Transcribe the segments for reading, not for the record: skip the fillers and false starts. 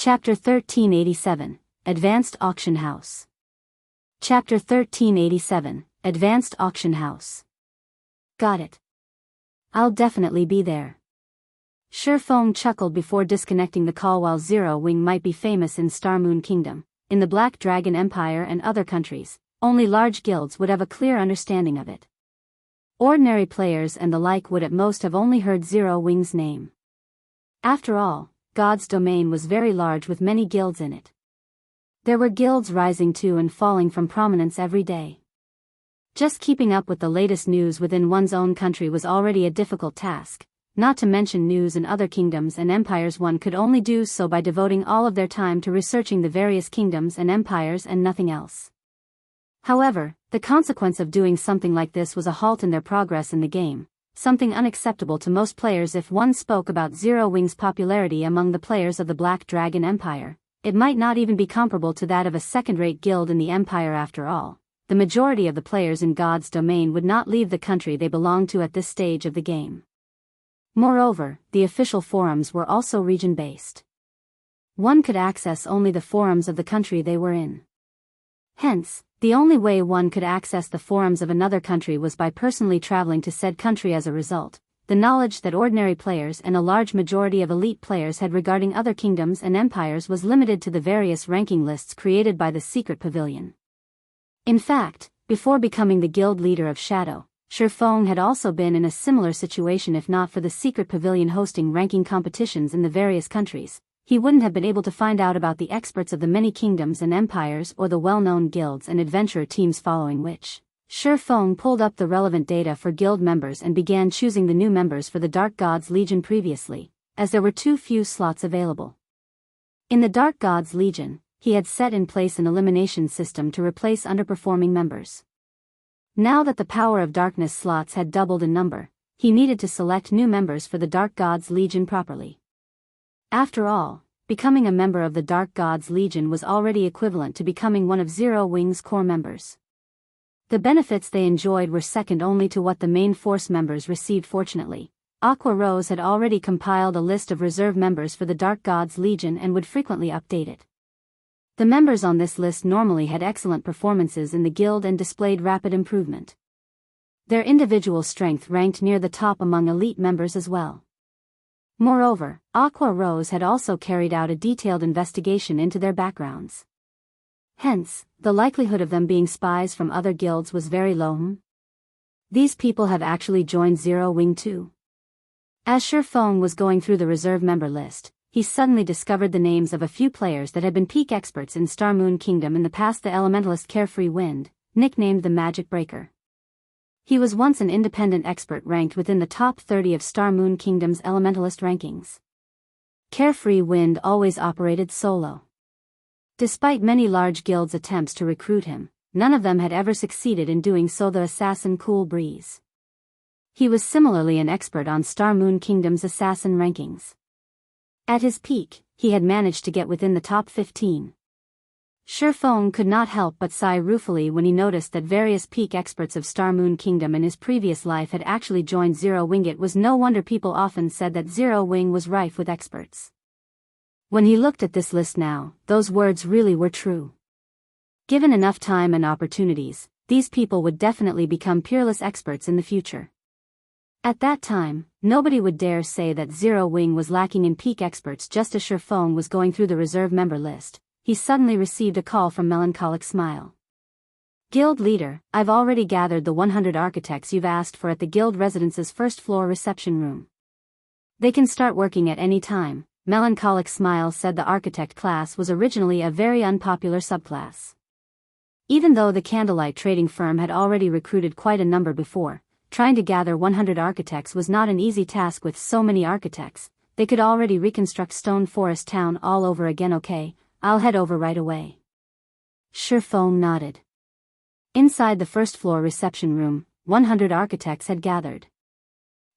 Chapter 1387, Advanced Auction House. Chapter 1387, Advanced Auction House. Got it. I'll definitely be there. Feng chuckled before disconnecting the call. While Zero Wing might be famous in Star Moon Kingdom, in the Black Dragon Empire and other countries, only large guilds would have a clear understanding of it. Ordinary players and the like would at most have only heard Zero Wing's name. After all, God's domain was very large with many guilds in it. There were guilds rising to and falling from prominence every day. Just keeping up with the latest news within one's own country was already a difficult task, not to mention news in other kingdoms and empires. One could only do so by devoting all of their time to researching the various kingdoms and empires and nothing else. However, the consequence of doing something like this was a halt in their progress in the game, something unacceptable to most players. If one spoke about Zero Wing's popularity among the players of the Black Dragon Empire, it might not even be comparable to that of a second-rate guild in the Empire. After all, the majority of the players in God's domain would not leave the country they belonged to at this stage of the game. Moreover, the official forums were also region-based. One could access only the forums of the country they were in. Hence, the only way one could access the forums of another country was by personally traveling to said country. As a result, the knowledge that ordinary players and a large majority of elite players had regarding other kingdoms and empires was limited to the various ranking lists created by the secret pavilion. In fact, before becoming the guild leader of Feng had also been in a similar situation. If not for the secret pavilion hosting ranking competitions in the various countries, he wouldn't have been able to find out about the experts of the many kingdoms and empires or the well-known guilds and adventurer teams. Following which, Feng pulled up the relevant data for guild members and began choosing the new members for the Dark Gods Legion previously, as there were too few slots available. In the Dark Gods Legion, he had set in place an elimination system to replace underperforming members. Now that the Power of Darkness slots had doubled in number, he needed to select new members for the Dark Gods Legion properly. After all, becoming a member of the Dark Gods Legion was already equivalent to becoming one of Zero Wing's core members. The benefits they enjoyed were second only to what the main force members received. Fortunately, Aqua had already compiled a list of reserve members for the Dark Gods Legion and would frequently update it. The members on this list normally had excellent performances in the guild and displayed rapid improvement. Their individual strength ranked near the top among elite members as well. Moreover, Aqua had also carried out a detailed investigation into their backgrounds. Hence, the likelihood of them being spies from other guilds was very low. These people have actually joined Zero Wing too. As Feng was going through the reserve member list, he suddenly discovered the names of a few players that had been peak experts in Star Moon Kingdom in the past. The Elementalist Carefree Wind, nicknamed the Magic Breaker. He was once an independent expert ranked within the top 30 of Star Moon Kingdom's Elementalist rankings. Carefree Wind always operated solo. Despite many large guilds' attempts to recruit him, none of them had ever succeeded in doing so. The assassin Cool Breeze. He was similarly an expert on Star Moon Kingdom's assassin rankings. At his peak, he had managed to get within the top 15. Feng could not help but sigh ruefully when he noticed that various peak experts of Star Moon Kingdom in his previous life had actually joined Zero Wing. It was no wonder people often said that Zero Wing was rife with experts. When he looked at this list now, those words really were true. Given enough time and opportunities, these people would definitely become peerless experts in the future. At that time, nobody would dare say that Zero Wing was lacking in peak experts. Just as Feng was going through the reserve member list, he suddenly received a call from Melancholic Smile. Guild leader, I've already gathered the 100 architects you've asked for at the guild residence's first floor reception room. They can start working at any time. Melancholic Smile said the architect class was originally a very unpopular subclass. Even though the Candlelight trading firm had already recruited quite a number before, trying to gather 100 architects was not an easy task. With so many architects, they could already reconstruct Stone Forest Town all over again. Okay, I'll head over right away. Feng nodded. Inside the first floor reception room, 100 architects had gathered.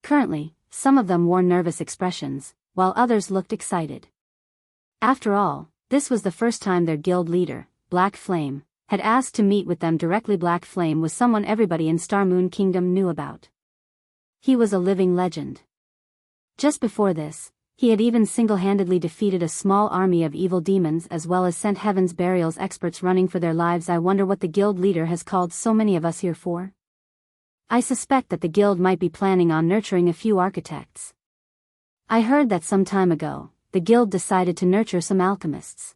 Currently, some of them wore nervous expressions, while others looked excited. After all, this was the first time their guild leader, Black Flame, had asked to meet with them directly. Black Flame was someone everybody in Star Moon Kingdom knew about. He was a living legend. Just before this, He had even single-handedly defeated a small army of evil demons as well as sent Heaven's Burial's experts running for their lives. I wonder what the guild leader has called so many of us here for? I suspect that the guild might be planning on nurturing a few architects. I heard that some time ago, the guild decided to nurture some alchemists.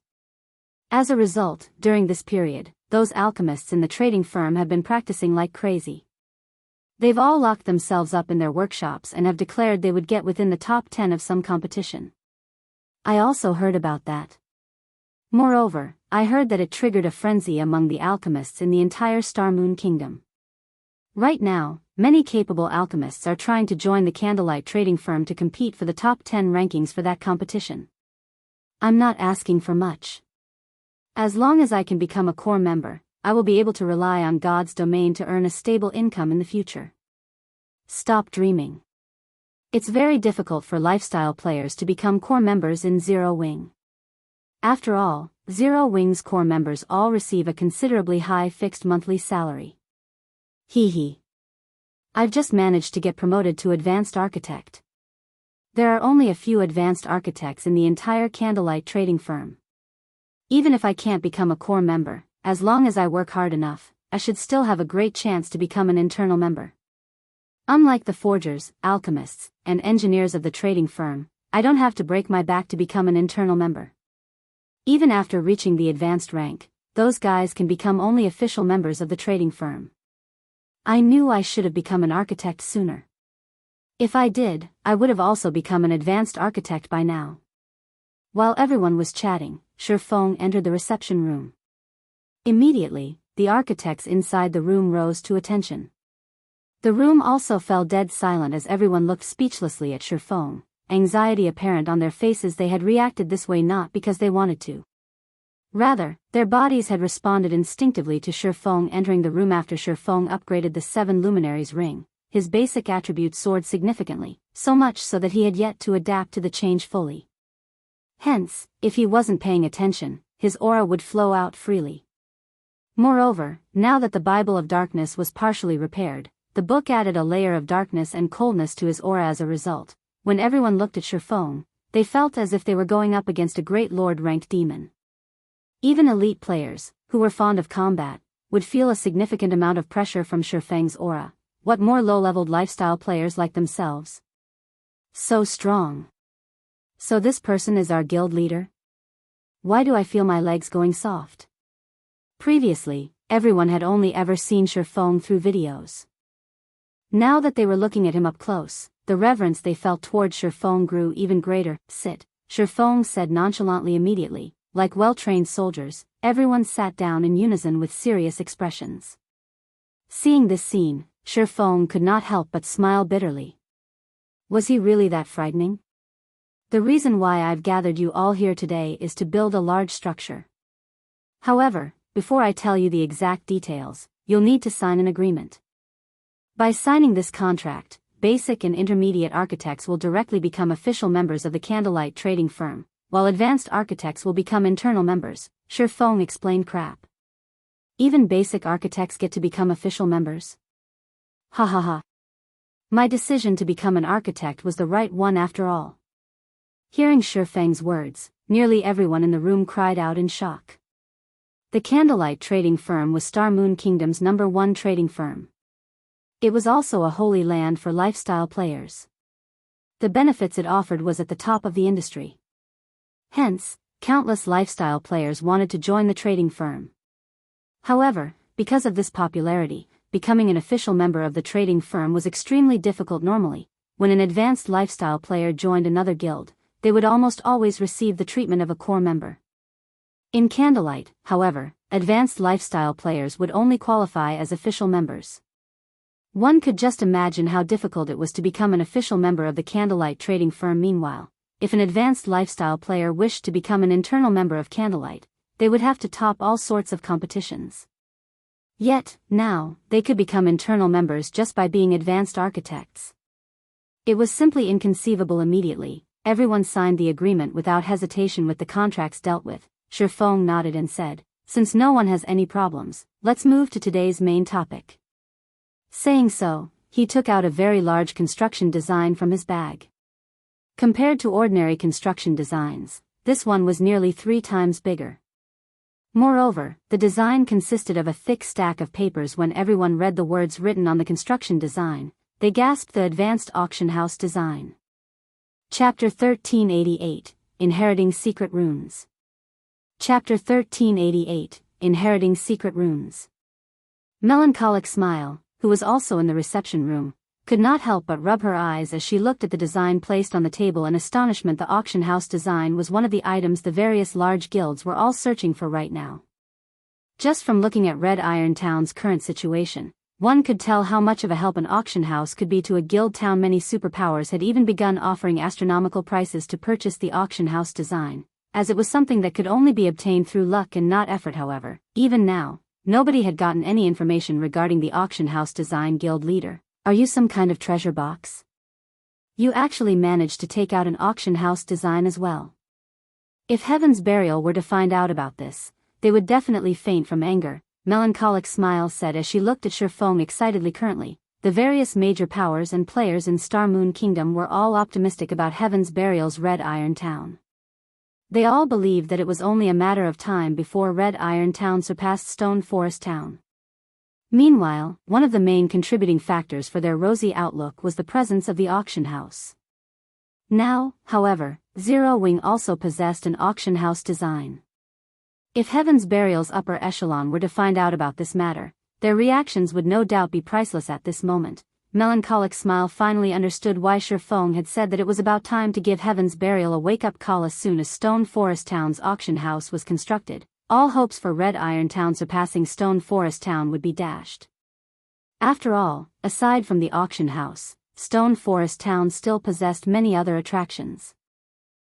As a result, during this period, those alchemists in the trading firm have been practicing like crazy. They've all locked themselves up in their workshops and have declared they would get within the top 10 of some competition. I also heard about that. Moreover, I heard that it triggered a frenzy among the alchemists in the entire Star Moon Kingdom. Right now, many capable alchemists are trying to join the Candlelight trading firm to compete for the top 10 rankings for that competition. I'm not asking for much. As long as I can become a core member, I will be able to rely on God's domain to earn a stable income in the future. Stop dreaming. It's very difficult for lifestyle players to become core members in Zero Wing. After all, Zero Wing's core members all receive a considerably high fixed monthly salary. Hee hee. I've just managed to get promoted to Advanced Architect. There are only a few Advanced Architects in the entire Candlelight trading firm. Even if I can't become a core member, as long as I work hard enough, I should still have a great chance to become an internal member. Unlike the forgers, alchemists, and engineers of the trading firm, I don't have to break my back to become an internal member. Even after reaching the advanced rank, those guys can become only official members of the trading firm. I knew I should have become an architect sooner. If I did, I would have also become an advanced architect by now. While everyone was chatting, Feng entered the reception room. Immediately, the architects inside the room rose to attention. The room also fell dead silent as everyone looked speechlessly at Feng, anxiety apparent on their faces. They had reacted this way not because they wanted to. Rather, their bodies had responded instinctively to Feng entering the room after Feng upgraded the 7 Luminaries ring. His basic attributes soared significantly, so much so that he had yet to adapt to the change fully. Hence, if he wasn't paying attention, his aura would flow out freely. Moreover, now that the Bible of Darkness was partially repaired, the book added a layer of darkness and coldness to his aura as a result. When everyone looked at Feng, they felt as if they were going up against a great lord-ranked demon. Even elite players, who were fond of combat, would feel a significant amount of pressure from Feng's aura. What more low-leveled lifestyle players like themselves? So strong. So this person is our guild leader? Why do I feel my legs going soft? Previously, everyone had only ever seen Feng through videos. Now that they were looking at him up close, the reverence they felt towards Feng grew even greater. Sit, Feng said nonchalantly. Immediately, like well-trained soldiers, everyone sat down in unison with serious expressions. Seeing this scene, Feng could not help but smile bitterly. Was he really that frightening? The reason why I've gathered you all here today is to build a large structure. However, before I tell you the exact details, you'll need to sign an agreement. By signing this contract, basic and intermediate architects will directly become official members of the Candlelight trading firm, while advanced architects will become internal members. Feng explained. Crap. Even basic architects get to become official members? Ha ha ha. My decision to become an architect was the right one after all. Hearing Feng's words, nearly everyone in the room cried out in shock. The Candlelight trading firm was Star Moon Kingdom's #1 trading firm. It was also a holy land for lifestyle players. The benefits it offered was at the top of the industry. Hence, countless lifestyle players wanted to join the trading firm. However, because of this popularity, becoming an official member of the trading firm was extremely difficult. Normally, when an advanced lifestyle player joined another guild, they would almost always receive the treatment of a core member. In Candlelight, however, advanced lifestyle players would only qualify as official members. One could just imagine how difficult it was to become an official member of the Candlelight trading firm. Meanwhile, if an advanced lifestyle player wished to become an internal member of Candlelight, they would have to top all sorts of competitions. Yet, now, they could become internal members just by being advanced architects. It was simply inconceivable. Immediately, everyone signed the agreement without hesitation with the contracts dealt with. Feng nodded and said, "Since no one has any problems, let's move to today's main topic." Saying so, he took out a very large construction design from his bag. Compared to ordinary construction designs, this one was nearly 3 times bigger. Moreover, the design consisted of a thick stack of papers. When everyone read the words written on the construction design, they gasped. The Advanced Auction House Design. Chapter 1388, Inheriting Secret Runes. Chapter 1388, Inheriting Secret Runes. Melancholic Smile, who was also in the reception room, could not help but rub her eyes as she looked at the design placed on the table in astonishment. The auction house design was one of the items the various large guilds were all searching for right now. Just from looking at Red Iron Town's current situation, one could tell how much of a help an auction house could be to a guild town. Many superpowers had even begun offering astronomical prices to purchase the auction house design, as it was something that could only be obtained through luck and not effort. However, even now, nobody had gotten any information regarding the auction house design. Guild leader, are you some kind of treasure box? You actually managed to take out an auction house design as well. If Heaven's Burial were to find out about this, they would definitely faint from anger, Melancholic Smile said as she looked at Feng excitedly. Currently, the various major powers and players in Star Moon Kingdom were all optimistic about Heaven's Burial's Red Iron Town. They all believed that it was only a matter of time before Red Iron Town surpassed Stone Forest Town. Meanwhile, one of the main contributing factors for their rosy outlook was the presence of the auction house. Now, however, Zero Wing also possessed an auction house design. If Heaven's Burial's upper echelon were to find out about this matter, their reactions would no doubt be priceless. At this moment, Melancholic Smile finally understood why Feng had said that it was about time to give Heaven's Burial a wake-up call. As soon as Stone Forest Town's auction house was constructed, all hopes for Red Iron Town surpassing Stone Forest Town would be dashed. After all, aside from the auction house, Stone Forest Town still possessed many other attractions.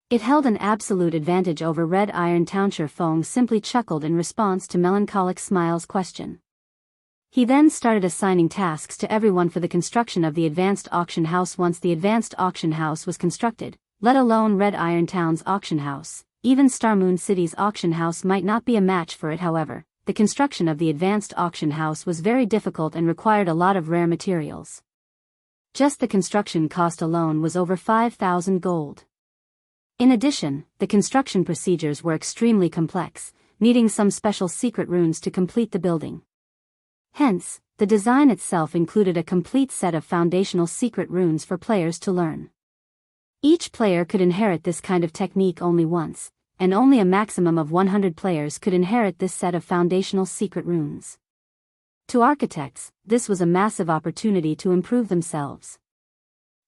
It held an absolute advantage over Red Iron Town. Feng simply chuckled in response to Melancholic Smile's question. He then started assigning tasks to everyone for the construction of the Advanced Auction House. Once the Advanced Auction House was constructed, let alone Red Iron Town's auction house, even Starmoon City's auction house might not be a match for it. However, the construction of the Advanced Auction House was very difficult and required a lot of rare materials. Just the construction cost alone was over 5,000 gold. In addition, the construction procedures were extremely complex, needing some special secret runes to complete the building. Hence, the design itself included a complete set of foundational secret runes for players to learn. Each player could inherit this kind of technique only once, and only a maximum of 100 players could inherit this set of foundational secret runes. To architects, this was a massive opportunity to improve themselves.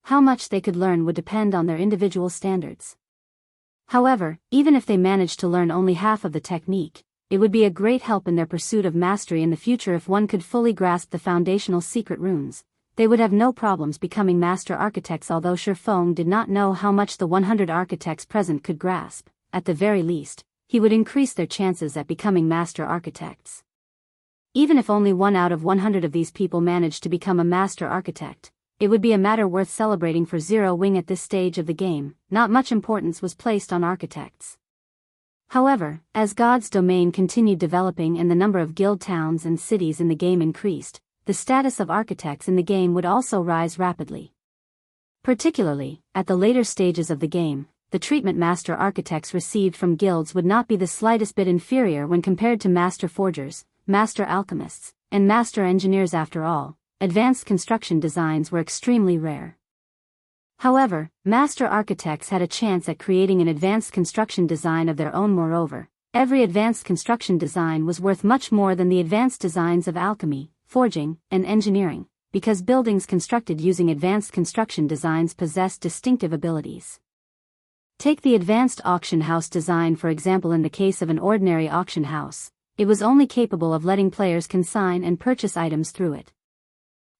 How much they could learn would depend on their individual standards. However, even if they managed to learn only half of the technique, it would be a great help in their pursuit of mastery in the future. If one could fully grasp the foundational secret runes, they would have no problems becoming master architects. Although Feng did not know how much the 100 architects present could grasp, at the very least, he would increase their chances at becoming master architects. Even if only 1 out of 100 of these people managed to become a master architect, it would be a matter worth celebrating for Zero Wing. At this stage of the game, not much importance was placed on architects. However, as God's domain continued developing and the number of guild towns and cities in the game increased, the status of architects in the game would also rise rapidly. Particularly, at the later stages of the game, the treatment master architects received from guilds would not be the slightest bit inferior when compared to master forgers, master alchemists, and master engineers. After all, advanced construction designs were extremely rare. However, master architects had a chance at creating an advanced construction design of their own. Moreover, every advanced construction design was worth much more than the advanced designs of alchemy, forging, and engineering, because buildings constructed using advanced construction designs possessed distinctive abilities. Take the advanced auction house design for example. In the case of an ordinary auction house, it was only capable of letting players consign and purchase items through it.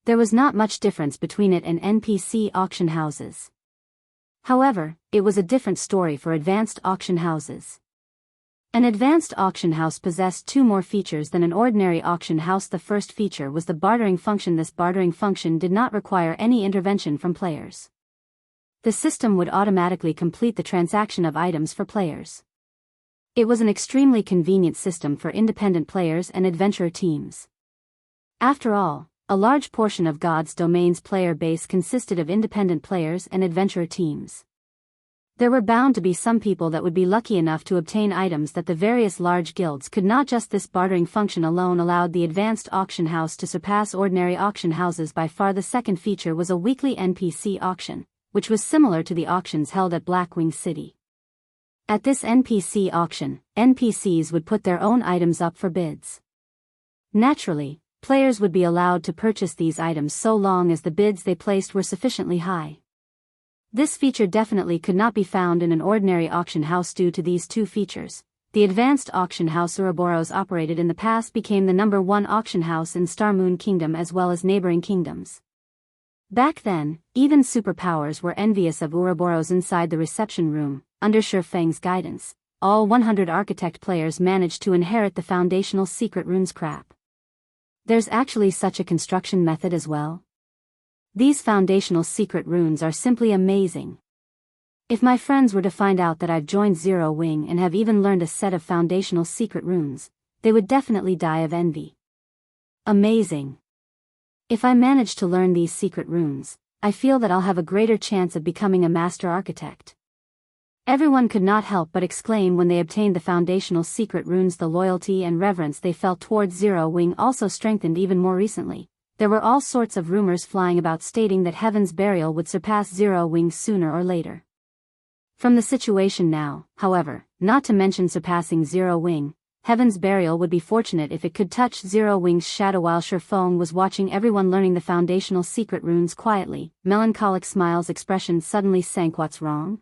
There was not much difference between it and NPC auction houses. However, it was a different story for advanced auction houses. An advanced auction house possessed 2 more features than an ordinary auction house. The first feature was the bartering function. This bartering function did not require any intervention from players. The system would automatically complete the transaction of items for players. It was an extremely convenient system for independent players and adventurer teams. After all, a large portion of God's Domain's player base consisted of independent players and adventurer teams. There were bound to be some people that would be lucky enough to obtain items that the various large guilds could not. Just this bartering function alone allowed the advanced auction house to surpass ordinary auction houses by far. The second feature was a weekly NPC auction, which was similar to the auctions held at Blackwing City. At this NPC auction, NPCs would put their own items up for bids. Naturally, players would be allowed to purchase these items so long as the bids they placed were sufficiently high. This feature definitely could not be found in an ordinary auction house due to these two features. The advanced auction house Ouroboros operated in the past became the #1 auction house in Star Moon Kingdom as well as neighboring kingdoms. Back then, even superpowers were envious of Ouroboros. Inside the reception room, under Feng's guidance, all 100 architect players managed to inherit the foundational secret runes crap. There's actually such a construction method as well. These foundational secret runes are simply amazing. If my friends were to find out that I've joined Zero Wing and have even learned a set of foundational secret runes, they would definitely die of envy. Amazing. If I manage to learn these secret runes, I feel that I'll have a greater chance of becoming a master architect. Everyone could not help but exclaim when they obtained the foundational secret runes. The loyalty and reverence they felt towards Zero Wing also strengthened even more recently. There were all sorts of rumors flying about stating that Heaven's Burial would surpass Zero Wing sooner or later. From the situation now, however, not to mention surpassing Zero Wing, Heaven's Burial would be fortunate if it could touch Zero Wing's shadow. While Feng was watching everyone learning the foundational secret runes quietly, Melancholic Smile's expression suddenly sank. What's wrong?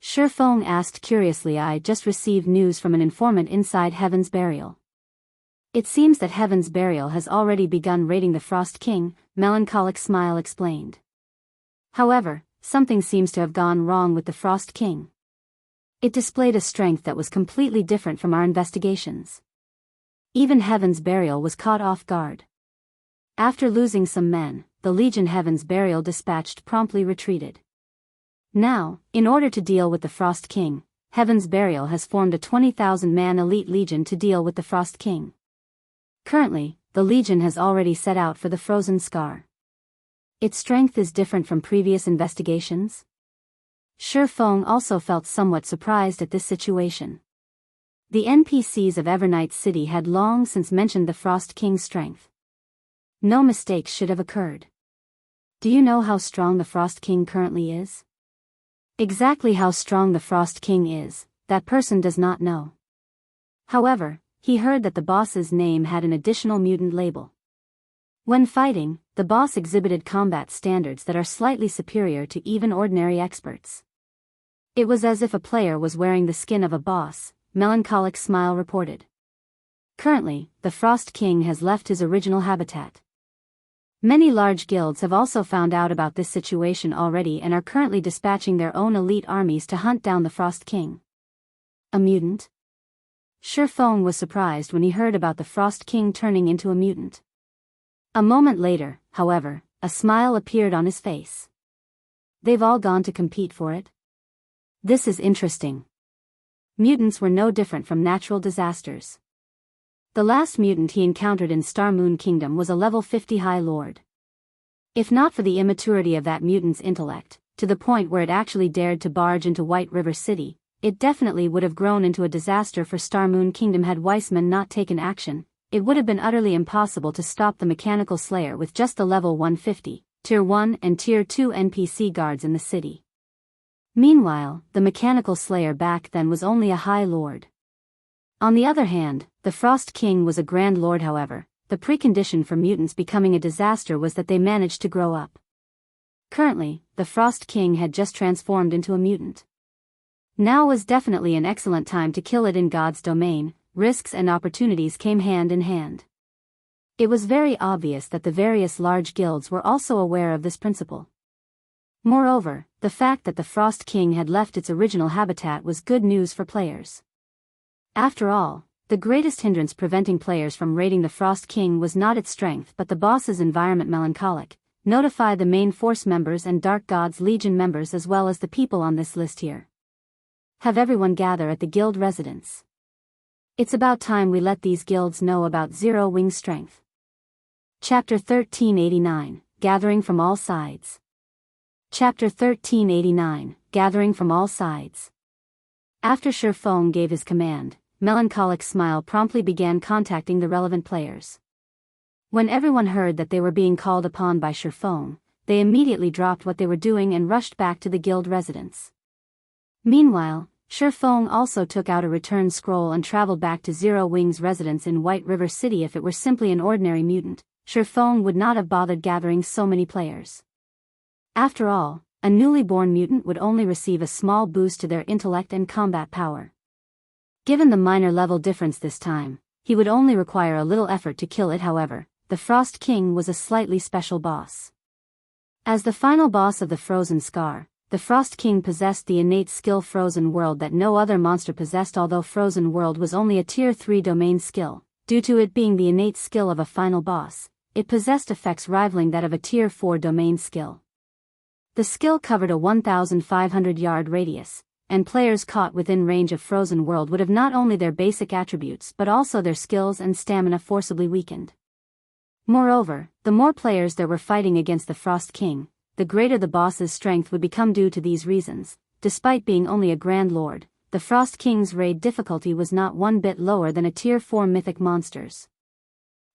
Feng asked curiously. I just received news from an informant inside Heaven's Burial. It seems that Heaven's Burial has already begun raiding the Frost King, Melancholic Smile explained. However, something seems to have gone wrong with the Frost King. It displayed a strength that was completely different from our investigations. Even Heaven's Burial was caught off guard. After losing some men, the Legion Heaven's Burial dispatched promptly retreated. Now, in order to deal with the Frost King, Heaven's Burial has formed a 20,000-man elite legion to deal with the Frost King. Currently, the Legion has already set out for the Frozen Scar. Its strength is different from previous investigations? Feng also felt somewhat surprised at this situation. The NPCs of Evernight City had long since mentioned the Frost King's strength. No mistakes should have occurred. Do you know how strong the Frost King currently is? Exactly how strong the Frost King is, that person does not know. However, he heard that the boss's name had an additional mutant label. When fighting, the boss exhibited combat standards that are slightly superior to even ordinary experts. It was as if a player was wearing the skin of a boss, Melancholic Smile reported. Currently, the Frost King has left his original habitat. Many large guilds have also found out about this situation already and are currently dispatching their own elite armies to hunt down the Frost King. A mutant? Feng was surprised when he heard about the Frost King turning into a mutant. A moment later, however, a smile appeared on his face. They've all gone to compete for it? This is interesting. Mutants were no different from natural disasters. The last mutant he encountered in Star Moon Kingdom was a level 50 High Lord. If not for the immaturity of that mutant's intellect, to the point where it actually dared to barge into White River City, it definitely would have grown into a disaster for Star Moon Kingdom. Had Weissman not taken action, it would have been utterly impossible to stop the Mechanical Slayer with just the level 150, Tier 1 and Tier 2 NPC guards in the city. Meanwhile, the Mechanical Slayer back then was only a High Lord. On the other hand, the Frost King was a Grand Lord. However, the precondition for mutants becoming a disaster was that they managed to grow up. Currently, the Frost King had just transformed into a mutant. Now was definitely an excellent time to kill it in God's domain. Risks and opportunities came hand in hand. It was very obvious that the various large guilds were also aware of this principle. Moreover, the fact that the Frost King had left its original habitat was good news for players. After all, the greatest hindrance preventing players from raiding the Frost King was not its strength but the boss's environment. Melancholic, notify the main force members and Dark God's Legion members as well as the people on this list here. Have everyone gather at the guild residence. It's about time we let these guilds know about Zero Wing's strength. Chapter 1389, Gathering from All Sides. Chapter 1389, gathering from all sides. After Feng gave his command, Melancholic Smile promptly began contacting the relevant players. When everyone heard that they were being called upon by Feng, they immediately dropped what they were doing and rushed back to the guild residence. Meanwhile, Feng also took out a return scroll and traveled back to Zero Wing's residence in White River City. If it were simply an ordinary mutant, Feng would not have bothered gathering so many players. After all, a newly born mutant would only receive a small boost to their intellect and combat power. Given the minor level difference this time, he would only require a little effort to kill it. However, the Frost King was a slightly special boss. As the final boss of the Frozen Scar, the Frost King possessed the innate skill Frozen World that no other monster possessed. Although Frozen World was only a Tier 3 domain skill, due to it being the innate skill of a final boss, it possessed effects rivaling that of a Tier 4 domain skill. The skill covered a 1,500-yard radius, and players caught within range of Frozen World would have not only their basic attributes but also their skills and stamina forcibly weakened. Moreover, the more players there were fighting against the Frost King, the greater the boss's strength would become due to these reasons. Despite being only a Grand Lord, the Frost King's raid difficulty was not one bit lower than a Tier 4 mythic monsters.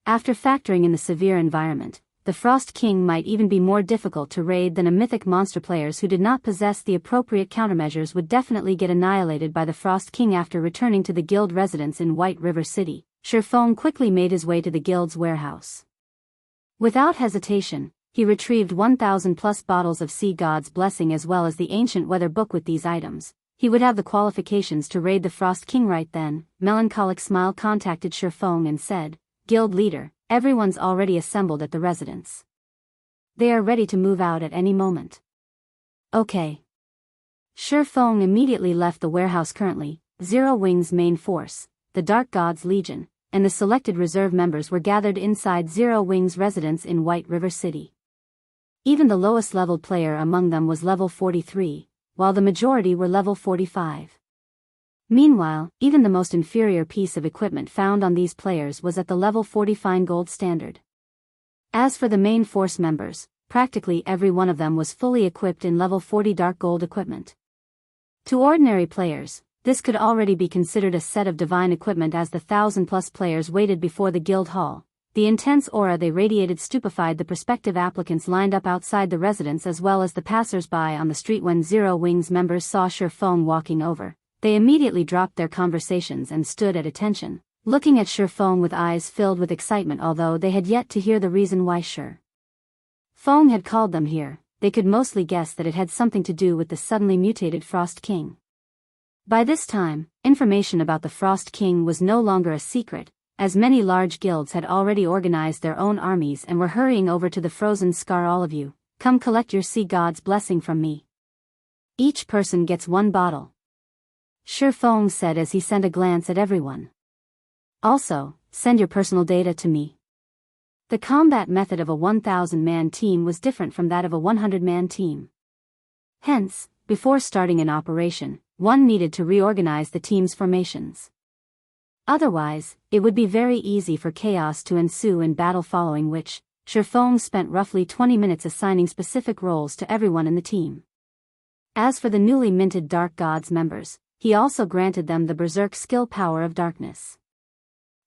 After factoring in the severe environment, the Frost King might even be more difficult to raid than a mythic monster. Players who did not possess the appropriate countermeasures would definitely get annihilated by the Frost King. After returning to the guild residence in White River City, Feng quickly made his way to the guild's warehouse. Without hesitation, he retrieved 1,000 plus bottles of Sea God's Blessing as well as the ancient weather book. With these items, he would have the qualifications to raid the Frost King. Right then, Melancholic Smile contacted Feng and said, "Guild leader, everyone's already assembled at the residence. They are ready to move out at any moment." Okay. Feng immediately left the warehouse. Currently, Zero Wing's main force, the Dark God's Legion, and the selected reserve members were gathered inside Zero Wing's residence in White River City. Even the lowest leveled player among them was level 43, while the majority were level 45. Meanwhile, even the most inferior piece of equipment found on these players was at the level 40 fine gold standard. As for the main force members, practically every one of them was fully equipped in level 40 dark gold equipment. To ordinary players, this could already be considered a set of divine equipment. As the 1,000+ players waited before the guild hall, the intense aura they radiated stupefied the prospective applicants lined up outside the residence as well as the passers-by on the street. When Zero Wing's members saw Feng walking over, they immediately dropped their conversations and stood at attention, looking at Feng with eyes filled with excitement. Although they had yet to hear the reason why Feng had called them here, they could mostly guess that it had something to do with the suddenly mutated Frost King. By this time, information about the Frost King was no longer a secret, as many large guilds had already organized their own armies and were hurrying over to the Frozen Scar. "All of you, come collect your Sea God's Blessing from me. Each person gets one bottle," Feng said as he sent a glance at everyone. "Also, send your personal data to me." The combat method of a 1,000-man team was different from that of a 100-man team. Hence, before starting an operation, one needed to reorganize the team's formations. Otherwise, it would be very easy for chaos to ensue in battle, following which, Feng spent roughly 20 minutes assigning specific roles to everyone in the team. As for the newly minted Dark Gods members, he also granted them the Berserk skill Power of Darkness.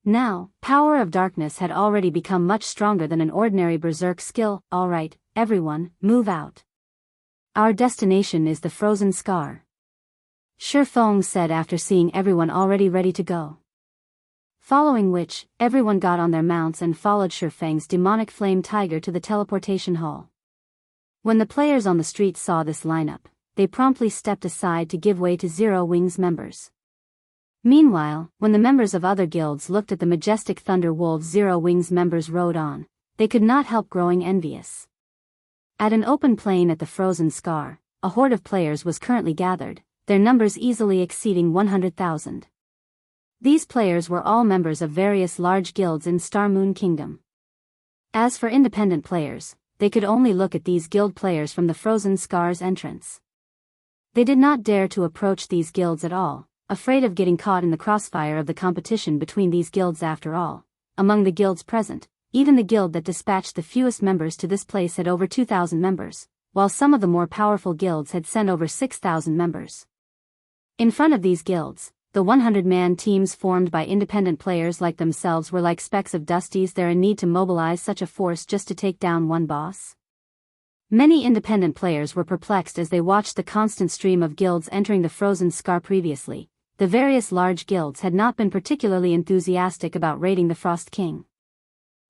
Now, Power of Darkness had already become much stronger than an ordinary Berserk skill. "Alright, everyone, move out. Our destination is the Frozen Scar," Feng said after seeing everyone already ready to go. Following which, everyone got on their mounts and followed Feng's demonic flame tiger to the teleportation hall. When the players on the street saw this lineup, they promptly stepped aside to give way to Zero Wing's members. Meanwhile, when the members of other guilds looked at the majestic Thunder Wolves Zero Wing's members rode on, they could not help growing envious. At an open plain at the Frozen Scar, a horde of players was currently gathered, their numbers easily exceeding 100,000. These players were all members of various large guilds in Star Moon Kingdom. As for independent players, they could only look at these guild players from the Frozen Scar's entrance. They did not dare to approach these guilds at all, afraid of getting caught in the crossfire of the competition between these guilds. After all, among the guilds present, even the guild that dispatched the fewest members to this place had over 2,000 members, while some of the more powerful guilds had sent over 6,000 members. In front of these guilds, the 100-man teams formed by independent players like themselves were like specks of dust. Is there a need to mobilize such a force just to take down one boss? Many independent players were perplexed as they watched the constant stream of guilds entering the Frozen Scar. Previously, the various large guilds had not been particularly enthusiastic about raiding the Frost King.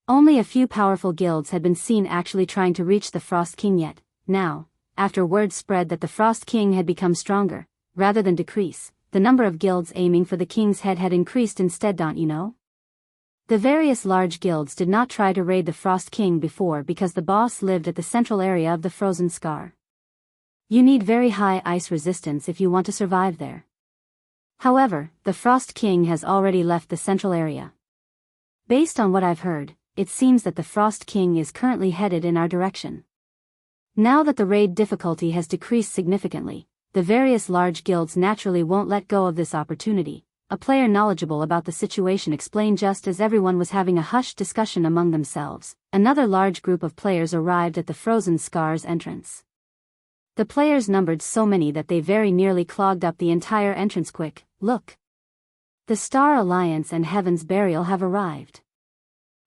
Only a few powerful guilds had been seen actually trying to reach the Frost King yet. Now, after word spread that the Frost King had become stronger, rather than decrease, the number of guilds aiming for the king's head had increased instead. Don't you know? The various large guilds did not try to raid the Frost King before because the boss lived at the central area of the Frozen Scar. You need very high ice resistance if you want to survive there. However, the Frost King has already left the central area. Based on what I've heard, it seems that the Frost King is currently headed in our direction. Now that the raid difficulty has decreased significantly, the various large guilds naturally won't let go of this opportunity, a player knowledgeable about the situation explained. Just as everyone was having a hushed discussion among themselves, another large group of players arrived at the Frozen Scar's entrance. The players numbered so many that they very nearly clogged up the entire entrance. Quick, look! The Star Alliance and Heaven's Burial have arrived.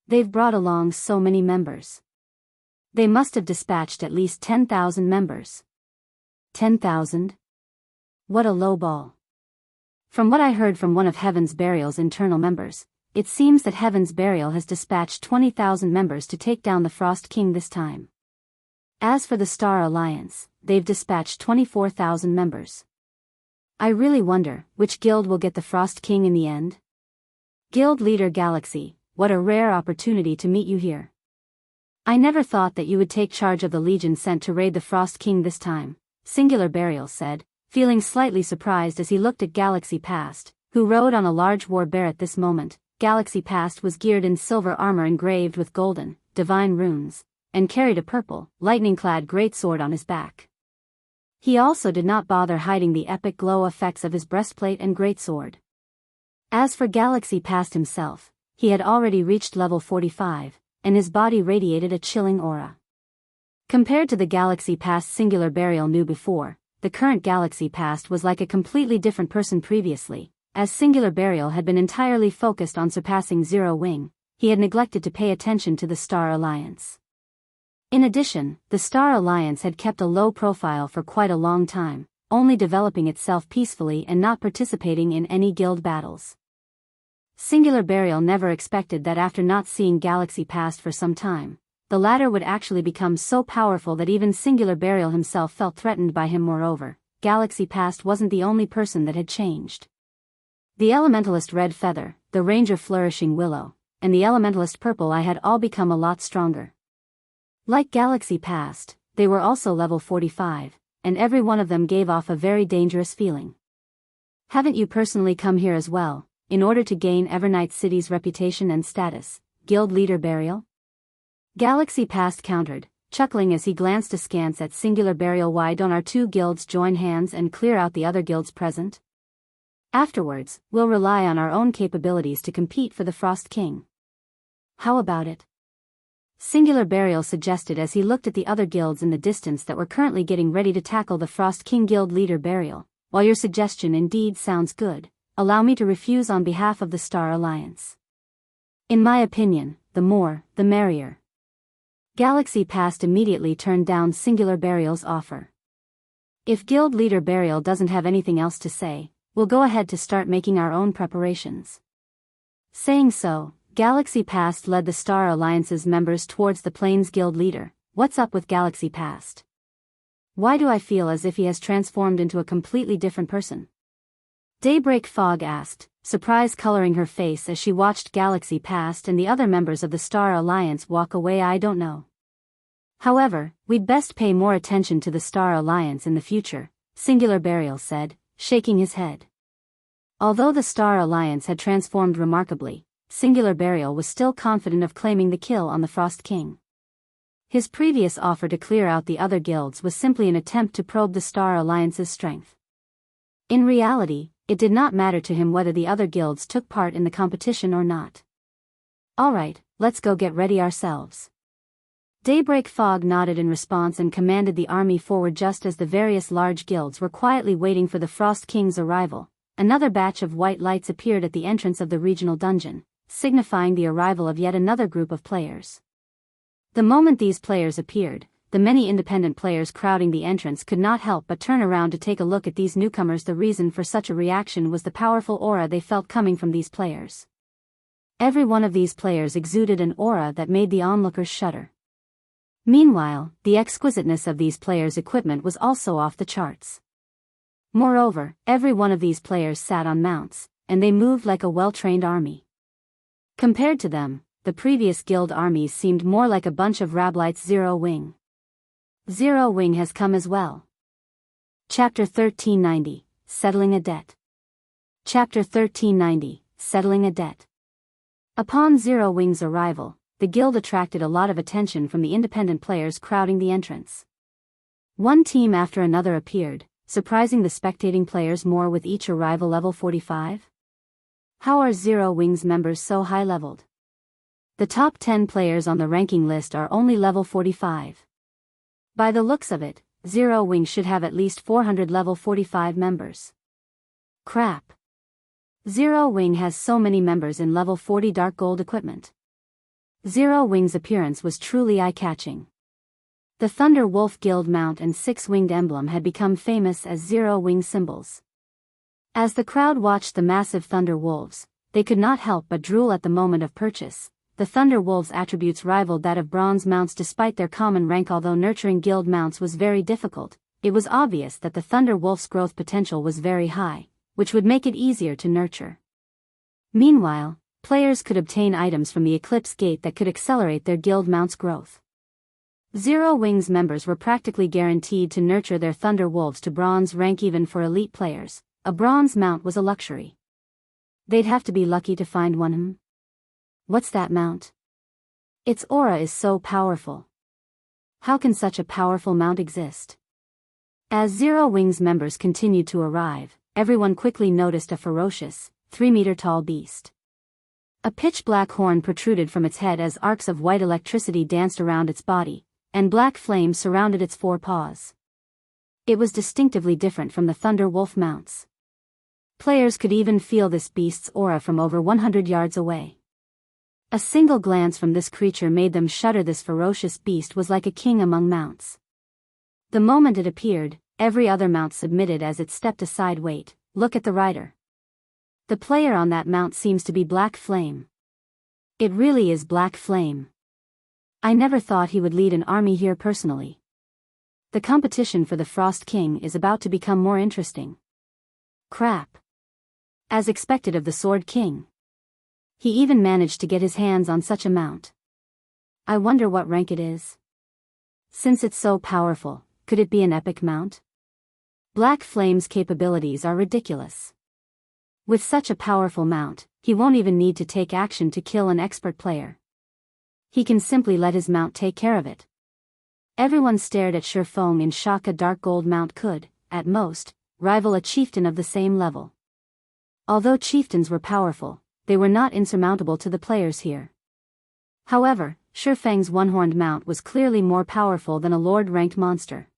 They've brought along so many members. They must have dispatched at least 10,000 members. 10,000? What a low ball. From what I heard from one of Heaven's Burial's internal members, it seems that Heaven's Burial has dispatched 20,000 members to take down the Frost King this time. As for the Star Alliance, they've dispatched 24,000 members. I really wonder which guild will get the Frost King in the end. Guild Leader Galaxy, what a rare opportunity to meet you here. I never thought that you would take charge of the legion sent to raid the Frost King this time, Singular Burial said, feeling slightly surprised as he looked at Galaxy Past, who rode on a large war bear at this moment. Galaxy Past was geared in silver armor engraved with golden, divine runes, and carried a purple, lightning-clad greatsword on his back. He also did not bother hiding the epic glow effects of his breastplate and greatsword. As for Galaxy Past himself, he had already reached level 45, and his body radiated a chilling aura. Compared to the Galaxy Past Singular Burial knew before, the current Galaxy Past was like a completely different person. Previously, as Singular Burial had been entirely focused on surpassing Zero Wing, he had neglected to pay attention to the Star Alliance. In addition, the Star Alliance had kept a low profile for quite a long time, only developing itself peacefully and not participating in any guild battles. Singular Burial never expected that after not seeing Galaxy Past for some time, the latter would actually become so powerful that even Singular Burial himself felt threatened by him. Moreover, Galaxy Past wasn't the only person that had changed. The Elementalist Red Feather, the Ranger Flourishing Willow, and the Elementalist Purple Eye had all become a lot stronger. Like Galaxy Past, they were also level 45, and every one of them gave off a very dangerous feeling. Haven't you personally come here as well, in order to gain Evernight City's reputation and status, Guild Leader Burial? Galaxy Past countered, chuckling as he glanced askance at Singular Burial. Why don't our two guilds join hands and clear out the other guilds present? Afterwards, we'll rely on our own capabilities to compete for the Frost King. How about it? Singular Burial suggested as he looked at the other guilds in the distance that were currently getting ready to tackle the Frost King. Guild Leader Burial, while your suggestion indeed sounds good, allow me to refuse on behalf of the Star Alliance. In my opinion, the more, the merrier. Galaxy Past immediately turned down Singular Burial's offer. If Guild Leader Burial doesn't have anything else to say, we'll go ahead to start making our own preparations. Saying so, Galaxy Past led the Star Alliance's members towards the Plains Guild Leader. What's up with Galaxy Past? Why do I feel as if he has transformed into a completely different person? Daybreak Fog asked, surprise coloring her face as she watched Galaxy Past and the other members of the Star Alliance walk away. I don't know. However, we'd best pay more attention to the Star Alliance in the future, Singular Burial said, shaking his head. Although the Star Alliance had transformed remarkably, Singular Burial was still confident of claiming the kill on the Frost King. His previous offer to clear out the other guilds was simply an attempt to probe the Star Alliance's strength. In reality, it did not matter to him whether the other guilds took part in the competition or not. Alright, let's go get ready ourselves. Daybreak Fog nodded in response and commanded the army forward just as the various large guilds were quietly waiting for the Frost King's arrival. Another batch of white lights appeared at the entrance of the regional dungeon, signifying the arrival of yet another group of players. The moment these players appeared, the many independent players crowding the entrance could not help but turn around to take a look at these newcomers. The reason for such a reaction was the powerful aura they felt coming from these players. Every one of these players exuded an aura that made the onlookers shudder. Meanwhile, the exquisiteness of these players' equipment was also off the charts. Moreover, every one of these players sat on mounts, and they moved like a well-trained army. Compared to them, the previous guild armies seemed more like a bunch of Rablights. Zero Wing. Zero Wing has come as well. Chapter 1390, Settling a Debt. Chapter 1390, Settling a Debt. Upon Zero Wing's arrival, the guild attracted a lot of attention from the independent players crowding the entrance. One team after another appeared, surprising the spectating players more with each arrival level 45. How are Zero Wing's members so high-leveled? The top 10 players on the ranking list are only level 45. By the looks of it, Zero Wing should have at least 400 level 45 members. Crap. Zero Wing has so many members in level 40 dark gold equipment. Zero Wing's appearance was truly eye-catching. The Thunder Wolf Guild mount and six-winged emblem had become famous as Zero Wing symbols. As the crowd watched the massive Thunder Wolves, they could not help but drool at the moment of purchase. The Thunder Wolves' attributes rivaled that of bronze mounts despite their common rank. Although nurturing guild mounts was very difficult, it was obvious that the Thunder Wolf's growth potential was very high, which would make it easier to nurture. Meanwhile, players could obtain items from the Eclipse Gate that could accelerate their guild mount's growth. Zero Wing's members were practically guaranteed to nurture their Thunder Wolves to bronze rank. Even for elite players, a bronze mount was a luxury. They'd have to be lucky to find one. What's that mount? Its aura is so powerful. How can such a powerful mount exist? As Zero Wing's members continued to arrive, everyone quickly noticed a ferocious, 3-meter-tall beast. A pitch-black horn protruded from its head as arcs of white electricity danced around its body, and black flames surrounded its four paws. It was distinctively different from the Thunder Wolf mounts. Players could even feel this beast's aura from over 100 yards away. A single glance from this creature made them shudder. This ferocious beast was like a king among mounts. The moment it appeared, every other mount submitted as it stepped aside. Wait, look at the rider. The player on that mount seems to be Black Flame. It really is Black Flame. I never thought he would lead an army here personally. The competition for the Frost King is about to become more interesting. Crap. As expected of the Sword King. He even managed to get his hands on such a mount. I wonder what rank it is. Since it's so powerful, could it be an epic mount? Black Flame's capabilities are ridiculous. With such a powerful mount, he won't even need to take action to kill an expert player. He can simply let his mount take care of it. Everyone stared at Feng in shock. A dark gold mount could, at most, rival a chieftain of the same level. Although chieftains were powerful, they were not insurmountable to the players here. However, Feng's one-horned mount was clearly more powerful than a lord-ranked monster.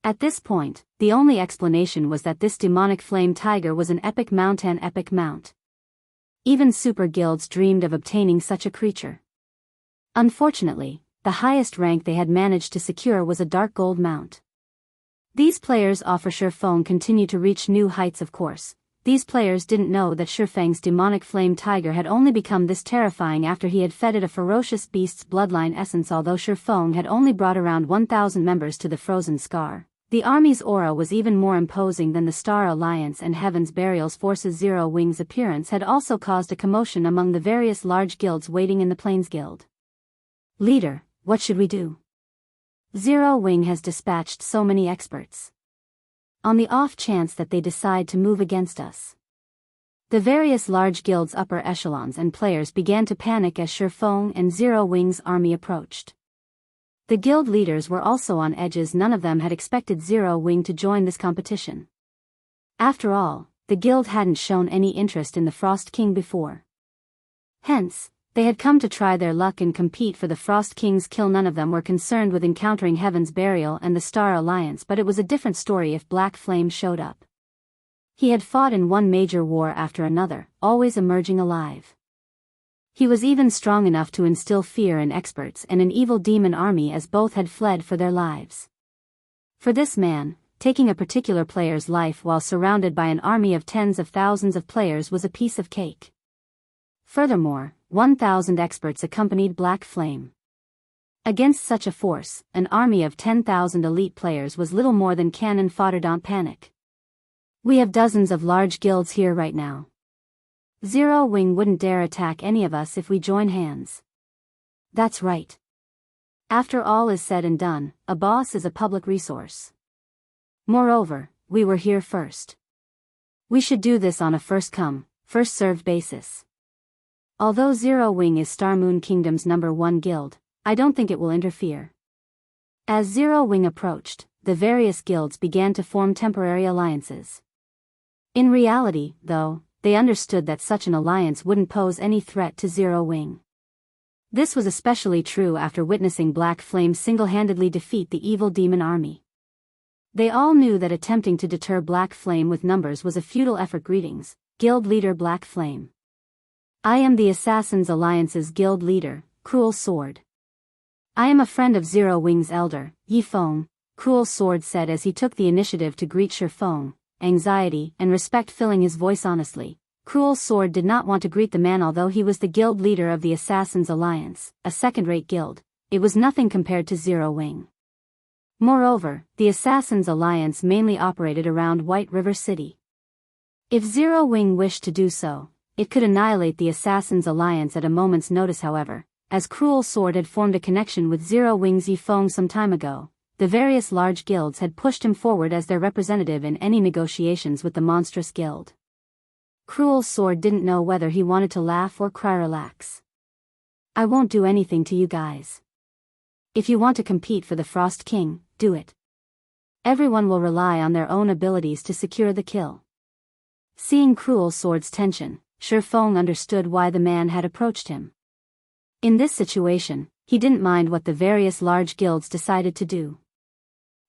At this point, the only explanation was that this demonic flame tiger was an epic mount. An epic mount. Even super guilds dreamed of obtaining such a creature. Unfortunately, the highest rank they had managed to secure was a dark gold mount. These players offer Feng continue to reach new heights. Of course, these players didn't know that Feng's demonic flame tiger had only become this terrifying after he had fed it a ferocious beast's bloodline essence. Although Feng had only brought around 1,000 members to the Frozen Scar, the army's aura was even more imposing than the Star Alliance and Heaven's Burial's forces. Zero Wing's appearance had also caused a commotion among the various large guilds waiting in the Plains Guild. Leader, what should we do? Zero Wing has dispatched so many experts. On the off chance that they decide to move against us. The various large guilds' upper echelons and players began to panic as Feng and Zero Wing's army approached. The guild leaders were also on edges. None of them had expected Zero Wing to join this competition. After all, the guild hadn't shown any interest in the Frost King before. Hence, They had come to try their luck and compete for the Frost King's kill. None of them were concerned with encountering Heaven's Burial and the Star Alliance, but it was a different story if Black Flame showed up. He had fought in one major war after another, always emerging alive. He was even strong enough to instill fear in experts and an evil demon army, as both had fled for their lives. For this man, taking a particular player's life while surrounded by an army of tens of thousands of players was a piece of cake. Furthermore, 1,000 experts accompanied Black Flame. Against such a force, an army of 10,000 elite players was little more than cannon fodder. Don't panic. We have dozens of large guilds here right now. Zero Wing wouldn't dare attack any of us if we join hands. That's right. After all is said and done, a boss is a public resource. Moreover, we were here first. We should do this on a first-come, first-served basis. Although Zero Wing is Star Moon Kingdom's #1 guild, I don't think it will interfere. As Zero Wing approached, the various guilds began to form temporary alliances. In reality, though, they understood that such an alliance wouldn't pose any threat to Zero Wing. This was especially true after witnessing Black Flame single-handedly defeat the evil demon army. They all knew that attempting to deter Black Flame with numbers was a futile effort. Greetings, Guild Leader Black Flame. I am the Assassins Alliance's Guild Leader, Cruel Sword. I am a friend of Zero Wing's elder, Yi Feng, Cruel Sword said as he took the initiative to greet Feng, anxiety and respect filling his voice. Honestly, Cruel Sword did not want to greet the man. Although he was the guild leader of the Assassins Alliance, a second-rate guild, it was nothing compared to Zero Wing. Moreover, the Assassins Alliance mainly operated around White River City. If Zero Wing wished to do so, it could annihilate the Assassins Alliance at a moment's notice. However, as Cruel Sword had formed a connection with Zero Wing's Yi Feng some time ago, the various large guilds had pushed him forward as their representative in any negotiations with the Monstrous Guild. Cruel Sword didn't know whether he wanted to laugh or cry. Relax. I won't do anything to you guys. If you want to compete for the Frost King, do it. Everyone will rely on their own abilities to secure the kill. Seeing Cruel Sword's tension, Feng understood why the man had approached him. In this situation, he didn't mind what the various large guilds decided to do.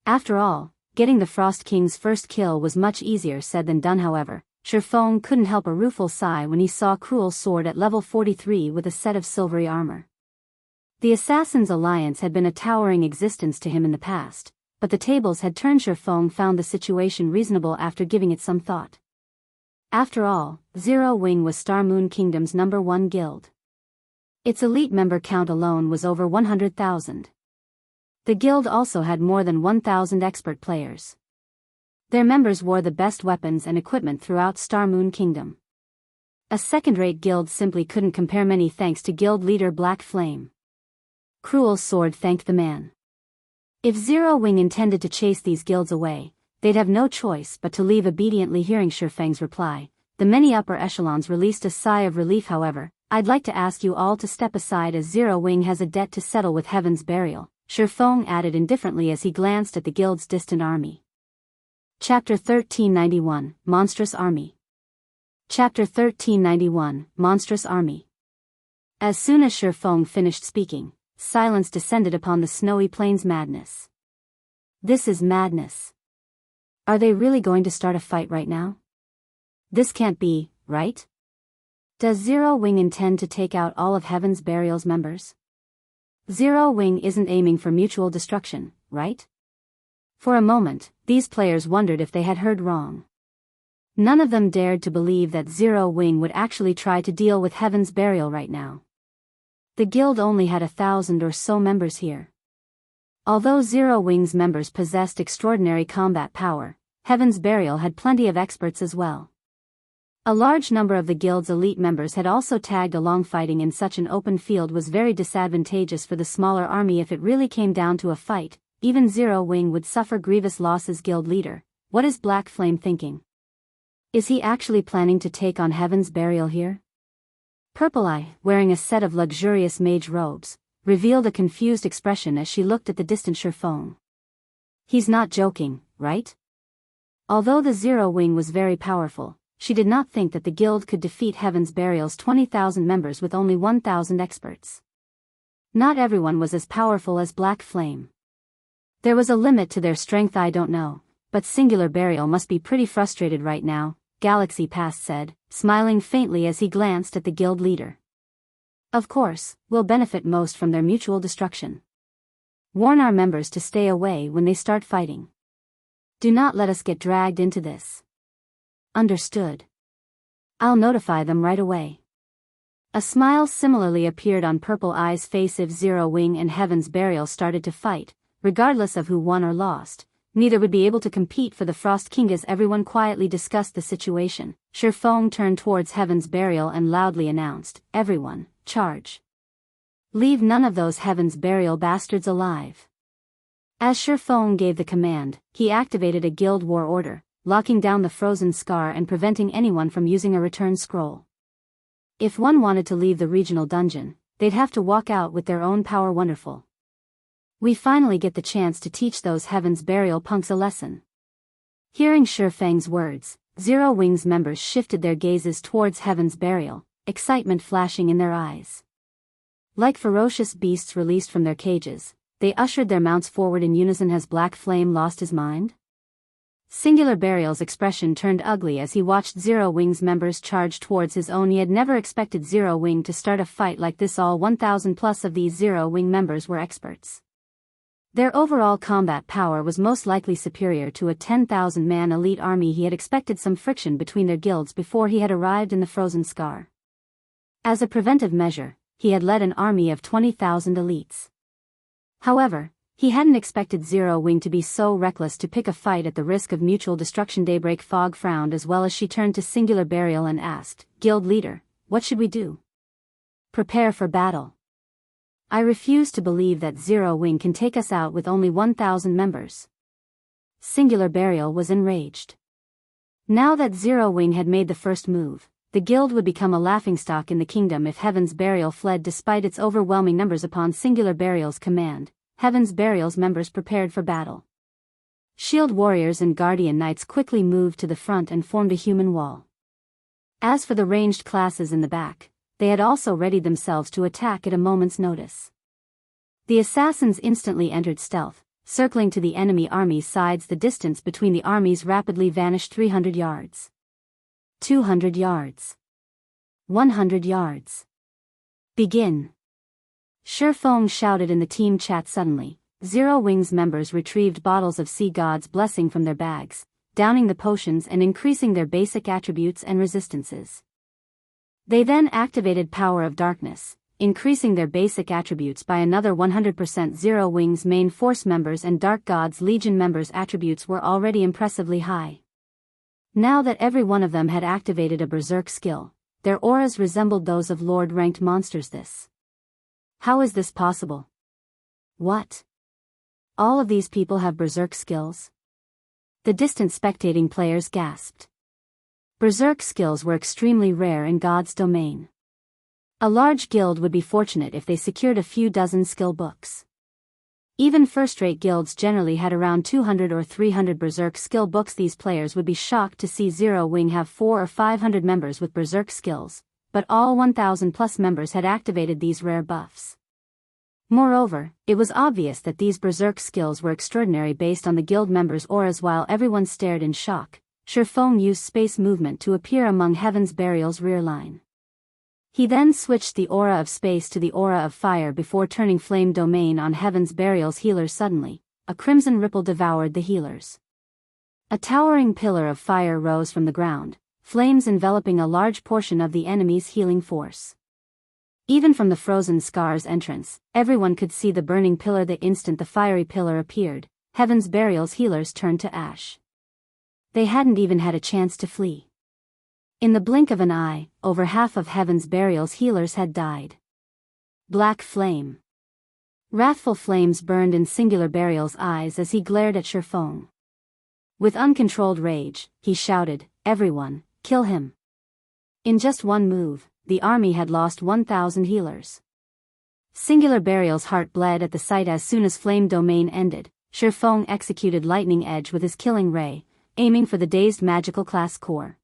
After all, getting the Frost King's first kill was much easier said than done. However, Feng couldn't help a rueful sigh when he saw Cruel Sword at level 43 with a set of silvery armor. The Assassins Alliance had been a towering existence to him in the past, but the tables had turned. Feng found the situation reasonable after giving it some thought. After all, Zero Wing was Star Moon Kingdom's #1 guild. Its elite member count alone was over 100,000. The guild also had more than 1,000 expert players. Their members wore the best weapons and equipment throughout Star Moon Kingdom. A second-rate guild simply couldn't compare. Many thanks to guild leader Black Flame. Cruel Sword thanked the man. If Zero Wing intended to chase these guilds away, they'd have no choice but to leave obediently. Hearing Feng's reply, the many upper echelons released a sigh of relief. However, I'd like to ask you all to step aside as Zero Wing has a debt to settle with Heaven's Burial, Feng added indifferently as he glanced at the guild's distant army. Chapter 1391, Monstrous Army. Chapter 1391, Monstrous Army. As soon as Feng finished speaking, silence descended upon the snowy plains. Madness. This is madness. Are they really going to start a fight right now? This can't be, right? Does Zero Wing intend to take out all of Heaven's Burial's members? Zero Wing isn't aiming for mutual destruction, right? For a moment, these players wondered if they had heard wrong. None of them dared to believe that Zero Wing would actually try to deal with Heaven's Burial right now. The guild only had 1,000 or so members here. Although Zero Wing's members possessed extraordinary combat power, Heaven's Burial had plenty of experts as well. A large number of the guild's elite members had also tagged along. Fighting in such an open field was very disadvantageous for the smaller army. If it really came down to a fight, even Zero Wing would suffer grievous losses. Guild leader, what is Black Flame thinking? Is he actually planning to take on Heaven's Burial here? Purple Eye, wearing a set of luxurious mage robes, revealed a confused expression as she looked at the distant Feng. He's not joking, right? Although the Zero Wing was very powerful, she did not think that the guild could defeat Heaven's Burial's 20,000 members with only 1,000 experts. Not everyone was as powerful as Black Flame. There was a limit to their strength. I don't know, but Singular Burial must be pretty frustrated right now, Galaxy Past said, smiling faintly as he glanced at the guild leader. Of course, we'll benefit most from their mutual destruction. Warn our members to stay away when they start fighting. Do not let us get dragged into this. Understood. I'll notify them right away. A smile similarly appeared on Purple Eye's face. If Zero Wing and Heaven's Burial started to fight, regardless of who won or lost, neither would be able to compete for the Frost King. As everyone quietly discussed the situation, Feng turned towards Heaven's Burial and loudly announced, "Everyone, charge. Leave none of those Heaven's Burial bastards alive." As Feng gave the command, he activated a guild war order, locking down the frozen scar and preventing anyone from using a return scroll. If one wanted to leave the regional dungeon, they'd have to walk out with their own power. Wonderful. We finally get the chance to teach those Heaven's Burial punks a lesson. Hearing Feng's words, Zero Wing's members shifted their gazes towards Heaven's Burial, excitement flashing in their eyes. Like ferocious beasts released from their cages, they ushered their mounts forward in unison. Has Black Flame lost his mind? Singular Burial's expression turned ugly as he watched Zero Wing's members charge towards his own. He had never expected Zero Wing to start a fight like this. All 1,000 plus of these Zero Wing members were experts. Their overall combat power was most likely superior to a 10,000-man elite army. He had expected some friction between their guilds before he had arrived in the Frozen Scar. As a preventive measure, he had led an army of 20,000 elites. However, he hadn't expected Zero Wing to be so reckless to pick a fight at the risk of mutual destruction. Daybreak Fog frowned as well as she turned to Singular Burial and asked, "Guild leader, what should we do?" "Prepare for battle. I refuse to believe that Zero Wing can take us out with only 1,000 members." Singular Burial was enraged. Now that Zero Wing had made the first move, the guild would become a laughingstock in the kingdom if Heaven's Burial fled despite its overwhelming numbers. Upon Singular Burial's command, Heaven's Burial's members prepared for battle. Shield warriors and guardian knights quickly moved to the front and formed a human wall. As for the ranged classes in the back, they had also readied themselves to attack at a moment's notice. The assassins instantly entered stealth, circling to the enemy army's sides. The distance between the armies rapidly vanished. 300 yards. 200 yards. 100 yards. Begin. Feng shouted in the team chat. Suddenly, Zero Wing's members retrieved bottles of Sea God's Blessing from their bags, downing the potions and increasing their basic attributes and resistances. They then activated Power of Darkness, increasing their basic attributes by another 100%. Zero Wing's main force members and Dark God's Legion members' attributes were already impressively high. Now that every one of them had activated a berserk skill, their auras resembled those of Lord-ranked monsters. How is this possible? What? All of these people have berserk skills? The distant spectating players gasped. Berserk skills were extremely rare in God's domain. A large guild would be fortunate if they secured a few dozen skill books. Even first-rate guilds generally had around 200 or 300 berserk skill books. These players would be shocked to see Zero Wing have 400 or 500 members with berserk skills, but all 1,000 plus members had activated these rare buffs. Moreover, it was obvious that these berserk skills were extraordinary based on the guild members' auras. While everyone stared in shock, Feng used space movement to appear among Heaven's Burial's rear line. He then switched the aura of space to the aura of fire before turning flame domain on Heaven's Burial's healers. Suddenly, a crimson ripple devoured the healers. A towering pillar of fire rose from the ground, flames enveloping a large portion of the enemy's healing force. Even from the Frozen Scar's entrance, everyone could see the burning pillar. The instant the fiery pillar appeared, Heaven's Burial's healers turned to ash. They hadn't even had a chance to flee. In the blink of an eye, over half of Heaven's Burial's healers had died. Black Flame. Wrathful flames burned in Singular Burial's eyes as he glared at Feng. With uncontrolled rage, he shouted, "Everyone, kill him." In just one move, the army had lost 1,000 healers. Singular Burial's heart bled at the sight. As soon as flame domain ended, Feng executed Lightning Edge with his killing ray, aiming for the dazed magical class core.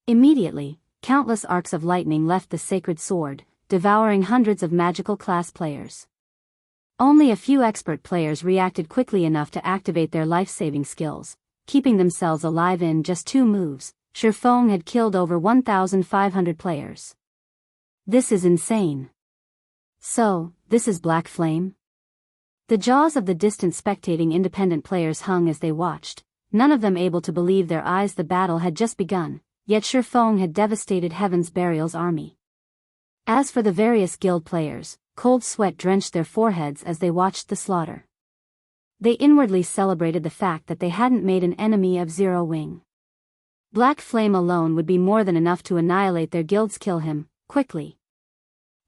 Immediately, countless arcs of lightning left the sacred sword, devouring hundreds of magical class players. Only a few expert players reacted quickly enough to activate their life-saving skills, keeping themselves alive. In just 2 moves, Feng had killed over 1,500 players. This is insane. So, this is Black Flame? The jaws of the distant spectating independent players hung as they watched, none of them able to believe their eyes. The battle had just begun, yet Feng had devastated Heaven's Burial's army. As for the various guild players, cold sweat drenched their foreheads as they watched the slaughter. They inwardly celebrated the fact that they hadn't made an enemy of Zero Wing. Black Flame alone would be more than enough to annihilate their guilds. Kill him, quickly.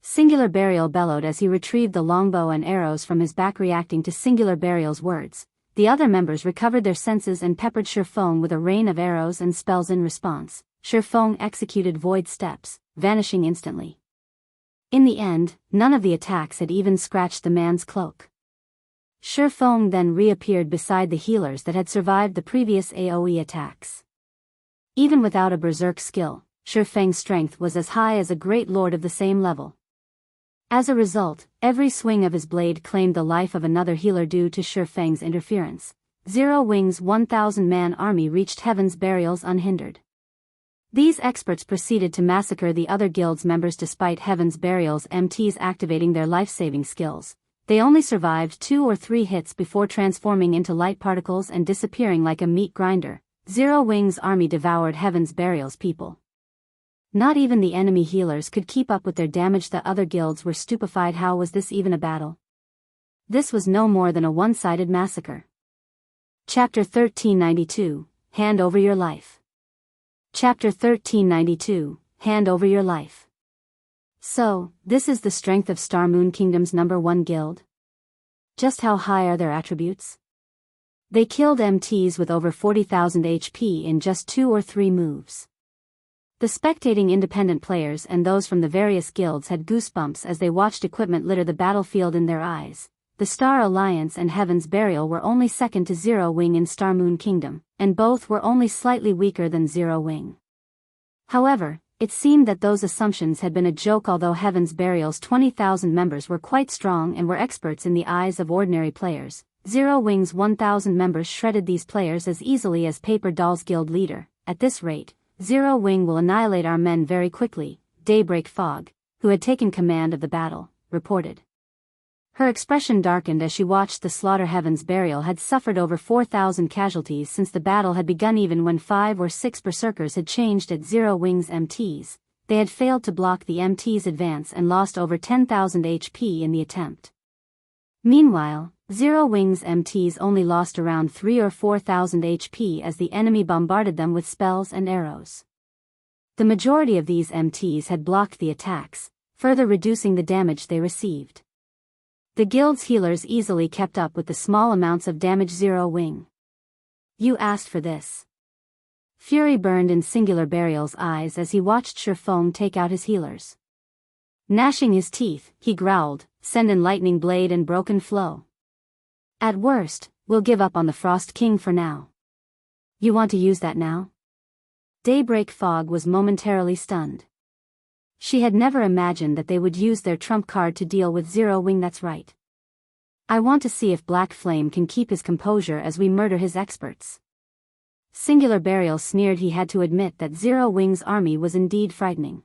Singular Burial bellowed as he retrieved the longbow and arrows from his back. Reacting to Singular Burial's words, the other members recovered their senses and peppered Feng with a rain of arrows and spells. In response, Feng executed void steps, vanishing instantly. In the end, none of the attacks had even scratched the man's cloak. Feng then reappeared beside the healers that had survived the previous AoE attacks. Even without a berserk skill, Feng's strength was as high as a great lord of the same level. As a result, every swing of his blade claimed the life of another healer. Due to Feng's interference, Zero Wing's 1,000-man army reached Heaven's Burials unhindered. These experts proceeded to massacre the other guild's members. Despite Heaven's Burial's MTs activating their life-saving skills, they only survived 2 or 3 hits before transforming into light particles and disappearing like a meat grinder. Zero Wing's army devoured Heaven's Burial's people. Not even the enemy healers could keep up with their damage. The other guilds were stupefied. How was this even a battle? This was no more than a one-sided massacre. Chapter 1392, Hand Over Your Life. Chapter 1392, Hand Over Your Life. So, this is the strength of Star Moon Kingdom's #1 guild? Just how high are their attributes? They killed MTs with over 40,000 HP in just 2 or 3 moves. The spectating independent players and those from the various guilds had goosebumps as they watched equipment litter the battlefield in their eyes. The Star Alliance and Heaven's Burial were only second to Zero Wing in Star Moon Kingdom, and both were only slightly weaker than Zero Wing. However, it seemed that those assumptions had been a joke. Although Heaven's Burial's 20,000 members were quite strong and were experts in the eyes of ordinary players, Zero Wing's 1,000 members shredded these players as easily as paper dolls. Guild leader, at this rate, Zero Wing will annihilate our men very quickly, Daybreak Fog, who had taken command of the battle, reported. Her expression darkened as she watched the slaughter. Heaven's Burial had suffered over 4,000 casualties since the battle had begun. Even when 5 or 6 berserkers had changed at Zero Wing's MTs, they had failed to block the MT's advance and lost over 10,000 HP in the attempt. Meanwhile, Zero Wing's MTs only lost around 3 or 4,000 HP as the enemy bombarded them with spells and arrows. The majority of these MTs had blocked the attacks, further reducing the damage they received. The guild's healers easily kept up with the small amounts of damage. Zero Wing. You asked for this. Fury burned in Singular Burial's eyes as he watched Feng take out his healers. Gnashing his teeth, he growled, "Send in Lightning Blade and Broken Flow. At worst, we'll give up on the Frost King for now." You want to use that now? Daybreak Fog was momentarily stunned. She had never imagined that they would use their trump card to deal with Zero Wing. That's right. I want to see if Black Flame can keep his composure as we murder his experts. Singular Burial sneered. He had to admit that Zero Wing's army was indeed frightening.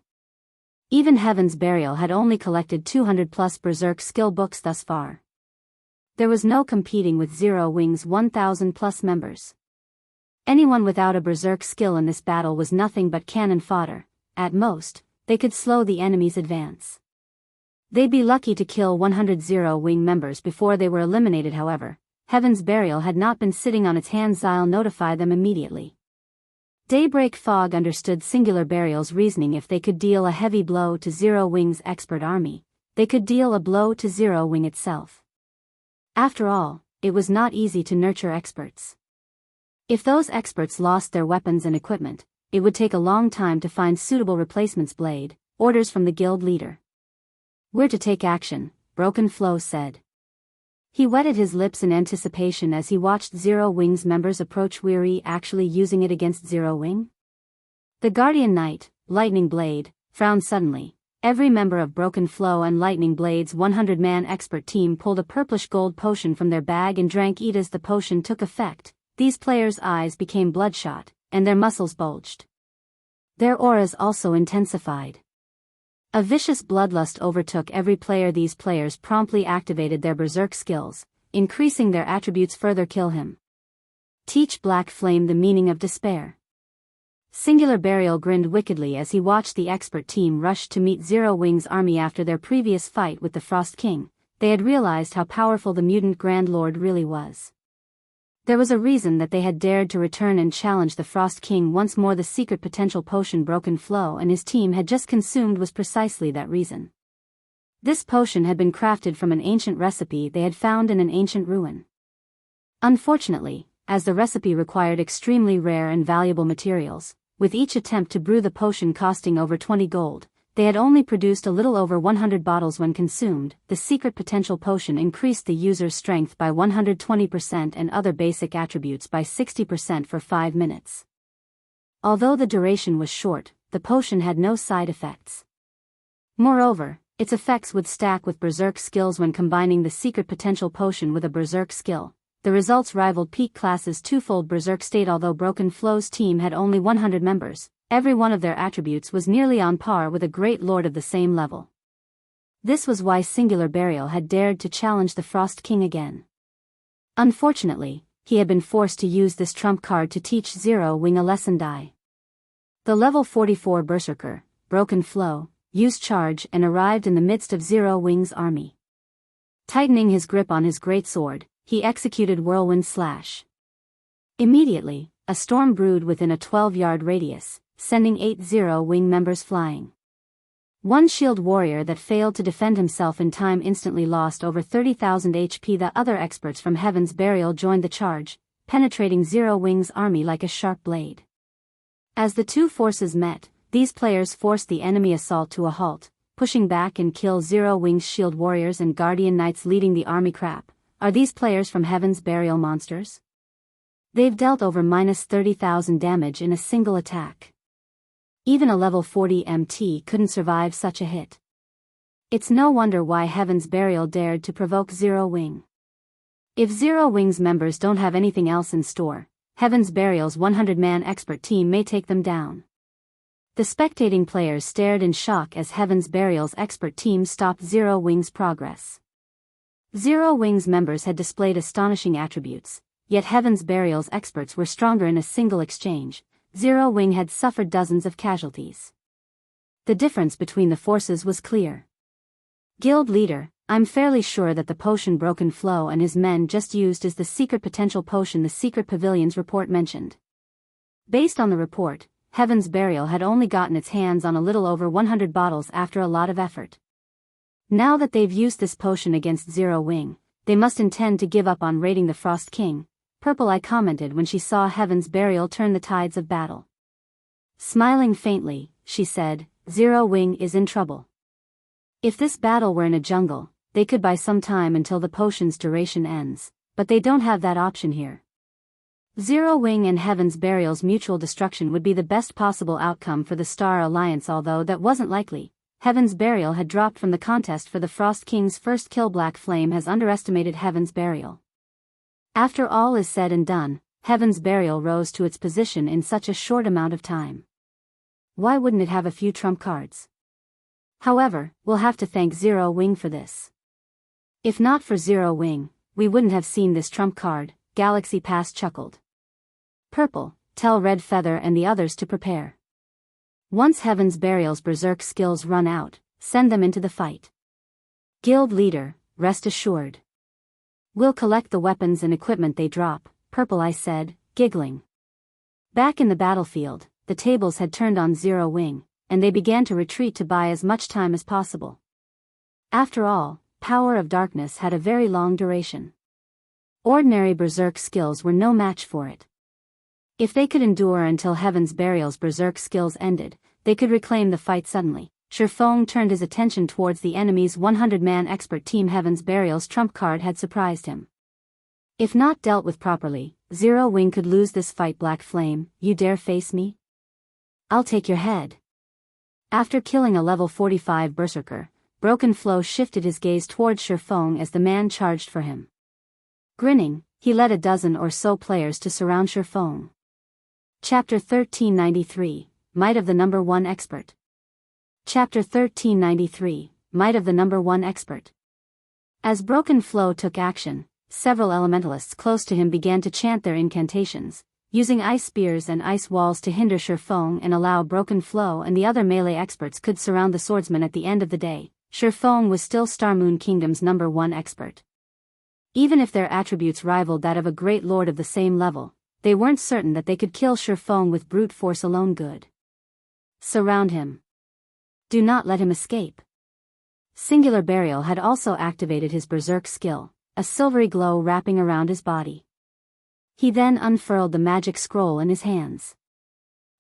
Even Heaven's Burial had only collected 200+ berserk skill books thus far. There was no competing with Zero Wing's 1,000+ members. Anyone without a berserk skill in this battle was nothing but cannon fodder. At most, they could slow the enemy's advance. They'd be lucky to kill 100 Zero Wing members before they were eliminated. However, Heaven's Burial had not been sitting on its hands. I'll notify them immediately. Daybreak Fog understood Singular Burial's reasoning. If they could deal a heavy blow to Zero Wing's expert army, they could deal a blow to Zero Wing itself. After all, it was not easy to nurture experts. If those experts lost their weapons and equipment, it would take a long time to find suitable replacements. Blade, orders from the guild leader. We're to take action, Broken Flow said. He wetted his lips in anticipation as he watched Zero Wing's members approach. Weary actually using it against Zero Wing? The Guardian Knight, Lightning Blade, frowned suddenly. Every member of Broken Flow and Lightning Blade's 100-man expert team pulled a purplish gold potion from their bag and drank it. As the potion took effect, these players' eyes became bloodshot, and their muscles bulged. Their auras also intensified. A vicious bloodlust overtook every player. These players promptly activated their berserk skills, increasing their attributes further. Kill him. Teach Black Flame the meaning of despair. Singular Burial grinned wickedly as he watched the expert team rush to meet Zero Wing's army. After their previous fight with the Frost King, they had realized how powerful the mutant Grand Lord really was. There was a reason that they had dared to return and challenge the Frost King once more. The secret potential potion Broken Flow and his team had just consumed was precisely that reason. This potion had been crafted from an ancient recipe they had found in an ancient ruin. Unfortunately, as the recipe required extremely rare and valuable materials, with each attempt to brew the potion costing over 20 gold, they had only produced a little over 100 bottles. When consumed, the secret potential potion increased the user's strength by 120% and other basic attributes by 60% for 5 minutes. Although the duration was short, the potion had no side effects. Moreover, its effects would stack with berserk skills. When combining the secret potential potion with a berserk skill, the results rivaled peak class's twofold berserk state. Although Broken Flow's team had only 100 members, every one of their attributes was nearly on par with a great lord of the same level. This was why Singular Burial had dared to challenge the Frost King again. Unfortunately, he had been forced to use this trump card to teach Zero Wing a lesson. The level 44 Berserker, Broken Flow, used charge and arrived in the midst of Zero Wing's army. Tightening his grip on his greatsword, he executed Whirlwind Slash. Immediately, a storm brewed within a 12-yard radius, sending 8 Zero Wing members flying. One shield warrior that failed to defend himself in time instantly lost over 30,000 HP. The other experts from Heaven's Burial joined the charge, penetrating Zero Wing's army like a sharp blade. As the two forces met, these players forced the enemy assault to a halt, pushing back and kill Zero Wing's shield warriors and Guardian Knights leading the army. Crap, are these players from Heaven's Burial monsters? They've dealt over -30,000 damage in a single attack. Even a level 40 MT couldn't survive such a hit. It's no wonder why Heaven's Burial dared to provoke Zero Wing. If Zero Wing's members don't have anything else in store, Heaven's Burial's 100-man expert team may take them down. The spectating players stared in shock as Heaven's Burial's expert team stopped Zero Wing's progress. Zero Wing's members had displayed astonishing attributes, yet Heaven's Burial's experts were stronger. In a single exchange, Zero Wing had suffered dozens of casualties. The difference between the forces was clear. Guild leader, I'm fairly sure that the potion Broken Flow and his men just used is the secret potential potion the secret pavilion's report mentioned. Based on the report, Heaven's Burial had only gotten its hands on a little over 100 bottles after a lot of effort. Now that they've used this potion against Zero Wing, they must intend to give up on raiding the Frost King, Purple Eye commented when she saw Heaven's Burial turn the tides of battle. Smiling faintly, she said, Zero Wing is in trouble. If this battle were in a jungle, they could buy some time until the potion's duration ends, but they don't have that option here. Zero Wing and Heaven's Burial's mutual destruction would be the best possible outcome for the Star Alliance. Although that wasn't likely, Heaven's Burial had dropped from the contest for the Frost King's first kill. Black Flame has underestimated Heaven's Burial. After all is said and done, Heaven's Burial rose to its position in such a short amount of time. Why wouldn't it have a few trump cards? However, we'll have to thank Zero Wing for this. If not for Zero Wing, we wouldn't have seen this trump card, Galaxy Pass chuckled. Purple, tell Red Feather and the others to prepare. Once Heaven's Burial's berserk skills run out, send them into the fight. Guild leader, rest assured. We'll collect the weapons and equipment they drop, Purple Eye said, giggling. Back in the battlefield, the tables had turned on Zero Wing, and they began to retreat to buy as much time as possible. After all, Power of Darkness had a very long duration. Ordinary berserk skills were no match for it. If they could endure until Heaven's Burial's berserk skills ended, they could reclaim the fight suddenly. Feng turned his attention towards the enemy's 100-man expert team. Heaven's Burial's trump card had surprised him. If not dealt with properly, Zero Wing could lose this fight. Black Flame, you dare face me? I'll take your head. After killing a level 45 berserker, Broken Flow shifted his gaze towards Feng as the man charged for him. Grinning, he led a dozen or so players to surround Feng. Chapter 1393, Might of the Number 1 Expert. Chapter 1393, Might of the Number 1 Expert. As Broken Flow took action, several elementalists close to him began to chant their incantations, using ice spears and ice walls to hinder Feng and allow Broken Flow and the other melee experts could surround the swordsman. At the end of the day, Feng was still Starmoon Kingdom's number 1 expert. Even if their attributes rivaled that of a great lord of the same level, they weren't certain that they could kill Feng with brute force alone. Good. Surround him. Do not let him escape. Singular Burial had also activated his berserk skill, a silvery glow wrapping around his body. He then unfurled the magic scroll in his hands.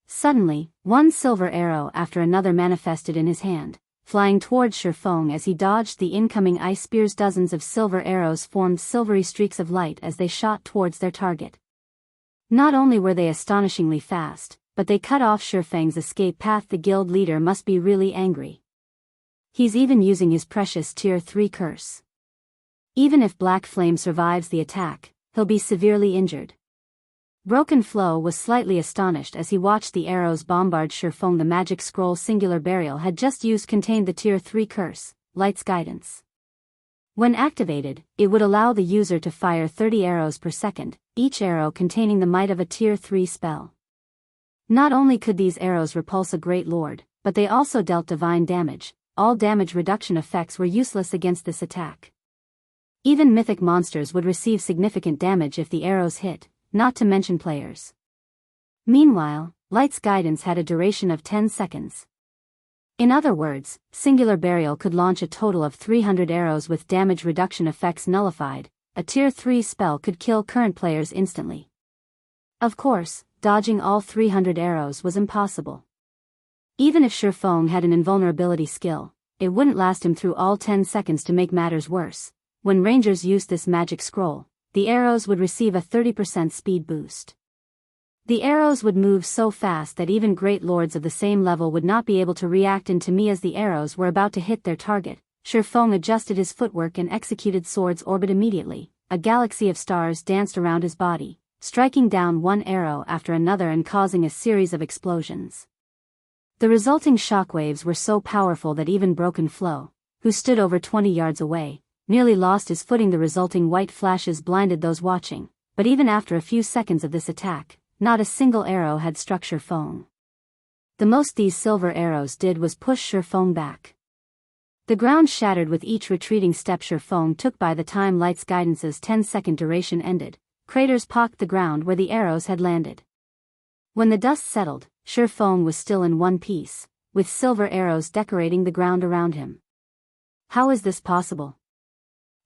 Suddenly, one silver arrow after another manifested in his hand, flying towards Feng as he dodged the incoming ice spears. Dozens of silver arrows formed silvery streaks of light as they shot towards their target. Not only were they astonishingly fast, but they cut off Feng's escape path. The guild leader must be really angry. He's even using his precious Tier 3 curse. Even if Black Flame survives the attack, he'll be severely injured. Broken Flow was slightly astonished as he watched the arrows bombard Feng. The magic scroll Singular Burial had just used contained the Tier 3 curse, Light's Guidance. When activated, it would allow the user to fire 30 arrows per second, each arrow containing the might of a Tier 3 spell. Not only could these arrows repulse a great lord, but they also dealt divine damage. All damage reduction effects were useless against this attack. Even mythic monsters would receive significant damage if the arrows hit, not to mention players. Meanwhile, Light's Guidance had a duration of 10 seconds. In other words, Singular Burial could launch a total of 300 arrows with damage reduction effects nullified. A Tier 3 spell could kill current players instantly. Of course, dodging all 300 arrows was impossible. Even if Feng had an invulnerability skill, it wouldn't last him through all 10 seconds. To make matters worse, when rangers used this magic scroll, the arrows would receive a 30% speed boost. The arrows would move so fast that even great lords of the same level would not be able to react. And to me, as the arrows were about to hit their target, Feng adjusted his footwork and executed Sword's Orbit immediately. A galaxy of stars danced around his body, striking down one arrow after another and causing a series of explosions. The resulting shockwaves were so powerful that even Broken Flow, who stood over 20 yards away, nearly lost his footing. The resulting white flashes blinded those watching, but even after a few seconds of this attack, not a single arrow had struck Feng. The most these silver arrows did was push Feng back. The ground shattered with each retreating step Feng took. By the time Light's Guidance's 10-second duration ended, craters pocked the ground where the arrows had landed. When the dust settled, Feng was still in one piece, with silver arrows decorating the ground around him. How is this possible?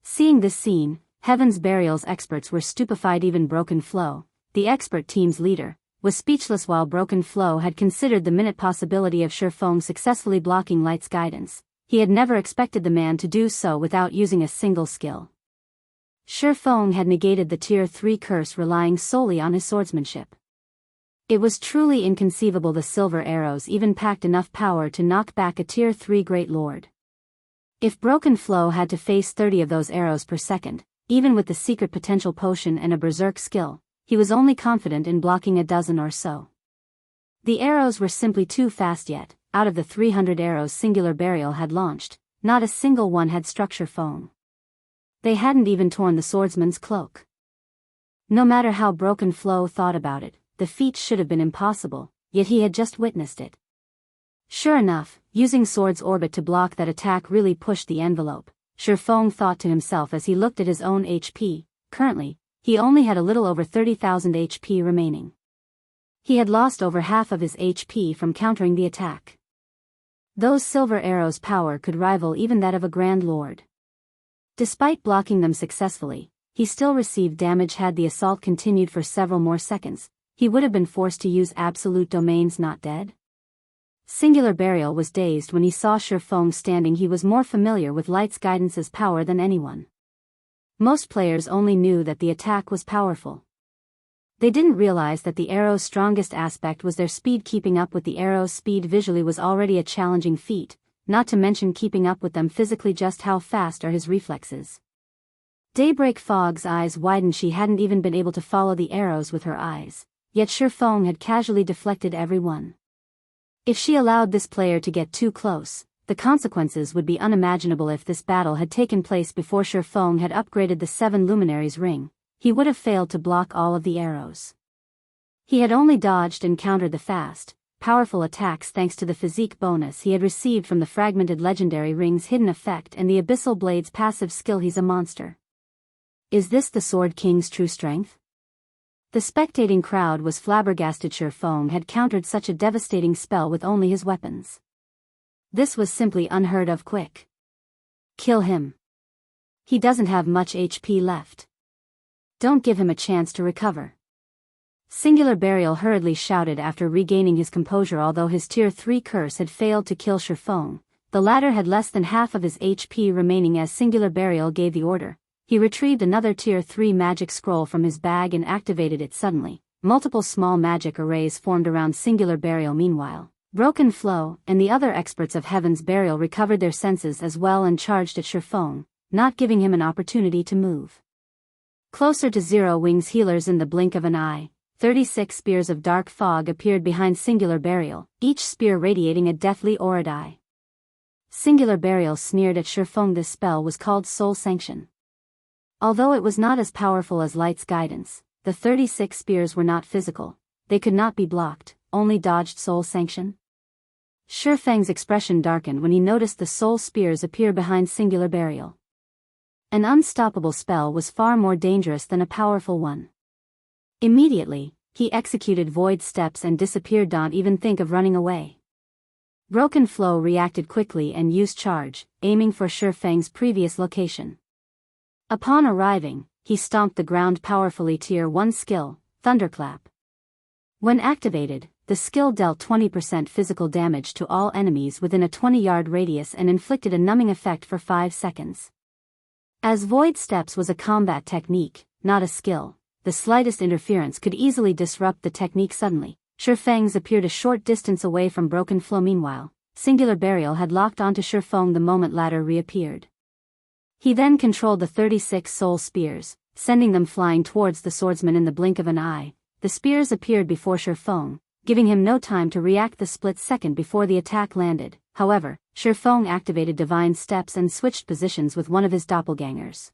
Seeing this scene, Heaven's Burial's experts were stupefied. Even Broken Flow, the expert team's leader, was speechless. While Broken Flow had considered the minute possibility of Feng successfully blocking Light's Guidance, he had never expected the man to do so without using a single skill. Feng had negated the Tier 3 curse relying solely on his swordsmanship. It was truly inconceivable the silver arrows even packed enough power to knock back a Tier 3 Great Lord. If Broken Flow had to face 30 of those arrows per second, even with the secret potential potion and a berserk skill, he was only confident in blocking a dozen or so. The arrows were simply too fast. Yet, out of the 300 arrows Singular Burial had launched, not a single one had struck Feng. They hadn't even torn the swordsman's cloak. No matter how Broken Flow thought about it, the feat should have been impossible, yet he had just witnessed it. Sure enough, using Sword's Orbit to block that attack really pushed the envelope, Feng thought to himself as he looked at his own HP. Currently, he only had a little over 30,000 HP remaining. He had lost over half of his HP from countering the attack. Those silver arrows' power could rival even that of a Grand Lord. Despite blocking them successfully, he still received damage. Had the assault continued for several more seconds, he would have been forced to use Absolute Domains. Not dead? Singular Burial was dazed when he saw Feng standing. He was more familiar with Light's Guidance's power than anyone. Most players only knew that the attack was powerful. They didn't realize that the arrow's strongest aspect was their speed. Keeping up with the arrow's speed visually was already a challenging feat, not to mention keeping up with them physically. Just how fast are his reflexes? Daybreak Fog's eyes widened. She hadn't even been able to follow the arrows with her eyes, yet Feng had casually deflected every one. If she allowed this player to get too close, the consequences would be unimaginable. If this battle had taken place before Feng had upgraded the 7 Luminaries ring, he would have failed to block all of the arrows. He had only dodged and countered the fast, powerful attacks thanks to the physique bonus he had received from the fragmented legendary ring's hidden effect and the Abyssal Blade's passive skill. He's a monster. Is this the Sword King's true strength? The spectating crowd was flabbergasted. Feng had countered such a devastating spell with only his weapons. This was simply unheard of. Quick! Kill him. He doesn't have much HP left. Don't give him a chance to recover. Singular Burial hurriedly shouted after regaining his composure. Although his Tier 3 curse had failed to kill Feng, the latter had less than half of his HP remaining. As Singular Burial gave the order, he retrieved another Tier 3 magic scroll from his bag and activated it suddenly. Multiple small magic arrays formed around Singular Burial. Meanwhile, Broken Flow and the other experts of Heaven's Burial recovered their senses as well and charged at Feng, not giving him an opportunity to move. Closer to Zero Wings healers. In the blink of an eye, 36 spears of dark fog appeared behind Singular Burial, each spear radiating a deathly aura. Singular Burial sneered at Feng. This spell was called Soul Sanction. Although it was not as powerful as Light's guidance, the 36 spears were not physical. They could not be blocked, only dodged. Soul Sanction? Feng's expression darkened when he noticed the soul spears appear behind Singular Burial. An unstoppable spell was far more dangerous than a powerful one. Immediately, he executed Void Steps and disappeared. Don't even think of running away. Broken Flow reacted quickly and used Charge, aiming for Feng's previous location. Upon arriving, he stomped the ground powerfully. Tier 1 skill, Thunderclap. When activated, the skill dealt 20% physical damage to all enemies within a 20-yard radius and inflicted a numbing effect for 5 seconds. As Void Steps was a combat technique, not a skill, the slightest interference could easily disrupt the technique. Suddenly, Feng's appeared a short distance away from Broken Flow. Meanwhile, Singular Burial had locked onto Feng the moment latter reappeared. He then controlled the 36 soul spears, sending them flying towards the swordsman. In the blink of an eye, the spears appeared before Feng, giving him no time to react. The split second before the attack landed, however, Feng activated Divine Steps and switched positions with one of his doppelgangers.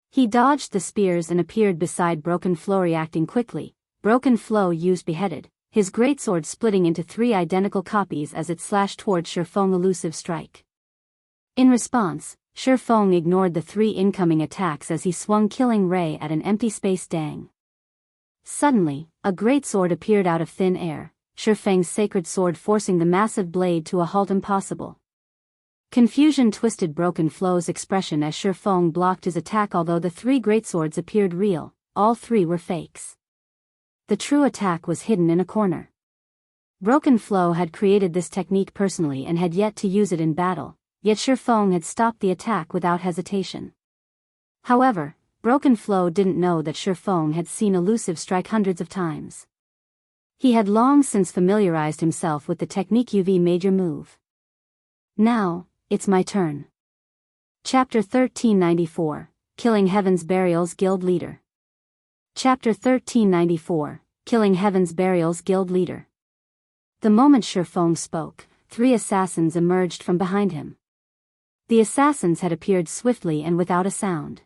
He dodged the spears and appeared beside Broken Flow. Reacting quickly, Broken Flow used Beheaded, his greatsword splitting into 3 identical copies as it slashed towards Feng. Elusive Strike. In response, Feng ignored the 3 incoming attacks as he swung Killing Ray at an empty space. Dang! Suddenly, a greatsword appeared out of thin air, Feng's sacred sword forcing the massive blade to a halt. Impossible. Confusion twisted Broken Flow's expression as Feng blocked his attack. Although the 3 greatswords appeared real, all 3 were fakes. The true attack was hidden in a corner. Broken Flow had created this technique personally and had yet to use it in battle, yet Feng had stopped the attack without hesitation. However, Broken Flow didn't know that Feng had seen Elusive Strike hundreds of times. He had long since familiarized himself with the technique. UV major move. Now, it's my turn. Chapter 1394, Killing Heaven's Burial's Guild Leader. Chapter 1394, Killing Heaven's Burial's Guild Leader. The moment Feng spoke, 3 assassins emerged from behind him. The assassins had appeared swiftly and without a sound.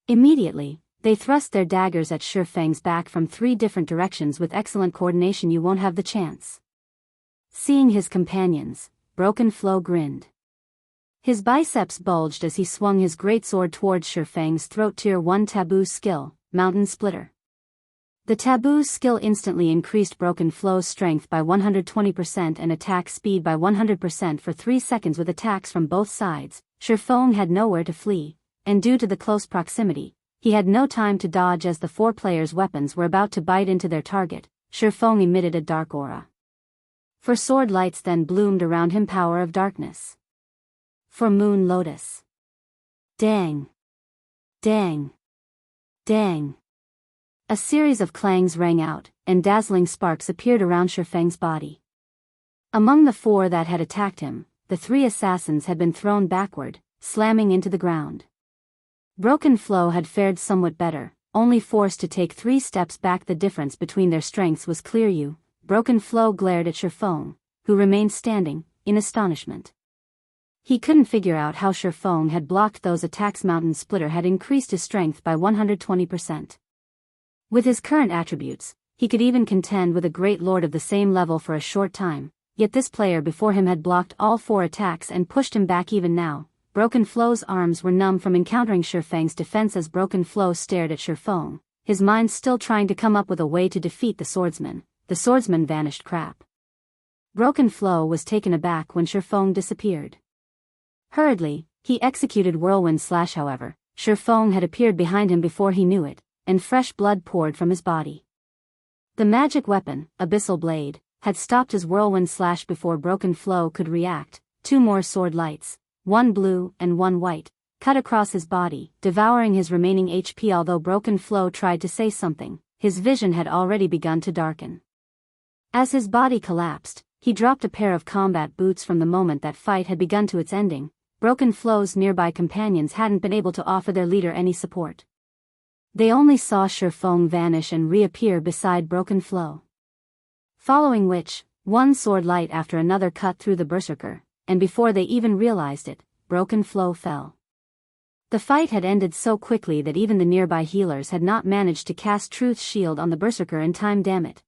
Immediately, they thrust their daggers at Feng's back from 3 different directions with excellent coordination. You won't have the chance. Seeing his companions, Broken Flow grinned. His biceps bulged as he swung his greatsword towards Feng's throat. Tier 1 Taboo skill, Mountain Splitter. The Taboo skill instantly increased Broken Flow's strength by 120% and attack speed by 100% for 3 seconds with attacks from both sides. Feng had nowhere to flee, and due to the close proximity, he had no time to dodge as the 4 players' weapons were about to bite into their target. Feng emitted a dark aura. For sword lights then bloomed around him. Power of Darkness. For Moon Lotus. Dang. Dang. Dang. A series of clangs rang out, and dazzling sparks appeared around Feng's body. Among the 4 that had attacked him, the 3 assassins had been thrown backward, slamming into the ground. Broken Flow had fared somewhat better, only forced to take 3 steps back. The difference between their strengths was clear. Broken Flow glared at Feng, who remained standing, in astonishment. He couldn't figure out how Feng had blocked those attacks. Mountain Splitter had increased his strength by 120%. With his current attributes, he could even contend with a great lord of the same level for a short time, yet this player before him had blocked all 4 attacks and pushed him back. Even now, Broken Flow's arms were numb from encountering Feng's defense. As Broken Flow stared at Feng, his mind still trying to come up with a way to defeat the swordsman vanished. Crap. Broken Flow was taken aback when Feng disappeared. Hurriedly, he executed Whirlwind Slash. However, Feng had appeared behind him before he knew it, and fresh blood poured from his body. The magic weapon, Abyssal Blade, had stopped his Whirlwind Slash before Broken Flow could react. 2 more sword lights, 1 blue and 1 white, cut across his body, devouring his remaining HP. Although Broken Flow tried to say something, his vision had already begun to darken. As his body collapsed, he dropped a pair of combat boots. From the moment that fight had begun to its ending, Broken Flow's nearby companions hadn't been able to offer their leader any support. They only saw Feng vanish and reappear beside Broken Flow. Following which, 1 sword light after another cut through the berserker, and before they even realized it, Broken Flow fell. The fight had ended so quickly that even the nearby healers had not managed to cast Truth's shield on the berserker in time. Damn it.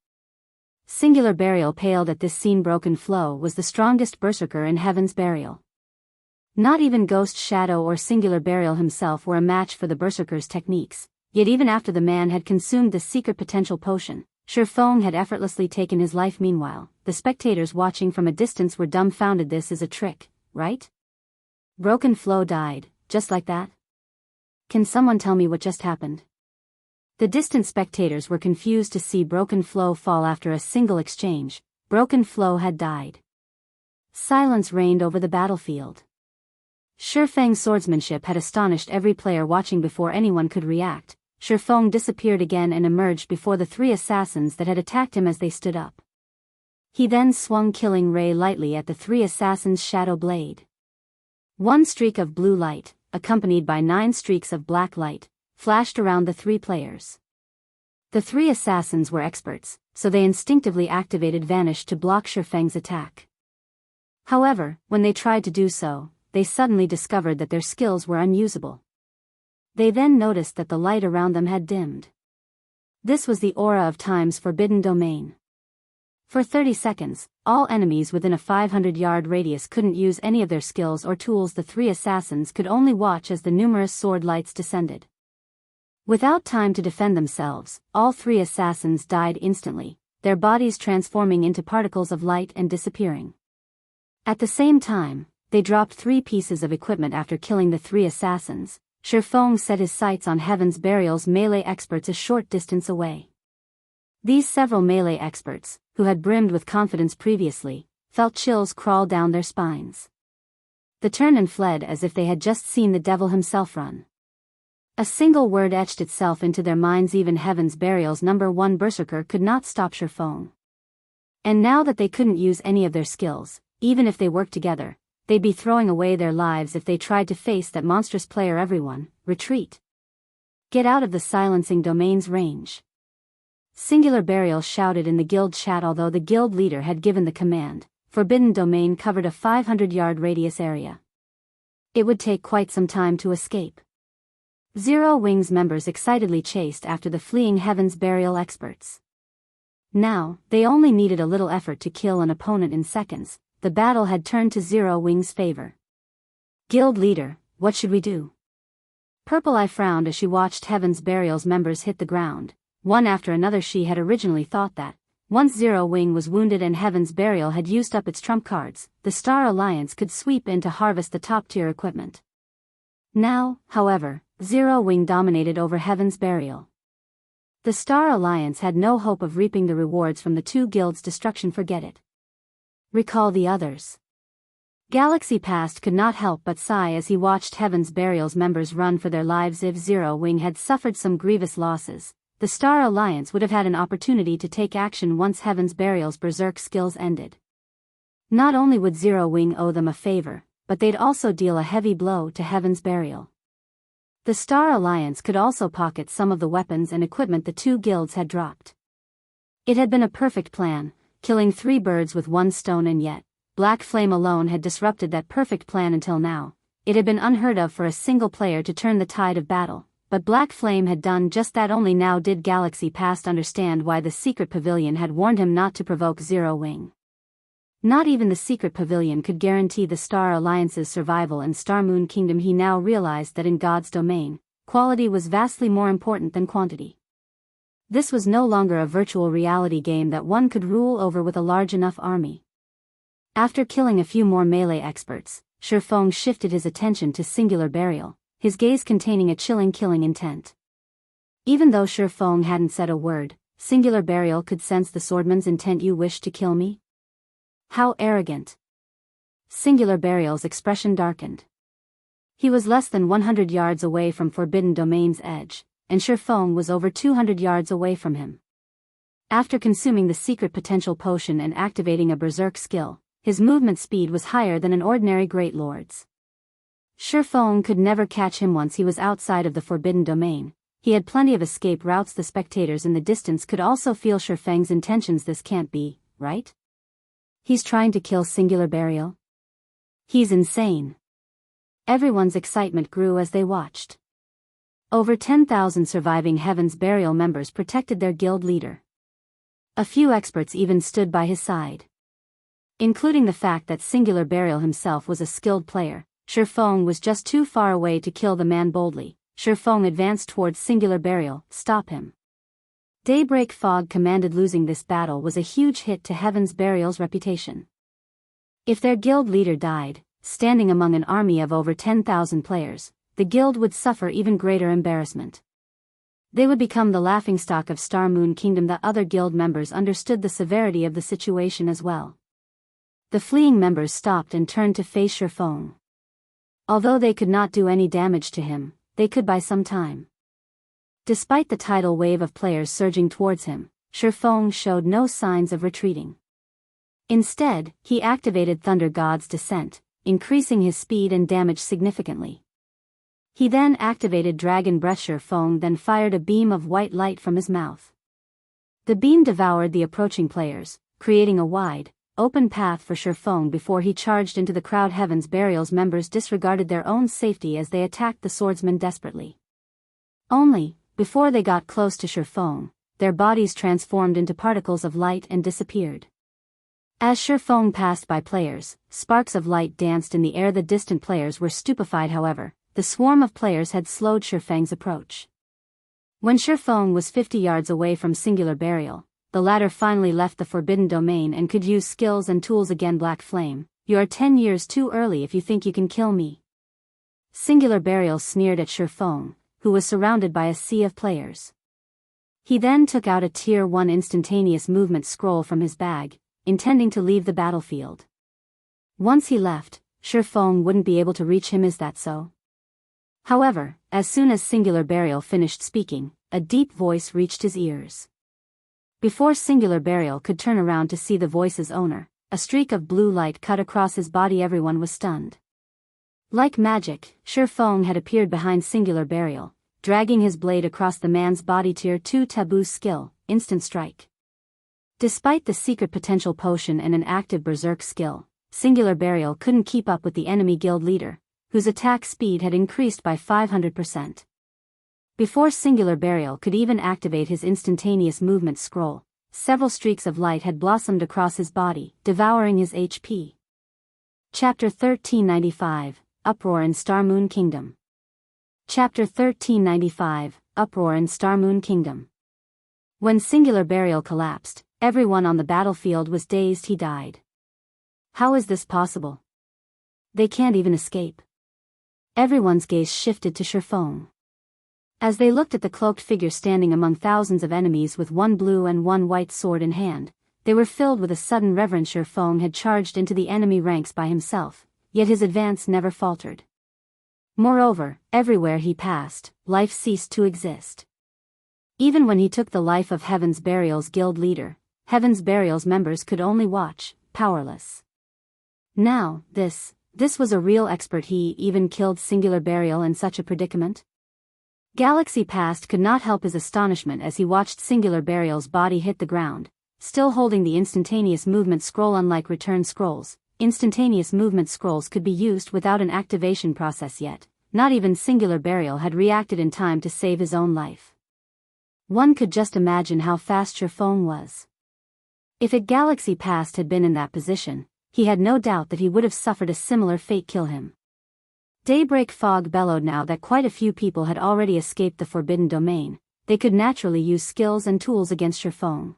Singular Burial paled at this scene. Broken Flow was the strongest berserker in Heaven's Burial. Not even Ghost Shadow or Singular Burial himself were a match for the berserker's techniques. Yet even after the man had consumed the secret potential potion, Feng had effortlessly taken his life. Meanwhile, the spectators watching from a distance were dumbfounded. This is a trick, right? Broken Flow died, just like that? Can someone tell me what just happened? The distant spectators were confused to see Broken Flow fall after a single exchange. Broken Flow had died. Silence reigned over the battlefield. Feng's swordsmanship had astonished every player watching. Before anyone could react, Feng disappeared again and emerged before the 3 assassins that had attacked him as they stood up. He then swung Killing Ray lightly at the 3 assassins' shadow blade. 1 streak of blue light, accompanied by 9 streaks of black light, flashed around the 3 players. The 3 assassins were experts, so they instinctively activated Vanish to block Feng's attack. However, when they tried to do so, they suddenly discovered that their skills were unusable. They then noticed that the light around them had dimmed. This was the aura of Time's forbidden domain. For 30 seconds, all enemies within a 500-yard radius couldn't use any of their skills or tools. The 3 assassins could only watch as the numerous sword lights descended. Without time to defend themselves, all 3 assassins died instantly, their bodies transforming into particles of light and disappearing. At the same time, they dropped 3 pieces of equipment after killing the 3 assassins. Feng set his sights on Heaven's Burial's melee experts a short distance away. These several melee experts, who had brimmed with confidence previously, felt chills crawl down their spines. They turned and fled as if they had just seen the devil himself run. A single word etched itself into their minds: even Heaven's Burial's #1 berserker could not stop Feng. And now that they couldn't use any of their skills, even if they worked together, they'd be throwing away their lives if they tried to face that monstrous player. Everyone, retreat. Get out of the silencing domain's range. Singular Burial shouted in the guild chat. Although the guild leader had given the command, Forbidden Domain covered a 500-yard radius area. It would take quite some time to escape. Zero Wings members excitedly chased after the fleeing Heaven's Burial experts. Now, they only needed a little effort to kill an opponent in seconds. The battle had turned to Zero Wings' favor. Guild leader, what should we do? Purple Eye frowned as she watched Heaven's Burial's members hit the ground, one after another. She had originally thought that, once Zero Wing was wounded and Heaven's Burial had used up its trump cards, the Star Alliance could sweep in to harvest the top-tier equipment. Now, however, Zero Wing dominated over Heaven's Burial. The Star Alliance had no hope of reaping the rewards from the 2 guilds' destruction. Forget it. Recall the others. Galaxy Past could not help but sigh as he watched Heaven's Burial's members run for their lives. If Zero Wing had suffered some grievous losses, the Star Alliance would have had an opportunity to take action once Heaven's Burial's berserk skills ended. Not only would Zero Wing owe them a favor, but they'd also deal a heavy blow to Heaven's Burial. The Star Alliance could also pocket some of the weapons and equipment the two guilds had dropped. It had been a perfect plan, killing 3 birds with 1 stone, and yet, Black Flame alone had disrupted that perfect plan until now. It had been unheard of for a single player to turn the tide of battle, but Black Flame had done just that. Only now did Galaxy Past understand why the Secret Pavilion had warned him not to provoke Zero Wing. Not even the Secret Pavilion could guarantee the Star Alliance's survival in Star Moon Kingdom. He now realized that in God's domain, quality was vastly more important than quantity. This was no longer a virtual reality game that one could rule over with a large enough army. After killing a few more melee experts, Feng shifted his attention to Singular Burial, his gaze containing a chilling killing intent. Even though Feng hadn't said a word, Singular Burial could sense the swordman's intent. You wish to kill me? How arrogant. Singular Burial's expression darkened. He was less than 100 yards away from Forbidden Domain's edge, and Feng was over 200 yards away from him. After consuming the secret potential potion and activating a berserk skill, his movement speed was higher than an ordinary Great Lord's. Feng could never catch him once he was outside of the Forbidden Domain. He had plenty of escape routes. The spectators in the distance could also feel Feng's intentions. This can't be right. He's trying to kill Singular Burial. He's insane. Everyone's excitement grew as they watched. Over 10,000 surviving Heaven's Burial members protected their guild leader. A few experts even stood by his side. Including the fact that Singular Burial himself was a skilled player, Feng was just too far away to kill the man boldly. Feng advanced towards Singular Burial. Stop him. Daybreak Fog commanded. Losing this battle was a huge hit to Heaven's Burial's reputation. If their guild leader died, standing among an army of over 10,000 players, the guild would suffer even greater embarrassment. They would become the laughingstock of Star Moon Kingdom. The other guild members understood the severity of the situation as well. The fleeing members stopped and turned to face Feng. Although they could not do any damage to him, they could buy some time. Despite the tidal wave of players surging towards him, Feng showed no signs of retreating. Instead, he activated Thunder God's Descent, increasing his speed and damage significantly. He then activated Dragon Breath. Feng then fired a beam of white light from his mouth. The beam devoured the approaching players, creating a wide, open path for Feng before he charged into the crowd. Heaven's Burial's members disregarded their own safety as they attacked the swordsman desperately. Only, before they got close to Feng, their bodies transformed into particles of light and disappeared. As Feng passed by players, sparks of light danced in the air. The distant players were stupefied. However, the swarm of players had slowed Feng's approach. When Feng was 50 yards away from Singular Burial, the latter finally left the Forbidden Domain and could use skills and tools again. Black Flame, you are 10 years too early if you think you can kill me. Singular Burial sneered at Feng, who was surrounded by a sea of players. He then took out a Tier 1 instantaneous movement scroll from his bag, intending to leave the battlefield. Once he left, Feng wouldn't be able to reach him. Is that so? However, as soon as Singular Burial finished speaking, a deep voice reached his ears. Before Singular Burial could turn around to see the voice's owner, a streak of blue light cut across his body. Everyone was stunned. Like magic, Feng had appeared behind Singular Burial, dragging his blade across the man's body. Tier 2 taboo skill, Instant Strike. Despite the secret potential potion and an active berserk skill, Singular Burial couldn't keep up with the enemy guild leader, whose attack speed had increased by 500%. Before Singular Burial could even activate his instantaneous movement scroll, several streaks of light had blossomed across his body, devouring his HP. Chapter 1395, Uproar in Star Moon Kingdom. Chapter 1395, Uproar in Star Moon Kingdom. When Singular Burial collapsed, everyone on the battlefield was dazed. He died. How is this possible? They can't even escape. Everyone's gaze shifted to Feng. As they looked at the cloaked figure standing among thousands of enemies with one blue and one white sword in hand, they were filled with a sudden reverence. Feng had charged into the enemy ranks by himself, yet his advance never faltered. Moreover, everywhere he passed, life ceased to exist. Even when he took the life of Heaven's Burial's guild leader, Heaven's Burial's members could only watch, powerless. Now, this was a real expert. He even killed Singular Burial in such a predicament? Galaxy Past could not help his astonishment as he watched Singular Burial's body hit the ground, still holding the instantaneous movement scroll. Unlike return scrolls, instantaneous movement scrolls could be used without an activation process yet. Not even Singular Burial had reacted in time to save his own life. One could just imagine how fast Feng was. If a Galaxy Past had been in that position, he had no doubt that he would have suffered a similar fate. Kill him. Daybreak Fog bellowed. Now that quite a few people had already escaped the Forbidden Domain, they could naturally use skills and tools against Feng.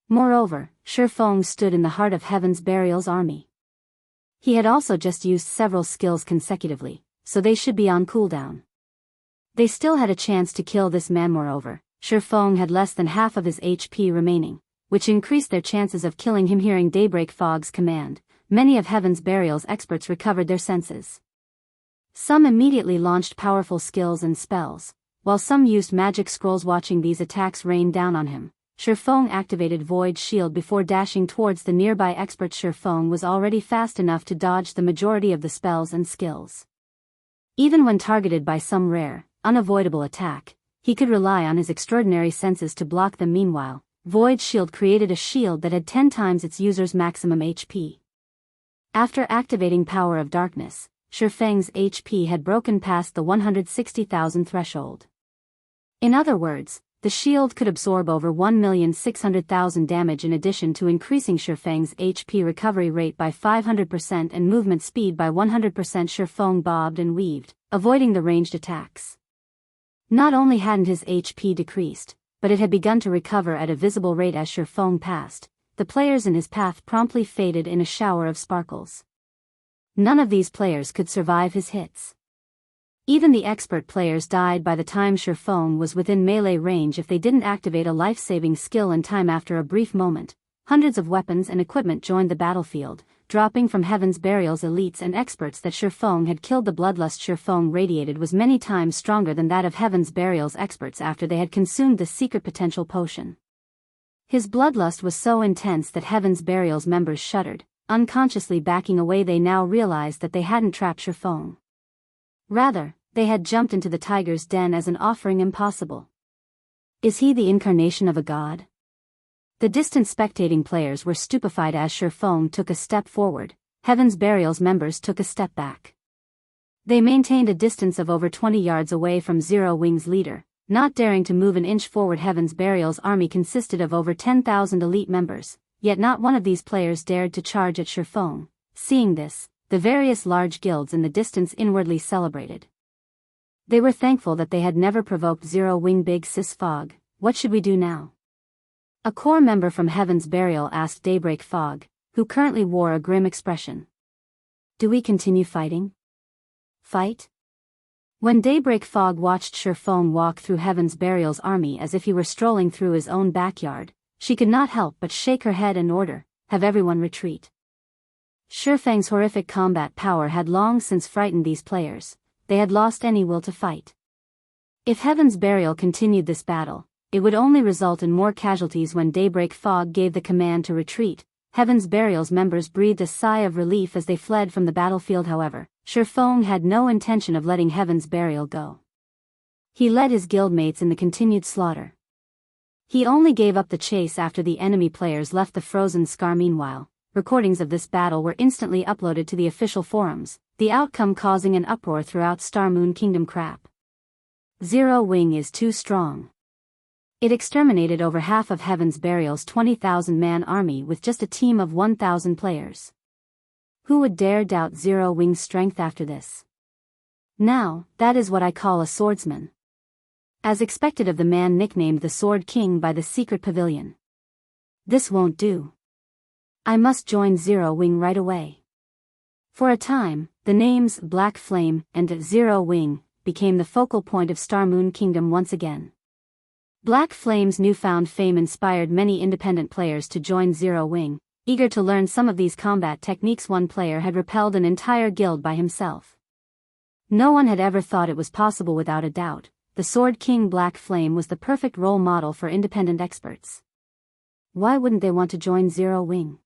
Moreover, Feng stood in the heart of Heaven's Burial's army. He had also just used several skills consecutively, so they should be on cooldown. They still had a chance to kill this man. Moreover, Feng had less than half of his HP remaining, which increased their chances of killing him. Hearing Daybreak Fog's command, many of Heaven's Burial's experts recovered their senses. Some immediately launched powerful skills and spells, while some used magic scrolls. Watching these attacks rain down on him, Feng activated Void Shield before dashing towards the nearby expert. Feng was already fast enough to dodge the majority of the spells and skills. Even when targeted by some rare, unavoidable attack, he could rely on his extraordinary senses to block them. Meanwhile, Void Shield created a shield that had 10 times its user's maximum HP. After activating Power of Darkness, Feng's HP had broken past the 160,000 threshold. In other words, the shield could absorb over 1,600,000 damage in addition to increasing Feng's HP recovery rate by 500% and movement speed by 100%. Feng bobbed and weaved, avoiding the ranged attacks. Not only hadn't his HP decreased, but it had begun to recover at a visible rate. As Feng passed, the players in his path promptly faded in a shower of sparkles. None of these players could survive his hits. Even the expert players died by the time Feng was within melee range if they didn't activate a life-saving skill in time. After a brief moment, hundreds of weapons and equipment joined the battlefield, dropping from Heaven's Burial's elites and experts that Feng had killed. The bloodlust Feng radiated was many times stronger than that of Heaven's Burial's experts after they had consumed the secret potential potion. His bloodlust was so intense that Heaven's Burial's members shuddered, unconsciously backing away. They now realized that they hadn't trapped Feng. Rather, they had jumped into the tiger's den as an offering. Impossible. Is he the incarnation of a god? The distant spectating players were stupefied as Feng took a step forward. Heaven's Burial's members took a step back. They maintained a distance of over 20 yards away from Zero Wing's leader, not daring to move an inch forward. Heaven's Burial's army consisted of over 10,000 elite members, yet not one of these players dared to charge at Feng. Seeing this, the various large guilds in the distance inwardly celebrated. They were thankful that they had never provoked Zero Wing. Big Sis Fog, what should we do now? A core member from Heaven's Burial asked Daybreak Fog, who currently wore a grim expression. Do we continue fighting? Fight? When Daybreak Fog watched Feng walk through Heaven's Burial's army as if he were strolling through his own backyard, she could not help but shake her head and order, have everyone retreat. Feng's horrific combat power had long since frightened these players. They had lost any will to fight. If Heaven's Burial continued this battle, it would only result in more casualties. When Daybreak Fog gave the command to retreat, Heaven's Burial's members breathed a sigh of relief as they fled from the battlefield. However, Feng had no intention of letting Heaven's Burial go. He led his guildmates in the continued slaughter. He only gave up the chase after the enemy players left the frozen scar. Meanwhile, recordings of this battle were instantly uploaded to the official forums, the outcome causing an uproar throughout Star Moon Kingdom. Crap. Zero Wing is too strong. It exterminated over half of Heaven's Burial's 20,000-man army with just a team of 1,000 players. Who would dare doubt Zero Wing's strength after this? Now, that is what I call a swordsman. As expected of the man nicknamed the Sword King by the Secret Pavilion. This won't do. I must join Zero Wing right away. For a time, the names Black Flame and Zero Wing became the focal point of Star Moon Kingdom once again. Black Flame's newfound fame inspired many independent players to join Zero Wing, eager to learn some of these combat techniques. One player had repelled an entire guild by himself. No one had ever thought it was possible. Without a doubt, the Sword King Black Flame was the perfect role model for independent experts. Why wouldn't they want to join Zero Wing?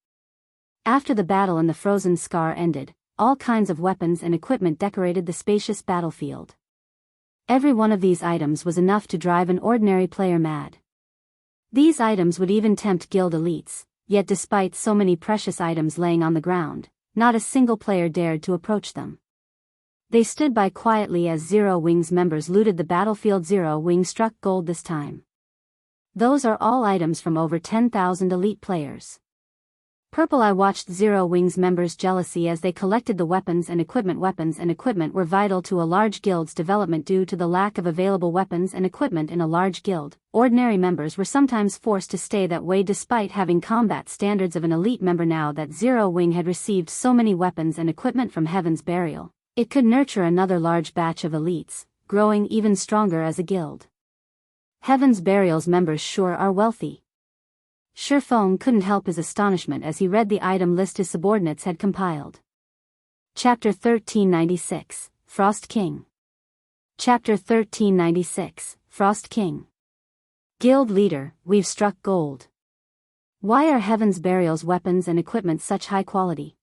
After the battle in the Frozen Scar ended, all kinds of weapons and equipment decorated the spacious battlefield. Every one of these items was enough to drive an ordinary player mad. These items would even tempt guild elites, yet despite so many precious items laying on the ground, not a single player dared to approach them. They stood by quietly as Zero Wing's members looted the battlefield. Zero Wing struck gold this time. Those are all items from over 10,000 elite players. Purple Eye watched Zero Wing's members jealously as they collected the weapons and equipment. Weapons and equipment were vital to a large guild's development due to the lack of available weapons and equipment in a large guild. Ordinary members were sometimes forced to stay that way despite having combat standards of an elite member. Now that Zero Wing had received so many weapons and equipment from Heaven's Burial, it could nurture another large batch of elites, growing even stronger as a guild. Heaven's Burial's members sure are wealthy. Feng couldn't help his astonishment as he read the item list his subordinates had compiled. Chapter 1396, Frost King. Chapter 1396, Frost King. Guild Leader, we've struck gold. Why are Heaven's Burial's weapons and equipment such high quality?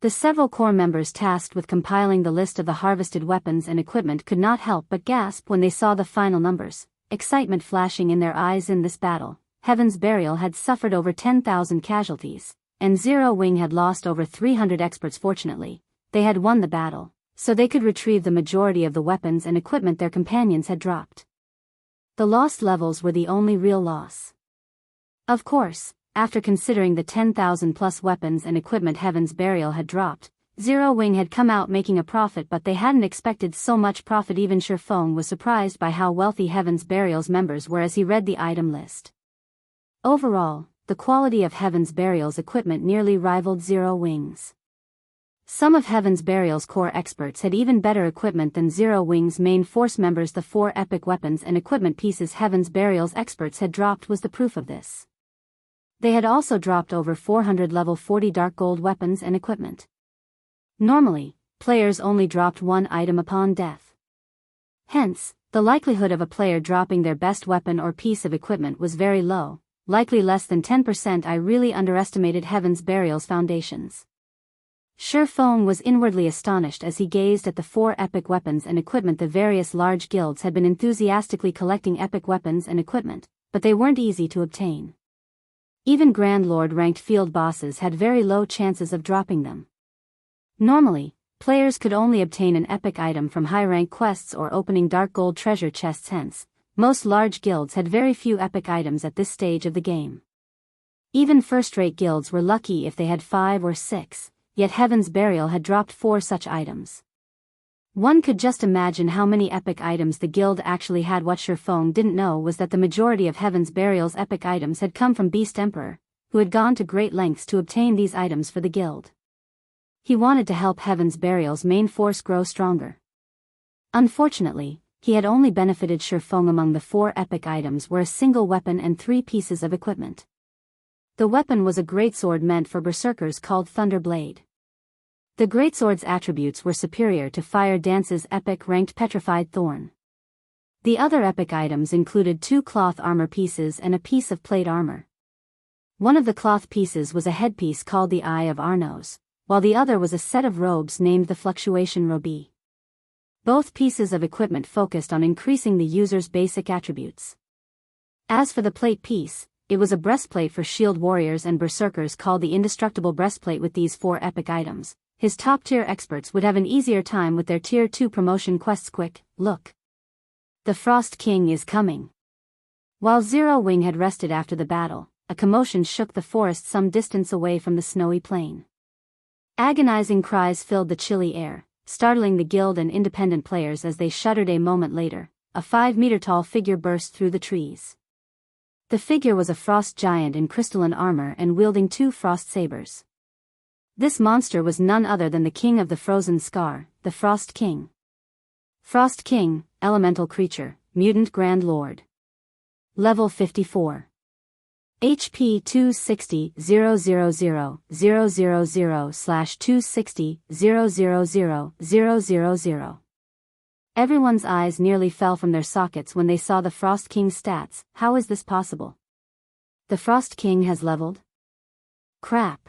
The several core members tasked with compiling the list of the harvested weapons and equipment could not help but gasp when they saw the final numbers, excitement flashing in their eyes. In this battle, Heaven's Burial had suffered over 10,000 casualties, and Zero Wing had lost over 300 experts. Fortunately, they had won the battle, so they could retrieve the majority of the weapons and equipment their companions had dropped. The lost levels were the only real loss. Of course, after considering the 10,000 plus weapons and equipment Heaven's Burial had dropped, Zero Wing had come out making a profit, but they hadn't expected so much profit. Even Feng was surprised by how wealthy Heaven's Burial's members were as he read the item list. Overall, the quality of Heaven's Burial's equipment nearly rivaled Zero Wing's. Some of Heaven's Burial's core experts had even better equipment than Zero Wing's main force members. The 4 epic weapons and equipment pieces Heaven's Burial's experts had dropped was the proof of this. They had also dropped over 400 level 40 dark gold weapons and equipment. Normally, players only dropped one item upon death. Hence, the likelihood of a player dropping their best weapon or piece of equipment was very low, likely less than 10%. I really underestimated Heaven's Burial's foundations. Feng was inwardly astonished as he gazed at the 4 epic weapons and equipment. The various large guilds had been enthusiastically collecting epic weapons and equipment, but they weren't easy to obtain. Even Grand Lord ranked field bosses had very low chances of dropping them. Normally, players could only obtain an epic item from high-rank quests or opening dark gold treasure chests. Hence, most large guilds had very few epic items at this stage of the game. Even first-rate guilds were lucky if they had 5 or 6, yet Heaven's Burial had dropped 4 such items. One could just imagine how many epic items the guild actually had. What Feng didn't know was that the majority of Heaven's Burial's epic items had come from Beast Emperor, who had gone to great lengths to obtain these items for the guild. He wanted to help Heaven's Burial's main force grow stronger. Unfortunately, he had only benefited Feng. Among the 4 epic items were a single weapon and 3 pieces of equipment. The weapon was a greatsword meant for berserkers called Thunder Blade. The greatsword's attributes were superior to Fire Dance's epic ranked Petrified Thorn. The other epic items included 2 cloth armor pieces and a piece of plate armor. One of the cloth pieces was a headpiece called the Eye of Arnos, while the other was a set of robes named the Fluctuation Robe. Both pieces of equipment focused on increasing the user's basic attributes. As for the plate piece, it was a breastplate for shield warriors and berserkers called the Indestructible Breastplate. With these 4 epic items, his top-tier experts would have an easier time with their Tier 2 promotion quests. Quick, look! The Frost King is coming! While Zero Wing had rested after the battle, a commotion shook the forest some distance away from the snowy plain. Agonizing cries filled the chilly air, startling the guild and independent players as they shuddered. A moment later, a 5-meter-tall figure burst through the trees. The figure was a frost giant in crystalline armor and wielding 2 frost sabers. This monster was none other than the king of the Frozen Scar, the Frost King. Frost King, elemental creature, mutant Grand Lord. Level 54. HP 260,000,000/260,000,000. Everyone's eyes nearly fell from their sockets when they saw the Frost King's stats. How is this possible? The Frost King has leveled? Crap.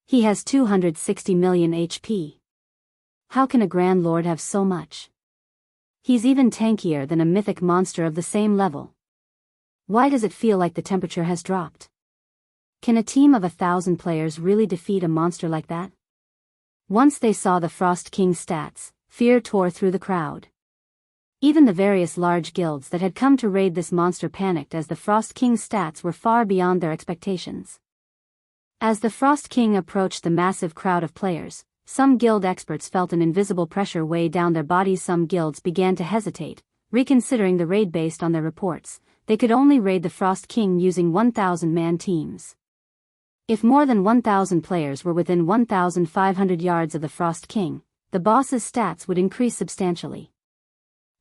He has 260 million HP. How can a Grand Lord have so much? He's even tankier than a mythic monster of the same level. Why does it feel like the temperature has dropped? Can a team of 1,000 players really defeat a monster like that? Once they saw the Frost King's stats, fear tore through the crowd. Even the various large guilds that had come to raid this monster panicked as the Frost King's stats were far beyond their expectations. As the Frost King approached the massive crowd of players, some guild experts felt an invisible pressure weigh down their bodies. Some guilds began to hesitate, reconsidering the raid based on their reports. They could only raid the Frost King using 1,000-man teams. If more than 1,000 players were within 1,500 yards of the Frost King, the boss's stats would increase substantially.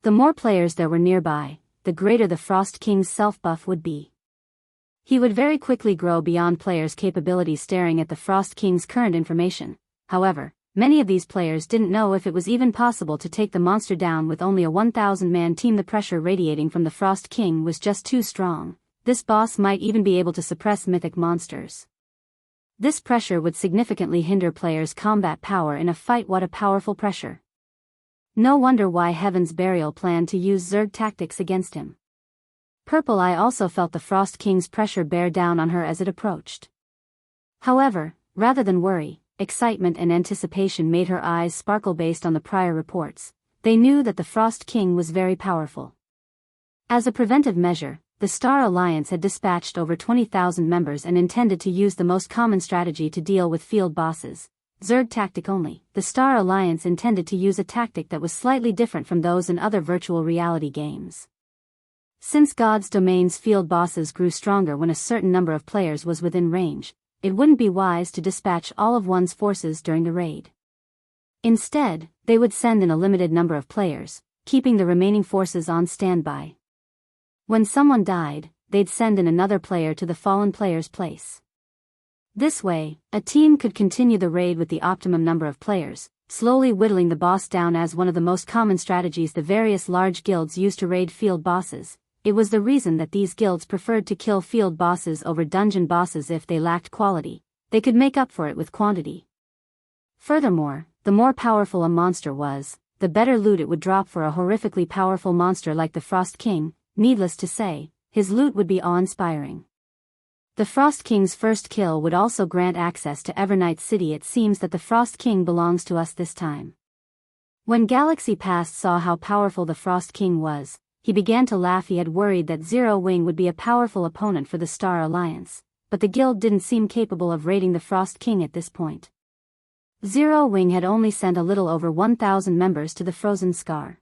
The more players there were nearby, the greater the Frost King's self-buff would be. He would very quickly grow beyond players' capabilities. Staring at the Frost King's current information, however, many of these players didn't know if it was even possible to take the monster down with only a 1,000-man team. The pressure radiating from the Frost King was just too strong. This boss might even be able to suppress mythic monsters. This pressure would significantly hinder players' combat power in a fight. What a powerful pressure. No wonder why Heaven's Burial planned to use Zerg tactics against him. Purple Eye also felt the Frost King's pressure bear down on her as it approached. However, rather than worry, excitement and anticipation made her eyes sparkle. Based on the prior reports, they knew that the Frost King was very powerful. As a preventive measure, the Star Alliance had dispatched over 20,000 members and intended to use the most common strategy to deal with field bosses: Zerg tactic only. The Star Alliance intended to use a tactic that was slightly different from those in other virtual reality games. Since God's Domain's field bosses grew stronger when a certain number of players was within range, it wouldn't be wise to dispatch all of one's forces during the raid. Instead, they would send in a limited number of players, keeping the remaining forces on standby. When someone died, they'd send in another player to the fallen player's place. This way, a team could continue the raid with the optimum number of players, slowly whittling the boss down. As one of the most common strategies the various large guilds used to raid field bosses, it was the reason that these guilds preferred to kill field bosses over dungeon bosses. If they lacked quality, they could make up for it with quantity. Furthermore, the more powerful a monster was, the better loot it would drop. For a horrifically powerful monster like the Frost King, needless to say, his loot would be awe-inspiring. The Frost King's first kill would also grant access to Evernight City. It seems that the Frost King belongs to us this time. When Galaxy Past saw how powerful the Frost King was, he began to laugh. He had worried that Zero Wing would be a powerful opponent for the Star Alliance, but the guild didn't seem capable of raiding the Frost King at this point. Zero Wing had only sent a little over 1,000 members to the Frozen Scar.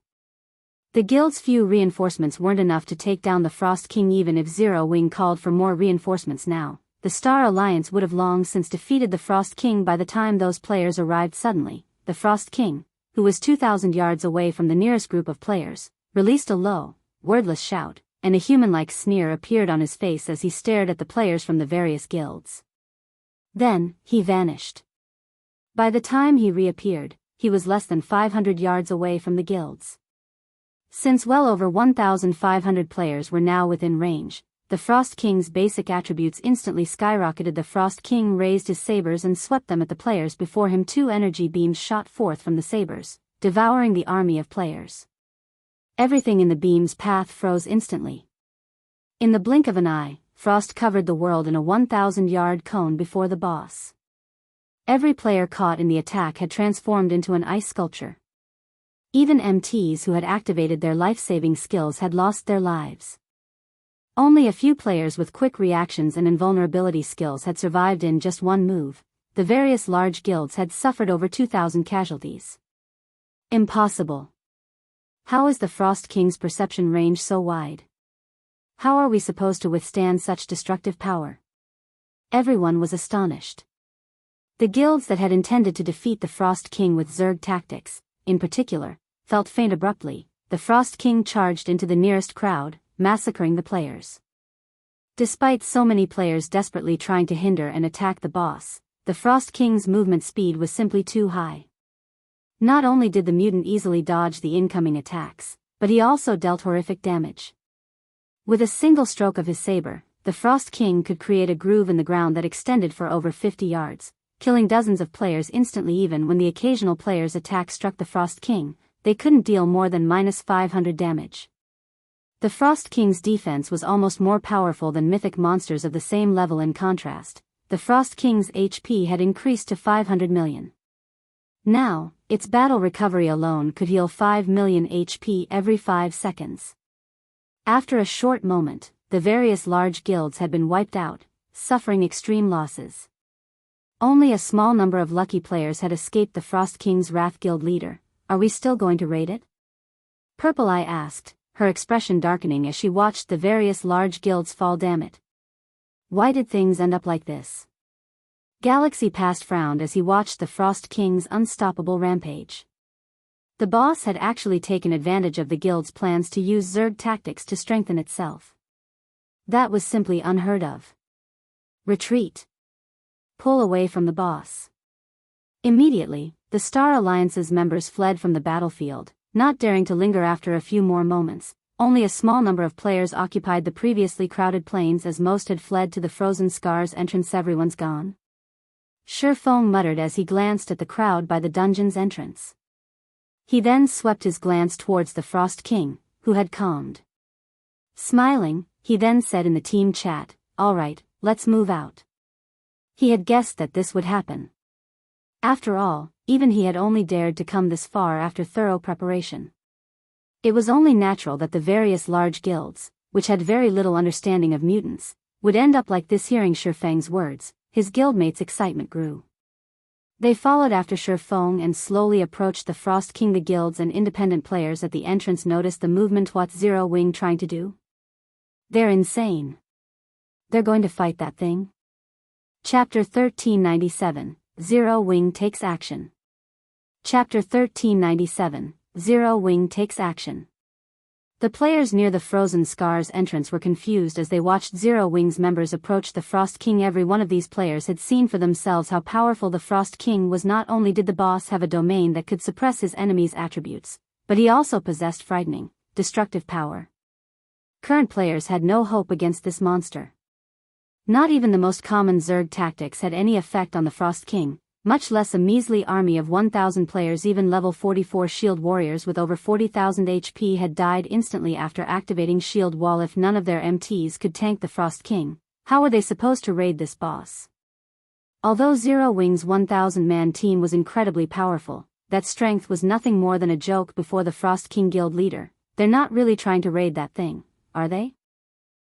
The guild's few reinforcements weren't enough to take down the Frost King. Even if Zero Wing called for more reinforcements now, the Star Alliance would have long since defeated the Frost King by the time those players arrived. Suddenly, the Frost King, who was 2,000 yards away from the nearest group of players, released a low, wordless shout, and a human-like sneer appeared on his face as he stared at the players from the various guilds. Then, he vanished. By the time he reappeared, he was less than 500 yards away from the guilds. Since well over 1,500 players were now within range, the Frost King's basic attributes instantly skyrocketed. The Frost King raised his sabers and swept them at the players before him. 2 energy beams shot forth from the sabers, devouring the army of players. Everything in the beam's path froze instantly. In the blink of an eye, Frost covered the world in a 1,000-yard cone before the boss. Every player caught in the attack had transformed into an ice sculpture. Even MTs who had activated their life-saving skills had lost their lives. Only a few players with quick reactions and invulnerability skills had survived. In just one move, the various large guilds had suffered over 2,000 casualties. Impossible. How is the Frost King's perception range so wide? How are we supposed to withstand such destructive power? Everyone was astonished. The guilds that had intended to defeat the Frost King with Zerg tactics, in particular, felt faint. Abruptly, the Frost King charged into the nearest crowd, massacring the players. Despite so many players desperately trying to hinder and attack the boss, the Frost King's movement speed was simply too high. Not only did the mutant easily dodge the incoming attacks, but he also dealt horrific damage. With a single stroke of his saber, the Frost King could create a groove in the ground that extended for over 50 yards, killing dozens of players instantly. Even when the occasional player's attack struck the Frost King, they couldn't deal more than -500 damage. The Frost King's defense was almost more powerful than mythic monsters of the same level. In contrast, the Frost King's HP had increased to 500 million. Now, its battle recovery alone could heal 5 million HP every 5 seconds. After a short moment, the various large guilds had been wiped out, suffering extreme losses. Only a small number of lucky players had escaped the Frost King's Wrath Guild leader. Are we still going to raid it? Purple Eye asked, her expression darkening as she watched the various large guilds fall. Damn it. Why did things end up like this? Galaxy Past frowned as he watched the Frost King's unstoppable rampage. The boss had actually taken advantage of the guild's plans to use Zerg tactics to strengthen itself. That was simply unheard of. Retreat. Pull away from the boss. Immediately, the Star Alliance's members fled from the battlefield, not daring to linger after a few more moments. Only a small number of players occupied the previously crowded plains as most had fled to the Frozen Scars entrance. Everyone's gone? Feng muttered as he glanced at the crowd by the dungeon's entrance. He then swept his glance towards the Frost King, who had calmed. Smiling, he then said in the team chat, "All right, let's move out." He had guessed that this would happen. After all, even he had only dared to come this far after thorough preparation. It was only natural that the various large guilds, which had very little understanding of mutants, would end up like this. Hearing Feng's words, his guildmates' excitement grew. They followed after Feng and slowly approached the Frost King. The guilds and independent players at the entrance noticed the movement. What's Zero Wing trying to do? They're insane. They're going to fight that thing? Chapter 1397, Zero Wing takes action. Chapter 1397, Zero Wing takes action. The players near the Frozen Scars entrance were confused as they watched Zero Wing's members approach the Frost King. Every one of these players had seen for themselves how powerful the Frost King was. Not only did the boss have a domain that could suppress his enemies' attributes, but he also possessed frightening, destructive power. Current players had no hope against this monster. Not even the most common Zerg tactics had any effect on the Frost King, much less a measly army of 1,000 players. Even level 44 shield warriors with over 40,000 HP had died instantly after activating shield wall. If none of their MTs could tank the Frost King, how were they supposed to raid this boss? Although Zero Wing's 1,000-man team was incredibly powerful, that strength was nothing more than a joke before the Frost King guild leader. They're not really trying to raid that thing, are they?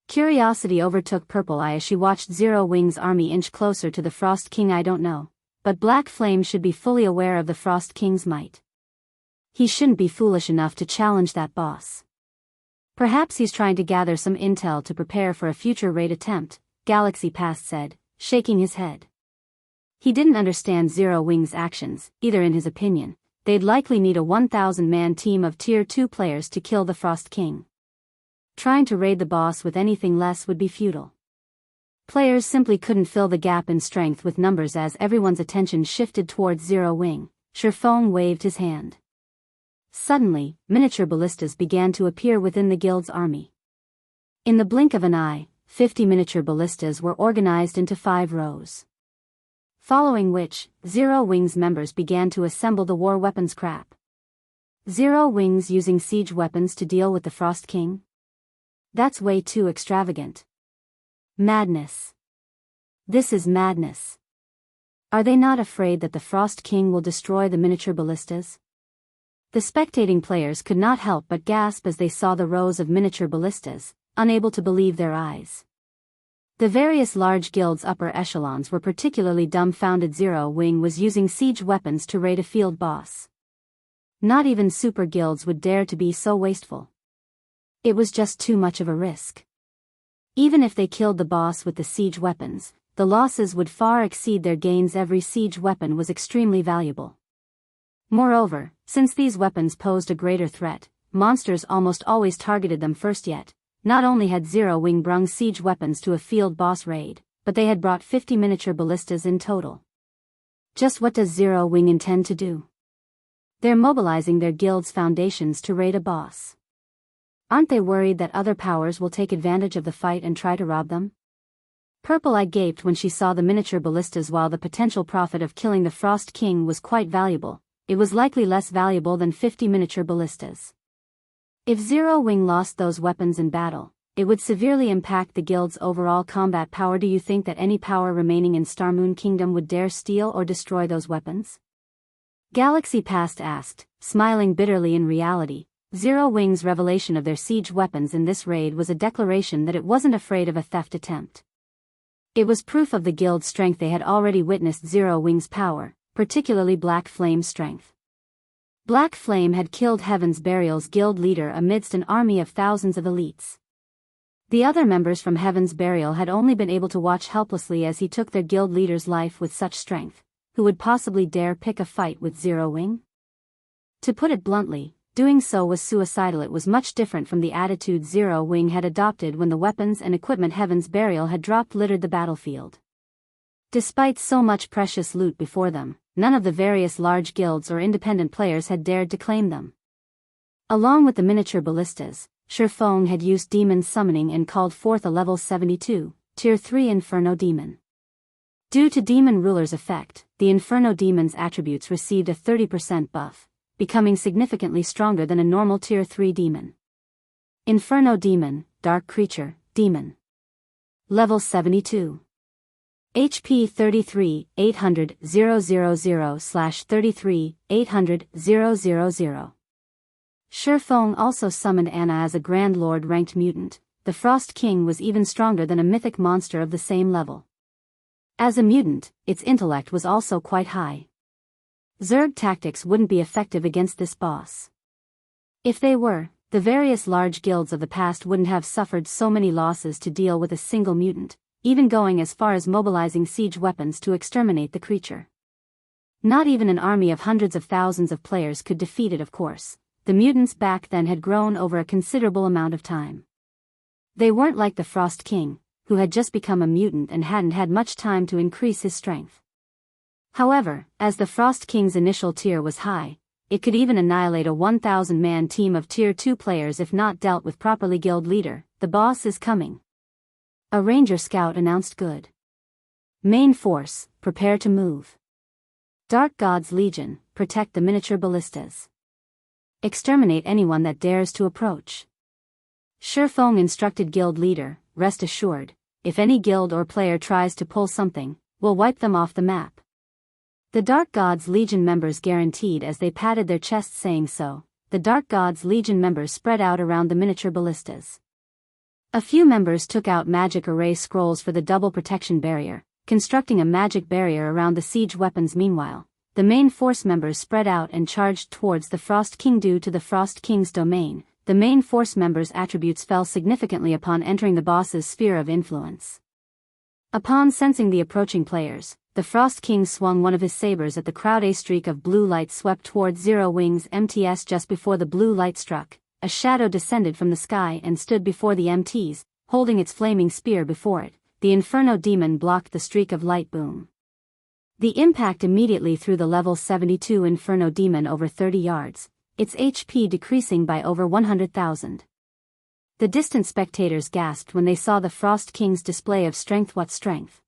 Curiosity overtook Purple Eye as she watched Zero Wing's army inch closer to the Frost King. I don't know, but Black Flame should be fully aware of the Frost King's might. He shouldn't be foolish enough to challenge that boss. Perhaps he's trying to gather some intel to prepare for a future raid attempt, Galaxy Past said, shaking his head. He didn't understand Zero Wing's actions. Either. In his opinion, they'd likely need a 1,000-man team of Tier 2 players to kill the Frost King. Trying to raid the boss with anything less would be futile. Players simply couldn't fill the gap in strength with numbers. As everyone's attention shifted towards Zero Wing, Feng waved his hand. Suddenly, miniature ballistas began to appear within the guild's army. In the blink of an eye, 50 miniature ballistas were organized into 5 rows. Following which, Zero Wing's members began to assemble the war weapons. Crap. Zero Wing's using siege weapons to deal with the Frost King? That's way too extravagant. Madness. This is madness. Are they not afraid that the Frost King will destroy the miniature ballistas? The spectating players could not help but gasp as they saw the rows of miniature ballistas, unable to believe their eyes. The various large guilds' upper echelons were particularly dumbfounded. Zero Wing was using siege weapons to raid a field boss. Not even super guilds would dare to be so wasteful. It was just too much of a risk. Even if they killed the boss with the siege weapons, the losses would far exceed their gains. Every siege weapon was extremely valuable. Moreover, since these weapons posed a greater threat, monsters almost always targeted them first. Yet, not only had Zero Wing brung siege weapons to a field boss raid, but they had brought 50 miniature ballistas in total. Just what does Zero Wing intend to do? They're mobilizing their guild's foundations to raid a boss. Aren't they worried that other powers will take advantage of the fight and try to rob them? Purple-Eye gaped when she saw the miniature ballistas. While the potential profit of killing the Frost King was quite valuable, it was likely less valuable than 50 miniature ballistas. If Zero Wing lost those weapons in battle, it would severely impact the guild's overall combat power. Do you think that any power remaining in Starmoon Kingdom would dare steal or destroy those weapons? Galaxy Past asked, smiling bitterly. In reality, Zero Wing's revelation of their siege weapons in this raid was a declaration that it wasn't afraid of a theft attempt. It was proof of the guild's strength. They had already witnessed Zero Wing's power, particularly Black Flame's strength. Black Flame had killed Heaven's Burial's guild leader amidst an army of thousands of elites. The other members from Heaven's Burial had only been able to watch helplessly as he took their guild leader's life with such strength. Who would possibly dare pick a fight with Zero Wing? To put it bluntly, doing so was suicidal. It was much different from the attitude Zero Wing had adopted when the weapons and equipment Heaven's Burial had dropped littered the battlefield. Despite so much precious loot before them, none of the various large guilds or independent players had dared to claim them. Along with the miniature ballistas, Feng had used demon summoning and called forth a level 72, Tier 3 Inferno Demon. Due to Demon Ruler's effect, the Inferno Demon's attributes received a 30% buff, becoming significantly stronger than a normal Tier 3 demon. Inferno Demon, Dark Creature, Demon. Level 72. HP 33, 800, 000/33, 800, 000. Feng also summoned Anna as a Grand Lord ranked mutant. The Frost King was even stronger than a mythic monster of the same level. As a mutant, its intellect was also quite high. Zerg tactics wouldn't be effective against this boss. If they were, the various large guilds of the past wouldn't have suffered so many losses to deal with a single mutant, even going as far as mobilizing siege weapons to exterminate the creature. Not even an army of hundreds of thousands of players could defeat it. Of course, the mutants back then had grown over a considerable amount of time. They weren't like the Frost King, who had just become a mutant and hadn't had much time to increase his strength. However, as the Frost King's initial tier was high, it could even annihilate a 1,000-man team of Tier 2 players if not dealt with properly. Guild leader, the boss is coming. A Ranger Scout announced. Good. Main force, prepare to move. Dark God's Legion, protect the miniature ballistas. Exterminate anyone that dares to approach. Feng instructed guild leader, rest assured, if any guild or player tries to pull something, we'll wipe them off the map. The Dark God's Legion members guaranteed as they patted their chests. Saying so, the Dark God's Legion members spread out around the miniature ballistas. A few members took out magic array scrolls for the double protection barrier, constructing a magic barrier around the siege weapons. Meanwhile, the main force members spread out and charged towards the Frost King. Due to the Frost King's domain, the main force members' attributes fell significantly upon entering the boss's sphere of influence. Upon sensing the approaching players, the Frost King swung one of his sabers at the crowd. A streak of blue light swept towards Zero Wing's MTS. Just before the blue light struck, a shadow descended from the sky and stood before the MTs, holding its flaming spear before it. The Inferno Demon blocked the streak of light. Boom. The impact immediately threw the level 72 Inferno Demon over 30 yards, its HP decreasing by over 100,000. The distant spectators gasped when they saw the Frost King's display of strength. What strength?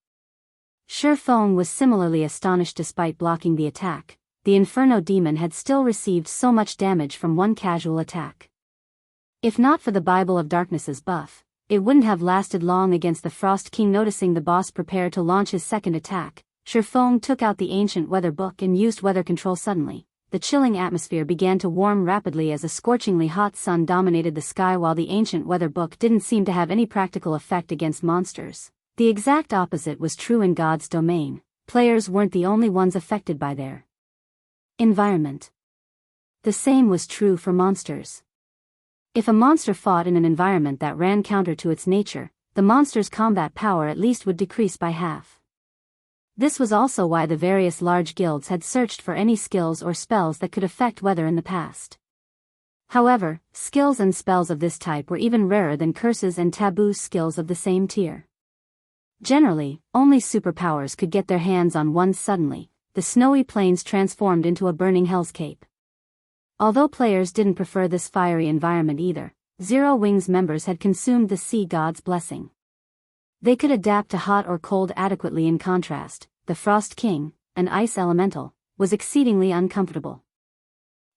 Feng was similarly astonished. Despite blocking the attack, the Inferno Demon had still received so much damage from one casual attack. If not for the Bible of Darkness's buff, it wouldn't have lasted long against the Frost King. Noticing the boss prepare to launch his second attack, Feng took out the ancient weather book and used weather control. Suddenly, the chilling atmosphere began to warm rapidly as a scorchingly hot sun dominated the sky. While the ancient weather book didn't seem to have any practical effect against monsters, the exact opposite was true in God's domain. Players weren't the only ones affected by their environment. The same was true for monsters. If a monster fought in an environment that ran counter to its nature, the monster's combat power at least would decrease by half. This was also why the various large guilds had searched for any skills or spells that could affect weather in the past. However, skills and spells of this type were even rarer than curses and taboo skills of the same tier. Generally, only superpowers could get their hands on one. Suddenly, the snowy plains transformed into a burning hellscape. Although players didn't prefer this fiery environment either, Zero Wings members had consumed the sea god's blessing. They could adapt to hot or cold adequately. In contrast, the Frost King, an ice elemental, was exceedingly uncomfortable.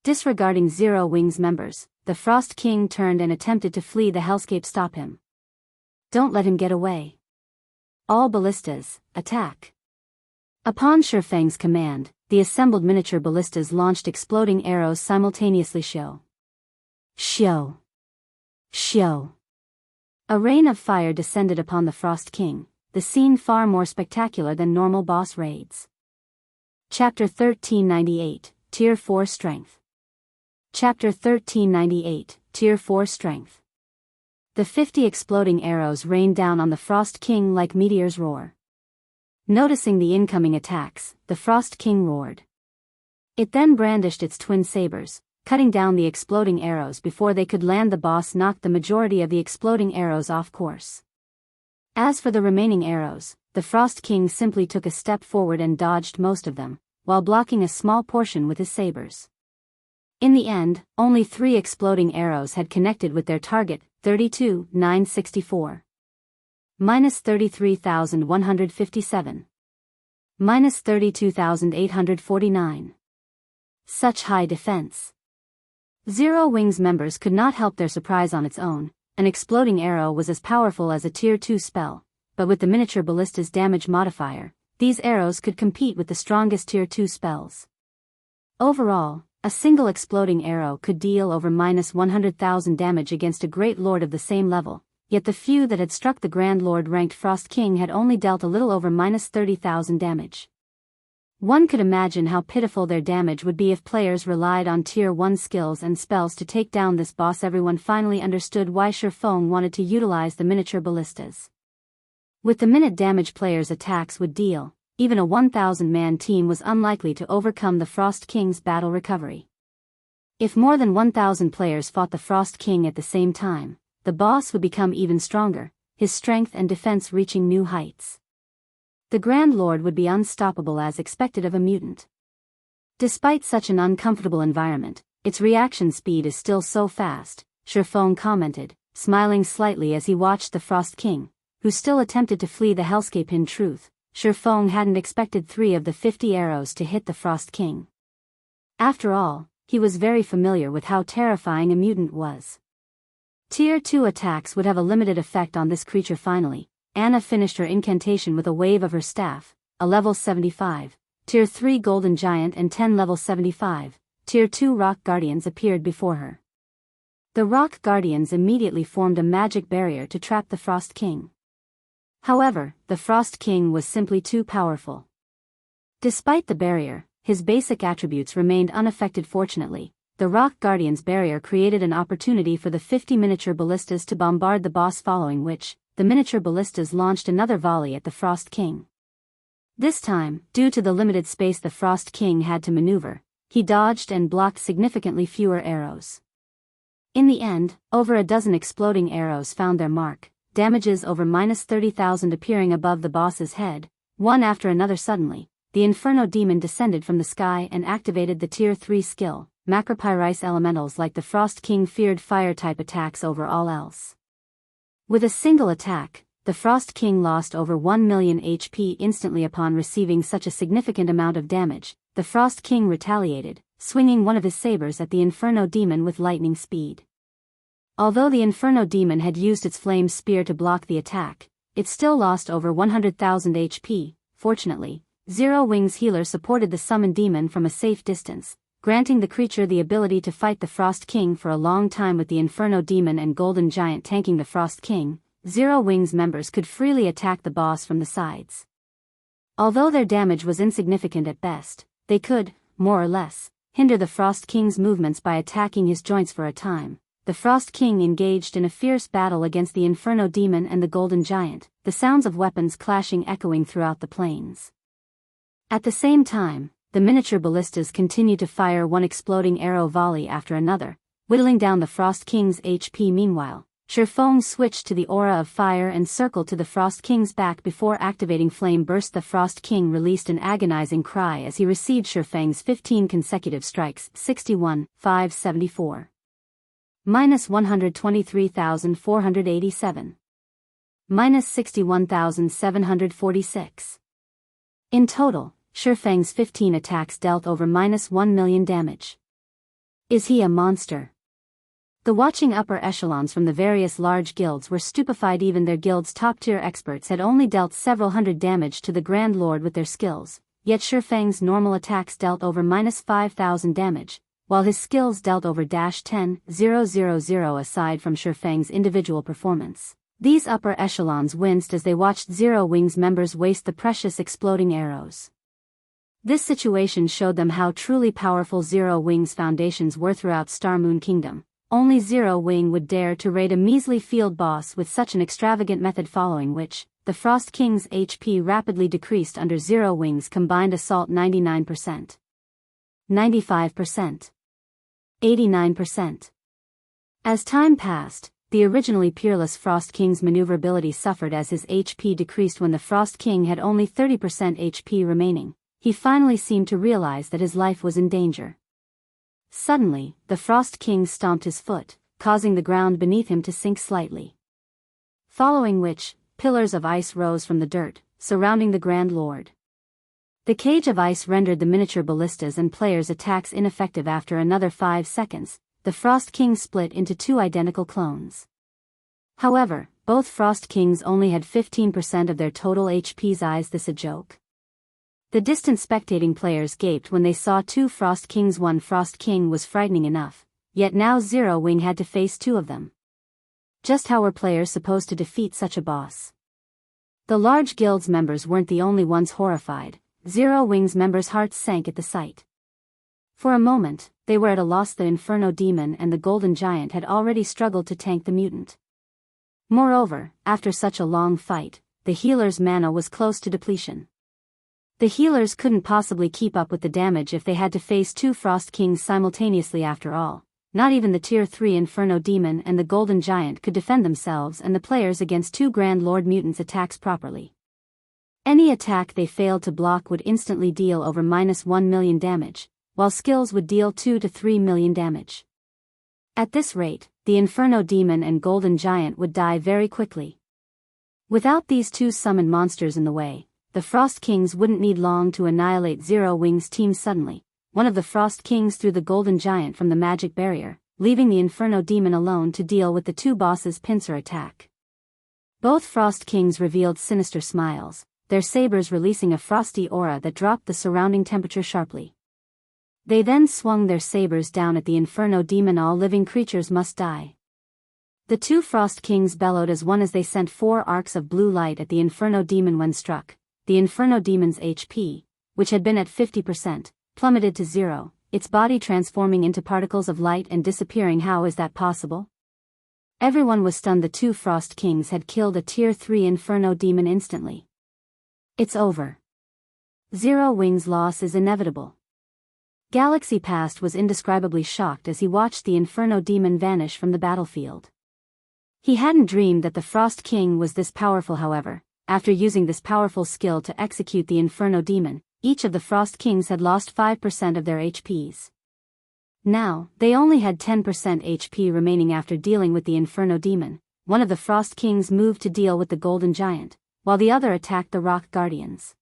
Disregarding Zero Wings members, the Frost King turned and attempted to flee the hellscape. Stop him. Don't let him get away. All ballistas, attack. Upon Feng's command, the assembled miniature ballistas launched exploding arrows simultaneously. Show. A rain of fire descended upon the Frost King, the scene far more spectacular than normal boss raids. Chapter 1398, Tier 4 Strength. Chapter 1398, Tier 4 Strength. The 50 exploding arrows rained down on the Frost King like meteors roar. Noticing the incoming attacks, the Frost King roared. It then brandished its twin sabers, cutting down the exploding arrows before they could land. The boss knocked the majority of the exploding arrows off course. As for the remaining arrows, the Frost King simply took a step forward and dodged most of them, while blocking a small portion with his sabers. In the end, only 3 exploding arrows had connected with their target, 32,964. Minus 33,157. Minus 32,849. Such high defense. Zero Wings members could not help their surprise. On its own, an exploding arrow was as powerful as a Tier 2 spell, but with the miniature ballista's damage modifier, these arrows could compete with the strongest Tier 2 spells. Overall, a single exploding arrow could deal over minus 100,000 damage against a Great Lord of the same level, yet the few that had struck the Grand Lord-ranked Frost King had only dealt a little over minus 30,000 damage. One could imagine how pitiful their damage would be if players relied on Tier 1 skills and spells to take down this boss. Everyone finally understood why Feng wanted to utilize the miniature ballistas. With the minute damage players' attacks would deal, even a 1,000-man team was unlikely to overcome the Frost King's battle recovery. If more than 1,000 players fought the Frost King at the same time, the boss would become even stronger, his strength and defense reaching new heights. The Grand Lord would be unstoppable as expected of a mutant. Despite such an uncomfortable environment, its reaction speed is still so fast, Feng commented, smiling slightly as he watched the Frost King, who still attempted to flee the hellscape. In truth, Feng hadn't expected 3 of the 50 arrows to hit the Frost King. After all, he was very familiar with how terrifying a mutant was. Tier 2 attacks would have a limited effect on this creature. Finally, Anna finished her incantation with a wave of her staff, a level 75, Tier 3 Golden Giant and 10 level 75, Tier 2 Rock Guardians appeared before her. The Rock Guardians immediately formed a magic barrier to trap the Frost King. However, the Frost King was simply too powerful. Despite the barrier, his basic attributes remained unaffected. Fortunately, the Rock Guardians barrier created an opportunity for the 50 miniature ballistas to bombard the boss, following which, the miniature ballistas launched another volley at the Frost King. This time, due to the limited space the Frost King had to maneuver, he dodged and blocked significantly fewer arrows. In the end, over a dozen exploding arrows found their mark, damages over minus 30,000 appearing above the boss's head, one after another. Suddenly, the Inferno Demon descended from the sky and activated the Tier 3 skill. Macropyrice elementals like the Frost King feared fire-type attacks over all else. With a single attack, the Frost King lost over 1 million HP instantly. Upon receiving such a significant amount of damage, the Frost King retaliated, swinging one of his sabers at the Inferno Demon with lightning speed. Although the Inferno Demon had used its flame spear to block the attack, it still lost over 100,000 HP. Fortunately, Zero Wings Healer supported the summoned demon from a safe distance, granting the creature the ability to fight the Frost King for a long time. With the Inferno Demon and Golden Giant tanking the Frost King, Zero Wings members could freely attack the boss from the sides. Although their damage was insignificant at best, they could, more or less, hinder the Frost King's movements by attacking his joints for a time. The Frost King engaged in a fierce battle against the Inferno Demon and the Golden Giant, the sounds of weapons clashing echoing throughout the plains. At the same time, the miniature ballistas continued to fire one exploding arrow volley after another, whittling down the Frost King's HP. Meanwhile, Feng switched to the aura of fire and circled to the Frost King's back before activating Flame Burst. The Frost King released an agonizing cry as he received Feng's 15 consecutive strikes, 61, 574. Minus 123,487. Minus 61,746. In total, Feng's 15 attacks dealt over minus 1 million damage. Is he a monster? The watching upper echelons from the various large guilds were stupefied. Even their guild's top-tier experts had only dealt several hundred damage to the Grand Lord with their skills, yet Feng's normal attacks dealt over minus 5,000 damage, while his skills dealt over -10,000. Aside from Feng's individual performance, these upper echelons winced as they watched Zero Wings members waste the precious exploding arrows. This situation showed them how truly powerful Zero Wings' foundations were throughout Star Moon Kingdom. Only Zero Wing would dare to raid a measly field boss with such an extravagant method, following which, the Frost King's HP rapidly decreased under Zero Wing's combined assault. 99%. 95%. 89%. As time passed, the originally peerless Frost King's maneuverability suffered as his HP decreased. When the Frost King had only 30% HP remaining, he finally seemed to realize that his life was in danger. Suddenly, the Frost King stomped his foot, causing the ground beneath him to sink slightly. Following which, pillars of ice rose from the dirt, surrounding the Grand Lord. The cage of ice rendered the miniature ballistas and players' attacks ineffective. After another 5 seconds, the Frost King split into 2 identical clones. However, both Frost Kings only had 15% of their total HP's. Is this a joke? The distant spectating players gaped when they saw 2 Frost Kings. One Frost King was frightening enough, yet now Zero Wing had to face 2 of them. Just how were players supposed to defeat such a boss? The large guild's members weren't the only ones horrified. Zero Wing's members' hearts sank at the sight. For a moment, they were at a loss. The Inferno Demon and the Golden Giant had already struggled to tank the mutant. Moreover, after such a long fight, the healer's mana was close to depletion. The healers couldn't possibly keep up with the damage if they had to face 2 Frost Kings simultaneously. After all, not even the Tier 3 Inferno Demon and the Golden Giant could defend themselves and the players against 2 Grand Lord mutants' attacks properly. Any attack they failed to block would instantly deal over minus 1 million damage, while skills would deal 2 to 3 million damage. At this rate, the Inferno Demon and Golden Giant would die very quickly. Without these 2 summoned monsters in the way, the Frost Kings wouldn't need long to annihilate Zero Wing's team. Suddenly, one of the Frost Kings threw the Golden Giant from the magic barrier, leaving the Inferno Demon alone to deal with the 2 bosses' pincer attack. Both Frost Kings revealed sinister smiles, their sabers releasing a frosty aura that dropped the surrounding temperature sharply. They then swung their sabers down at the Inferno Demon. All living creatures must die. The 2 Frost Kings bellowed as one as they sent 4 arcs of blue light at the Inferno Demon. When struck, the Inferno Demon's HP, which had been at 50%, plummeted to 0, its body transforming into particles of light and disappearing. How is that possible? Everyone was stunned. The 2 Frost Kings had killed a Tier 3 Inferno Demon instantly. It's over. Zero Wing's loss is inevitable. Galaxy Past was indescribably shocked as he watched the Inferno Demon vanish from the battlefield. He hadn't dreamed that the Frost King was this powerful. However, after using this powerful skill to execute the Inferno Demon, each of the Frost Kings had lost 5% of their HPs. Now, they only had 10% HP remaining. After dealing with the Inferno Demon, one of the Frost Kings moved to deal with the Golden Giant, while the other attacked the Rock Guardians.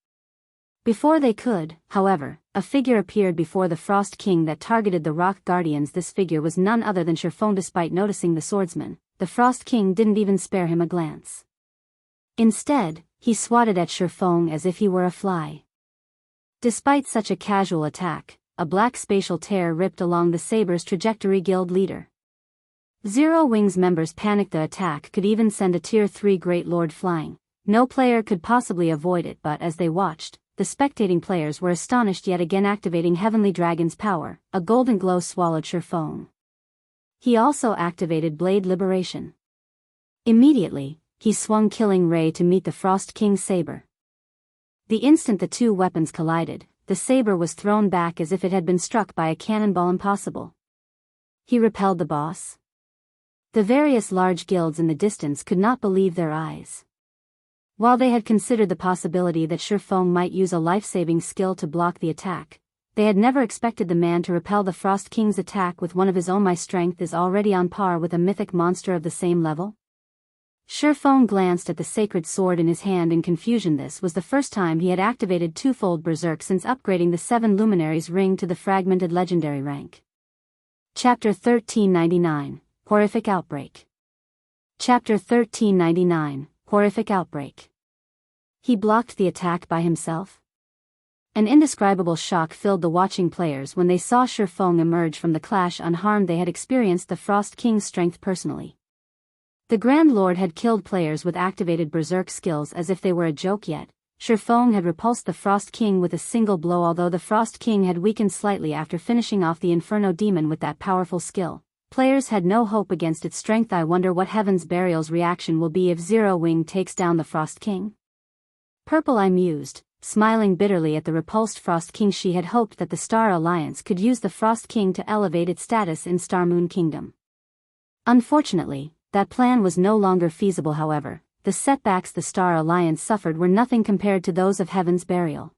Before they could, however, a figure appeared before the Frost King that targeted the Rock Guardians. This figure was none other than Feng. Despite noticing the swordsman, the Frost King didn't even spare him a glance. Instead, he swatted at Feng as if he were a fly. Despite such a casual attack, a black spatial tear ripped along the Saber's trajectory. Guild leader Zero Wing's members panicked. The attack could even send a Tier 3 Great Lord flying. No player could possibly avoid it, but as they watched, the spectating players were astonished. Yet again activating Heavenly Dragon's power, a golden glow swallowed Feng. He also activated Blade Liberation. Immediately, he swung Killing Ray to meet the Frost King's saber. The instant the 2 weapons collided, the saber was thrown back as if it had been struck by a cannonball. Impossible. He repelled the boss. The various large guilds in the distance could not believe their eyes. While they had considered the possibility that Feng might use a life-saving skill to block the attack, they had never expected the man to repel the Frost King's attack with one of his own. My strength is already on par with a mythic monster of the same level. Feng glanced at the sacred sword in his hand in confusion. This was the first time he had activated twofold berserk since upgrading the 7 luminaries ring to the fragmented legendary rank. Chapter 1399, Horrific Outbreak. Chapter 1399, Horrific Outbreak. He blocked the attack by himself? An indescribable shock filled the watching players when they saw Feng emerge from the clash unharmed. They had experienced the Frost King's strength personally. The Grand Lord had killed players with activated berserk skills as if they were a joke, yet Feng had repulsed the Frost King with a single blow. Although the Frost King had weakened slightly after finishing off the Inferno Demon with that powerful skill, players had no hope against its strength. I wonder what Heaven's Burial's reaction will be if Zero Wing takes down the Frost King. Purple Eye mused, smiling bitterly at the repulsed Frost King. She had hoped that the Star Alliance could use the Frost King to elevate its status in Star Moon Kingdom. Unfortunately, that plan was no longer feasible. However, the setbacks the Star Alliance suffered were nothing compared to those of Heaven's Burial.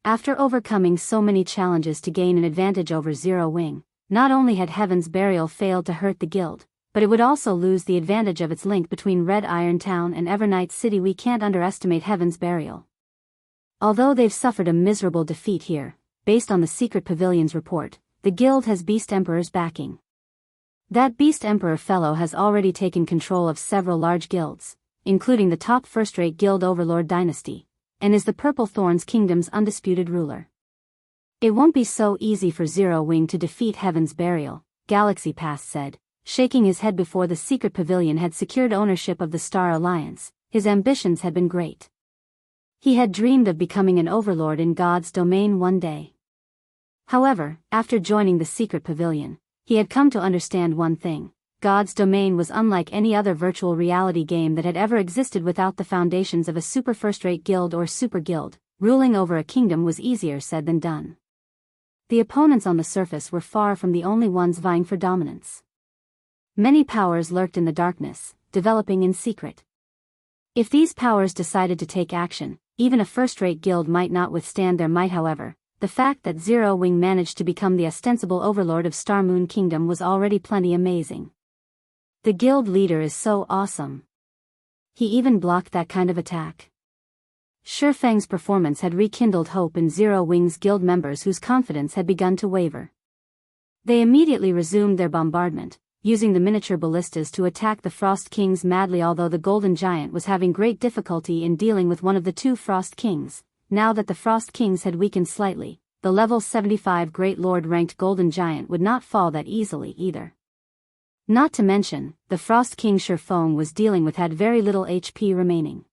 After overcoming so many challenges to gain an advantage over Zero Wing, not only had Heaven's Burial failed to hurt the guild, but it would also lose the advantage of its link between Red Iron Town and Evernight City. We can't underestimate Heaven's Burial. Although they've suffered a miserable defeat here, based on the Secret Pavilion's report, the guild has Beast Emperor's backing. That Beast Emperor fellow has already taken control of several large guilds, including the top first-rate guild Overlord Dynasty, and is the Purple Thorns Kingdom's undisputed ruler. It won't be so easy for Zero Wing to defeat Heaven's Burial, Galaxy Pass said, shaking his head. Before the Secret Pavilion had secured ownership of the Star Alliance, his ambitions had been great. He had dreamed of becoming an overlord in God's domain one day. However, after joining the Secret Pavilion, he had come to understand one thing: God's domain was unlike any other virtual reality game that had ever existed. Without the foundations of a super first-rate guild or super guild, ruling over a kingdom was easier said than done. The opponents on the surface were far from the only ones vying for dominance. Many powers lurked in the darkness, developing in secret. If these powers decided to take action, even a first-rate guild might not withstand their might. However, the fact that Zero Wing managed to become the ostensible overlord of Star Moon Kingdom was already plenty amazing. The guild leader is so awesome. He even blocked that kind of attack. Feng's performance had rekindled hope in Zero Wing's guild members whose confidence had begun to waver. They immediately resumed their bombardment, using the miniature ballistas to attack the Frost Kings madly. Although the Golden Giant was having great difficulty in dealing with one of the two Frost Kings, now that the Frost Kings had weakened slightly, the level 75 Great Lord ranked Golden Giant would not fall that easily either. Not to mention, the Frost King Feng was dealing with had very little HP remaining.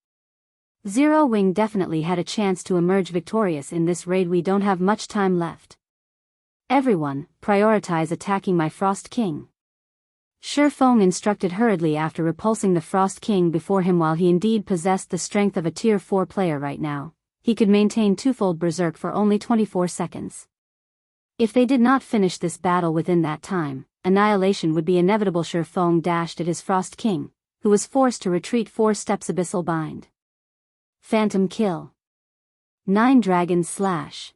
Zero Wing definitely had a chance to emerge victorious in this raid. We don't have much time left. Everyone, prioritize attacking my Frost King. Feng instructed hurriedly after repulsing the Frost King before him. While he indeed possessed the strength of a Tier 4 player right now, he could maintain twofold berserk for only 24 seconds. If they did not finish this battle within that time, annihilation would be inevitable. Feng dashed at his Frost King, who was forced to retreat 4 steps. Abyssal Bind. Phantom Kill. 9 Dragon Slash.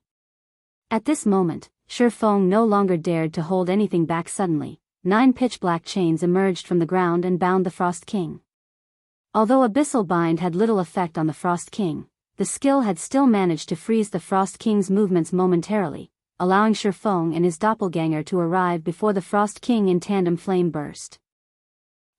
At this moment, Feng no longer dared to hold anything back. Suddenly, 9 pitch-black chains emerged from the ground and bound the Frost King. Although Abyssal Bind had little effect on the Frost King, the skill had still managed to freeze the Frost King's movements momentarily, allowing Feng and his doppelganger to arrive before the Frost King in tandem flame burst.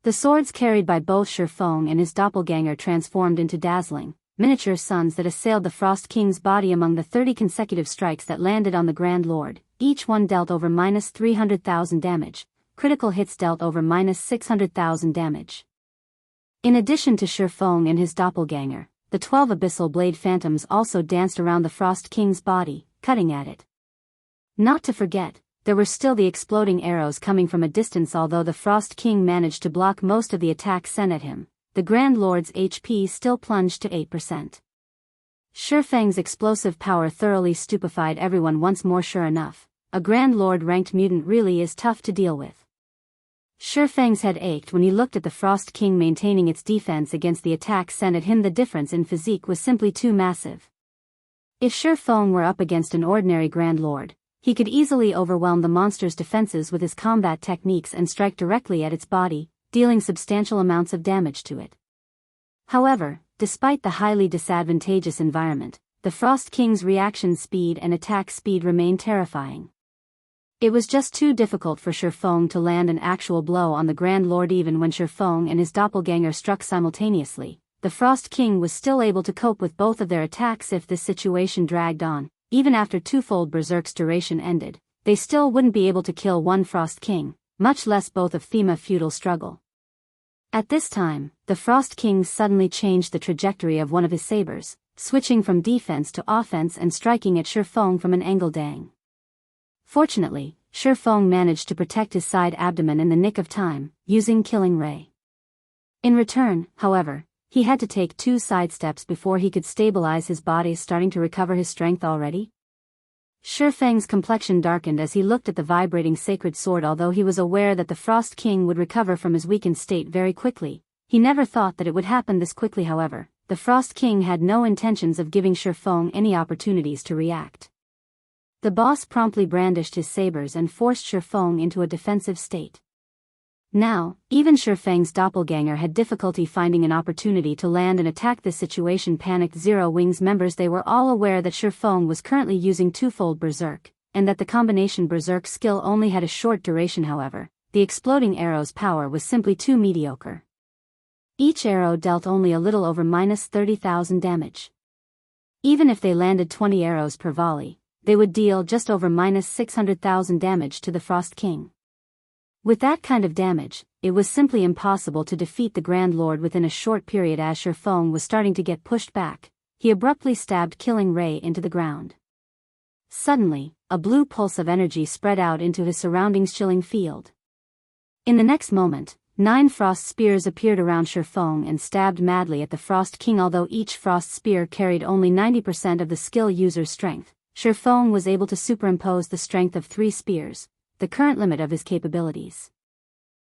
The swords carried by both Feng and his doppelganger transformed into dazzling, miniature suns that assailed the Frost King's body. Among the 30 consecutive strikes that landed on the Grand Lord, each one dealt over -300,000 damage, critical hits dealt over -600,000 damage. In addition to Feng and his doppelganger, the 12 Abyssal Blade Phantoms also danced around the Frost King's body, cutting at it. Not to forget, there were still the exploding arrows coming from a distance. Although the Frost King managed to block most of the attacks sent at him, the Grand Lord's HP still plunged to 8%. Feng's explosive power thoroughly stupefied everyone once more. Sure enough, a Grand Lord ranked mutant really is tough to deal with. Feng's head ached when he looked at the Frost King maintaining its defense against the attack sent at him. The difference in physique was simply too massive. If Feng were up against an ordinary Grand Lord, he could easily overwhelm the monster's defenses with his combat techniques and strike directly at its body, dealing substantial amounts of damage to it. However, despite the highly disadvantageous environment, the Frost King's reaction speed and attack speed remained terrifying. It was just too difficult for Feng to land an actual blow on the Grand Lord. Even when Feng and his doppelganger struck simultaneously, the Frost King was still able to cope with both of their attacks. If this situation dragged on, even after twofold Berserk's duration ended, they still wouldn't be able to kill one Frost King, much less both of them. A futile struggle. At this time, the Frost King suddenly changed the trajectory of one of his sabers, switching from defense to offense and striking at Feng from an angle. Dang. Fortunately, Feng managed to protect his side abdomen in the nick of time, using Killing Ray. In return, however, he had to take 2 sidesteps before he could stabilize his body. Starting to recover his strength already? Feng's complexion darkened as he looked at the vibrating sacred sword. Although he was aware that the Frost King would recover from his weakened state very quickly, he never thought that it would happen this quickly. However, the Frost King had no intentions of giving Feng any opportunities to react. The boss promptly brandished his sabers and forced Feng into a defensive state. Now, even Feng's doppelganger had difficulty finding an opportunity to land and attack. This situation panicked Zero Wing's members. They were all aware that Feng was currently using twofold Berserk, and that the combination Berserk skill only had a short duration. However, the exploding arrow's power was simply too mediocre. Each arrow dealt only a little over -30,000 damage. Even if they landed 20 arrows per volley, they would deal just over -600,000 damage to the Frost King. With that kind of damage, it was simply impossible to defeat the Grand Lord within a short period. As Feng was starting to get pushed back, he abruptly stabbed Killing Ray into the ground. Suddenly, a blue pulse of energy spread out into his surroundings, chilling field. In the next moment, 9 frost spears appeared around Feng and stabbed madly at the Frost King. Although each frost spear carried only 90% of the skill user's strength, Feng was able to superimpose the strength of 3 spears, the current limit of his capabilities.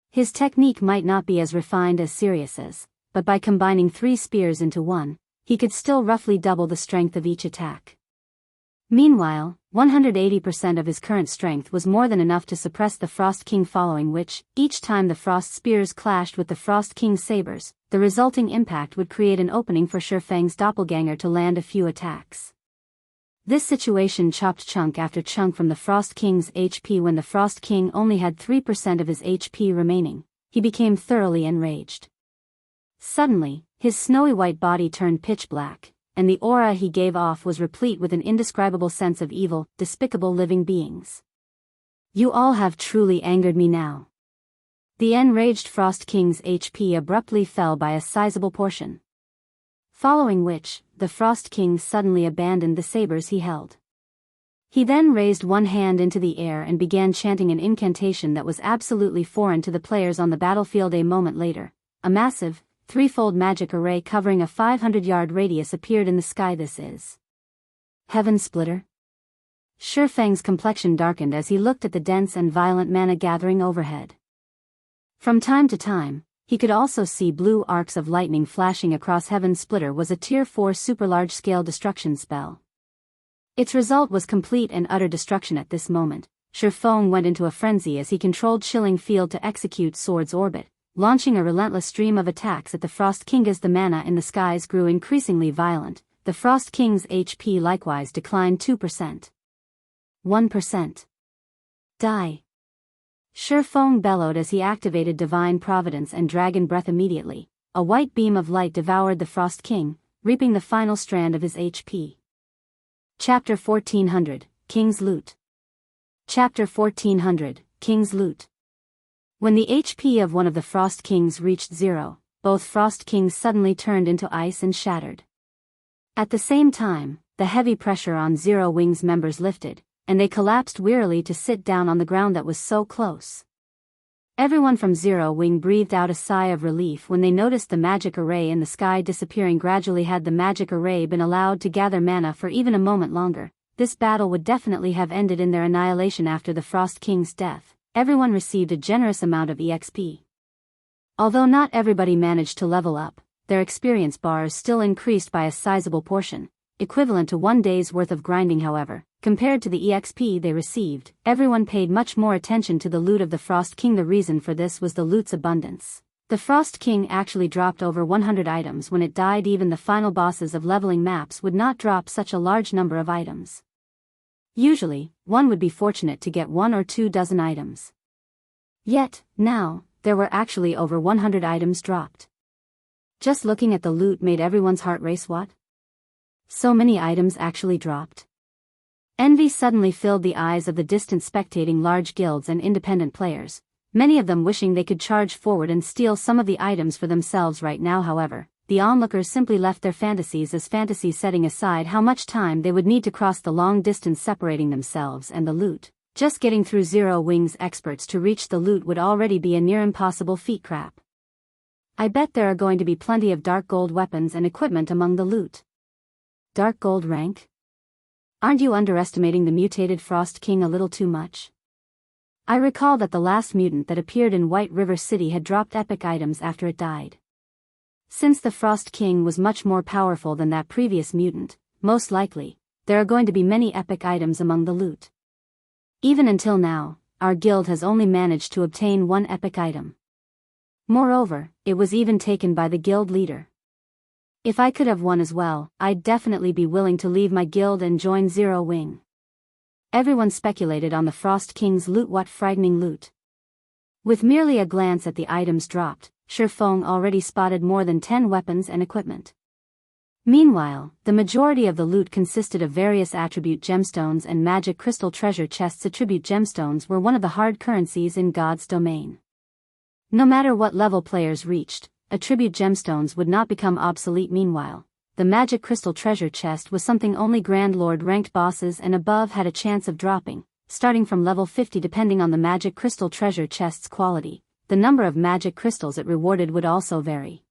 His technique might not be as refined as Sirius's, but by combining 3 spears into one, he could still roughly double the strength of each attack. Meanwhile, 180% of his current strength was more than enough to suppress the Frost King, following which, each time the frost spears clashed with the Frost King's sabers, the resulting impact would create an opening for Feng's doppelganger to land a few attacks. This situation chopped chunk after chunk from the Frost King's HP. When the Frost King only had 3% of his HP remaining, he became thoroughly enraged. Suddenly, his snowy white body turned pitch black, and the aura he gave off was replete with an indescribable sense of evil, despicable living beings. You all have truly angered me now. The enraged Frost King's HP abruptly fell by a sizable portion. Following which, the Frost King suddenly abandoned the sabers he held. He then raised one hand into the air and began chanting an incantation that was absolutely foreign to the players on the battlefield. A moment later, a massive, threefold magic array covering a 500-yard radius appeared in the sky. This is Heaven Splitter? Feng's complexion darkened as he looked at the dense and violent mana gathering overhead. From time to time, he could also see blue arcs of lightning flashing across. Heaven Splitter was a Tier 4 super large-scale destruction spell. Its result was complete and utter destruction. At this moment, Feng went into a frenzy as he controlled Chilling Field to execute Sword's Orbit, launching a relentless stream of attacks at the Frost King. As the mana in the skies grew increasingly violent, the Frost King's HP likewise declined 2%. 1%. Die. Feng bellowed as he activated Divine Providence and Dragon Breath. Immediately, a white beam of light devoured the Frost King, reaping the final strand of his HP. Chapter 1400, King's Loot. Chapter 1400, King's Loot. When the HP of one of the Frost Kings reached 0, both Frost Kings suddenly turned into ice and shattered. At the same time, the heavy pressure on Zero Wing's members lifted, and they collapsed wearily to sit down on the ground that was so close. Everyone from Zero Wing breathed out a sigh of relief when they noticed the magic array in the sky disappearing gradually. Had the magic array been allowed to gather mana for even a moment longer, this battle would definitely have ended in their annihilation. After the Frost King's death, everyone received a generous amount of EXP. Although not everybody managed to level up, their experience bars still increased by a sizable portion, equivalent to 1 day's worth of grinding. However, compared to the EXP they received, everyone paid much more attention to the loot of the Frost King. The reason for this was the loot's abundance. The Frost King actually dropped over 100 items when it died. Even the final bosses of leveling maps would not drop such a large number of items. Usually, one would be fortunate to get 1 or 2 dozen items. Yet, now, there were actually over 100 items dropped. Just looking at the loot made everyone's heart race. What? So many items actually dropped? Envy suddenly filled the eyes of the distant spectating large guilds and independent players, many of them wishing they could charge forward and steal some of the items for themselves right now. However, the onlookers simply left their fantasies as fantasies, setting aside how much time they would need to cross the long distance separating themselves and the loot. Just getting through Zero Wings experts to reach the loot would already be a near impossible feat. Crap. I bet there are going to be plenty of dark gold weapons and equipment among the loot. Dark gold rank? Aren't you underestimating the mutated Frost King a little too much? I recall that the last mutant that appeared in White River City had dropped epic items after it died. Since the Frost King was much more powerful than that previous mutant, most likely, there are going to be many epic items among the loot. Even until now, our guild has only managed to obtain 1 epic item. Moreover, it was even taken by the guild leader. If I could have one as well, I'd definitely be willing to leave my guild and join Zero Wing. Everyone speculated on the Frost King's loot. What frightening loot! With merely a glance at the items dropped, Feng already spotted more than 10 weapons and equipment. Meanwhile, the majority of the loot consisted of various attribute gemstones and magic crystal treasure chests. Attribute gemstones were one of the hard currencies in God's domain. No matter what level players reached, attribute gemstones would not become obsolete. Meanwhile, the magic crystal treasure chest was something only Grand Lord ranked bosses and above had a chance of dropping, starting from level 50. Depending on the magic crystal treasure chest's quality, the number of magic crystals it rewarded would also vary.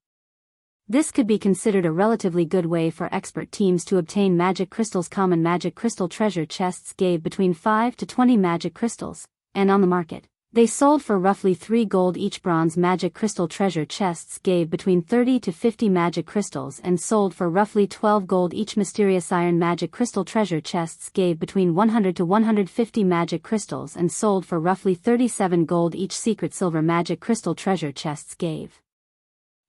This could be considered a relatively good way for expert teams to obtain magic crystals. Common magic crystal treasure chests gave between 5 to 20 magic crystals, and on the market, they sold for roughly 3 gold each. Bronze magic crystal treasure chests gave between 30 to 50 magic crystals and sold for roughly 12 gold each. Mysterious iron magic crystal treasure chests gave between 100 to 150 magic crystals and sold for roughly 37 gold each. Secret silver magic crystal treasure chests gave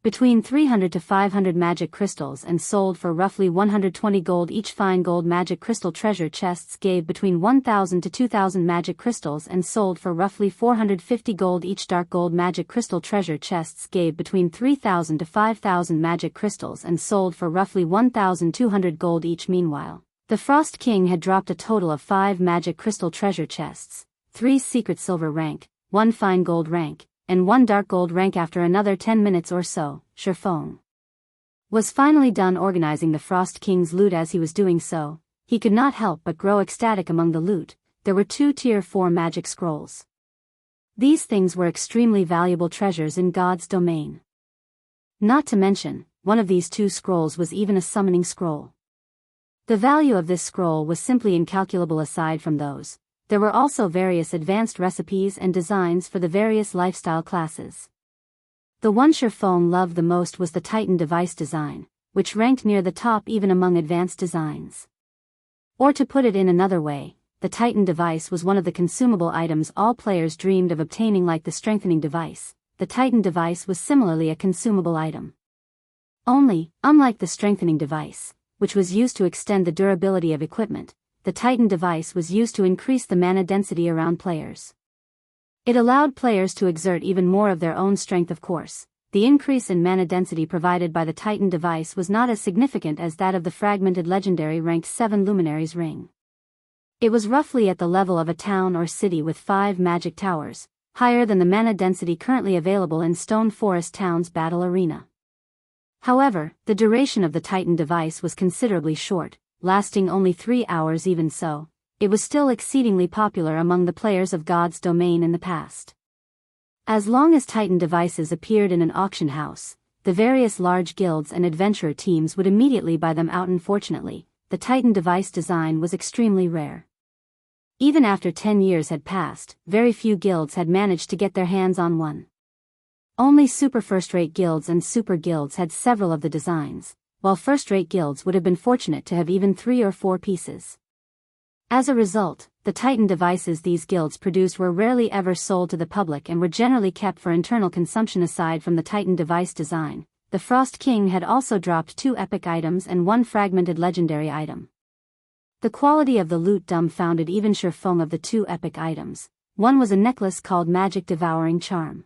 between 300 to 500 magic crystals and sold for roughly 120 gold each. Fine gold magic crystal treasure chests gave between 1,000 to 2,000 magic crystals and sold for roughly 450 gold each. Dark gold magic crystal treasure chests gave between 3,000 to 5,000 magic crystals and sold for roughly 1,200 gold each. Meanwhile, the Frost King had dropped a total of 5 magic crystal treasure chests, 3 secret silver rank, 1 fine gold rank, and 1 dark gold rank. After another 10 minutes or so, Feng was finally done organizing the Frost King's loot. As he was doing so, he could not help but grow ecstatic. Among the loot, there were 2 tier 4 magic scrolls. These things were extremely valuable treasures in God's domain. Not to mention, one of these 2 scrolls was even a summoning scroll. The value of this scroll was simply incalculable. Aside from those, there were also various advanced recipes and designs for the various lifestyle classes. The one Feng loved the most was the Titan device design, which ranked near the top even among advanced designs. Or to put it in another way, the Titan device was one of the consumable items all players dreamed of obtaining. Like the strengthening device, the Titan device was similarly a consumable item. Only, unlike the strengthening device, which was used to extend the durability of equipment, the Titan device was used to increase the mana density around players. It allowed players to exert even more of their own strength. Of course, the increase in mana density provided by the Titan device was not as significant as that of the fragmented legendary ranked 7 Luminaries ring. It was roughly at the level of a town or city with 5 magic towers, higher than the mana density currently available in Stone Forest Town's battle arena. However, the duration of the Titan device was considerably short, lasting only 3 hours. Even so, it was still exceedingly popular among the players of God's domain in the past. As long as Titan devices appeared in an auction house, the various large guilds and adventurer teams would immediately buy them out. Unfortunately, the Titan device design was extremely rare. Even after 10 years had passed, very few guilds had managed to get their hands on one. Only super first-rate guilds and super guilds had several of the designs, while first-rate guilds would have been fortunate to have even 3 or 4 pieces. As a result, the Titan devices these guilds produced were rarely ever sold to the public and were generally kept for internal consumption. Aside from the Titan device design, the Frost King had also dropped 2 epic items and 1 fragmented legendary item. The quality of the loot dumbfounded even Feng of the 2 epic items. One was a necklace called Magic Devouring Charm.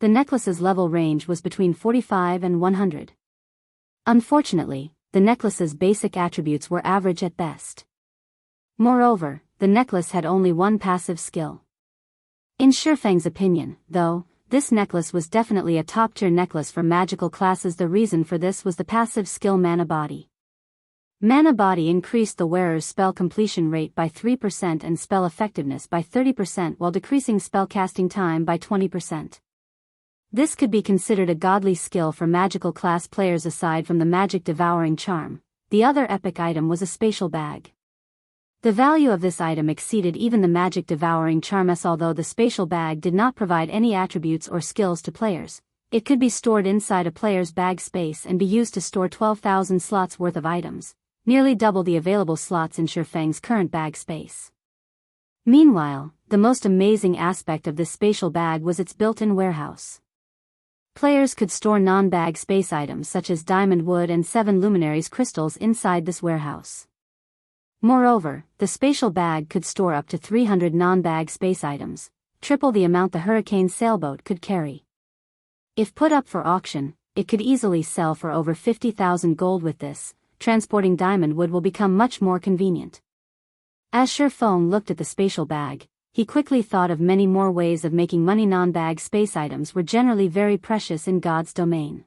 The necklace's level range was between 45 and 100. Unfortunately, the necklace's basic attributes were average at best. Moreover, the necklace had only 1 passive skill. In Feng's opinion, though, this necklace was definitely a top-tier necklace for magical classes. The reason for this was the passive skill Mana Body. Mana Body increased the wearer's spell completion rate by 3% and spell effectiveness by 30% while decreasing spell casting time by 20%. This could be considered a godly skill for magical class players. Aside from the Magic Devouring Charm, the other epic item was a spatial bag. The value of this item exceeded even the Magic Devouring Charm's. Although the spatial bag did not provide any attributes or skills to players, it could be stored inside a player's bag space and be used to store 12,000 slots worth of items, nearly double the available slots in Feng's current bag space. Meanwhile, the most amazing aspect of this spatial bag was its built-in warehouse. Players could store non-bag space items such as diamond wood and 7 luminaries crystals inside this warehouse. Moreover, the spatial bag could store up to 300 non-bag space items, triple the amount the Hurricane sailboat could carry. If put up for auction, it could easily sell for over 50,000 gold. With this, transporting diamond wood will become much more convenient. As Feng looked at the spatial bag, he quickly thought of many more ways of making money. Non-bag space items were generally very precious in God's domain.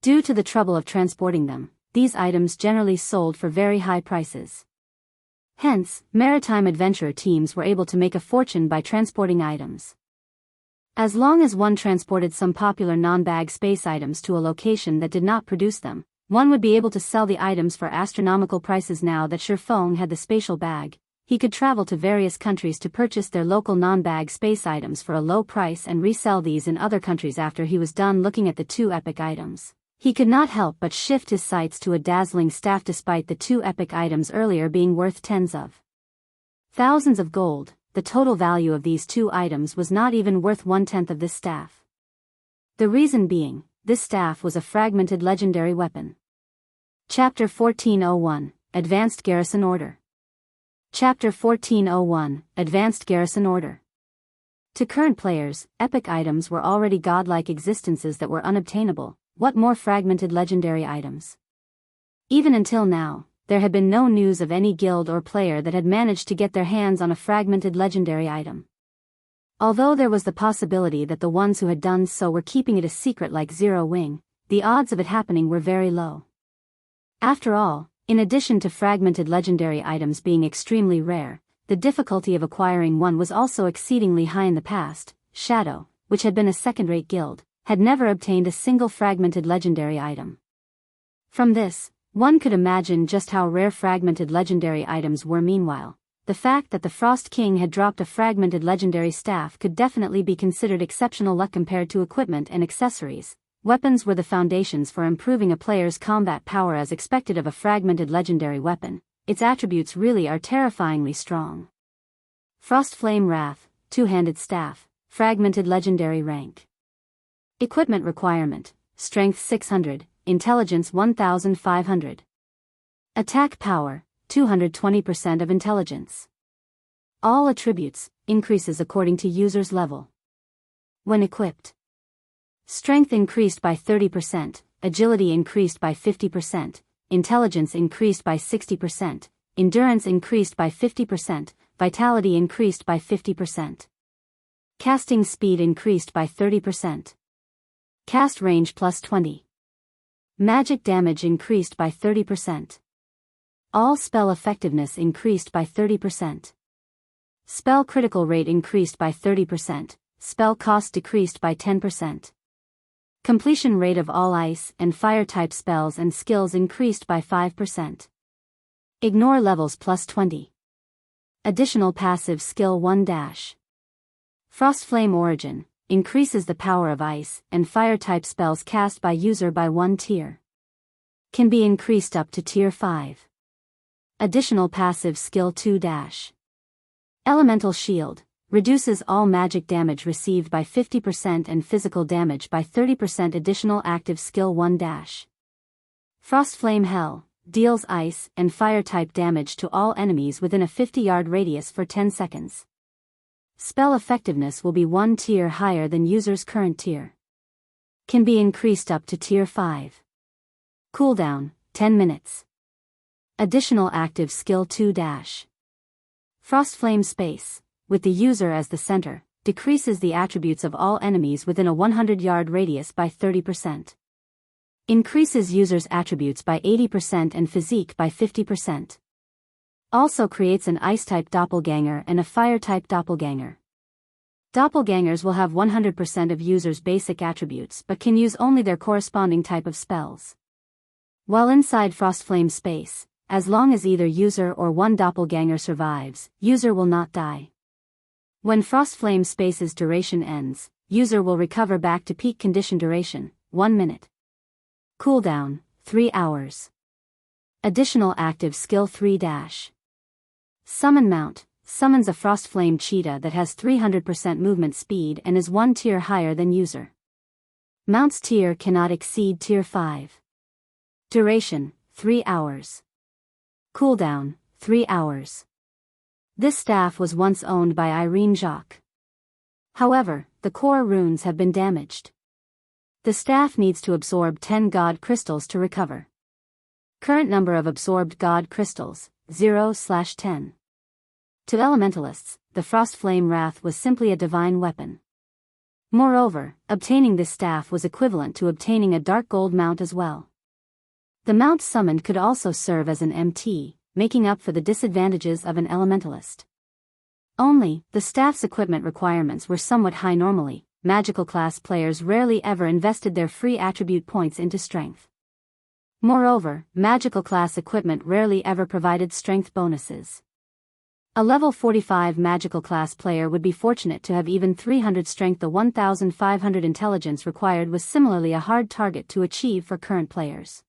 Due to the trouble of transporting them, these items generally sold for very high prices. Hence, maritime adventurer teams were able to make a fortune by transporting items. As long as one transported some popular non-bag space items to a location that did not produce them, one would be able to sell the items for astronomical prices. Now that Feng had the spatial bag, he could travel to various countries to purchase their local non-bag space items for a low price and resell these in other countries. After he was done looking at the 2 epic items, he could not help but shift his sights to a dazzling staff. Despite the 2 epic items earlier being worth tens of thousands of gold, the total value of these 2 items was not even worth 1/10 of this staff. The reason being, this staff was a fragmented legendary weapon. Chapter 1401, Advanced Garrison Order. Chapter 1401, Advanced Garrison Order. To current players, epic items were already godlike existences that were unobtainable. What more fragmented legendary items? Even until now, there had been no news of any guild or player that had managed to get their hands on a fragmented legendary item. Although there was the possibility that the ones who had done so were keeping it a secret like Zero Wing, the odds of it happening were very low. After all, in addition to fragmented legendary items being extremely rare, the difficulty of acquiring one was also exceedingly high. In the past, Shadow, which had been a second-rate guild, had never obtained a single fragmented legendary item. From this, one could imagine just how rare fragmented legendary items were. Meanwhile, the fact that the Frost King had dropped a fragmented legendary staff could definitely be considered exceptional luck. Compared to equipment and accessories, weapons were the foundations for improving a player's combat power. As expected of a fragmented legendary weapon, its attributes really are terrifyingly strong. Frost Flame Wrath, Two-Handed Staff, Fragmented Legendary Rank. Equipment requirement, Strength 600, Intelligence 1500. Attack power, 220% of intelligence. All attributes, increases according to user's level. When equipped, strength increased by 30%, agility increased by 50%, intelligence increased by 60%, endurance increased by 50%, vitality increased by 50%. Casting speed increased by 30%. Cast range plus 20. Magic damage increased by 30%. All spell effectiveness increased by 30%. Spell critical rate increased by 30%, spell cost decreased by 10%. Completion rate of all ice and fire type spells and skills increased by 5%. Ignore levels plus 20. Additional passive skill 1 dash. Frost Flame Origin, increases the power of ice and fire type spells cast by user by 1 tier. Can be increased up to tier 5. Additional passive skill 2 dash. Elemental Shield, reduces all magic damage received by 50% and physical damage by 30%. Additional active skill 1 dash. Frost Flame Hell, deals ice and fire type damage to all enemies within a 50-yard radius for 10 seconds. Spell effectiveness will be 1 tier higher than user's current tier. Can be increased up to tier 5. Cooldown, 10 minutes. Additional active skill 2 dash. Frost Flame Space, with the user as the center, decreases the attributes of all enemies within a 100-yard radius by 30%. Increases user's attributes by 80% and physique by 50%. Also creates an ice-type doppelganger and a fire-type doppelganger. Doppelgangers will have 100% of users' basic attributes but can use only their corresponding type of spells. While inside Frost Flame Space, as long as either user or one doppelganger survives, user will not die. When Frost Flame Space's duration ends, user will recover back to peak condition duration, 1 minute. Cooldown, 3 hours. Additional active skill 3 dash. Summon Mount, summons a Frost Flame cheetah that has 300% movement speed and is 1 tier higher than user. Mount's tier cannot exceed tier 5. Duration, 3 hours. Cooldown, 3 hours. This staff was once owned by Irene Jacques. However, the core runes have been damaged. The staff needs to absorb 10 God crystals to recover. Current number of absorbed God crystals, 0/10. To Elementalists, the Frost Flame Wrath was simply a divine weapon. Moreover, obtaining this staff was equivalent to obtaining a dark gold mount as well. The mount summoned could also serve as an MT, making up for the disadvantages of an Elementalist. Only, the staff's equipment requirements were somewhat high normally. Magical class players rarely ever invested their free attribute points into strength. Moreover, magical class equipment rarely ever provided strength bonuses. A level 45 magical class player would be fortunate to have even 300 strength. The 1500 intelligence required was similarly a hard target to achieve for current players.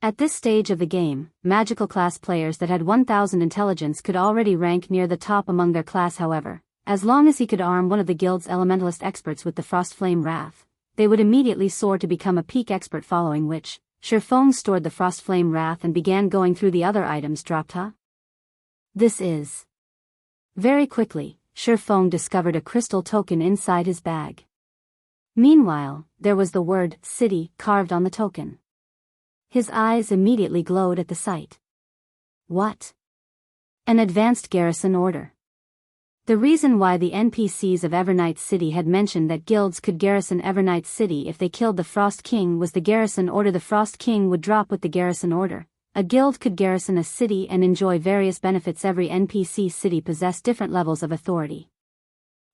At this stage of the game, magical class players that had 1000 intelligence could already rank near the top among their class. However, as long as he could arm one of the guild's elementalist experts with the Frost Flame Wrath, they would immediately soar to become a peak expert, following which, Feng stored the Frost Flame Wrath and began going through the other items dropped. This is. Very quickly, Feng discovered a crystal token inside his bag. Meanwhile, there was the word city carved on the token. His eyes immediately glowed at the sight. What? An advanced garrison order. The reason why the NPCs of Evernight City had mentioned that guilds could garrison Evernight City if they killed the Frost King was the garrison order. The Frost King would drop with the garrison order. A guild could garrison a city and enjoy various benefits. Every NPC city possessed different levels of authority.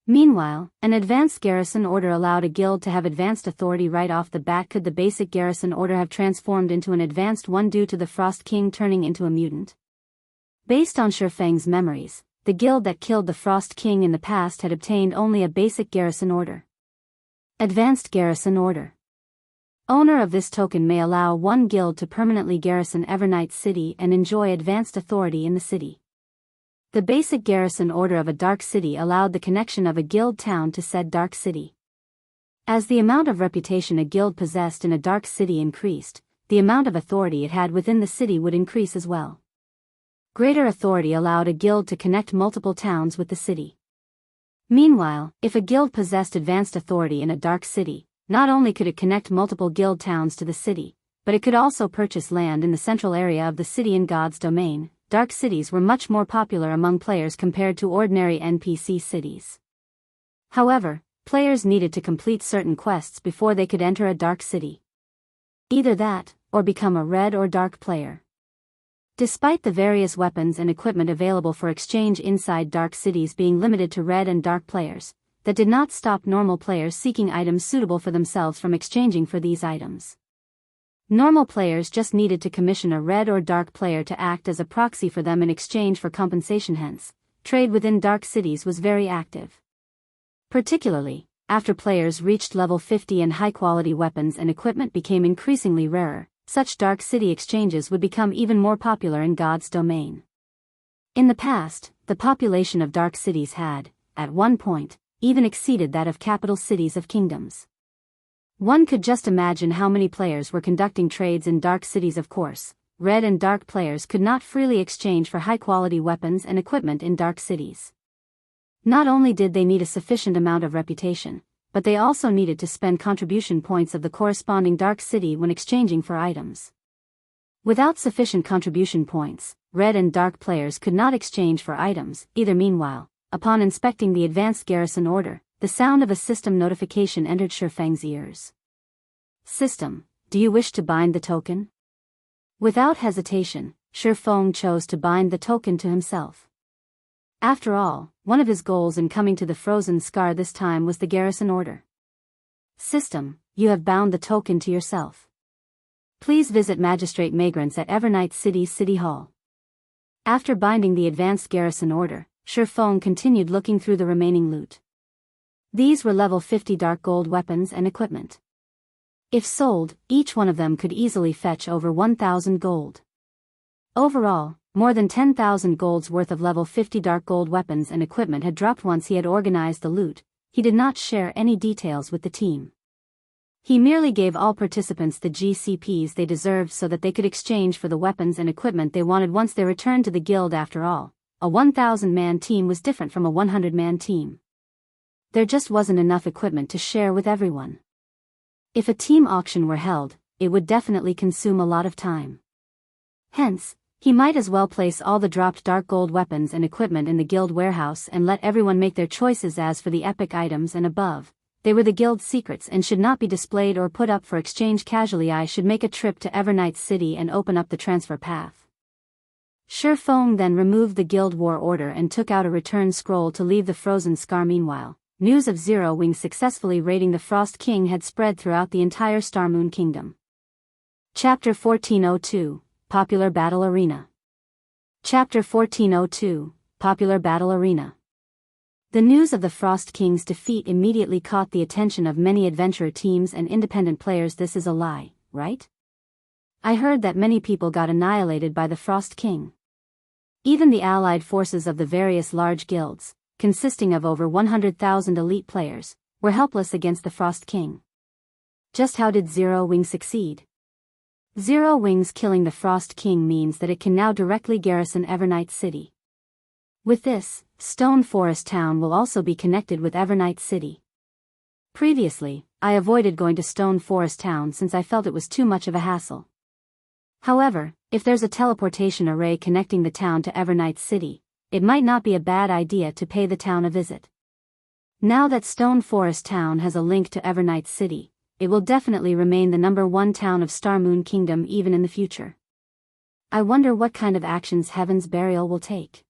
Meanwhile, an advanced garrison order allowed a guild to have advanced authority right off the bat. Could the basic garrison order have transformed into an advanced one due to the Frost King turning into a mutant? Based on Feng's memories, the guild that killed the Frost King in the past had obtained only a basic garrison order. Advanced garrison order. Owner of this token may allow one guild to permanently garrison Evernight City and enjoy advanced authority in the city. The basic garrison order of a dark city allowed the connection of a guild town to said dark city. As the amount of reputation a guild possessed in a dark city increased, the amount of authority it had within the city would increase as well. Greater authority allowed a guild to connect multiple towns with the city. Meanwhile, if a guild possessed advanced authority in a dark city, not only could it connect multiple guild towns to the city, but it could also purchase land in the central area of the city in God's domain. Dark cities were much more popular among players compared to ordinary NPC cities. However, players needed to complete certain quests before they could enter a dark city. Either that, or become a red or dark player. Despite the various weapons and equipment available for exchange inside dark cities being limited to red and dark players, that did not stop normal players seeking items suitable for themselves from exchanging for these items. Normal players just needed to commission a red or dark player to act as a proxy for them in exchange for compensation. Hence, trade within dark cities was very active. Particularly, after players reached level 50 and high-quality weapons and equipment became increasingly rarer, such dark city exchanges would become even more popular in God's domain. In the past, the population of dark cities had, at one point, even exceeded that of capital cities of kingdoms. One could just imagine how many players were conducting trades in dark cities. Of course, red and dark players could not freely exchange for high-quality weapons and equipment in dark cities. Not only did they need a sufficient amount of reputation, but they also needed to spend contribution points of the corresponding dark city when exchanging for items. Without sufficient contribution points, red and dark players could not exchange for items either. Meanwhile, upon inspecting the advanced garrison order, the sound of a system notification entered Feng's ears. System, do you wish to bind the token? Without hesitation, Feng chose to bind the token to himself. After all, one of his goals in coming to the Frozen Scar this time was the garrison order. System, you have bound the token to yourself. Please visit Magistrate Magrants at Evernight City's City Hall. After binding the advanced garrison order, Feng continued looking through the remaining loot. These were level 50 dark gold weapons and equipment. If sold, each one of them could easily fetch over 1,000 gold. Overall, more than 10,000 gold's worth of level 50 dark gold weapons and equipment had dropped once he had organized the loot. He did not share any details with the team. He merely gave all participants the GCPs they deserved so that they could exchange for the weapons and equipment they wanted once they returned to the guild. After all, a 1,000-man team was different from a 100-man team. There just wasn't enough equipment to share with everyone. If a team auction were held, it would definitely consume a lot of time. Hence, he might as well place all the dropped dark gold weapons and equipment in the guild warehouse and let everyone make their choices. As for the epic items and above, they were the guild's secrets and should not be displayed or put up for exchange casually. I should make a trip to Evernight City and open up the transfer path. Feng then removed the guild war order and took out a return scroll to leave the Frozen Scar. Meanwhile, news of Zero Wing successfully raiding the Frost King had spread throughout the entire Starmoon Kingdom. Chapter 1402, Popular Battle Arena. Chapter 1402, Popular Battle Arena. The news of the Frost King's defeat immediately caught the attention of many adventurer teams and independent players. This is a lie, right? I heard that many people got annihilated by the Frost King. Even the allied forces of the various large guilds, consisting of over 100,000 elite players, were helpless against the Frost King. Just how did Zero Wing succeed? Zero Wing's killing the Frost King means that it can now directly garrison Evernight City. With this, Stone Forest Town will also be connected with Evernight City. Previously, I avoided going to Stone Forest Town since I felt it was too much of a hassle. However, if there's a teleportation array connecting the town to Evernight City, it might not be a bad idea to pay the town a visit. Now that Stone Forest Town has a link to Evernight City, it will definitely remain the #1 town of Starmoon Kingdom even in the future. I wonder what kind of actions Heaven's Burial will take.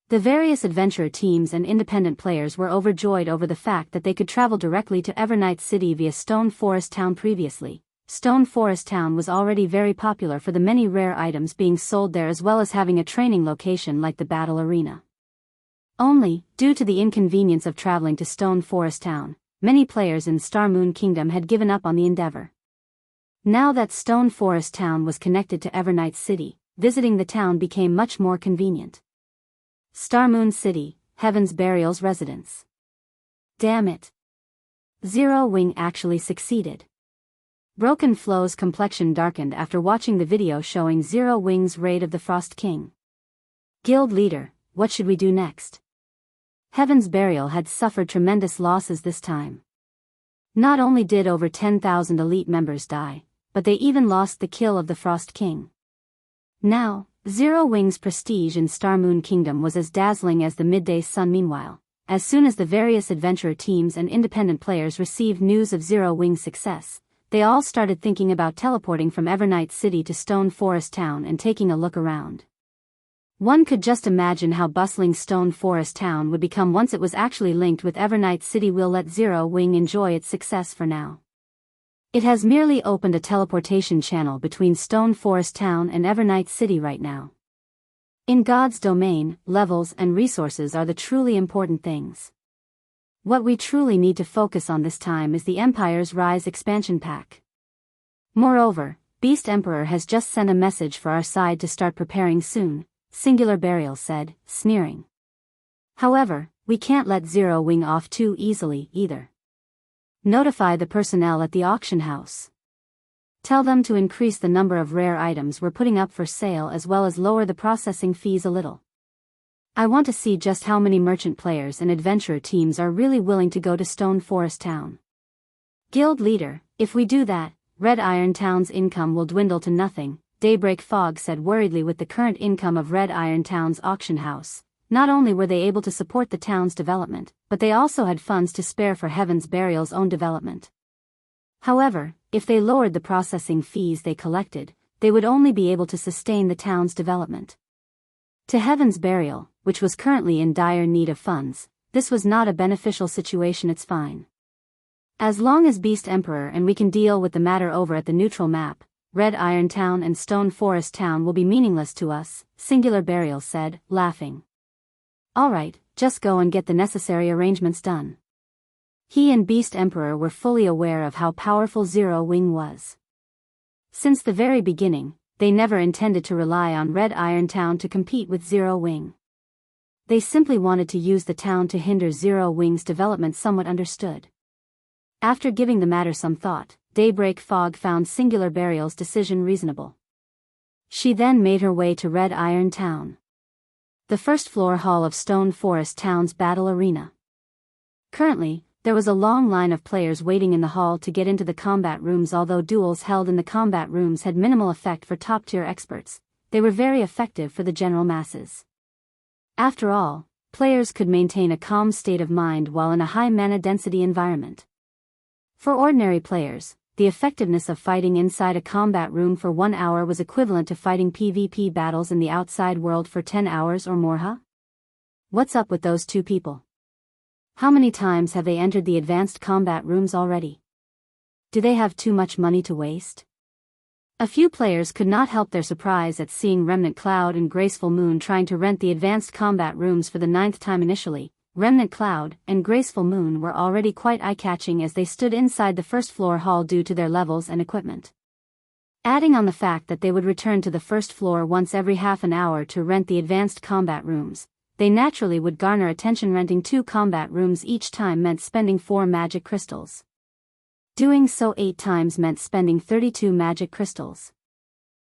The various adventurer teams and independent players were overjoyed over the fact that they could travel directly to Evernight City via Stone Forest Town. Previously, Stone Forest Town was already very popular for the many rare items being sold there, as well as having a training location like the Battle Arena. Only, due to the inconvenience of traveling to Stone Forest Town, many players in Starmoon Kingdom had given up on the endeavor. Now that Stone Forest Town was connected to Evernight City, visiting the town became much more convenient. Starmoon City, Heaven's Burial's residence. Damn it. Zero Wing actually succeeded. Broken Flow's complexion darkened after watching the video showing Zero Wing's raid of the Frost King. Guild leader, what should we do next? Heaven's Burial had suffered tremendous losses this time. Not only did over 10,000 elite members die, but they even lost the kill of the Frost King. Now, Zero Wing's prestige in Starmoon Kingdom was as dazzling as the midday sun. Meanwhile, as soon as the various adventurer teams and independent players received news of Zero Wing's success, they all started thinking about teleporting from Evernight City to Stone Forest Town and taking a look around. One could just imagine how bustling Stone Forest Town would become once it was actually linked with Evernight City. We'll let Zero Wing enjoy its success for now. It has merely opened a teleportation channel between Stone Forest Town and Evernight City right now. In God's domain, levels and resources are the truly important things. What we truly need to focus on this time is the Empire's Rise expansion pack. Moreover, Beast Emperor has just sent a message for our side to start preparing soon, Singular Burial said, sneering. However, we can't let Zero Wing off too easily, either. Notify the personnel at the auction house. Tell them to increase the number of rare items we're putting up for sale as well as lower the processing fees a little. I want to see just how many merchant players and adventurer teams are really willing to go to Stone Forest Town. Guild leader, if we do that, Red Iron Town's income will dwindle to nothing, Daybreak Fog said worriedly. With the current income of Red Iron Town's auction house, not only were they able to support the town's development, but they also had funds to spare for Heaven's Burial's own development. However, if they lowered the processing fees they collected, they would only be able to sustain the town's development. To Heaven's Burial, which was currently in dire need of funds, this was not a beneficial situation. It's fine. As long as Beast Emperor and we can deal with the matter over at the neutral map, Red Iron Town and Stone Forest Town will be meaningless to us, Singular Burial said, laughing. Alright, just go and get the necessary arrangements done. He and Beast Emperor were fully aware of how powerful Zero Wing was. Since the very beginning, they never intended to rely on Red Iron Town to compete with Zero Wing. They simply wanted to use the town to hinder Zero Wing's development. Somewhat understood. After giving the matter some thought, Daybreak Fog found Singular Burial's decision reasonable. She then made her way to Red Iron Town, the first floor hall of Stone Forest Town's battle arena. Currently, there was a long line of players waiting in the hall to get into the combat rooms. Although duels held in the combat rooms had minimal effect for top-tier experts, they were very effective for the general masses. After all, players could maintain a calm state of mind while in a high mana density environment. For ordinary players, the effectiveness of fighting inside a combat room for 1 hour was equivalent to fighting PvP battles in the outside world for 10 hours or more. Huh? What's up with those two people? How many times have they entered the advanced combat rooms already? Do they have too much money to waste? A few players could not help their surprise at seeing Remnant Cloud and Graceful Moon trying to rent the advanced combat rooms for the 9th time. Initially, Remnant Cloud and Graceful Moon were already quite eye-catching as they stood inside the first floor hall due to their levels and equipment. Adding on the fact that they would return to the first floor once every half an hour to rent the advanced combat rooms, they naturally would garner attention. Renting 2 combat rooms each time meant spending 4 magic crystals. Doing so 8 times meant spending 32 magic crystals.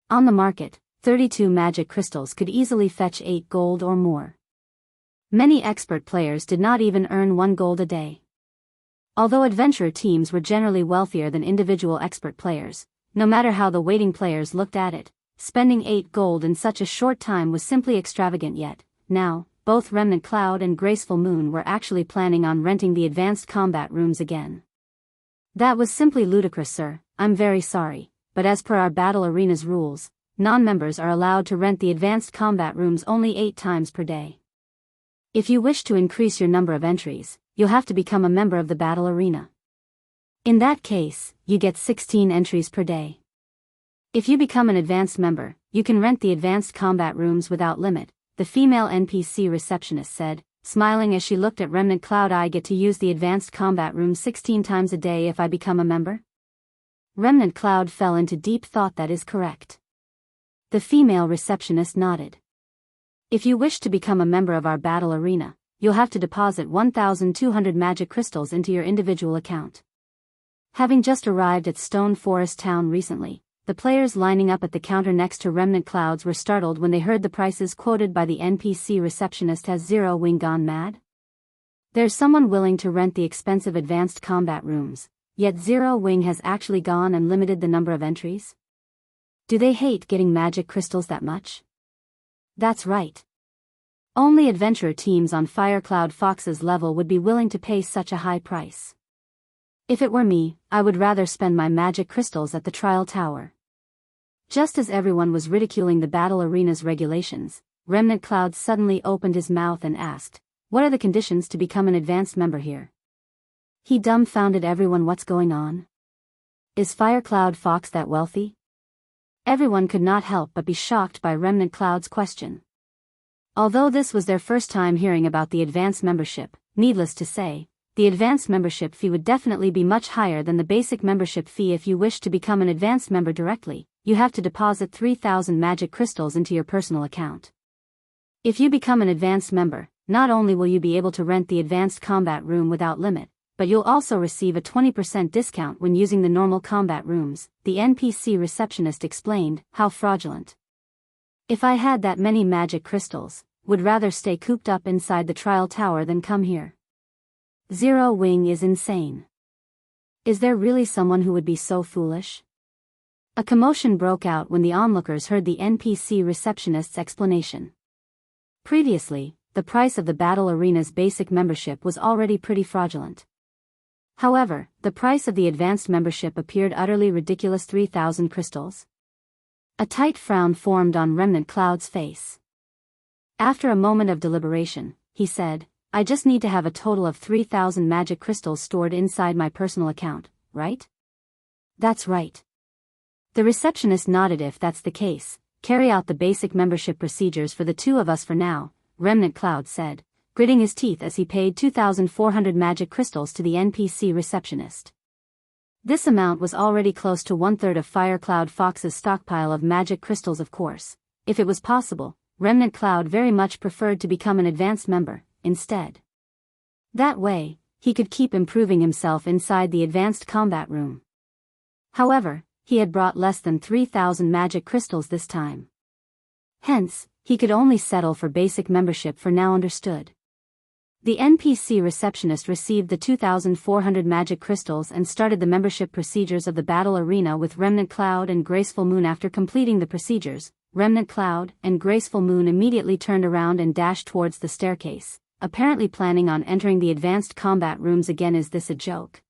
On the market, 32 magic crystals could easily fetch 8 gold or more. Many expert players did not even earn 1 gold a day. Although adventurer teams were generally wealthier than individual expert players, no matter how the waiting players looked at it, spending 8 gold in such a short time was simply extravagant. Yet, now, both Remnant Cloud and Graceful Moon were actually planning on renting the advanced combat rooms again. That was simply ludicrous, sir. I'm very sorry, but as per our battle arena's rules, non-members are allowed to rent the advanced combat rooms only 8 times per day. If you wish to increase your number of entries, you'll have to become a member of the battle arena. In that case, you get 16 entries per day. If you become an advanced member, you can rent the advanced combat rooms without limit, the female NPC receptionist said, smiling as she looked at Remnant Cloud. I get to use the advanced combat room 16 times a day if I become a member? Remnant Cloud fell into deep thought. That is correct. The female receptionist nodded. If you wish to become a member of our battle arena, you'll have to deposit 1,200 magic crystals into your individual account. Having just arrived at Stone Forest Town recently, the players lining up at the counter next to Remnant Clouds were startled when they heard the prices quoted by the NPC receptionist. Has Zero Wing gone mad? There's someone willing to rent the expensive advanced combat rooms, yet Zero Wing has actually gone and limited the number of entries? Do they hate getting magic crystals that much? That's right. Only adventurer teams on Firecloud Fox's level would be willing to pay such a high price. If it were me, I would rather spend my magic crystals at the trial tower. Just as everyone was ridiculing the battle arena's regulations, Remnant Cloud suddenly opened his mouth and asked, "What are the conditions to become an advanced member here?" He dumbfounded everyone. What's going on? Is Firecloud Fox that wealthy? Everyone could not help but be shocked by Remnant Cloud's question. Although this was their first time hearing about the advanced membership, needless to say, the advanced membership fee would definitely be much higher than the basic membership fee. If you wish to become an advanced member directly, you have to deposit 3,000 magic crystals into your personal account. If you become an advanced member, not only will you be able to rent the advanced combat room without limit, but you'll also receive a 20% discount when using the normal combat rooms, the NPC receptionist explained. How fraudulent. If I had that many magic crystals, would rather stay cooped up inside the trial tower than come here. Zero Wing is insane. Is there really someone who would be so foolish? A commotion broke out when the onlookers heard the NPC receptionist's explanation. Previously, the price of the battle arena's basic membership was already pretty fraudulent. However, the price of the advanced membership appeared utterly ridiculous. 3,000 crystals? A tight frown formed on Remnant Cloud's face. After a moment of deliberation, he said, I just need to have a total of 3,000 magic crystals stored inside my personal account, right? That's right. The receptionist nodded. If that's the case, carry out the basic membership procedures for the two of us for now, Remnant Cloud said, gritting his teeth as he paid 2,400 magic crystals to the NPC receptionist. This amount was already close to 1/3 of Fire Cloud Fox's stockpile of magic crystals. Of course, if it was possible, Remnant Cloud very much preferred to become an advanced member instead. That way, he could keep improving himself inside the advanced combat room. However, he had brought less than 3,000 magic crystals this time. Hence, he could only settle for basic membership for now. Understood. The NPC receptionist received the 2,400 magic crystals and started the membership procedures of the battle arena with Remnant Cloud and Graceful Moon. After completing the procedures, Remnant Cloud and Graceful Moon immediately turned around and dashed towards the staircase, apparently planning on entering the advanced combat rooms again. Is this a joke?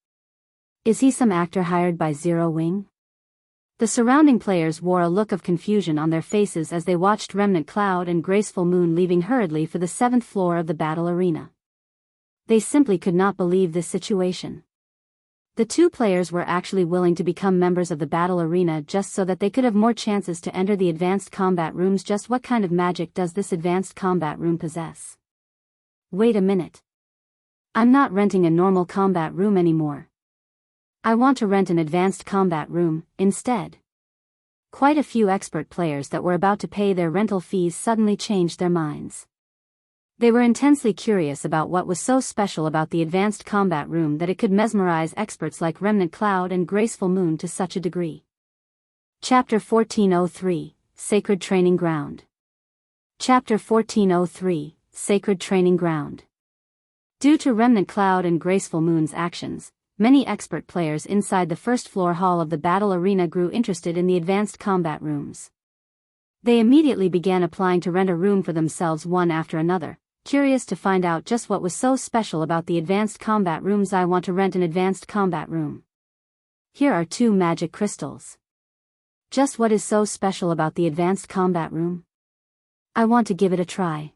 Is he some actor hired by Zero Wing? The surrounding players wore a look of confusion on their faces as they watched Remnant Cloud and Graceful Moon leaving hurriedly for the 7th floor of the battle arena. They simply could not believe this situation. The two players were actually willing to become members of the battle arena just so that they could have more chances to enter the advanced combat rooms. Just what kind of magic does this advanced combat room possess? Wait a minute. I'm not renting a normal combat room anymore. I want to rent an advanced combat room instead. Quite a few expert players that were about to pay their rental fees suddenly changed their minds. They were intensely curious about what was so special about the advanced combat room that it could mesmerize experts like Remnant Cloud and Graceful Moon to such a degree. Chapter 1403, Sacred Training Ground. Chapter 1403, Sacred Training Ground. Due to Remnant Cloud and Graceful Moon's actions, many expert players inside the first floor hall of the battle arena grew interested in the advanced combat rooms. They immediately began applying to rent a room for themselves one after another, curious to find out just what was so special about the advanced combat rooms. I want to rent an advanced combat room. Here are 2 magic crystals. Just what is so special about the advanced combat room? I want to give it a try.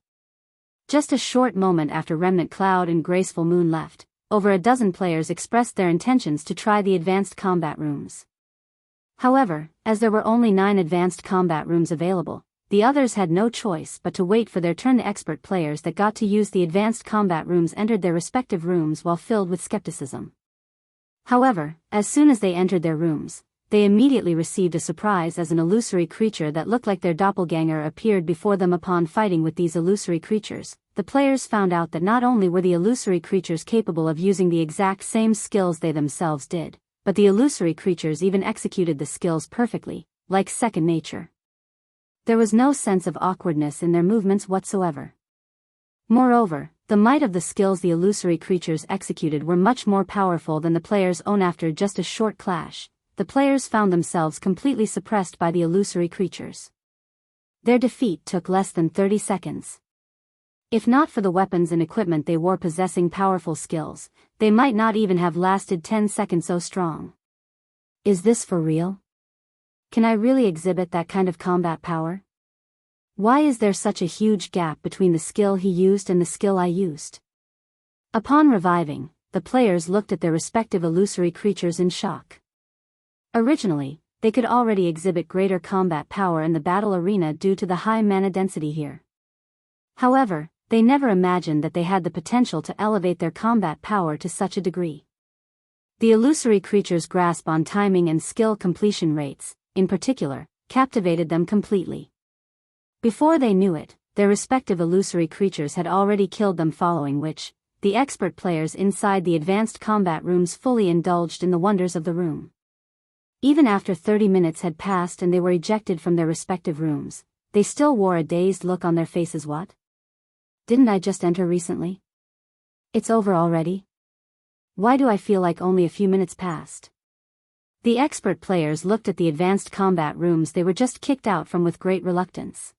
Just a short moment after Remnant Cloud and Graceful Moon left, over a dozen players expressed their intentions to try the advanced combat rooms. However, as there were only 9 advanced combat rooms available, the others had no choice but to wait for their turn. The expert players that got to use the advanced combat rooms entered their respective rooms while filled with skepticism. However, as soon as they entered their rooms, they immediately received a surprise as an illusory creature that looked like their doppelganger appeared before them. Upon fighting with these illusory creatures, the players found out that not only were the illusory creatures capable of using the exact same skills they themselves did, but the illusory creatures even executed the skills perfectly, like second nature. There was no sense of awkwardness in their movements whatsoever. Moreover, the might of the skills the illusory creatures executed were much more powerful than the players' own. After just a short clash, the players found themselves completely suppressed by the illusory creatures. Their defeat took less than 30 seconds. If not for the weapons and equipment they wore possessing powerful skills, they might not even have lasted 10 seconds. So strong. Is this for real? Can I really exhibit that kind of combat power? Why is there such a huge gap between the skill he used and the skill I used? Upon reviving, the players looked at their respective illusory creatures in shock. Originally, they could already exhibit greater combat power in the battle arena due to the high mana density here. However, they never imagined that they had the potential to elevate their combat power to such a degree. The illusory creature's grasp on timing and skill completion rates, in particular, captivated them completely. Before they knew it, their respective illusory creatures had already killed them, following which, the expert players inside the advanced combat rooms fully indulged in the wonders of the room. Even after 30 minutes had passed and they were ejected from their respective rooms, they still wore a dazed look on their faces. What? Didn't I just enter recently? It's over already? Why do I feel like only a few minutes passed? The expert players looked at the advanced combat rooms they were just kicked out from with great reluctance.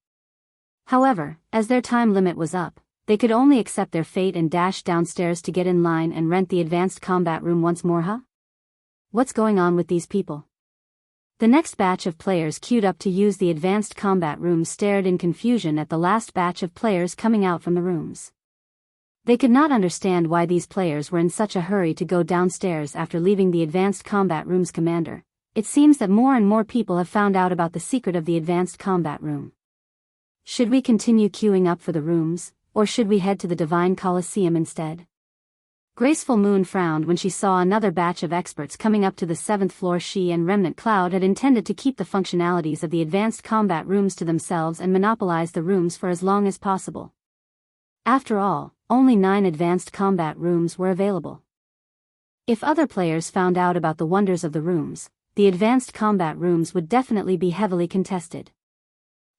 However, as their time limit was up, they could only accept their fate and dash downstairs to get in line and rent the advanced combat room once more. What's going on with these people? The next batch of players queued up to use the advanced combat room stared in confusion at the last batch of players coming out from the rooms. They could not understand why these players were in such a hurry to go downstairs after leaving the advanced combat room's commander. It seems that more and more people have found out about the secret of the advanced combat room. Should we continue queuing up for the rooms, or should we head to the Divine Colosseum instead? Graceful Moon frowned when she saw another batch of experts coming up to the 7th floor. She and Remnant Cloud had intended to keep the functionalities of the advanced combat rooms to themselves and monopolize the rooms for as long as possible. After all, only 9 advanced combat rooms were available. If other players found out about the wonders of the rooms, the advanced combat rooms would definitely be heavily contested.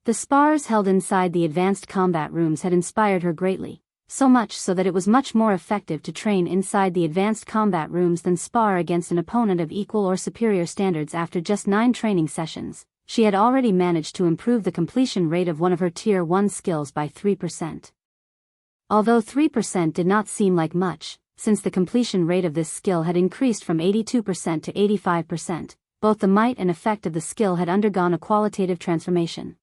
The spars held inside the advanced combat rooms had inspired her greatly, so much so that it was much more effective to train inside the advanced combat rooms than spar against an opponent of equal or superior standards. After just 9 training sessions, she had already managed to improve the completion rate of one of her Tier 1 skills by 3%. Although 3% did not seem like much, since the completion rate of this skill had increased from 82% to 85%, both the might and effect of the skill had undergone a qualitative transformation.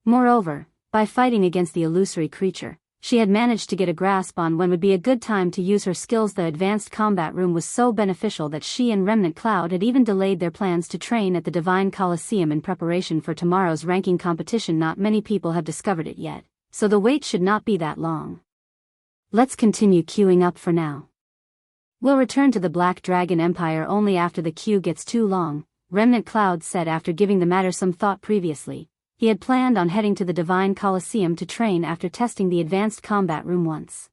Moreover, by fighting against the illusory creature, she had managed to get a grasp on when would be a good time to use her skills. The advanced combat room was so beneficial that she and Remnant Cloud had even delayed their plans to train at the Divine Colosseum in preparation for tomorrow's ranking competition. Not many people have discovered it yet, so the wait should not be that long. Let's continue queuing up for now. We'll return to the Black Dragon Empire only after the queue gets too long, Remnant Cloud said after giving the matter some thought previously. He had planned on heading to the Divine Colosseum to train after testing the advanced combat room once.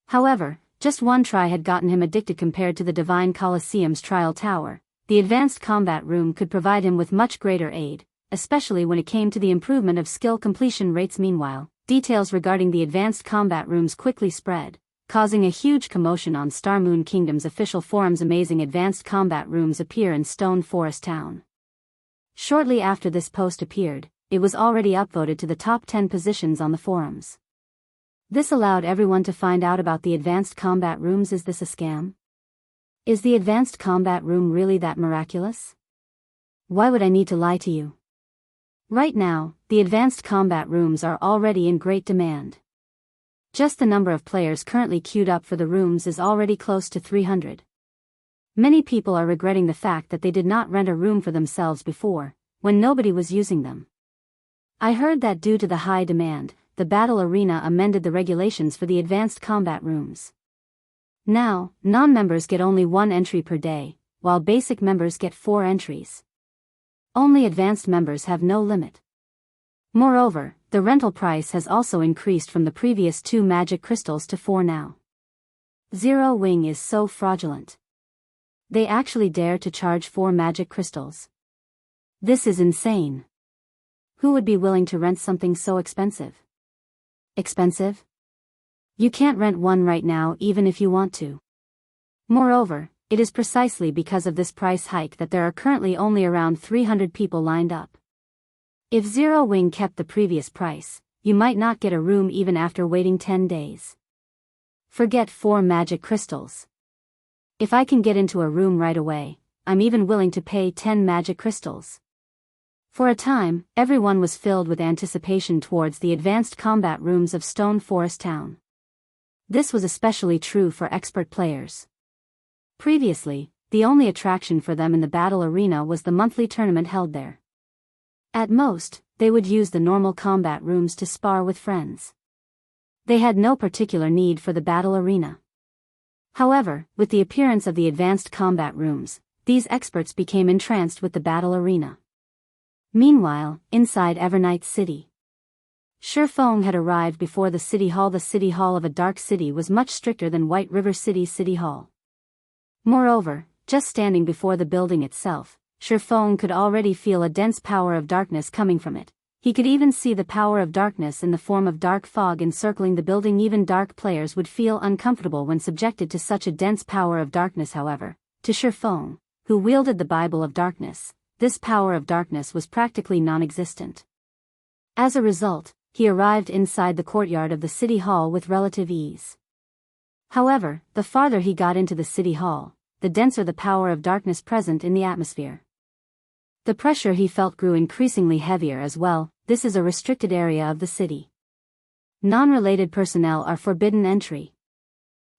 However, just one try had gotten him addicted. Compared to the Divine Colosseum's trial tower, the advanced combat room could provide him with much greater aid, especially when it came to the improvement of skill completion rates. Meanwhile, details regarding the advanced combat rooms quickly spread, causing a huge commotion on Star Moon Kingdom's official forums. Amazing advanced combat rooms appear in Stone Forest Town. Shortly after this post appeared, it was already upvoted to the top 10 positions on the forums. This allowed everyone to find out about the advanced combat rooms. Is this a scam? Is the advanced combat room really that miraculous? Why would I need to lie to you? Right now, the advanced combat rooms are already in great demand. Just the number of players currently queued up for the rooms is already close to 300. Many people are regretting the fact that they did not rent a room for themselves before, when nobody was using them. I heard that due to the high demand, the battle arena amended the regulations for the advanced combat rooms. Now, non-members get only 1 entry per day, while basic members get 4 entries. Only advanced members have no limit. Moreover, the rental price has also increased from the previous 2 magic crystals to 4 now. Zero Wing is so fraudulent. They actually dare to charge 4 magic crystals. This is insane. Who would be willing to rent something so expensive? Expensive? You can't rent one right now even if you want to. Moreover, it is precisely because of this price hike that there are currently only around 300 people lined up. If Zero Wing kept the previous price, you might not get a room even after waiting 10 days. Forget 4 magic crystals. If I can get into a room right away, I'm even willing to pay 10 magic crystals. For a time, everyone was filled with anticipation towards the advanced combat rooms of Stone Forest Town. This was especially true for expert players. Previously, the only attraction for them in the battle arena was the monthly tournament held there. At most, they would use the normal combat rooms to spar with friends. They had no particular need for the battle arena. However, with the appearance of the advanced combat rooms, these experts became entranced with the battle arena. Meanwhile, inside Evernight City, Feng had arrived before the city hall. The city hall of a dark city was much stricter than White River City's city hall. Moreover, just standing before the building itself, Feng could already feel a dense power of darkness coming from it. He could even see the power of darkness in the form of dark fog encircling the building. Even dark players would feel uncomfortable when subjected to such a dense power of darkness. However, to Feng, who wielded the Bible of Darkness, this power of darkness was practically non-existent. As a result, he arrived inside the courtyard of the city hall with relative ease. However, the farther he got into the city hall, the denser the power of darkness present in the atmosphere. The pressure he felt grew increasingly heavier as well. This is a restricted area of the city. Non-related personnel are forbidden entry.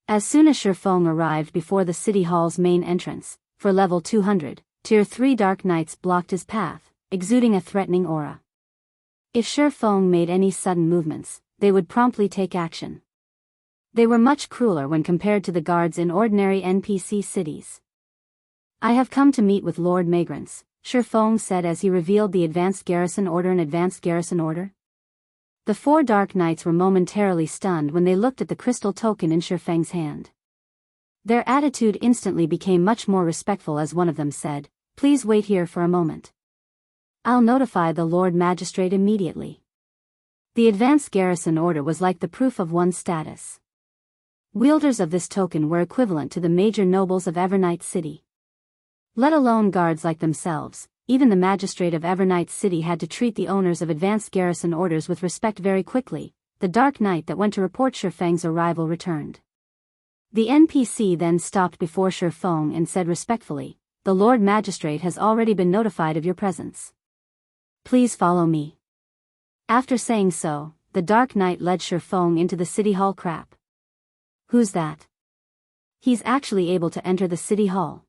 As soon as Feng arrived before the city hall's main entrance, for level 200, Tier 3 Dark Knights blocked his path, exuding a threatening aura. If Feng made any sudden movements, they would promptly take action. They were much crueler when compared to the guards in ordinary NPC cities. I have come to meet with Lord Magrance, Feng said as he revealed the Advanced Garrison Order. An Advanced Garrison Order? The 4 Dark Knights were momentarily stunned when they looked at the crystal token in Feng's hand. Their attitude instantly became much more respectful as one of them said, "Please wait here for a moment. I'll notify the Lord Magistrate immediately." The Advanced Garrison Order was like the proof of one's status. Wielders of this token were equivalent to the major nobles of Evernight City. Let alone guards like themselves, even the Magistrate of Evernight City had to treat the owners of Advanced Garrison Orders with respect very quickly. The Dark Knight that went to report Feng's arrival returned. The NPC then stopped before Feng and said respectfully, "The Lord Magistrate has already been notified of your presence. Please follow me." After saying so, the Dark Knight led Feng into the city hall. Crap. Who's that? He's actually able to enter the city hall.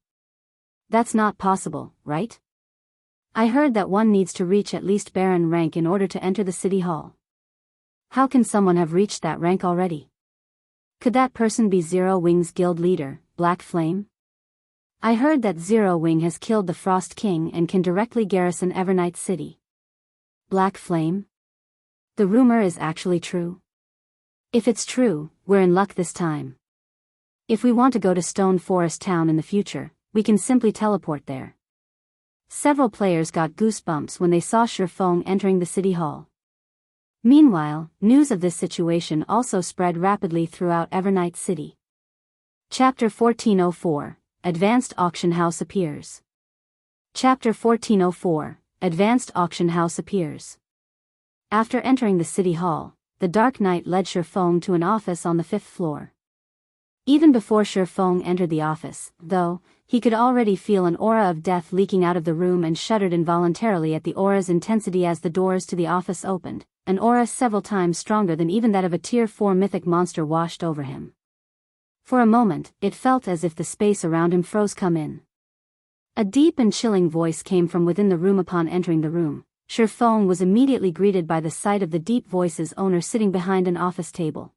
That's not possible, right? I heard that one needs to reach at least Baron rank in order to enter the city hall. How can someone have reached that rank already? Could that person be Zero Wing's guild leader, Black Flame? I heard that Zero Wing has killed the Frost King and can directly garrison Evernight City. Black Flame? The rumor is actually true. If it's true, we're in luck this time. If we want to go to Stone Forest Town in the future, we can simply teleport there. Several players got goosebumps when they saw Feng entering the city hall. Meanwhile, news of this situation also spread rapidly throughout Evernight City. Chapter 1404, Advanced Auction House appears. Chapter 1404, Advanced Auction House appears. After entering the city hall, the Dark Knight led Feng to an office on the 5th floor. Even before Feng entered the office, though, he could already feel an aura of death leaking out of the room and shuddered involuntarily at the aura's intensity as the doors to the office opened. An aura several times stronger than even that of a Tier 4 mythic monster washed over him. For a moment, it felt as if the space around him froze. "Come in." A deep and chilling voice came from within the room. Upon entering the room, Feng was immediately greeted by the sight of the deep voice's owner sitting behind an office table.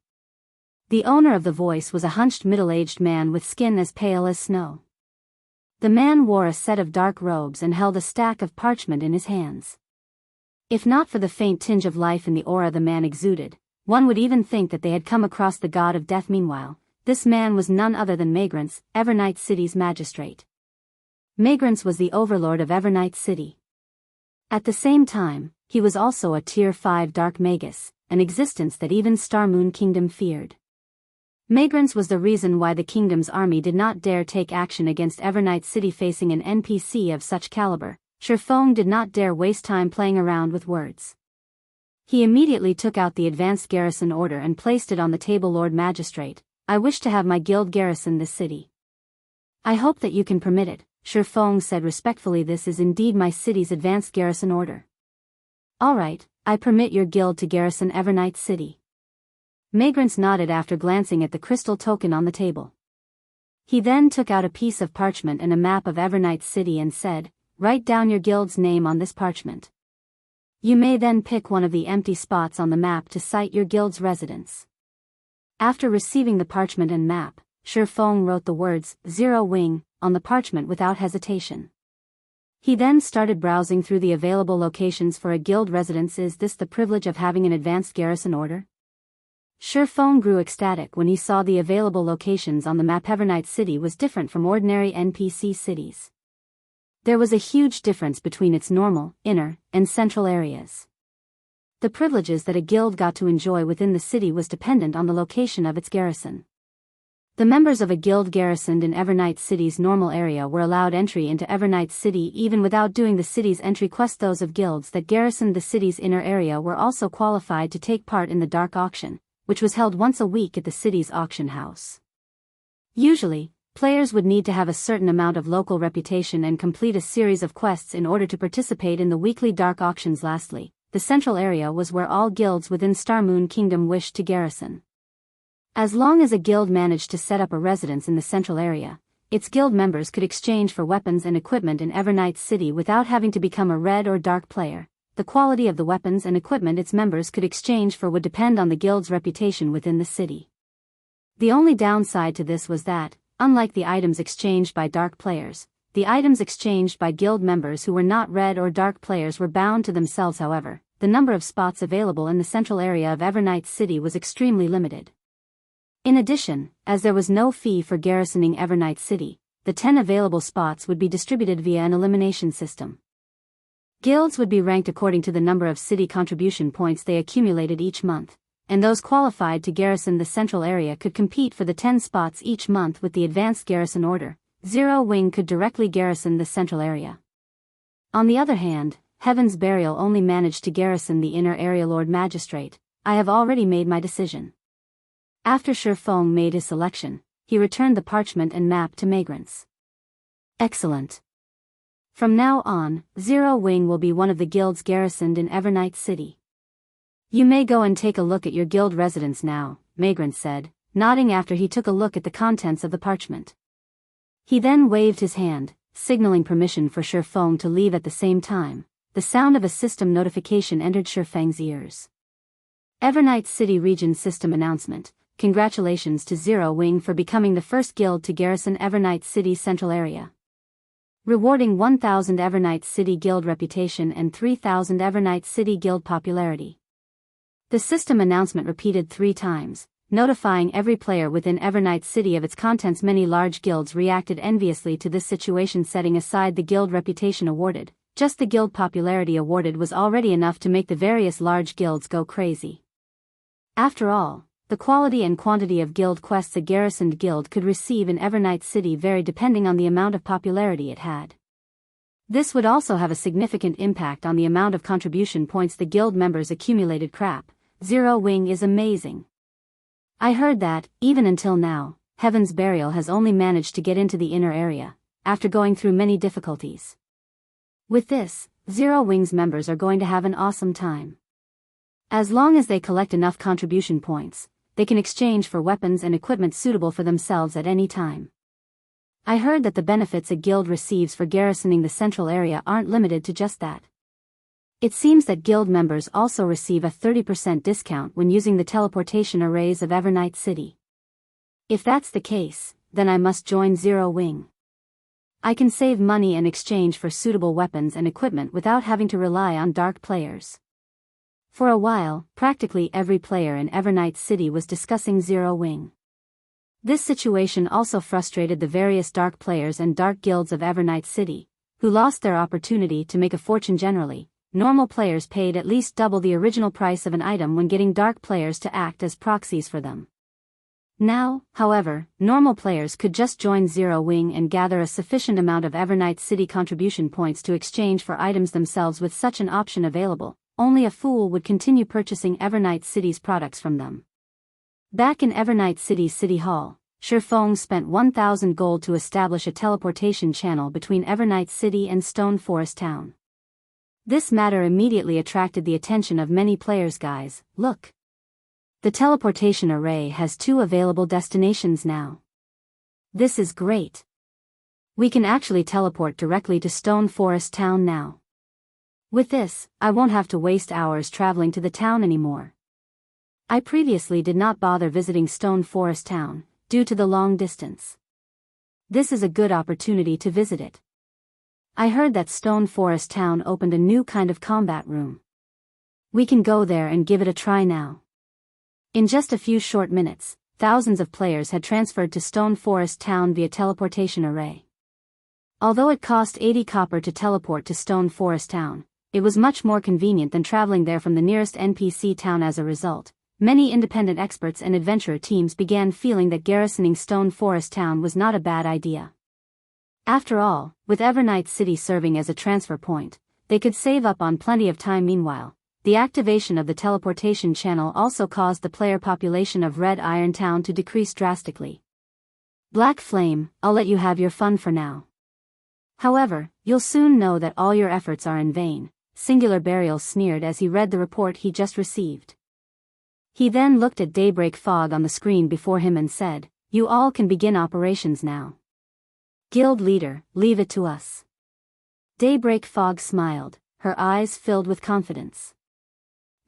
The owner of the voice was a hunched middle-aged man with skin as pale as snow. The man wore a set of dark robes and held a stack of parchment in his hands. If not for the faint tinge of life in the aura the man exuded, one would even think that they had come across the god of death. Meanwhile, this man was none other than Magrance, Evernight City's magistrate. Magrance was the overlord of Evernight City. At the same time, he was also a Tier 5 Dark Magus, an existence that even Starmoon Kingdom feared. Magrance was the reason why the kingdom's army did not dare take action against Evernight City. Facing an NPC of such caliber, Feng did not dare waste time playing around with words. He immediately took out the Advanced Garrison Order and placed it on the table. "Lord Magistrate, I wish to have my guild garrison this city. I hope that you can permit it," Feng said respectfully. "This is indeed my city's Advanced Garrison Order." "All right, I permit your guild to garrison Evernight City." Magrance nodded after glancing at the crystal token on the table. He then took out a piece of parchment and a map of Evernight City and said, "Write down your guild's name on this parchment. You may then pick one of the empty spots on the map to cite your guild's residence. After receiving the parchment and map, Feng wrote the words, Zero Wing, on the parchment without hesitation. He then started browsing through the available locations for a guild residence. Is this the privilege of having an advanced garrison order? Feng grew ecstatic when he saw the available locations on the map. Evernight City was different from ordinary NPC cities. There was a huge difference between its normal, inner, and central areas. The privileges that a guild got to enjoy within the city was dependent on the location of its garrison. The members of a guild garrisoned in Evernight City's normal area were allowed entry into Evernight City even without doing the city's entry quest. Those of guilds that garrisoned the city's inner area were also qualified to take part in the Dark Auction, which was held once a week at the city's auction house. Usually, players would need to have a certain amount of local reputation and complete a series of quests in order to participate in the weekly Dark Auctions. Lastly, the central area was where all guilds within Star Moon Kingdom wished to garrison. As long as a guild managed to set up a residence in the central area, its guild members could exchange for weapons and equipment in Evernight City without having to become a red or dark player. The quality of the weapons and equipment its members could exchange for would depend on the guild's reputation within the city. The only downside to this was that, unlike the items exchanged by dark players, the items exchanged by guild members who were not red or dark players were bound to themselves. However, the number of spots available in the central area of Evernight City was extremely limited. In addition, as there was no fee for garrisoning Evernight City, the 10 available spots would be distributed via an elimination system. Guilds would be ranked according to the number of city contribution points they accumulated each month, and those qualified to garrison the central area could compete for the 10 spots each month. With the advanced garrison order, Zero Wing could directly garrison the central area. On the other hand, Heaven's Burial only managed to garrison the inner area. Lord Magistrate, I have already made my decision. After Feng made his selection, he returned the parchment and map to Magrants. Excellent. From now on, Zero Wing will be one of the guilds garrisoned in Evernight City. You may go and take a look at your guild residence now, Magrant said, nodding after he took a look at the contents of the parchment. He then waved his hand, signaling permission for Feng to leave. At the same time, the sound of a system notification entered Feng's ears. Evernight City Region System Announcement. Congratulations to Zero Wing for becoming the first guild to garrison Evernight City's central area. Rewarding 1,000 Evernight City Guild reputation and 3,000 Evernight City Guild popularity. The system announcement repeated 3 times, notifying every player within Evernight City of its contents. Many large guilds reacted enviously to this situation. Setting aside the guild reputation awarded, just the guild popularity awarded was already enough to make the various large guilds go crazy. After all, the quality and quantity of guild quests a garrisoned guild could receive in Evernight City varied depending on the amount of popularity it had. This would also have a significant impact on the amount of contribution points the guild members accumulated. Crap, Zero Wing is amazing. I heard that, even until now, Heaven's Burial has only managed to get into the inner area, after going through many difficulties. With this, Zero Wing's members are going to have an awesome time. As long as they collect enough contribution points, they can exchange for weapons and equipment suitable for themselves at any time. I heard that the benefits a guild receives for garrisoning the central area aren't limited to just that. It seems that guild members also receive a 30% discount when using the teleportation arrays of Evernight City. If that's the case, then I must join Zero Wing. I can save money and exchange for suitable weapons and equipment without having to rely on dark players. For a while, practically every player in Evernight City was discussing Zero Wing. This situation also frustrated the various dark players and dark guilds of Evernight City, who lost their opportunity to make a fortune. Generally, normal players paid at least double the original price of an item when getting dark players to act as proxies for them. Now, however, normal players could just join Zero Wing and gather a sufficient amount of Evernight City contribution points to exchange for items themselves. With such an option available, only a fool would continue purchasing Evernight City's products from them. Back in Evernight City's City Hall, Feng spent 1,000 gold to establish a teleportation channel between Evernight City and Stone Forest Town. This matter immediately attracted the attention of many players. Guys, look! The teleportation array has 2 available destinations now. This is great. We can actually teleport directly to Stone Forest Town now. With this, I won't have to waste hours traveling to the town anymore. I previously did not bother visiting Stone Forest Town, due to the long distance. This is a good opportunity to visit it. I heard that Stone Forest Town opened a new kind of combat room. We can go there and give it a try now. In just a few short minutes, thousands of players had transferred to Stone Forest Town via teleportation array. Although it cost 80 copper to teleport to Stone Forest Town, it was much more convenient than traveling there from the nearest NPC town. As a result, many independent experts and adventurer teams began feeling that garrisoning Stone Forest Town was not a bad idea. After all, with Evernight City serving as a transfer point, they could save up on plenty of time. Meanwhile, the activation of the teleportation channel also caused the player population of Red Iron Town to decrease drastically. Black Flame, I'll let you have your fun for now. However, you'll soon know that all your efforts are in vain, Singular Burial sneered as he read the report he just received. He then looked at Daybreak Fog on the screen before him and said, "You all can begin operations now. Guild leader, leave it to us." Daybreak Fog smiled, her eyes filled with confidence.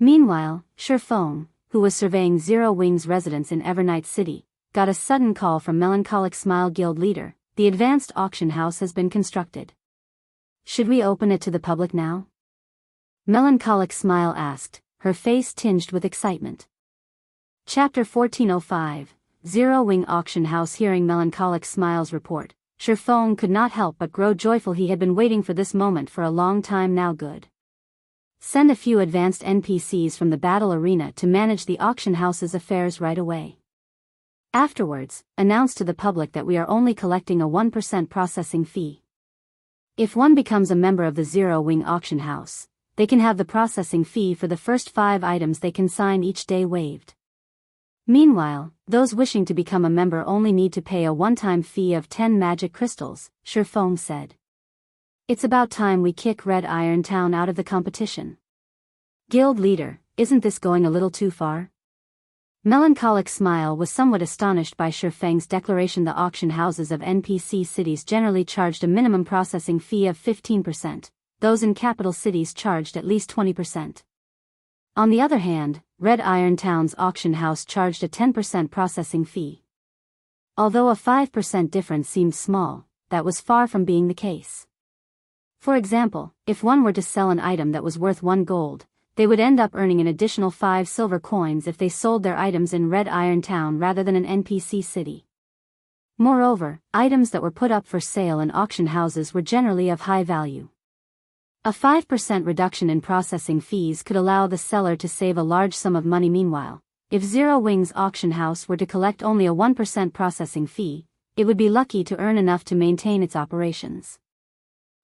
Meanwhile, Feng, who was surveying Zero Wing's residence in Evernight City, got a sudden call from Melancholic Smile. Guild leader, the advanced auction house has been constructed. Should we open it to the public now? Melancholic Smile asked, her face tinged with excitement. Chapter 1405, Zero Wing Auction House. Hearing Melancholic Smile's report, Feng could not help but grow joyful. He had been waiting for this moment for a long time now. Good. Send a few advanced NPCs from the battle arena to manage the auction house's affairs right away. Afterwards, announce to the public that we are only collecting a 1% processing fee. If one becomes a member of the Zero Wing Auction House, they can have the processing fee for the first 5 items they consign each day waived. Meanwhile, those wishing to become a member only need to pay a one-time fee of 10 magic crystals, Feng said. It's about time we kick Red Iron Town out of the competition. Guild leader, isn't this going a little too far? Melancholic Smile was somewhat astonished by Feng's declaration. The auction houses of NPC cities generally charged a minimum processing fee of 15%, those in capital cities charged at least 20%. On the other hand, Red Iron Town's auction house charged a 10% processing fee. Although a 5% difference seemed small, that was far from being the case. For example, if one were to sell an item that was worth 1 gold, they would end up earning an additional 5 silver coins if they sold their items in Red Iron Town rather than an NPC city. Moreover, items that were put up for sale in auction houses were generally of high value. A 5% reduction in processing fees could allow the seller to save a large sum of money. Meanwhile, if Zero Wing's auction house were to collect only a 1% processing fee, it would be lucky to earn enough to maintain its operations.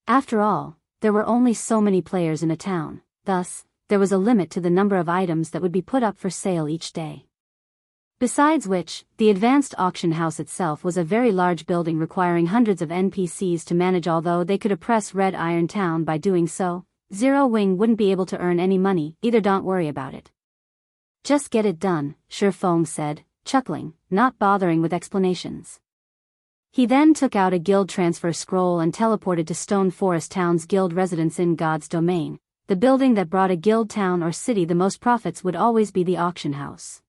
After all, there were only so many players in a town, thus, there was a limit to the number of items that would be put up for sale each day. Besides which, the advanced auction house itself was a very large building requiring hundreds of NPCs to manage. Although they could oppress Red Iron Town by doing so, Zero Wing wouldn't be able to earn any money either. Don't worry about it. Just get it done, Feng said, chuckling, not bothering with explanations. He then took out a guild transfer scroll and teleported to Stone Forest Town's guild residence in God's domain. The building that brought a guild town or city the most profits would always be the auction house.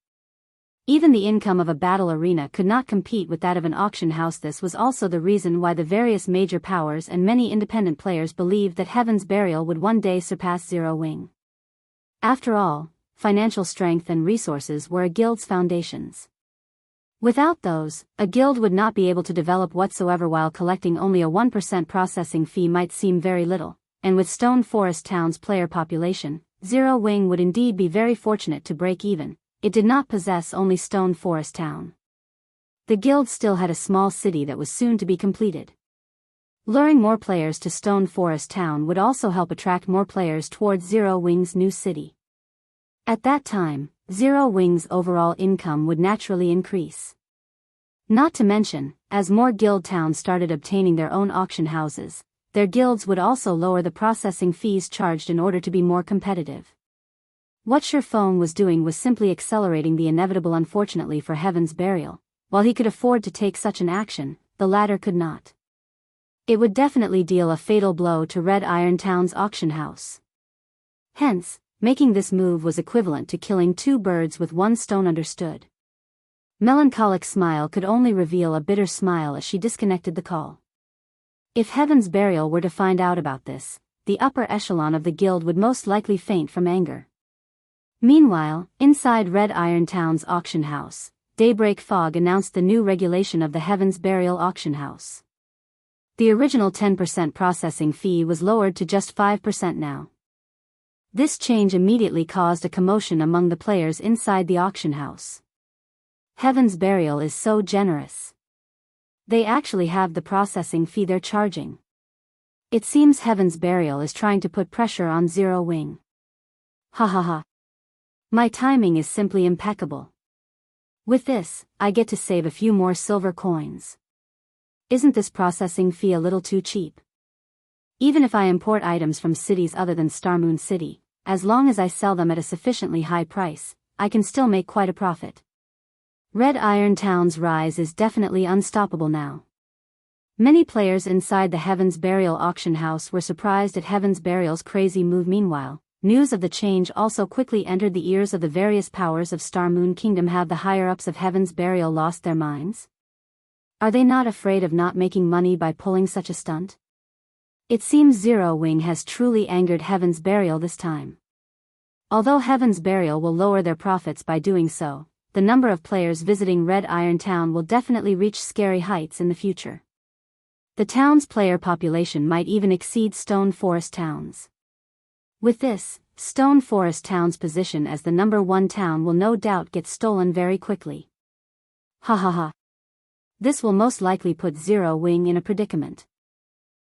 Even the income of a battle arena could not compete with that of an auction house. This was also the reason why the various major powers and many independent players believed that Heaven's Burial would one day surpass Zero Wing. After all, financial strength and resources were a guild's foundations. Without those, a guild would not be able to develop whatsoever. While collecting only a 1% processing fee might seem very little, and with Stone Forest Town's player population, Zero Wing would indeed be very fortunate to break even. It did not possess only Stone Forest Town. The guild still had a small city that was soon to be completed. Luring more players to Stone Forest Town would also help attract more players towards Zero Wing's new city. At that time, Zero Wing's overall income would naturally increase. Not to mention, as more guild towns started obtaining their own auction houses, their guilds would also lower the processing fees charged in order to be more competitive. What Feng was doing was simply accelerating the inevitable. Unfortunately for Heaven's Burial, while he could afford to take such an action, the latter could not. It would definitely deal a fatal blow to Red Iron Town's auction house. Hence, Making this move was equivalent to killing 2 birds with 1 stone. Understood. Melancholic smile could only reveal a bitter smile as she disconnected the call. If Heaven's Burial were to find out about this, the upper echelon of the guild would most likely faint from anger. Meanwhile, inside Red Iron Town's auction house, Daybreak Fog announced the new regulation of the Heaven's Burial auction house. The original 10% processing fee was lowered to just 5% now. This change immediately caused a commotion among the players inside the auction house. Heaven's Burial is so generous. They actually have the processing fee they're charging. It seems Heaven's Burial is trying to put pressure on Zero Wing. Ha ha ha. My timing is simply impeccable. With this, I get to save a few more silver coins. Isn't this processing fee a little too cheap? Even if I import items from cities other than Starmoon City, as long as I sell them at a sufficiently high price, I can still make quite a profit. Red Iron Town's rise is definitely unstoppable now. Many players inside the Heaven's Burial auction house were surprised at Heaven's Burial's crazy move. Meanwhile, news of the change also quickly entered the ears of the various powers of Starmoon Kingdom. Have the higher-ups of Heaven's Burial lost their minds? Are they not afraid of not making money by pulling such a stunt? It seems Zero Wing has truly angered Heaven's Burial this time. Although Heaven's Burial will lower their profits by doing so, the number of players visiting Red Iron Town will definitely reach scary heights in the future. The town's player population might even exceed Stone Forest Town's. With this, Stone Forest Town's position as the number 1 town will no doubt get stolen very quickly. Ha ha ha. This will most likely put Zero Wing in a predicament.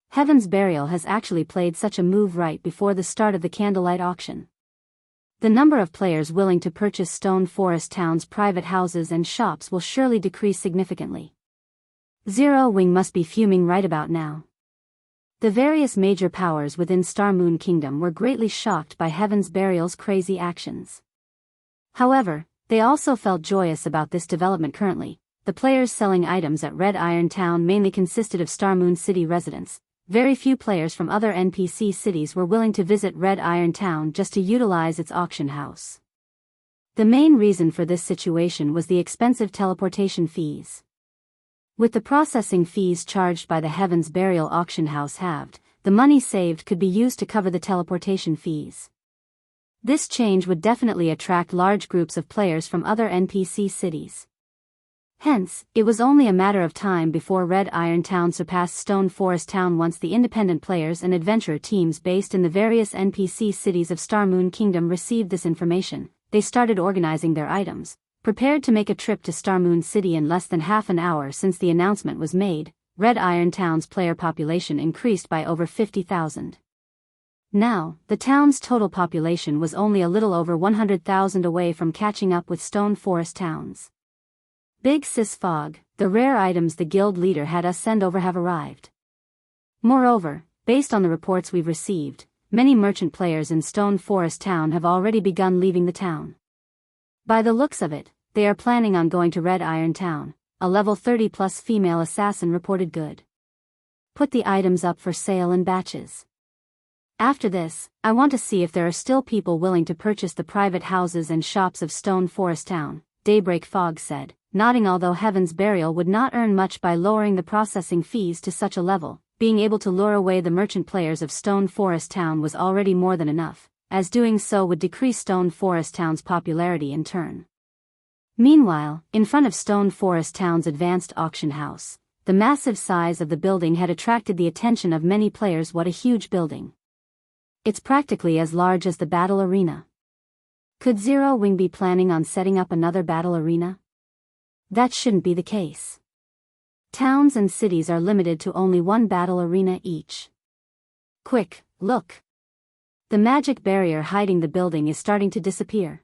Heaven's Burial has actually played such a move right before the start of the candlelight auction. The number of players willing to purchase Stone Forest Town's private houses and shops will surely decrease significantly. Zero Wing must be fuming right about now. The various major powers within Starmoon Kingdom were greatly shocked by Heaven's Burial's crazy actions. However, they also felt joyous about this development. Currently, the players selling items at Red Iron Town mainly consisted of Starmoon City residents. Very few players from other NPC cities were willing to visit Red Iron Town just to utilize its auction house. The main reason for this situation was the expensive teleportation fees. With the processing fees charged by the Heaven's Burial auction house halved, the money saved could be used to cover the teleportation fees. This change would definitely attract large groups of players from other NPC cities. Hence, it was only a matter of time before Red Iron Town surpassed Stone Forest Town. Once the independent players and adventure teams based in the various NPC cities of Starmoon Kingdom received this information, they started organizing their items, prepared to make a trip to Starmoon City. In less than half an hour since the announcement was made, Red Iron Town's player population increased by over 50,000. Now, the town's total population was only a little over 100,000 away from catching up with Stone Forest Town's. Big Sis Fog, the rare items the guild leader had us send over have arrived. Moreover, based on the reports we've received, many merchant players in Stone Forest Town have already begun leaving the town. By the looks of it, they are planning on going to Red Iron Town. A level 30+ female assassin reported. Good. Put the items up for sale in batches. After this, I want to see if there are still people willing to purchase the private houses and shops of Stone Forest Town, Daybreak Fog said, nodding. Although Heaven's Burial would not earn much by lowering the processing fees to such a level, being able to lure away the merchant players of Stone Forest Town was already more than enough, as doing so would decrease Stone Forest Town's popularity in turn. Meanwhile, in front of Stone Forest Town's advanced auction house, the massive size of the building had attracted the attention of many players. What a huge building! It's practically as large as the battle arena. Could Zero Wing be planning on setting up another battle arena? That shouldn't be the case. Towns and cities are limited to only one battle arena each. Quick, look! The magic barrier hiding the building is starting to disappear.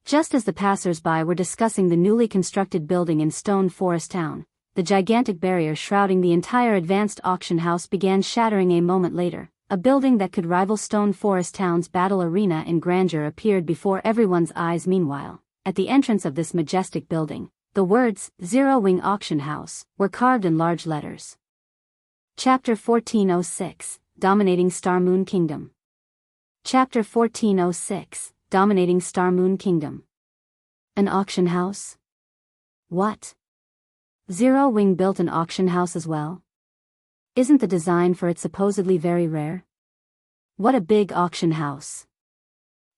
Just as the passers-by were discussing the newly constructed building in Stone Forest Town, the gigantic barrier shrouding the entire advanced auction house began shattering. A moment later, a building that could rival Stone Forest Town's battle arena in grandeur appeared before everyone's eyes. Meanwhile, at the entrance of this majestic building, the words, Zero Wing Auction House, were carved in large letters. Chapter 1406, Dominating Starmoon Kingdom. Chapter 1406, Dominating Star Moon Kingdom. An auction house? What? Zero Wing built an auction house as well? Isn't the design for it supposedly very rare? What a big auction house.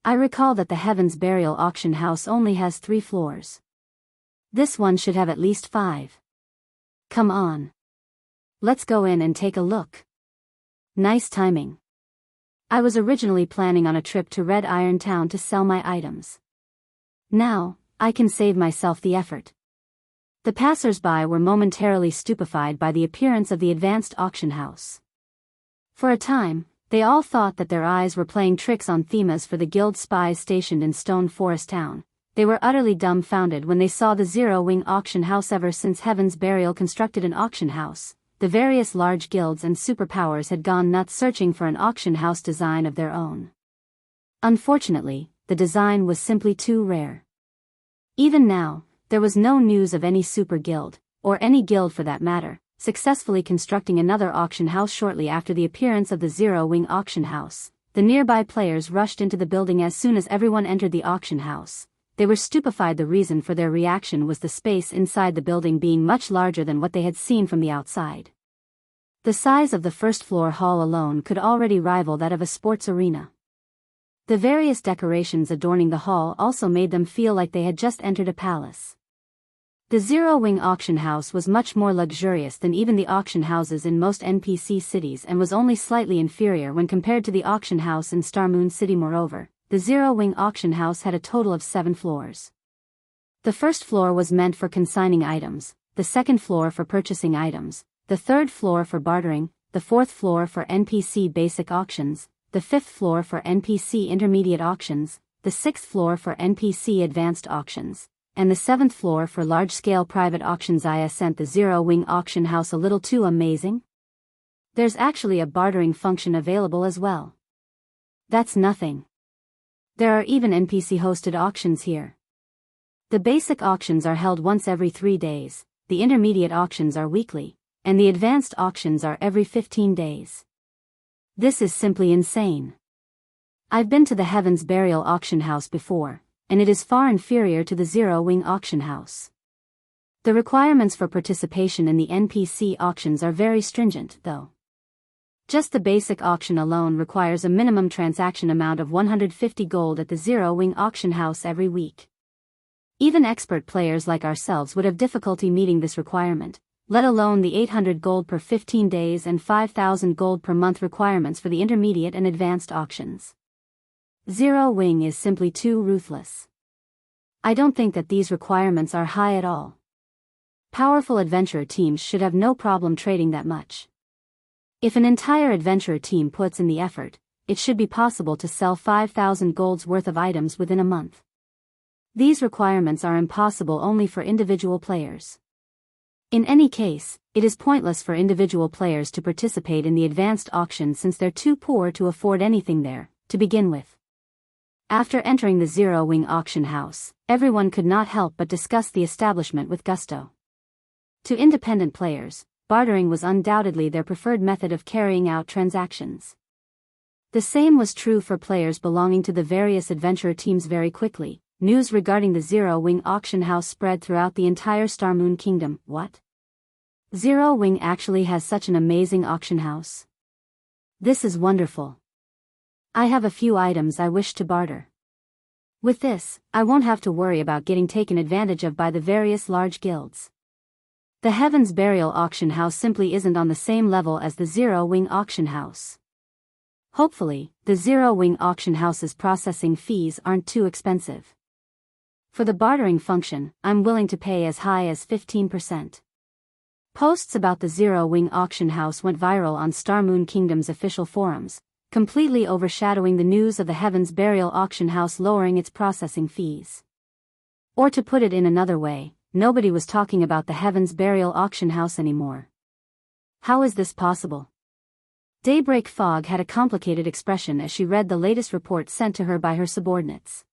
I recall that the Heaven's Burial auction house only has 3 floors. This one should have at least 5. Come on. Let's go in and take a look. Nice timing. I was originally planning on a trip to Red Iron Town to sell my items. Now, I can save myself the effort. The passers-by were momentarily stupefied by the appearance of the advanced auction house. For a time, they all thought that their eyes were playing tricks on Themas for the guild spies stationed in Stone Forest Town. They were utterly dumbfounded when they saw the Zero Wing auction house. Ever since Heaven's Burial constructed an auction house, the various large guilds and superpowers had gone nuts searching for an auction house design of their own. Unfortunately, the design was simply too rare. Even now, there was no news of any super guild, or any guild for that matter, successfully constructing another auction house. Shortly after the appearance of the Zero Wing auction house, the nearby players rushed into the building. As soon as everyone entered the auction house, they were stupefied. The reason for their reaction was the space inside the building being much larger than what they had seen from the outside. The size of the first-floor hall alone could already rival that of a sports arena. The various decorations adorning the hall also made them feel like they had just entered a palace. The Zero Wing auction house was much more luxurious than even the auction houses in most NPC cities and was only slightly inferior when compared to the auction house in Star Moon City. Moreover, the Zero Wing auction house had a total of 7 floors. The first floor was meant for consigning items, the second floor for purchasing items, the third floor for bartering, the fourth floor for NPC basic auctions, the fifth floor for NPC intermediate auctions, the sixth floor for NPC advanced auctions, and the seventh floor for large-scale private auctions. Isn't the Zero Wing auction house a little too amazing? There's actually a bartering function available as well. That's nothing. There are even NPC-hosted auctions here. The basic auctions are held once every 3 days, the intermediate auctions are weekly, and the advanced auctions are every 15 days. This is simply insane. I've been to the Heaven's Burial auction house before, and it is far inferior to the Zero Wing auction house. The requirements for participation in the NPC auctions are very stringent, though. Just the basic auction alone requires a minimum transaction amount of 150 gold at the Zero Wing auction house every week. Even expert players like ourselves would have difficulty meeting this requirement, let alone the 800 gold per 15 days and 5,000 gold per month requirements for the intermediate and advanced auctions. Zero Wing is simply too ruthless. I don't think that these requirements are high at all. Powerful adventurer teams should have no problem trading that much. If an entire adventurer team puts in the effort, it should be possible to sell 5,000 gold's worth of items within a month. These requirements are impossible only for individual players. In any case, it is pointless for individual players to participate in the advanced auction since they're too poor to afford anything there, to begin with. After entering the Zero Wing auction house, everyone could not help but discuss the establishment with gusto. To independent players, bartering was undoubtedly their preferred method of carrying out transactions. The same was true for players belonging to the various adventurer teams. Very quickly, news regarding the Zero Wing auction house spread throughout the entire Star Moon Kingdom. What? Zero Wing actually has such an amazing auction house? This is wonderful. I have a few items I wish to barter. With this, I won't have to worry about getting taken advantage of by the various large guilds. The Heaven's Burial auction house simply isn't on the same level as the Zero Wing auction house. Hopefully, the Zero Wing auction house's processing fees aren't too expensive. For the bartering function, I'm willing to pay as high as 15%. Posts about the Zero Wing auction house went viral on Star Moon Kingdom's official forums, completely overshadowing the news of the Heaven's Burial auction house lowering its processing fees. Or to put it in another way, nobody was talking about the Heaven's Burial auction house anymore. How is this possible? Daybreak Fog had a complicated expression as she read the latest report sent to her by her subordinates.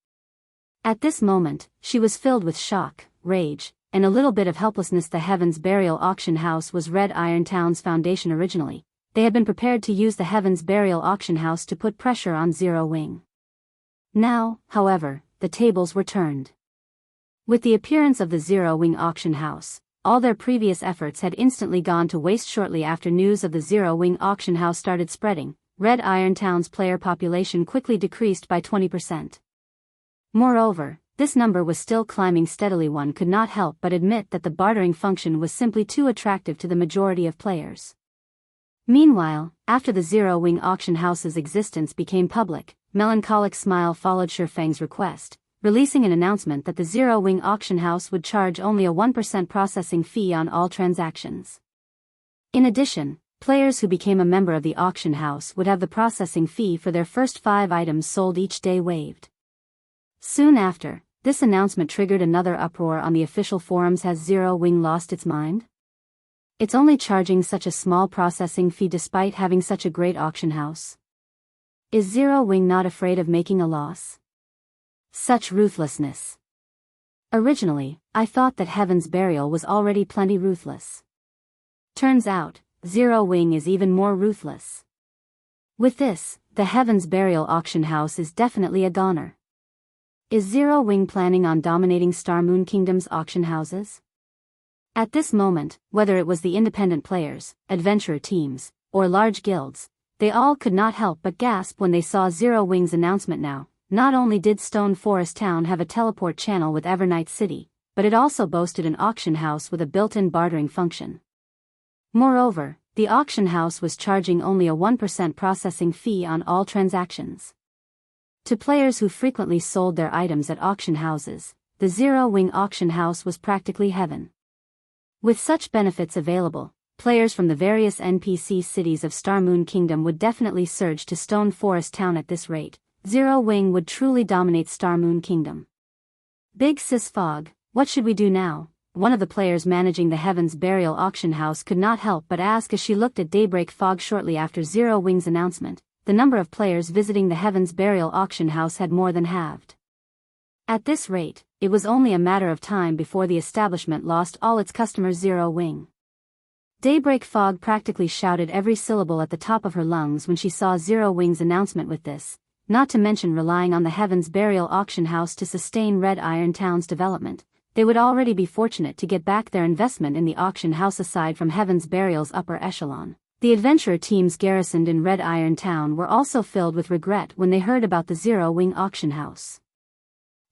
At this moment, she was filled with shock, rage, and a little bit of helplessness. The Heaven's Burial auction house was Red Iron Town's foundation originally, they had been prepared to use the Heaven's Burial auction house to put pressure on Zero Wing. Now, however, the tables were turned. With the appearance of the Zero Wing auction house, all their previous efforts had instantly gone to waste. Shortly after news of the Zero Wing auction house started spreading, Red Iron Town's player population quickly decreased by 20%. Moreover, this number was still climbing steadily. One could not help but admit that the bartering function was simply too attractive to the majority of players. Meanwhile, after the Zero Wing auction house's existence became public, Melancholic Smile followed Feng's request, releasing an announcement that the Zero Wing auction house would charge only a 1% processing fee on all transactions. In addition, players who became a member of the auction house would have the processing fee for their first 5 items sold each day waived. Soon after, this announcement triggered another uproar on the official forums. Has Zero Wing lost its mind? It's only charging such a small processing fee despite having such a great auction house. Is Zero Wing not afraid of making a loss? Such ruthlessness. Originally, I thought that Heaven's Burial was already plenty ruthless. Turns out, Zero Wing is even more ruthless. With this, the Heaven's Burial auction house is definitely a goner. Is Zero Wing planning on dominating Star Moon Kingdom's auction houses? At this moment, whether it was the independent players, adventurer teams, or large guilds, they all could not help but gasp when they saw Zero Wing's announcement. Now, not only did Stone Forest Town have a teleport channel with Evernight City, but it also boasted an auction house with a built-in bartering function. Moreover, the auction house was charging only a 1% processing fee on all transactions. To players who frequently sold their items at auction houses, the Zero Wing auction house was practically heaven. With such benefits available, players from the various NPC cities of Star Moon Kingdom would definitely surge to Stone Forest Town. At this rate, Zero Wing would truly dominate Star Moon Kingdom. Big Sis Fog, what should we do now? One of the players managing the Heaven's Burial auction house could not help but ask as she looked at Daybreak Fog. Shortly after Zero Wing's announcement, the number of players visiting the Heaven's Burial auction house had more than halved. At this rate, it was only a matter of time before the establishment lost all its customers. Zero Wing. Daybreak Fog practically shouted every syllable at the top of her lungs when she saw Zero Wing's announcement. With this, not to mention relying on the Heaven's Burial auction house to sustain Red Iron Town's development, they would already be fortunate to get back their investment in the auction house. Aside from Heaven's Burial's upper echelon, the adventurer teams garrisoned in Red Iron Town were also filled with regret when they heard about the Zero Wing auction house.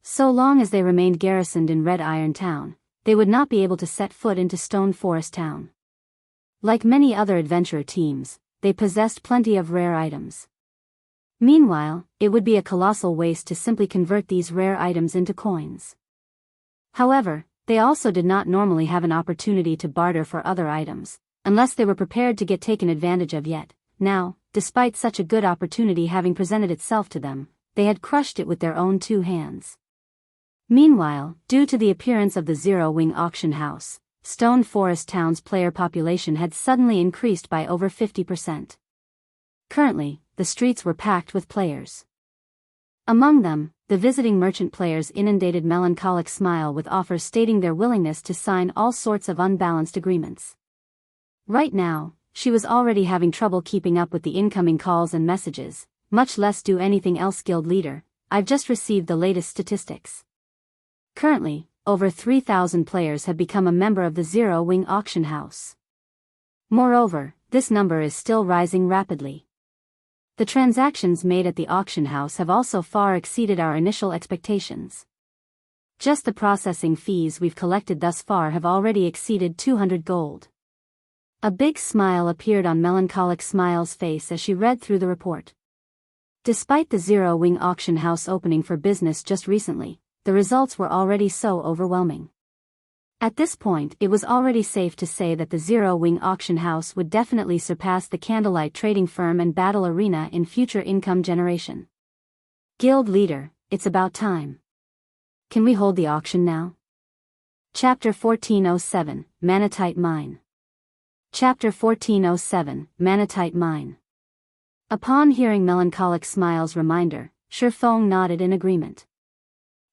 So long as they remained garrisoned in Red Iron Town, they would not be able to set foot into Stone Forest Town. Like many other adventurer teams, they possessed plenty of rare items. Meanwhile, it would be a colossal waste to simply convert these rare items into coins. However, they also did not normally have an opportunity to barter for other items, unless they were prepared to get taken advantage of. Yet, now, despite such a good opportunity having presented itself to them, they had crushed it with their own 2 hands. Meanwhile, due to the appearance of the Zero Wing auction house, Stone Forest Town's player population had suddenly increased by over 50%. Currently, the streets were packed with players. Among them, the visiting merchant players inundated Melancholic Smile with offers stating their willingness to sign all sorts of unbalanced agreements. Right now, she was already having trouble keeping up with the incoming calls and messages, much less do anything else. Guild leader, I've just received the latest statistics. Currently, over 3,000 players have become a member of the Zero Wing auction house. Moreover, this number is still rising rapidly. The transactions made at the auction house have also far exceeded our initial expectations. Just the processing fees we've collected thus far have already exceeded 200 gold. A big smile appeared on Melancholic Smile's face as she read through the report. Despite the Zero Wing auction house opening for business just recently, the results were already so overwhelming. At this point, it was already safe to say that the Zero Wing auction house would definitely surpass the Candlelight Trading Firm and Battle Arena in future income generation. Guild leader, it's about time. Can we hold the auction now? Chapter 1407, Manatite Mine. Chapter 1407, Manatite Mine. Upon hearing Melancholic Smile's reminder, Feng nodded in agreement.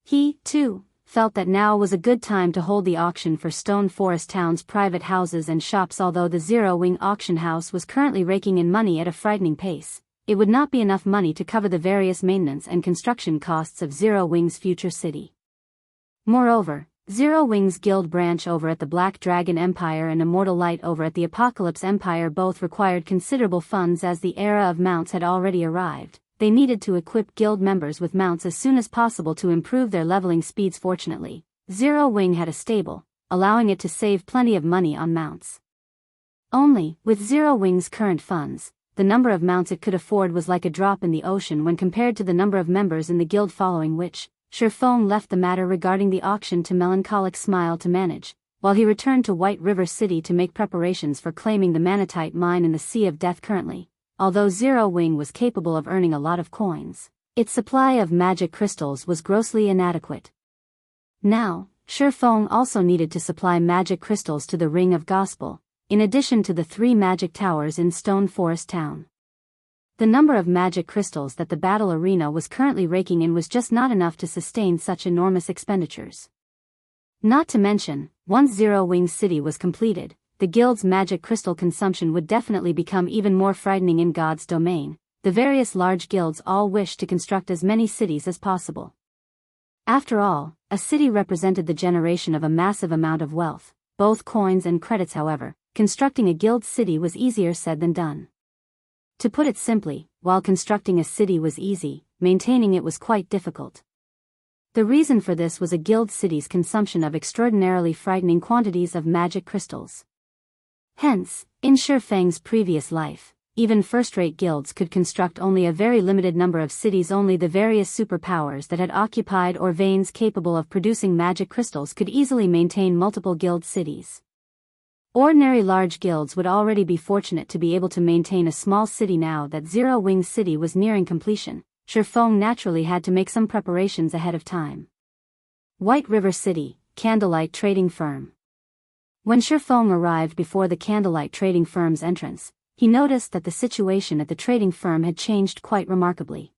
He, too, felt that now was a good time to hold the auction for Stone Forest Town's private houses and shops. Although the Zero Wing auction house was currently raking in money at a frightening pace, it would not be enough money to cover the various maintenance and construction costs of Zero Wing's future city. Moreover, Zero Wing's guild branch over at the Black Dragon Empire and Immortal Light over at the Apocalypse Empire both required considerable funds. As the era of mounts had already arrived, they needed to equip guild members with mounts as soon as possible to improve their leveling speeds. Fortunately, Zero Wing had a stable, allowing it to save plenty of money on mounts. Only, with Zero Wing's current funds, the number of mounts it could afford was like a drop in the ocean when compared to the number of members in the guild, following which, Feng left the matter regarding the auction to Melancholic Smile to manage, while he returned to White River City to make preparations for claiming the Manatite mine in the Sea of Death. Currently, although Zero Wing was capable of earning a lot of coins, its supply of magic crystals was grossly inadequate. Now, Feng also needed to supply magic crystals to the Ring of Gospel, in addition to the 3 magic towers in Stone Forest Town. The number of magic crystals that the battle arena was currently raking in was just not enough to sustain such enormous expenditures. Not to mention, once Zero Wing's city was completed, the guild's magic crystal consumption would definitely become even more frightening. In God's domain, the various large guilds all wished to construct as many cities as possible. After all, a city represented the generation of a massive amount of wealth, both coins and credits. However, constructing a guild city was easier said than done. To put it simply, while constructing a city was easy, maintaining it was quite difficult. The reason for this was a guild city's consumption of extraordinarily frightening quantities of magic crystals. Hence, in Feng's previous life, even first-rate guilds could construct only a very limited number of cities. Only the various superpowers that had occupied or veins capable of producing magic crystals could easily maintain multiple guild cities. Ordinary large guilds would already be fortunate to be able to maintain a small city. Now that Zero Wing's city was nearing completion, Feng naturally had to make some preparations ahead of time. White River City, Candlelight Trading Firm. When Feng arrived before the Candlelight Trading Firm's entrance, he noticed that the situation at the trading firm had changed quite remarkably.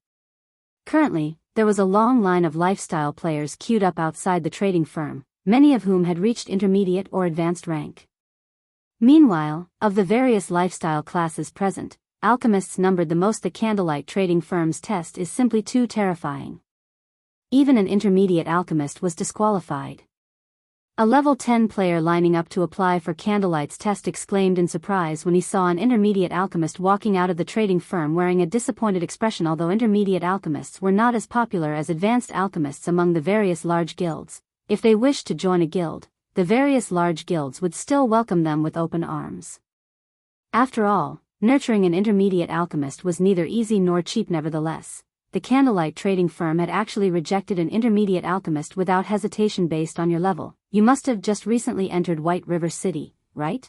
Currently, there was a long line of lifestyle players queued up outside the trading firm, many of whom had reached intermediate or advanced rank. Meanwhile, of the various lifestyle classes present, alchemists numbered the most. The Candlelight Trading Firm's test is simply too terrifying. Even an intermediate alchemist was disqualified. A level 10 player lining up to apply for Candlelight's test exclaimed in surprise when he saw an intermediate alchemist walking out of the trading firm wearing a disappointed expression. Although intermediate alchemists were not as popular as advanced alchemists among the various large guilds, if they wished to join a guild, the various large guilds would still welcome them with open arms. After all, nurturing an intermediate alchemist was neither easy nor cheap. Nevertheless, the Candlelight Trading Firm had actually rejected an intermediate alchemist without hesitation based on your level. You must have just recently entered White River City, right?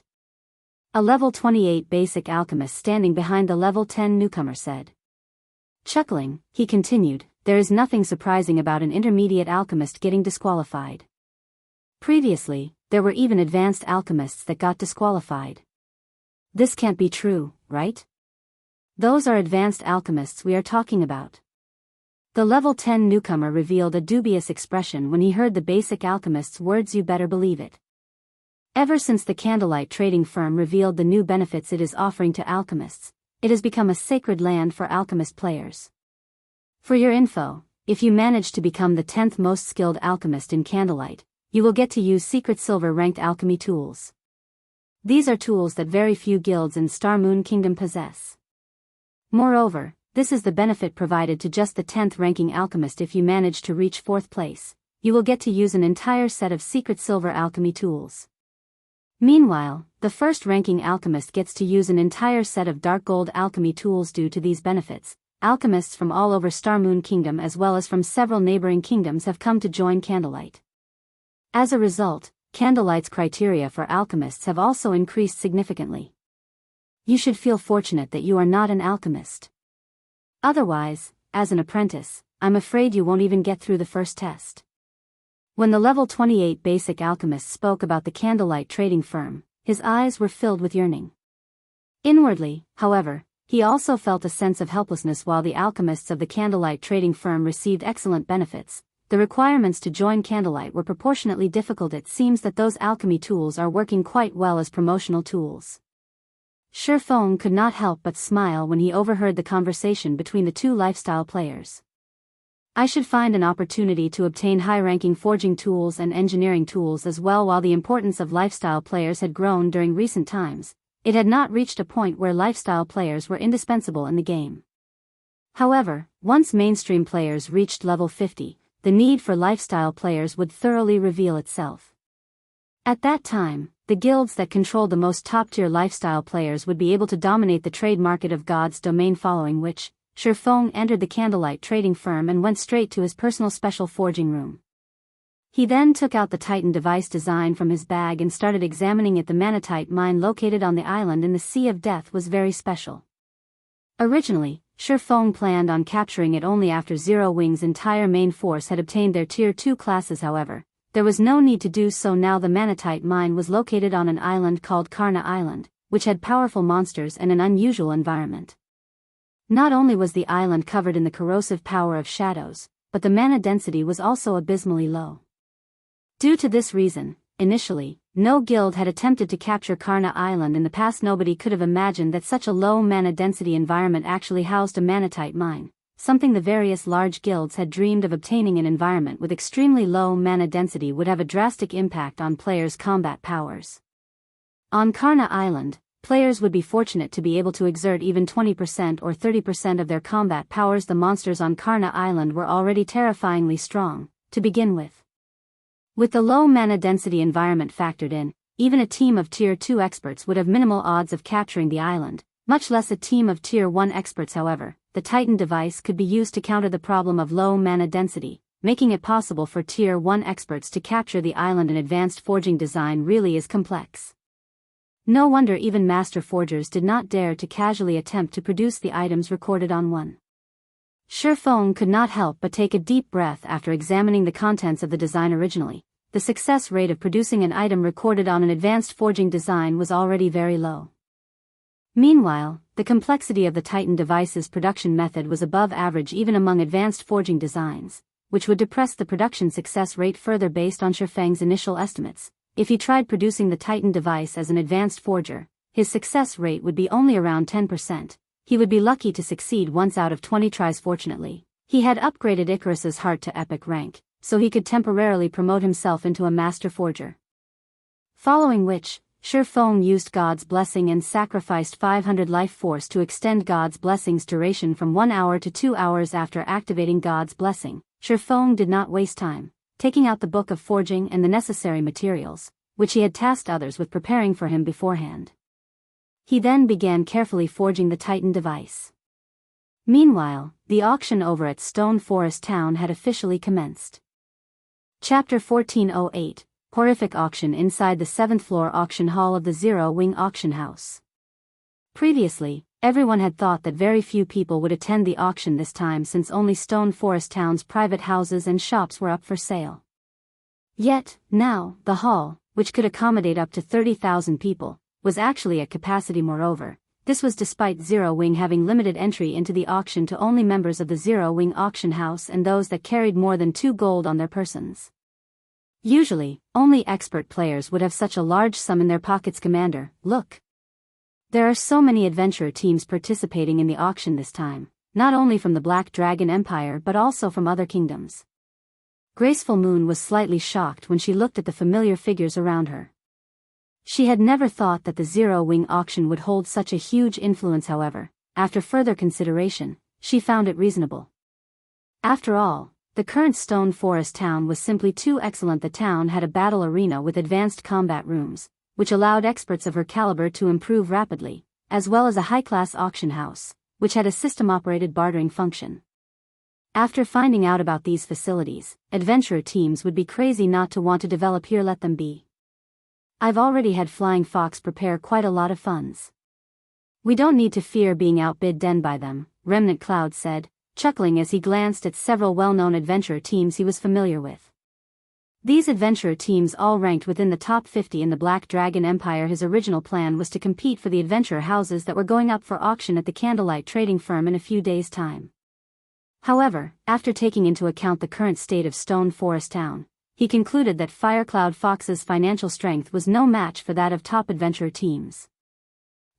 A level 28 basic alchemist standing behind the level 10 newcomer said. Chuckling, he continued, there is nothing surprising about an intermediate alchemist getting disqualified. Previously, there were even advanced alchemists that got disqualified. This can't be true, right? Those are advanced alchemists we are talking about. The level 10 newcomer revealed a dubious expression when he heard the basic alchemist's words. You better believe it. Ever since the Candlelight Trading Firm revealed the new benefits it is offering to alchemists, it has become a sacred land for alchemist players. For your info, if you manage to become the 10th most skilled alchemist in Candlelight, you will get to use secret silver-ranked alchemy tools. These are tools that very few guilds in Star Moon Kingdom possess. Moreover, this is the benefit provided to just the 10th ranking alchemist. If you manage to reach 4th place, you will get to use an entire set of secret silver alchemy tools. Meanwhile, the 1st ranking alchemist gets to use an entire set of dark gold alchemy tools. Due to these benefits, alchemists from all over Star Moon Kingdom as well as from several neighboring kingdoms have come to join Candlelight. As a result, Candlelight's criteria for alchemists have also increased significantly. You should feel fortunate that you are not an alchemist. Otherwise, as an apprentice, I'm afraid you won't even get through the first test. When the level 28 basic alchemist spoke about the Candlelight Trading Firm, his eyes were filled with yearning. Inwardly, however, he also felt a sense of helplessness. While the alchemists of the Candlelight Trading Firm received excellent benefits, the requirements to join Candlelight were proportionately difficult. It seems that those alchemy tools are working quite well as promotional tools. Feng could not help but smile when he overheard the conversation between the two lifestyle players. I should find an opportunity to obtain high-ranking forging tools and engineering tools as well. While the importance of lifestyle players had grown during recent times, it had not reached a point where lifestyle players were indispensable in the game. However, once mainstream players reached level 50, the need for lifestyle players would thoroughly reveal itself. At that time, the guilds that controlled the most top-tier lifestyle players would be able to dominate the trade market of God's domain. Following which, Feng entered the Candlelight trading firm and went straight to his personal special forging room. He then took out the Titan device design from his bag and started examining it. The Manatite mine located on the island in the Sea of Death was very special. Originally, Feng planned on capturing it only after Zero Wing's entire main force had obtained their Tier 2 classes. However, there was no need to do so now. The Manatite mine was located on an island called Karna Island, which had powerful monsters and an unusual environment. Not only was the island covered in the corrosive power of shadows, but the mana density was also abysmally low. Due to this reason, initially, no guild had attempted to capture Karna Island in the past. Nobody could have imagined that such a low mana density environment actually housed a Manatite mine, something the various large guilds had dreamed of. Obtaining an environment with extremely low mana density would have a drastic impact on players' combat powers. On Karna Island, players would be fortunate to be able to exert even 20% or 30% of their combat powers. The monsters on Karna Island were already terrifyingly strong, to begin with. With the low mana density environment factored in, even a team of Tier 2 experts would have minimal odds of capturing the island, much less a team of Tier 1 experts. However, the Titan device could be used to counter the problem of low mana density, making it possible for Tier 1 experts to capture the island. An advanced forging design really is complex. No wonder even master forgers did not dare to casually attempt to produce the items recorded on one. Feng could not help but take a deep breath after examining the contents of the design. Originally, the success rate of producing an item recorded on an advanced forging design was already very low. Meanwhile, the complexity of the Titan device's production method was above average even among advanced forging designs, which would depress the production success rate further. Based on Feng's initial estimates, if he tried producing the Titan device as an advanced forger, his success rate would be only around 10%. He would be lucky to succeed once out of 20 tries. Fortunately, he had upgraded Icarus's heart to epic rank, so he could temporarily promote himself into a master forger. Following which, Feng used God's blessing and sacrificed 500 life force to extend God's blessing's duration from 1 hour to 2 hours. After activating God's blessing, Feng did not waste time, taking out the book of forging and the necessary materials, which he had tasked others with preparing for him beforehand. He then began carefully forging the Titan device. Meanwhile, the auction over at Stone Forest Town had officially commenced. Chapter 1408, Horrific Auction. Inside the 7th floor auction hall of the Zero Wing auction house. Previously, everyone had thought that very few people would attend the auction this time since only Stone Forest Town's private houses and shops were up for sale. Yet, now, the hall, which could accommodate up to 30,000 people, was actually at capacity. Moreover, this was despite Zero Wing having limited entry into the auction to only members of the Zero Wing auction house and those that carried more than 2 gold on their persons. Usually, only expert players would have such a large sum in their pockets. Commander, look. There are so many adventurer teams participating in the auction this time, not only from the Black Dragon Empire but also from other kingdoms. Graceful Moon was slightly shocked when she looked at the familiar figures around her. She had never thought that the Zero Wing auction would hold such a huge influence. However, after further consideration, she found it reasonable. After all, the current Stone Forest town was simply too excellent. The town had a battle arena with advanced combat rooms, which allowed experts of her caliber to improve rapidly, as well as a high-class auction house, which had a system-operated bartering function. After finding out about these facilities, adventurer teams would be crazy not to want to develop here. Let them be. I've already had Flying Fox prepare quite a lot of funds. We don't need to fear being outbid den by them, Remnant Cloud said, chuckling as he glanced at several well-known adventurer teams he was familiar with. These adventurer teams all ranked within the top 50 in the Black Dragon Empire. His original plan was to compete for the adventurer houses that were going up for auction at the Candlelight trading firm in a few days' time. However, after taking into account the current state of Stone Forest Town, he concluded that Firecloud Fox's financial strength was no match for that of top adventurer teams.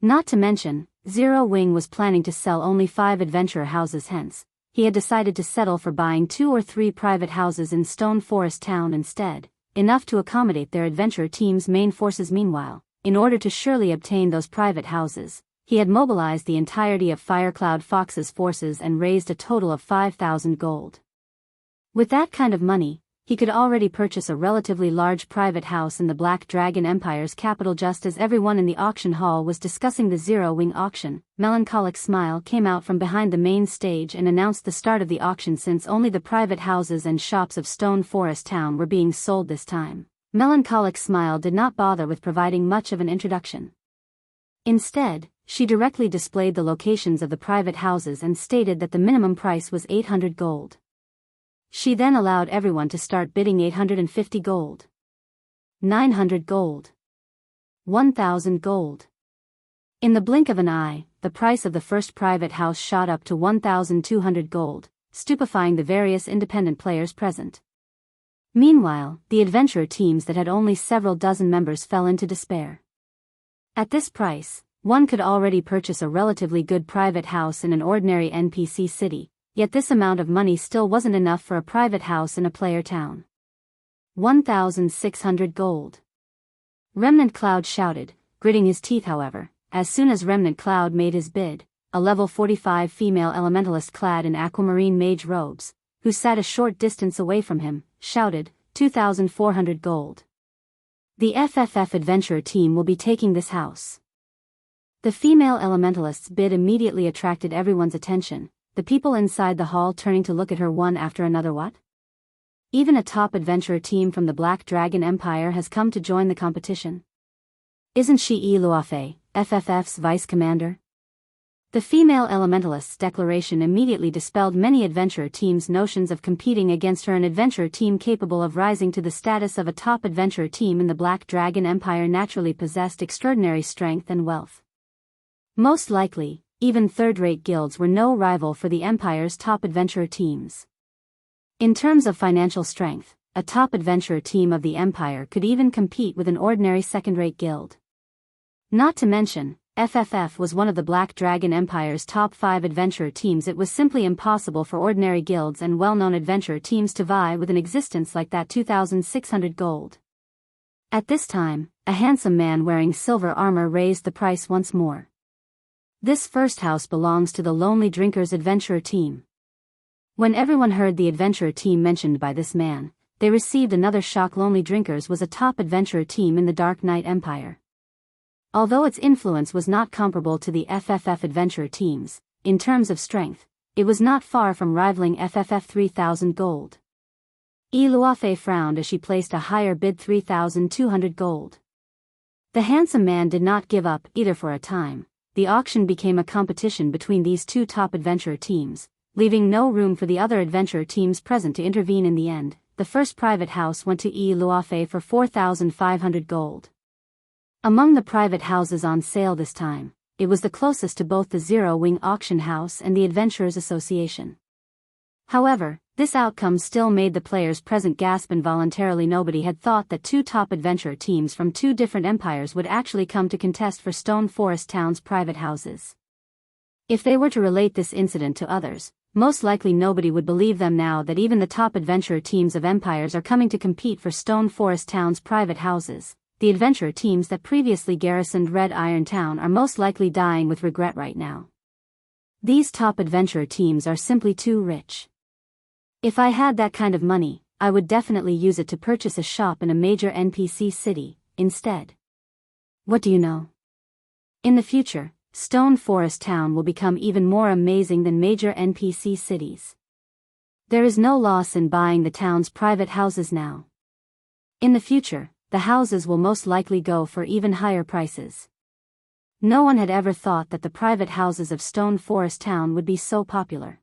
Not to mention, Zero Wing was planning to sell only 5 adventurer houses, hence, he had decided to settle for buying 2 or 3 private houses in Stone Forest Town instead, enough to accommodate their adventurer team's main forces. Meanwhile, in order to surely obtain those private houses, he had mobilized the entirety of Firecloud Fox's forces and raised a total of 5,000 gold. With that kind of money, he could already purchase a relatively large private house in the Black Dragon Empire's capital. Just as everyone in the auction hall was discussing the Zero Wing auction, Melancholic Smile came out from behind the main stage and announced the start of the auction. Since only the private houses and shops of Stone Forest Town were being sold this time, Melancholic Smile did not bother with providing much of an introduction. Instead, she directly displayed the locations of the private houses and stated that the minimum price was 800 gold. She then allowed everyone to start bidding 850 gold, 900 gold, 1,000 gold. In the blink of an eye, the price of the first private house shot up to 1,200 gold, stupefying the various independent players present. Meanwhile, the adventurer teams that had only several dozen members fell into despair. At this price, one could already purchase a relatively good private house in an ordinary NPC city. Yet this amount of money still wasn't enough for a private house in a player town. 1,600 gold. Remnant Cloud shouted, gritting his teeth. However, as soon as Remnant Cloud made his bid, a level 45 female elementalist clad in aquamarine mage robes, who sat a short distance away from him, shouted, 2,400 gold. The FFF adventurer team will be taking this house. The female elementalist's bid immediately attracted everyone's attention, the people inside the hall turning to look at her one after another. What? Even a top adventurer team from the Black Dragon Empire has come to join the competition? Isn't she Luafe, FFF's vice commander? The female elementalist's declaration immediately dispelled many adventurer teams' notions of competing against her. An adventurer team capable of rising to the status of a top adventurer team in the Black Dragon Empire naturally possessed extraordinary strength and wealth. Most likely, even third-rate guilds were no rival for the Empire's top adventurer teams. In terms of financial strength, a top adventurer team of the Empire could even compete with an ordinary second-rate guild. Not to mention, FFF was one of the Black Dragon Empire's top 5 adventurer teams. It was simply impossible for ordinary guilds and well-known adventurer teams to vie with an existence like that. 2,600 gold. At this time, a handsome man wearing silver armor raised the price once more. This first house belongs to the Lonely Drinkers adventurer team. When everyone heard the adventurer team mentioned by this man, they received another shock. Lonely Drinkers was a top adventurer team in the Dark Knight Empire. Although its influence was not comparable to the FFF adventurer teams, in terms of strength, it was not far from rivaling FFF. 3,000 gold. Luafe frowned as she placed a higher bid, 3,200 gold. The handsome man did not give up either. For a time, the auction became a competition between these two top adventurer teams, leaving no room for the other adventurer teams present to intervene. In the end, the first private house went to Luafe for 4,500 gold. Among the private houses on sale this time, it was the closest to both the Zero Wing Auction House and the Adventurers Association. However, this outcome still made the players present gasp involuntarily. Nobody had thought that two top adventurer teams from two different empires would actually come to contest for Stone Forest Town's private houses. If they were to relate this incident to others, most likely nobody would believe them now that even the top adventurer teams of empires are coming to compete for Stone Forest Town's private houses. The adventurer teams that previously garrisoned Red Iron Town are most likely dying with regret right now. These top adventurer teams are simply too rich. If I had that kind of money, I would definitely use it to purchase a shop in a major NPC city, instead. What do you know? In the future, Stone Forest Town will become even more amazing than major NPC cities. There is no loss in buying the town's private houses now. In the future, the houses will most likely go for even higher prices. No one had ever thought that the private houses of Stone Forest Town would be so popular.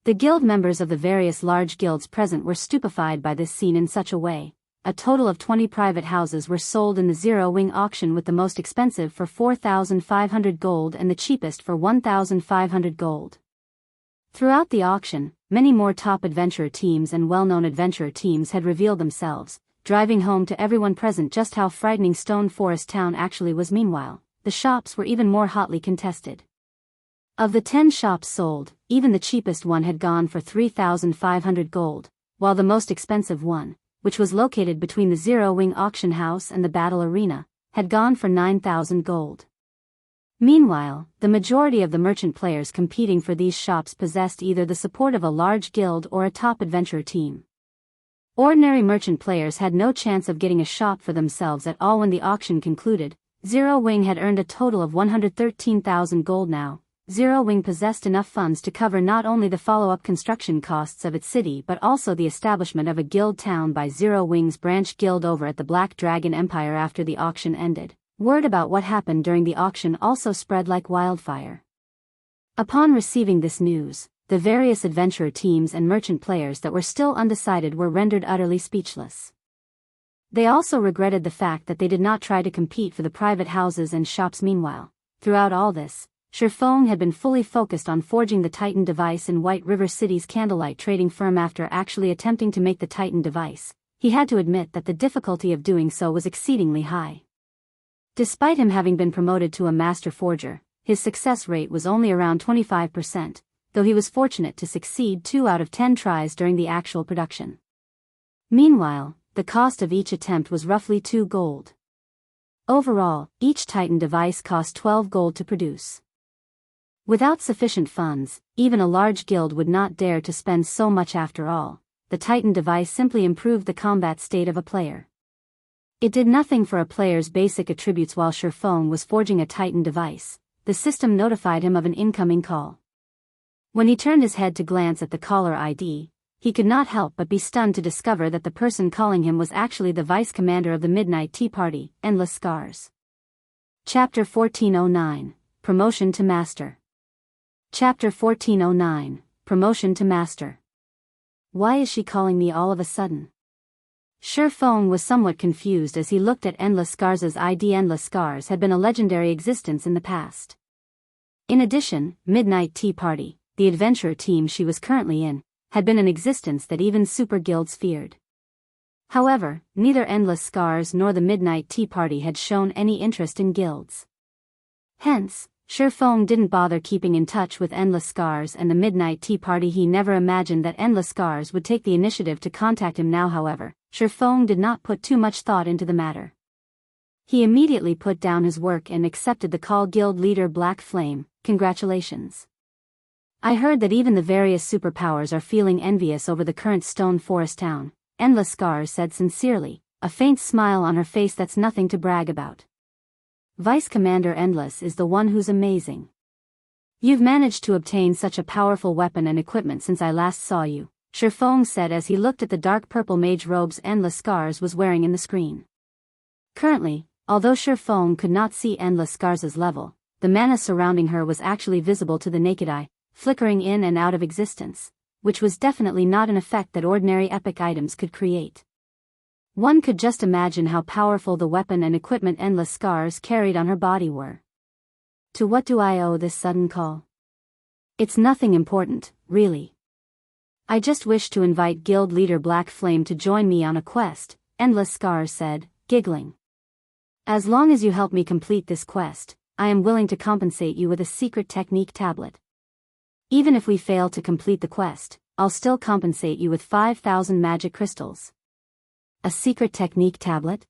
The guild members of the various large guilds present were stupefied by this scene in such a way. A total of 20 private houses were sold in the Zero Wing auction, with the most expensive for 4,500 gold and the cheapest for 1,500 gold. Throughout the auction, many more top adventurer teams and well-known adventurer teams had revealed themselves, driving home to everyone present just how frightening Stone Forest Town actually was. Meanwhile, the shops were even more hotly contested. Of the 10 shops sold, even the cheapest one had gone for 3,500 gold, while the most expensive one, which was located between the Zero Wing auction house and the battle arena, had gone for 9,000 gold. Meanwhile, the majority of the merchant players competing for these shops possessed either the support of a large guild or a top adventurer team. Ordinary merchant players had no chance of getting a shop for themselves at all when the auction concluded. Zero Wing had earned a total of 113,000 gold now. Zero Wing possessed enough funds to cover not only the follow-up construction costs of its city but also the establishment of a guild town by Zero Wing's branch guild over at the Black Dragon Empire after the auction ended. Word about what happened during the auction also spread like wildfire. Upon receiving this news, the various adventurer teams and merchant players that were still undecided were rendered utterly speechless. They also regretted the fact that they did not try to compete for the private houses and shops. Meanwhile, throughout all this, Feng had been fully focused on forging the Titan device in White River City's candlelight trading firm. After actually attempting to make the Titan device, he had to admit that the difficulty of doing so was exceedingly high. Despite him having been promoted to a master forger, his success rate was only around 25%, though he was fortunate to succeed 2 out of 10 tries during the actual production. Meanwhile, the cost of each attempt was roughly 2 gold. Overall, each Titan device cost 12 gold to produce. Without sufficient funds, even a large guild would not dare to spend so much. After all, the Titan device simply improved the combat state of a player. It did nothing for a player's basic attributes. While Feng was forging a Titan device, the system notified him of an incoming call. When he turned his head to glance at the caller ID, he could not help but be stunned to discover that the person calling him was actually the vice commander of the Midnight Tea Party, Endless Scars. Chapter 1409, Promotion to Master. Chapter 1409, Promotion to Master. Why is she calling me all of a sudden? Feng was somewhat confused as he looked at Endless Scars' ID. Endless Scars had been a legendary existence in the past. In addition, Midnight Tea Party, the adventurer team she was currently in, had been an existence that even super guilds feared. However, neither Endless Scars nor the Midnight Tea Party had shown any interest in guilds. Hence, Feng didn't bother keeping in touch with Endless Scars and the Midnight Tea Party. He never imagined that Endless Scars would take the initiative to contact him now. However, Feng did not put too much thought into the matter. He immediately put down his work and accepted the call. Guild leader Black Flame, congratulations. I heard that even the various superpowers are feeling envious over the current Stone Forest Town, Endless Scars said sincerely, a faint smile on her face. That's nothing to brag about. Vice Commander Endless is the one who's amazing. You've managed to obtain such a powerful weapon and equipment since I last saw you, Feng said as he looked at the dark purple mage robes Endless Scars was wearing in the screen. Currently, although Feng could not see Endless Scars' level, the mana surrounding her was actually visible to the naked eye, flickering in and out of existence, which was definitely not an effect that ordinary epic items could create. One could just imagine how powerful the weapon and equipment Endless Scars carried on her body were. To what do I owe this sudden call? It's nothing important, really. I just wish to invite guild leader Black Flame to join me on a quest, Endless Scars said, giggling. As long as you help me complete this quest, I am willing to compensate you with a secret technique tablet. Even if we fail to complete the quest, I'll still compensate you with 5,000 magic crystals. A secret technique tablet?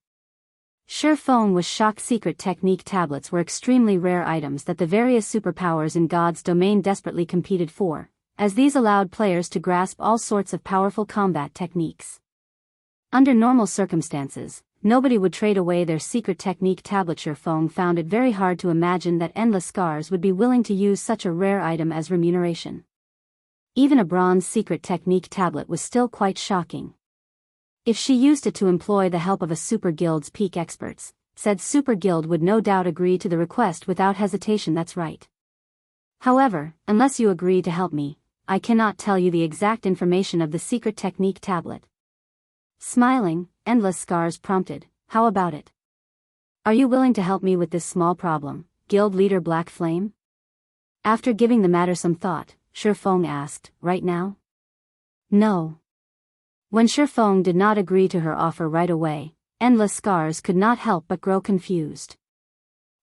Feng was shocked. Secret technique tablets were extremely rare items that the various superpowers in God's domain desperately competed for, as these allowed players to grasp all sorts of powerful combat techniques. Under normal circumstances, nobody would trade away their secret technique tablet. Feng found it very hard to imagine that Endless Scars would be willing to use such a rare item as remuneration. Even a bronze secret technique tablet was still quite shocking. If she used it to employ the help of a super guild's peak experts, said super guild would no doubt agree to the request without hesitation. That's right. However, unless you agree to help me, I cannot tell you the exact information of the secret technique tablet. Smiling, Endless Scars prompted, how about it? Are you willing to help me with this small problem, guild leader Black Flame? After giving the matter some thought, Feng asked. Right now? No. When Feng did not agree to her offer right away, Endless Scars could not help but grow confused.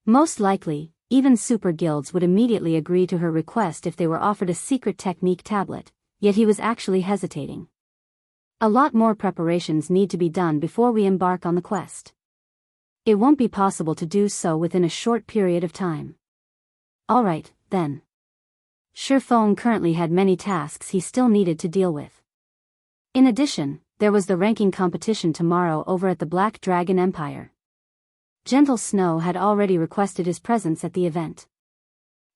Most likely, even super guilds would immediately agree to her request if they were offered a secret technique tablet, yet he was actually hesitating. A lot more preparations need to be done before we embark on the quest. It won't be possible to do so within a short period of time. Alright, then. Feng currently had many tasks he still needed to deal with. In addition, there was the ranking competition tomorrow over at the Black Dragon Empire. Gentle Snow had already requested his presence at the event.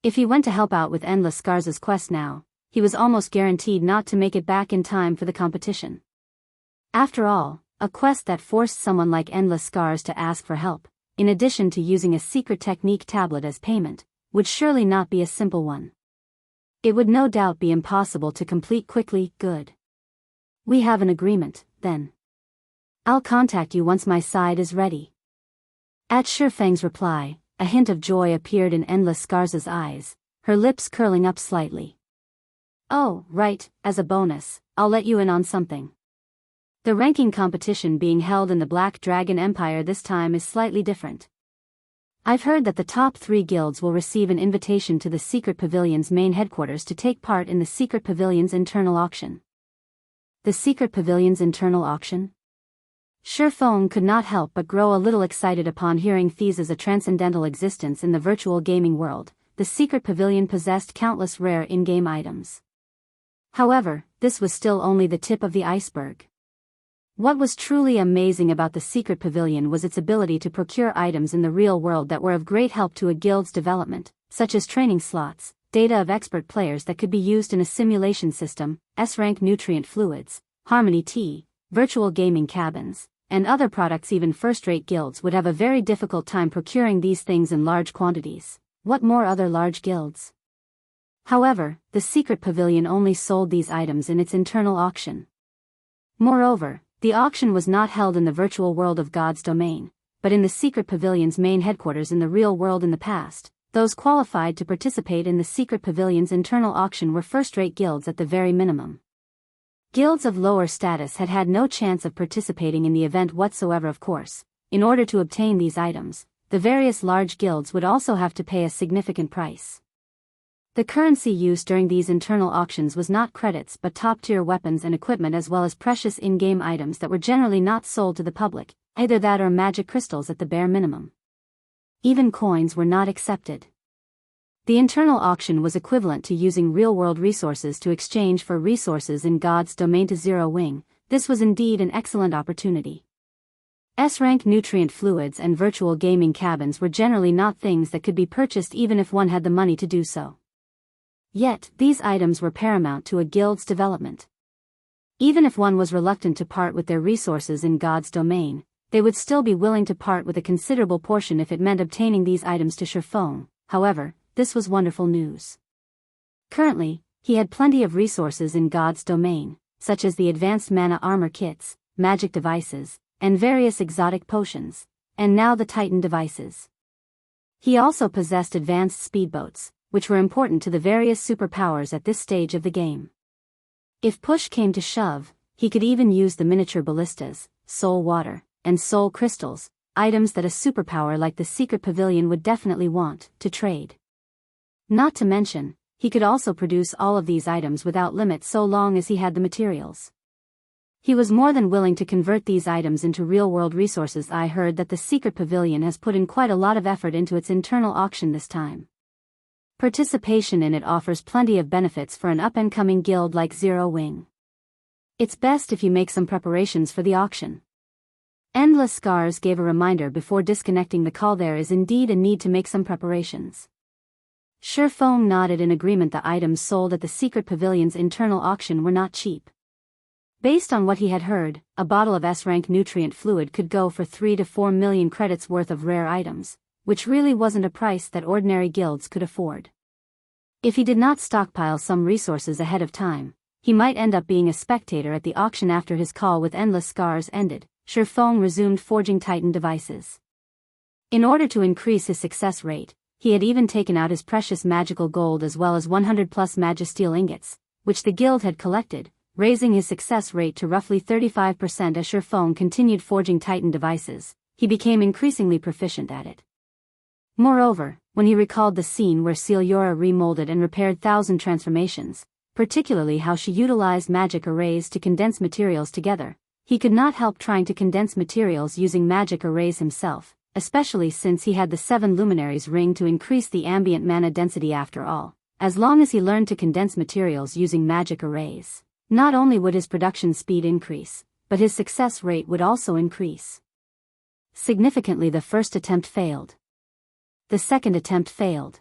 If he went to help out with Endless Scars' quest now, he was almost guaranteed not to make it back in time for the competition. After all, a quest that forced someone like Endless Scars to ask for help, in addition to using a secret technique tablet as payment, would surely not be a simple one. It would no doubt be impossible to complete quickly. Good. We have an agreement, then. I'll contact you once my side is ready. At Feng's reply, a hint of joy appeared in Endless Scars' eyes, her lips curling up slightly. Oh, right, as a bonus, I'll let you in on something. The ranking competition being held in the Black Dragon Empire this time is slightly different. I've heard that the top 3 guilds will receive an invitation to the Secret Pavilion's main headquarters to take part in the Secret Pavilion's internal auction. The Secret Pavilion's internal auction? Feng could not help but grow a little excited upon hearing these as a transcendental existence in the virtual gaming world. The Secret Pavilion possessed countless rare in-game items. However, this was still only the tip of the iceberg. What was truly amazing about the Secret Pavilion was its ability to procure items in the real world that were of great help to a guild's development, such as training slots, data of expert players that could be used in a simulation system, S-rank nutrient fluids, harmony tea, virtual gaming cabins, and other products. Even first-rate guilds would have a very difficult time procuring these things in large quantities. What more other large guilds? However, the Secret Pavilion only sold these items in its internal auction. Moreover, the auction was not held in the virtual world of God's domain, but in the Secret Pavilion's main headquarters in the real world. In the past, those qualified to participate in the Secret Pavilion's internal auction were first-rate guilds at the very minimum. Guilds of lower status had had no chance of participating in the event whatsoever. Of course, in order to obtain these items, the various large guilds would also have to pay a significant price. The currency used during these internal auctions was not credits but top-tier weapons and equipment, as well as precious in-game items that were generally not sold to the public, either that or magic crystals at the bare minimum. Even coins were not accepted. The internal auction was equivalent to using real-world resources to exchange for resources in God's domain to Zero Wing. This was indeed an excellent opportunity. S-rank nutrient fluids and virtual gaming cabins were generally not things that could be purchased even if one had the money to do so. Yet, these items were paramount to a guild's development. Even if one was reluctant to part with their resources in God's domain, they would still be willing to part with a considerable portion if it meant obtaining these items to Feng. However, this was wonderful news. Currently, he had plenty of resources in God's domain, such as the advanced mana armor kits, magic devices, and various exotic potions, and now the Titan devices. He also possessed advanced speedboats, which were important to the various superpowers at this stage of the game. If push came to shove, he could even use the miniature ballistas, soul water, and soul crystals, items that a superpower like the Secret Pavilion would definitely want to trade. Not to mention, he could also produce all of these items without limit so long as he had the materials. He was more than willing to convert these items into real-world resources. I heard that the Secret Pavilion has put in quite a lot of effort into its internal auction this time. Participation in it offers plenty of benefits for an up-and-coming guild like Zero Wing. It's best if you make some preparations for the auction. Endless Scars gave a reminder before disconnecting the call. There is indeed a need to make some preparations. Feng nodded in agreement. The items sold at the Secret Pavilion's internal auction were not cheap. Based on what he had heard, a bottle of S-rank nutrient fluid could go for 3 to 4 million credits worth of rare items, which really wasn't a price that ordinary guilds could afford. If he did not stockpile some resources ahead of time, he might end up being a spectator at the auction. After his call with Endless Scars ended, Feng resumed forging Titan devices. In order to increase his success rate, he had even taken out his precious magical gold as well as 100 plus magisteel ingots, which the guild had collected, raising his success rate to roughly 35% as Feng continued forging Titan devices. He became increasingly proficient at it. Moreover, when he recalled the scene where Celiora remolded and repaired 1,000 transformations, particularly how she utilized magic arrays to condense materials together, he could not help trying to condense materials using magic arrays himself, especially since he had the 7 luminaries ring to increase the ambient mana density after all. As long as he learned to condense materials using magic arrays, not only would his production speed increase, but his success rate would also increase. Significantly, the first attempt failed. The second attempt failed.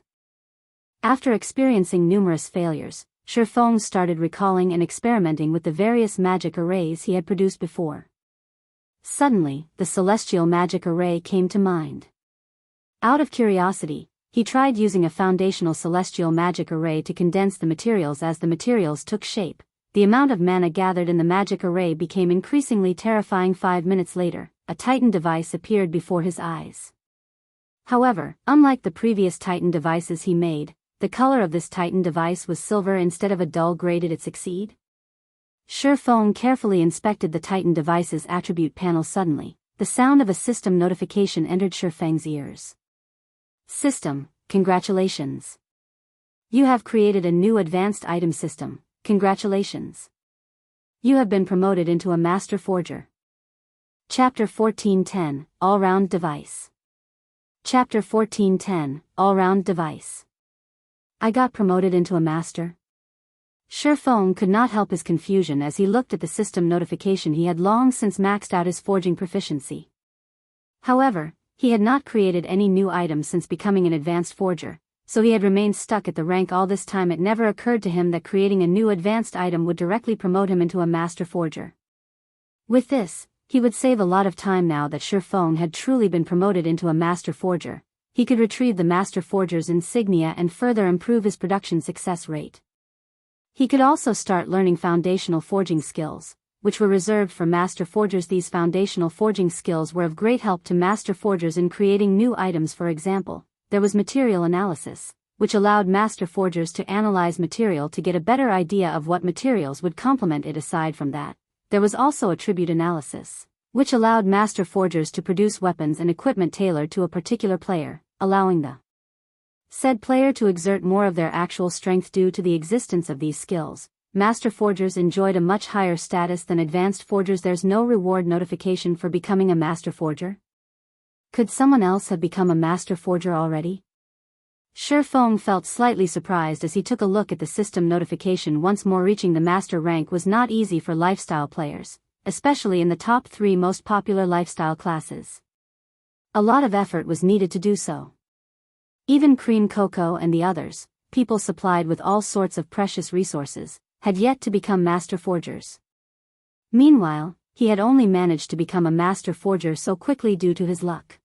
After experiencing numerous failures, Feng started recalling and experimenting with the various magic arrays he had produced before. Suddenly, the celestial magic array came to mind. Out of curiosity, he tried using a foundational celestial magic array to condense the materials. As the materials took shape, the amount of mana gathered in the magic array became increasingly terrifying. 5 minutes later, a Titan device appeared before his eyes. However, unlike the previous Titan devices he made, the color of this Titan device was silver instead of a dull gray. Did it succeed? Feng carefully inspected the Titan device's attribute panel. Suddenly, the sound of a system notification entered Feng's ears. System, congratulations. You have created a new advanced item system. Congratulations. You have been promoted into a master forger. Chapter 1410, All-Round Device. Chapter 1410, All-Round Device. I got promoted into a master? Feng could not help his confusion as he looked at the system notification. He had long since maxed out his forging proficiency. However, he had not created any new items since becoming an advanced forger, so he had remained stuck at the rank all this time. It never occurred to him that creating a new advanced item would directly promote him into a master forger. With this, he would save a lot of time. Now that Feng had truly been promoted into a master forger, he could retrieve the master forger's insignia and further improve his production success rate. He could also start learning foundational forging skills, which were reserved for master forgers. These foundational forging skills were of great help to master forgers in creating new items. For example, there was material analysis, which allowed master forgers to analyze material to get a better idea of what materials would complement it. Aside from that, there was also attribute analysis, which allowed master forgers to produce weapons and equipment tailored to a particular player, allowing the said player to exert more of their actual strength. Due to the existence of these skills, master forgers enjoyed a much higher status than advanced forgers. There's no reward notification for becoming a master forger. Could someone else have become a master forger already? Feng felt slightly surprised as he took a look at the system notification once more. Reaching the master rank was not easy for lifestyle players, especially in the top 3 most popular lifestyle classes. A lot of effort was needed to do so. Even Cream Cocoa and the others, people supplied with all sorts of precious resources, had yet to become master forgers. Meanwhile, he had only managed to become a master forger so quickly due to his luck.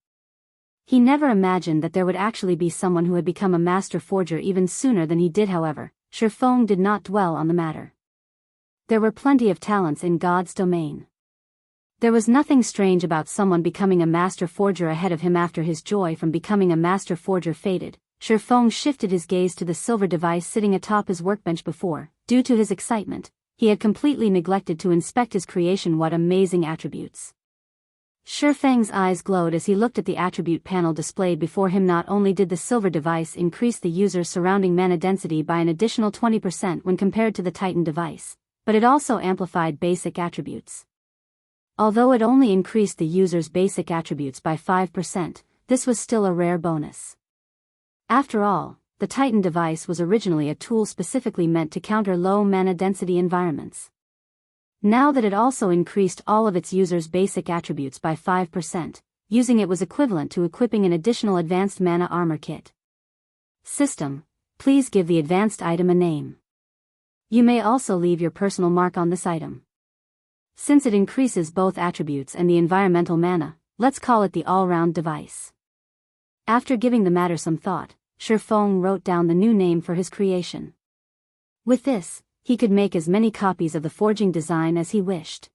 He never imagined that there would actually be someone who had become a master forger even sooner than he did. However, Feng did not dwell on the matter. There were plenty of talents in God's domain. There was nothing strange about someone becoming a master forger ahead of him. After his joy from becoming a master forger faded, Feng shifted his gaze to the silver device sitting atop his workbench. Before, due to his excitement, he had completely neglected to inspect his creation. What amazing attributes! Feng's eyes glowed as he looked at the attribute panel displayed before him. Not only did the silver device increase the user's surrounding mana density by an additional 20% when compared to the Titan device, but it also amplified basic attributes. Although it only increased the user's basic attributes by 5%, this was still a rare bonus. After all, the Titan device was originally a tool specifically meant to counter low mana density environments. Now that it also increased all of its users' basic attributes by 5%, using it was equivalent to equipping an additional advanced mana armor kit. System, please give the advanced item a name. You may also leave your personal mark on this item. Since it increases both attributes and the environmental mana, let's call it the all-round device. After giving the matter some thought, Feng wrote down the new name for his creation. With this, he could make as many copies of the forging design as he wished.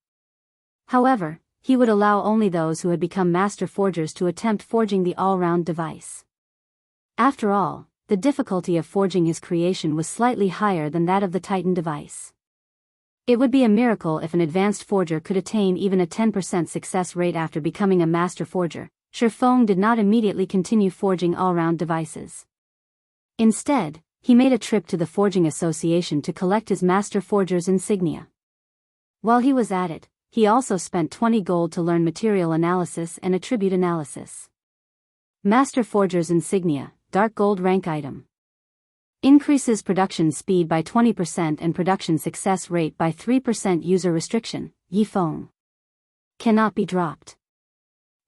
However, he would allow only those who had become master forgers to attempt forging the all-round device. After all, the difficulty of forging his creation was slightly higher than that of the Titan device. It would be a miracle if an advanced forger could attain even a 10% success rate after becoming a master forger. Feng did not immediately continue forging all-round devices. Instead, he made a trip to the Forging Association to collect his Master Forger's insignia. While he was at it, he also spent 20 gold to learn material analysis and attribute analysis. Master Forger's insignia, dark gold rank item. Increases production speed by 20% and production success rate by 3%. User restriction, Feng. Cannot be dropped.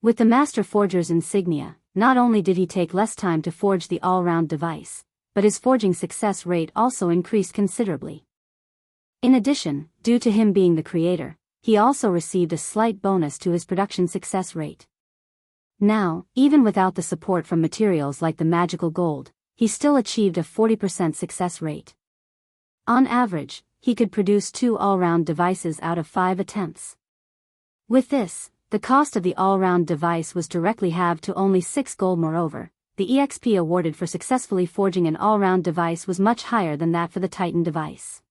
With the Master Forger's insignia, not only did he take less time to forge the all-round device, but his forging success rate also increased considerably. In addition, due to him being the creator, he also received a slight bonus to his production success rate. Now, even without the support from materials like the magical gold, he still achieved a 40% success rate. On average, he could produce 2 all-round devices out of 5 attempts. With this, the cost of the all-round device was directly halved to only 6 gold. Moreover, the EXP awarded for successfully forging an all-round device was much higher than that for the Titan device.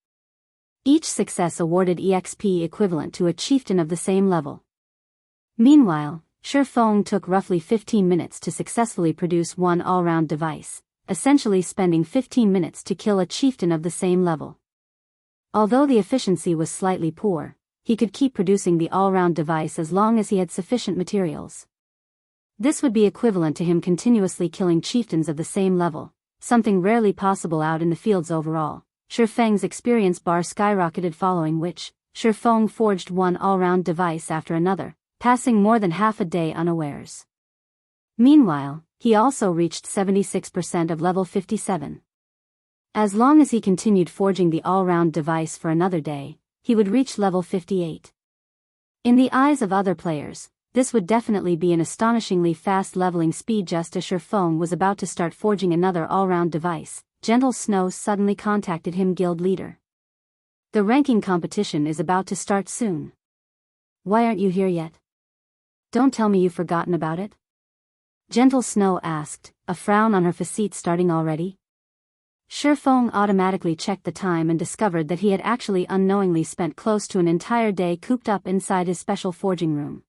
Each success awarded EXP equivalent to a chieftain of the same level. Meanwhile, Feng took roughly 15 minutes to successfully produce one all-round device, essentially spending 15 minutes to kill a chieftain of the same level. Although the efficiency was slightly poor, he could keep producing the all-round device as long as he had sufficient materials. This would be equivalent to him continuously killing chieftains of the same level, something rarely possible out in the fields overall. Feng's experience bar skyrocketed, following which, Feng forged one all-round device after another, passing more than half a day unawares. Meanwhile, he also reached 76% of level 57. As long as he continued forging the all-round device for another day, he would reach level 58. In the eyes of other players, this would definitely be an astonishingly fast leveling speed. Just as Feng was about to start forging another all-round device, Gentle Snow suddenly contacted him. Guild leader. The ranking competition is about to start soon. Why aren't you here yet? Don't tell me you've forgotten about it? Gentle Snow asked, a frown on her facette starting already. Feng automatically checked the time and discovered that he had actually unknowingly spent close to an entire day cooped up inside his special forging room.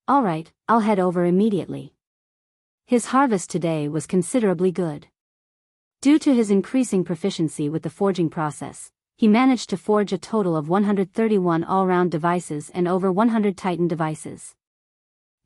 Alright, I'll head over immediately. His harvest today was considerably good. Due to his increasing proficiency with the forging process, he managed to forge a total of 131 all-round devices and over 100 Titan devices.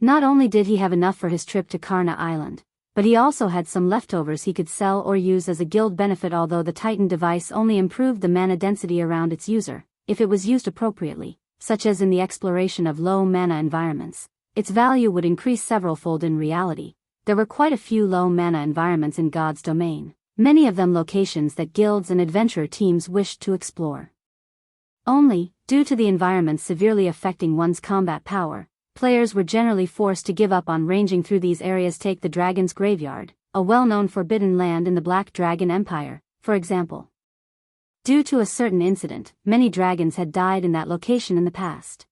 Not only did he have enough for his trip to Karna Island, but he also had some leftovers he could sell or use as a guild benefit. Although the Titan device only improved the mana density around its user, if it was used appropriately, such as in the exploration of low mana environments, its value would increase several-fold. In reality, there were quite a few low mana environments in God's domain, many of them locations that guilds and adventurer teams wished to explore. Only, due to the environment severely affecting one's combat power, players were generally forced to give up on ranging through these areas. Take the Dragon's Graveyard, a well-known forbidden land in the Black Dragon Empire, for example. Due to a certain incident, many dragons had died in that location in the past.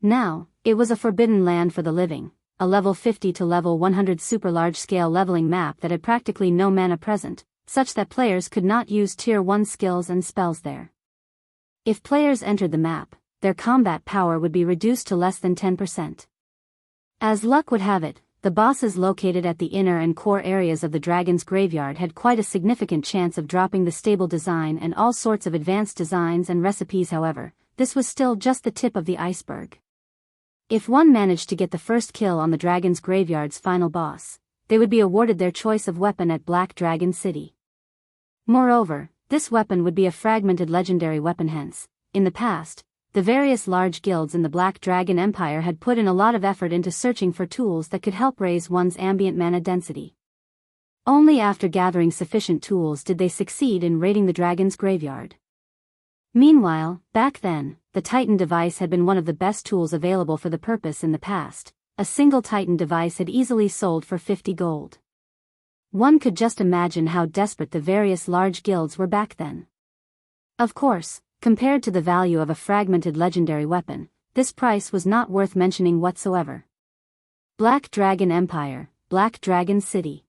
Now, it was a forbidden land for the living, a level 50 to level 100 super large-scale leveling map that had practically no mana present, such that players could not use tier 1 skills and spells there. If players entered the map, their combat power would be reduced to less than 10%. As luck would have it, the bosses located at the inner and core areas of the Dragon's Graveyard had quite a significant chance of dropping the stable design and all sorts of advanced designs and recipes. However, this was still just the tip of the iceberg. If one managed to get the first kill on the Dragon's Graveyard's final boss, they would be awarded their choice of weapon at Black Dragon City. Moreover, this weapon would be a fragmented legendary weapon. Hence, in the past, the various large guilds in the Black Dragon Empire had put in a lot of effort into searching for tools that could help raise one's ambient mana density. Only after gathering sufficient tools did they succeed in raiding the Dragon's Graveyard. Meanwhile, back then, the Titan device had been one of the best tools available for the purpose in the past. A single Titan device had easily sold for 50 gold. One could just imagine how desperate the various large guilds were back then. Of course, compared to the value of a fragmented legendary weapon, this price was not worth mentioning whatsoever. Black Dragon Empire, Black Dragon City.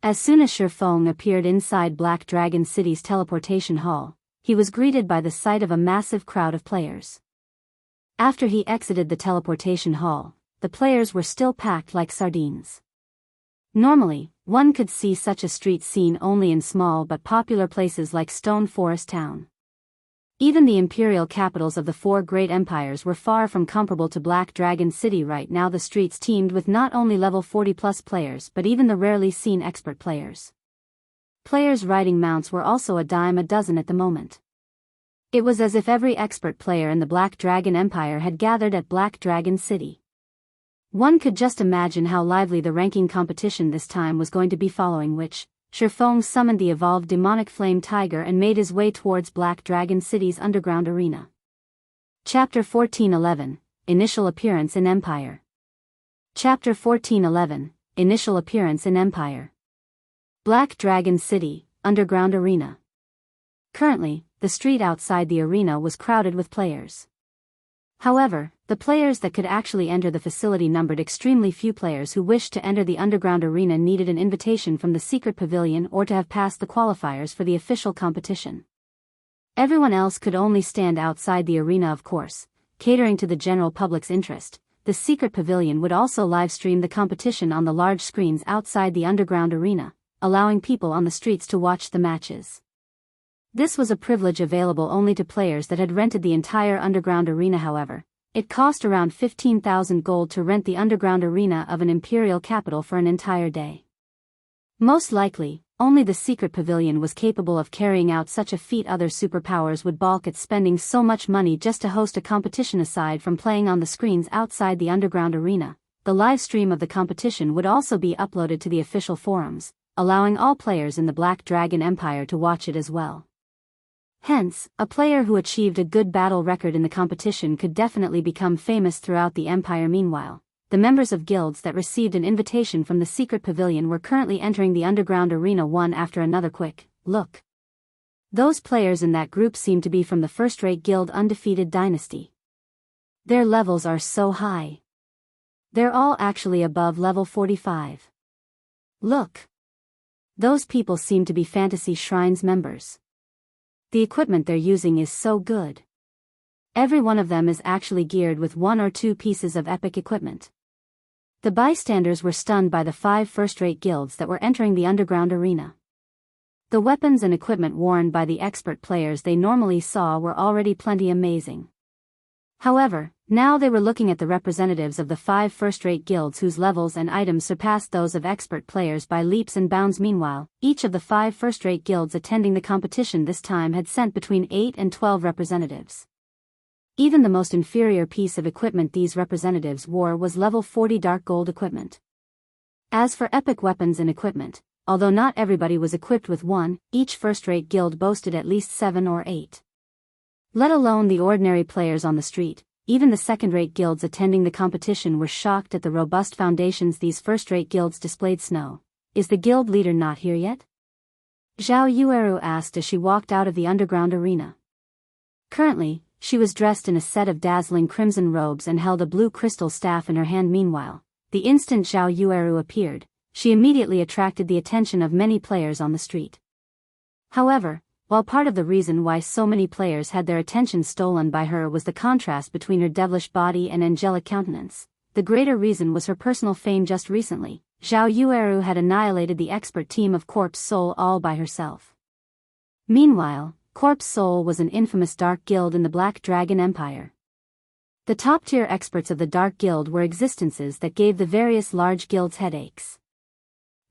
As soon as Feng appeared inside Black Dragon City's teleportation hall, he was greeted by the sight of a massive crowd of players. After he exited the teleportation hall, the players were still packed like sardines. Normally, one could see such a street scene only in small but popular places like Stone Forest Town. Even the imperial capitals of the four great empires were far from comparable to Black Dragon City. Right now the streets teemed with not only level 40+ players but even the rarely seen expert players. Players riding mounts were also a dime a dozen at the moment. It was as if every expert player in the Black Dragon Empire had gathered at Black Dragon City. One could just imagine how lively the ranking competition this time was going to be, following which, Feng summoned the evolved demonic flame tiger and made his way towards Black Dragon City's underground arena. Chapter 1411, Initial Appearance in Empire. Chapter 1411, Initial Appearance in Empire. Black Dragon City, Underground Arena. Currently, the street outside the arena was crowded with players. However, the players that could actually enter the facility numbered extremely few. Players who wished to enter the underground arena needed an invitation from the secret pavilion or to have passed the qualifiers for the official competition. Everyone else could only stand outside the arena, of course, catering to the general public's interest. The secret pavilion would also live-stream the competition on the large screens outside the underground arena, allowing people on the streets to watch the matches. This was a privilege available only to players that had rented the entire underground arena. However, it cost around 15,000 gold to rent the underground arena of an imperial capital for an entire day. Most likely, only the secret pavilion was capable of carrying out such a feat. Other superpowers would balk at spending so much money just to host a competition. Aside from playing on the screens outside the underground arena, the live stream of the competition would also be uploaded to the official forums, allowing all players in the Black Dragon Empire to watch it as well. Hence, a player who achieved a good battle record in the competition could definitely become famous throughout the Empire. Meanwhile, the members of guilds that received an invitation from the secret pavilion were currently entering the underground arena one after another. Quick look. Those players in that group seem to be from the first-rate guild Undefeated Dynasty. Their levels are so high. They're all actually above level 45. Look. Those people seem to be Fantasy Shrines members. The equipment they're using is so good. Every one of them is actually geared with 1 or 2 pieces of epic equipment. The bystanders were stunned by the 5 first-rate guilds that were entering the underground arena. The weapons and equipment worn by the expert players they normally saw were already plenty amazing. However, now they were looking at the representatives of the 5 first-rate guilds whose levels and items surpassed those of expert players by leaps and bounds. Meanwhile, each of the 5 first-rate guilds attending the competition this time had sent between 8 and 12 representatives. Even the most inferior piece of equipment these representatives wore was level 40 dark gold equipment. As for epic weapons and equipment, although not everybody was equipped with one, each first-rate guild boasted at least 7 or 8. Let alone the ordinary players on the street, even the second-rate guilds attending the competition were shocked at the robust foundations these first-rate guilds displayed. Snow, is the guild leader not here yet? Zhao Yueru asked as she walked out of the underground arena. Currently, she was dressed in a set of dazzling crimson robes and held a blue crystal staff in her hand. Meanwhile, the instant Zhao Yueru appeared, she immediately attracted the attention of many players on the street. However, while part of the reason why so many players had their attention stolen by her was the contrast between her devilish body and angelic countenance, the greater reason was her personal fame. Just recently, Zhao Yueru had annihilated the expert team of Corpse Soul all by herself. Meanwhile, Corpse Soul was an infamous dark guild in the Black Dragon Empire. The top-tier experts of the Dark Guild were existences that gave the various large guilds headaches.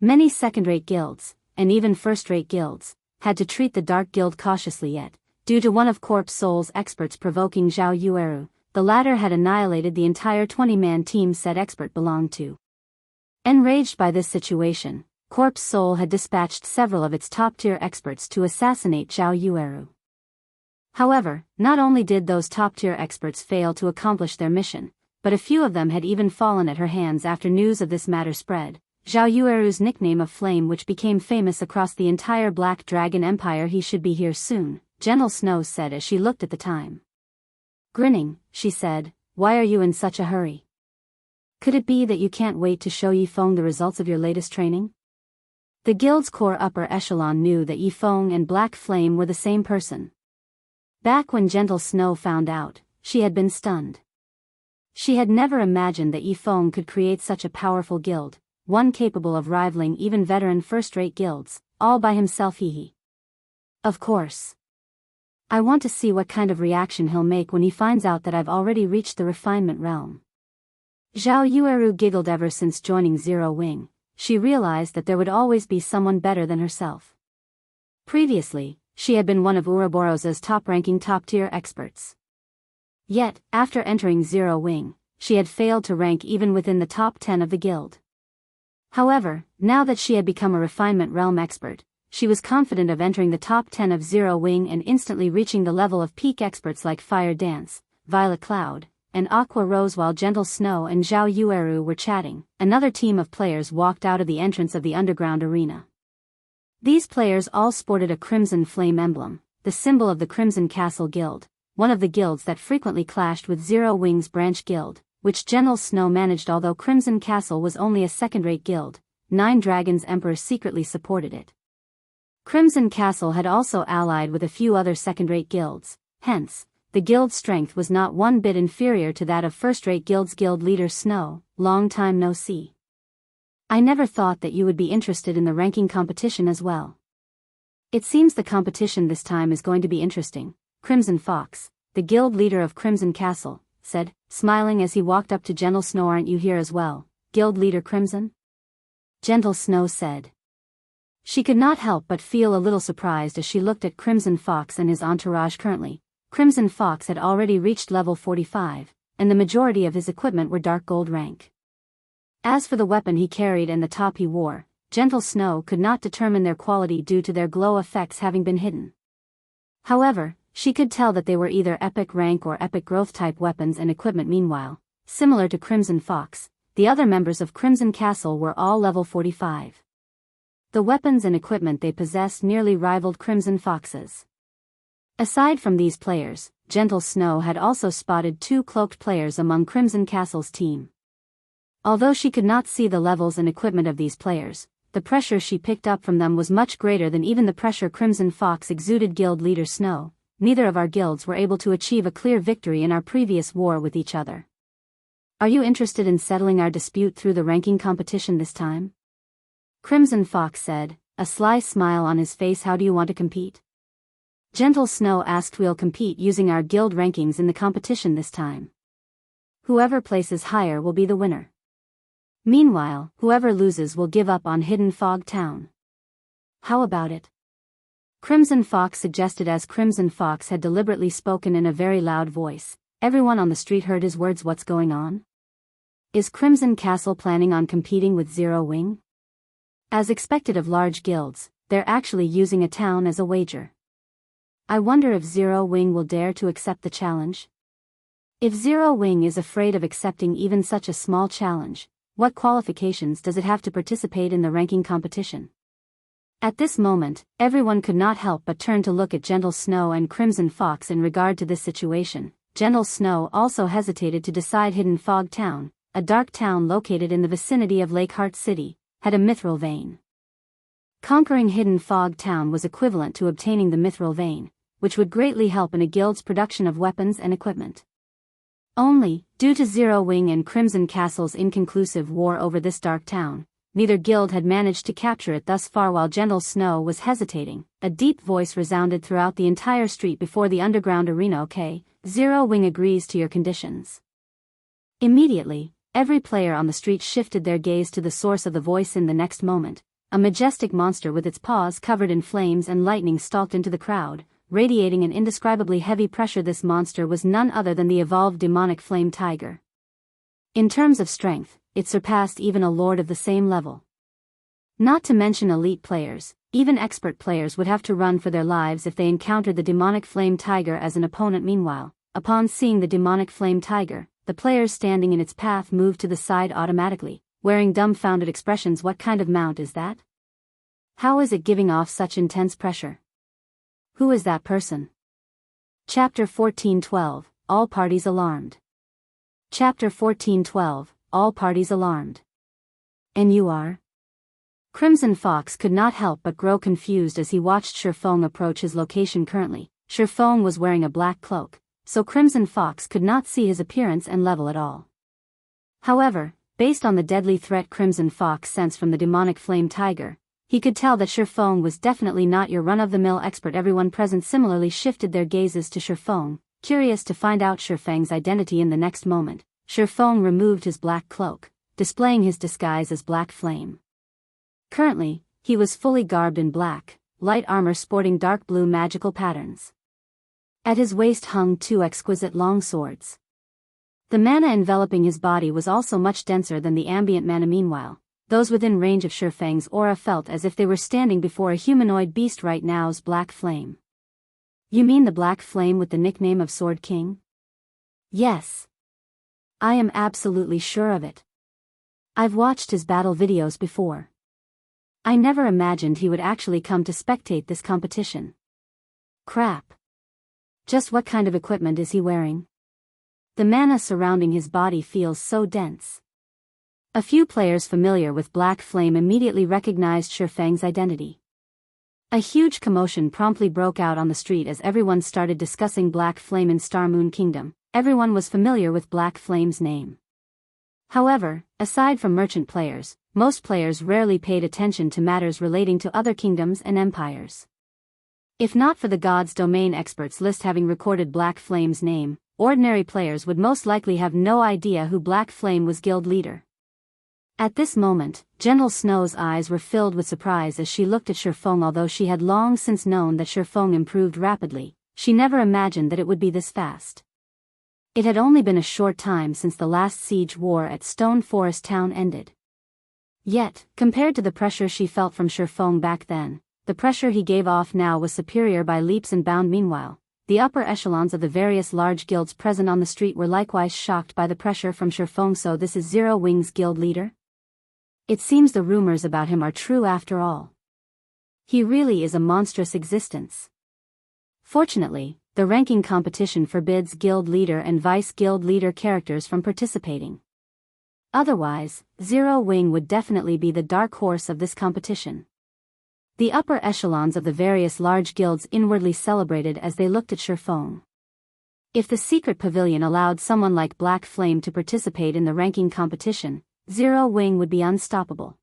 Many second-rate guilds, and even first-rate guilds, had to treat the Dark Guild cautiously. Yet, due to one of Corpse Soul's experts provoking Zhao Yueru, the latter had annihilated the entire 20-man team said expert belonged to. Enraged by this situation, Corpse Soul had dispatched several of its top-tier experts to assassinate Zhao Yueru. However, not only did those top-tier experts fail to accomplish their mission, but a few of them had even fallen at her hands after news of this matter spread. Zhao Yueru's nickname of Flame, which became famous across the entire Black Dragon Empire. He should be here soon, Gentle Snow said as she looked at the time. Grinning, she said, "Why are you in such a hurry? Could it be that you can't wait to show Feng the results of your latest training?" The guild's core upper echelon knew that Feng and Black Flame were the same person. Back when Gentle Snow found out, she had been stunned. She had never imagined that Feng could create such a powerful guild, one capable of rivaling even veteran first-rate guilds, all by himself. Of course. I want to see what kind of reaction he'll make when he finds out that I've already reached the refinement realm. Zhao Yueru giggled. Ever since joining Zero Wing, she realized that there would always be someone better than herself. Previously, she had been one of Ouroboros's top-ranking top-tier experts. Yet, after entering Zero Wing, she had failed to rank even within the top 10 of the guild. However, now that she had become a refinement realm expert, she was confident of entering the top 10 of Zero Wing and instantly reaching the level of peak experts like Fire Dance, Violet Cloud, and Aqua Rose. While Gentle Snow and Zhao Yueru were chatting, another team of players walked out of the entrance of the underground arena. These players all sported a crimson flame emblem, the symbol of the Crimson Castle Guild, one of the guilds that frequently clashed with Zero Wing's branch guild, which Gentle Snow managed. Although Crimson Castle was only a second-rate guild, Nine Dragons Emperor secretly supported it. Crimson Castle had also allied with a few other second-rate guilds, hence, the guild's strength was not one bit inferior to that of first-rate guilds. Guild leader Snow, long time no see. I never thought that you would be interested in the ranking competition as well. It seems the competition this time is going to be interesting, Crimson Fox, the guild leader of Crimson Castle, said, smiling as he walked up to Gentle Snow. Aren't you here as well, guild leader Crimson? Gentle Snow said. She could not help but feel a little surprised as she looked at Crimson Fox and his entourage. Currently, Crimson Fox had already reached level 45, and the majority of his equipment were dark gold rank. As for the weapon he carried and the top he wore, Gentle Snow could not determine their quality due to their glow effects having been hidden. However, she could tell that they were either epic rank or epic growth type weapons and equipment. Meanwhile, similar to Crimson Fox, the other members of Crimson Castle were all level 45. The weapons and equipment they possessed nearly rivaled Crimson Fox's. Aside from these players, Gentle Snow had also spotted two cloaked players among Crimson Castle's team. Although she could not see the levels and equipment of these players, the pressure she picked up from them was much greater than even the pressure Crimson Fox exuded. Guild leader Snow, neither of our guilds were able to achieve a clear victory in our previous war with each other. Are you interested in settling our dispute through the ranking competition this time? Crimson Fox said, a sly smile on his face. How do you want to compete? Gentle Snow asked. We'll compete using our guild rankings in the competition this time. Whoever places higher will be the winner. Meanwhile, whoever loses will give up on Hidden Fog Town. How about it? Crimson Fox suggested. As Crimson Fox had deliberately spoken in a very loud voice, everyone on the street heard his words. What's going on? Is Crimson Castle planning on competing with Zero Wing? As expected of large guilds, they're actually using a town as a wager. I wonder if Zero Wing will dare to accept the challenge? If Zero Wing is afraid of accepting even such a small challenge, what qualifications does it have to participate in the ranking competition? At this moment, everyone could not help but turn to look at Gentle Snow and Crimson Fox in regard to this situation. Gentle Snow also hesitated to decide. Hidden Fog Town, a dark town located in the vicinity of Lakeheart City, had a mithril vein. Conquering Hidden Fog Town was equivalent to obtaining the mithril vein, which would greatly help in a guild's production of weapons and equipment. Only, due to Zero Wing and Crimson Castle's inconclusive war over this dark town, neither guild had managed to capture it thus far. While Gentle Snow was hesitating, a deep voice resounded throughout the entire street before the underground arena. Okay, Zero Wing agrees to your conditions. Immediately, every player on the street shifted their gaze to the source of the voice. In the next moment, a majestic monster with its paws covered in flames and lightning stalked into the crowd, radiating an indescribably heavy pressure. This monster was none other than the evolved demonic flame tiger. In terms of strength, it surpassed even a lord of the same level. Not to mention elite players, even expert players would have to run for their lives if they encountered the demonic flame tiger as an opponent. Meanwhile, upon seeing the demonic flame tiger, the players standing in its path moved to the side automatically, wearing dumbfounded expressions. What kind of mount is that? How is it giving off such intense pressure? Who is that person? Chapter 14:12, All Parties Alarmed. Chapter 14:12, All Parties Alarmed. And you are? Crimson Fox could not help but grow confused as he watched Feng approach his location currently. Feng was wearing a black cloak, so Crimson Fox could not see his appearance and level at all. However, based on the deadly threat Crimson Fox sensed from the demonic flame tiger, he could tell that Feng was definitely not your run-of-the-mill expert. Everyone present similarly shifted their gazes to Feng, curious to find out Feng's identity. In the next moment, Feng removed his black cloak, displaying his disguise as Black Flame. Currently, he was fully garbed in black, light armor sporting dark blue magical patterns. At his waist hung two exquisite long swords. The mana enveloping his body was also much denser than the ambient mana. Meanwhile, those within range of Feng's aura felt as if they were standing before a humanoid beast. Right now's Black Flame. You mean the Black Flame with the nickname of Sword King? Yes. I am absolutely sure of it. I've watched his battle videos before. I never imagined he would actually come to spectate this competition. Crap. Just what kind of equipment is he wearing? The mana surrounding his body feels so dense. A few players familiar with Black Flame immediately recognized Feng's identity. A huge commotion promptly broke out on the street as everyone started discussing Black Flame in Star Moon Kingdom. Everyone was familiar with Black Flame's name. However, aside from merchant players, most players rarely paid attention to matters relating to other kingdoms and empires. If not for the God's Domain experts list having recorded Black Flame's name, ordinary players would most likely have no idea who Black Flame was guild leader. At this moment, General Snow's eyes were filled with surprise as she looked at Feng. Although she had long since known that Feng improved rapidly, she never imagined that it would be this fast. It had only been a short time since the last siege war at Stone Forest Town ended. Yet, compared to the pressure she felt from Feng back then, the pressure he gave off now was superior by leaps and bounds. Meanwhile, the upper echelons of the various large guilds present on the street were likewise shocked by the pressure from Feng. So this is Zero Wing's guild leader? It seems the rumors about him are true after all. He really is a monstrous existence. Fortunately, the ranking competition forbids guild leader and vice guild leader characters from participating. Otherwise, Zero Wing would definitely be the dark horse of this competition. The upper echelons of the various large guilds inwardly celebrated as they looked at Feng. If the secret pavilion allowed someone like Black Flame to participate in the ranking competition, Zero Wing would be unstoppable.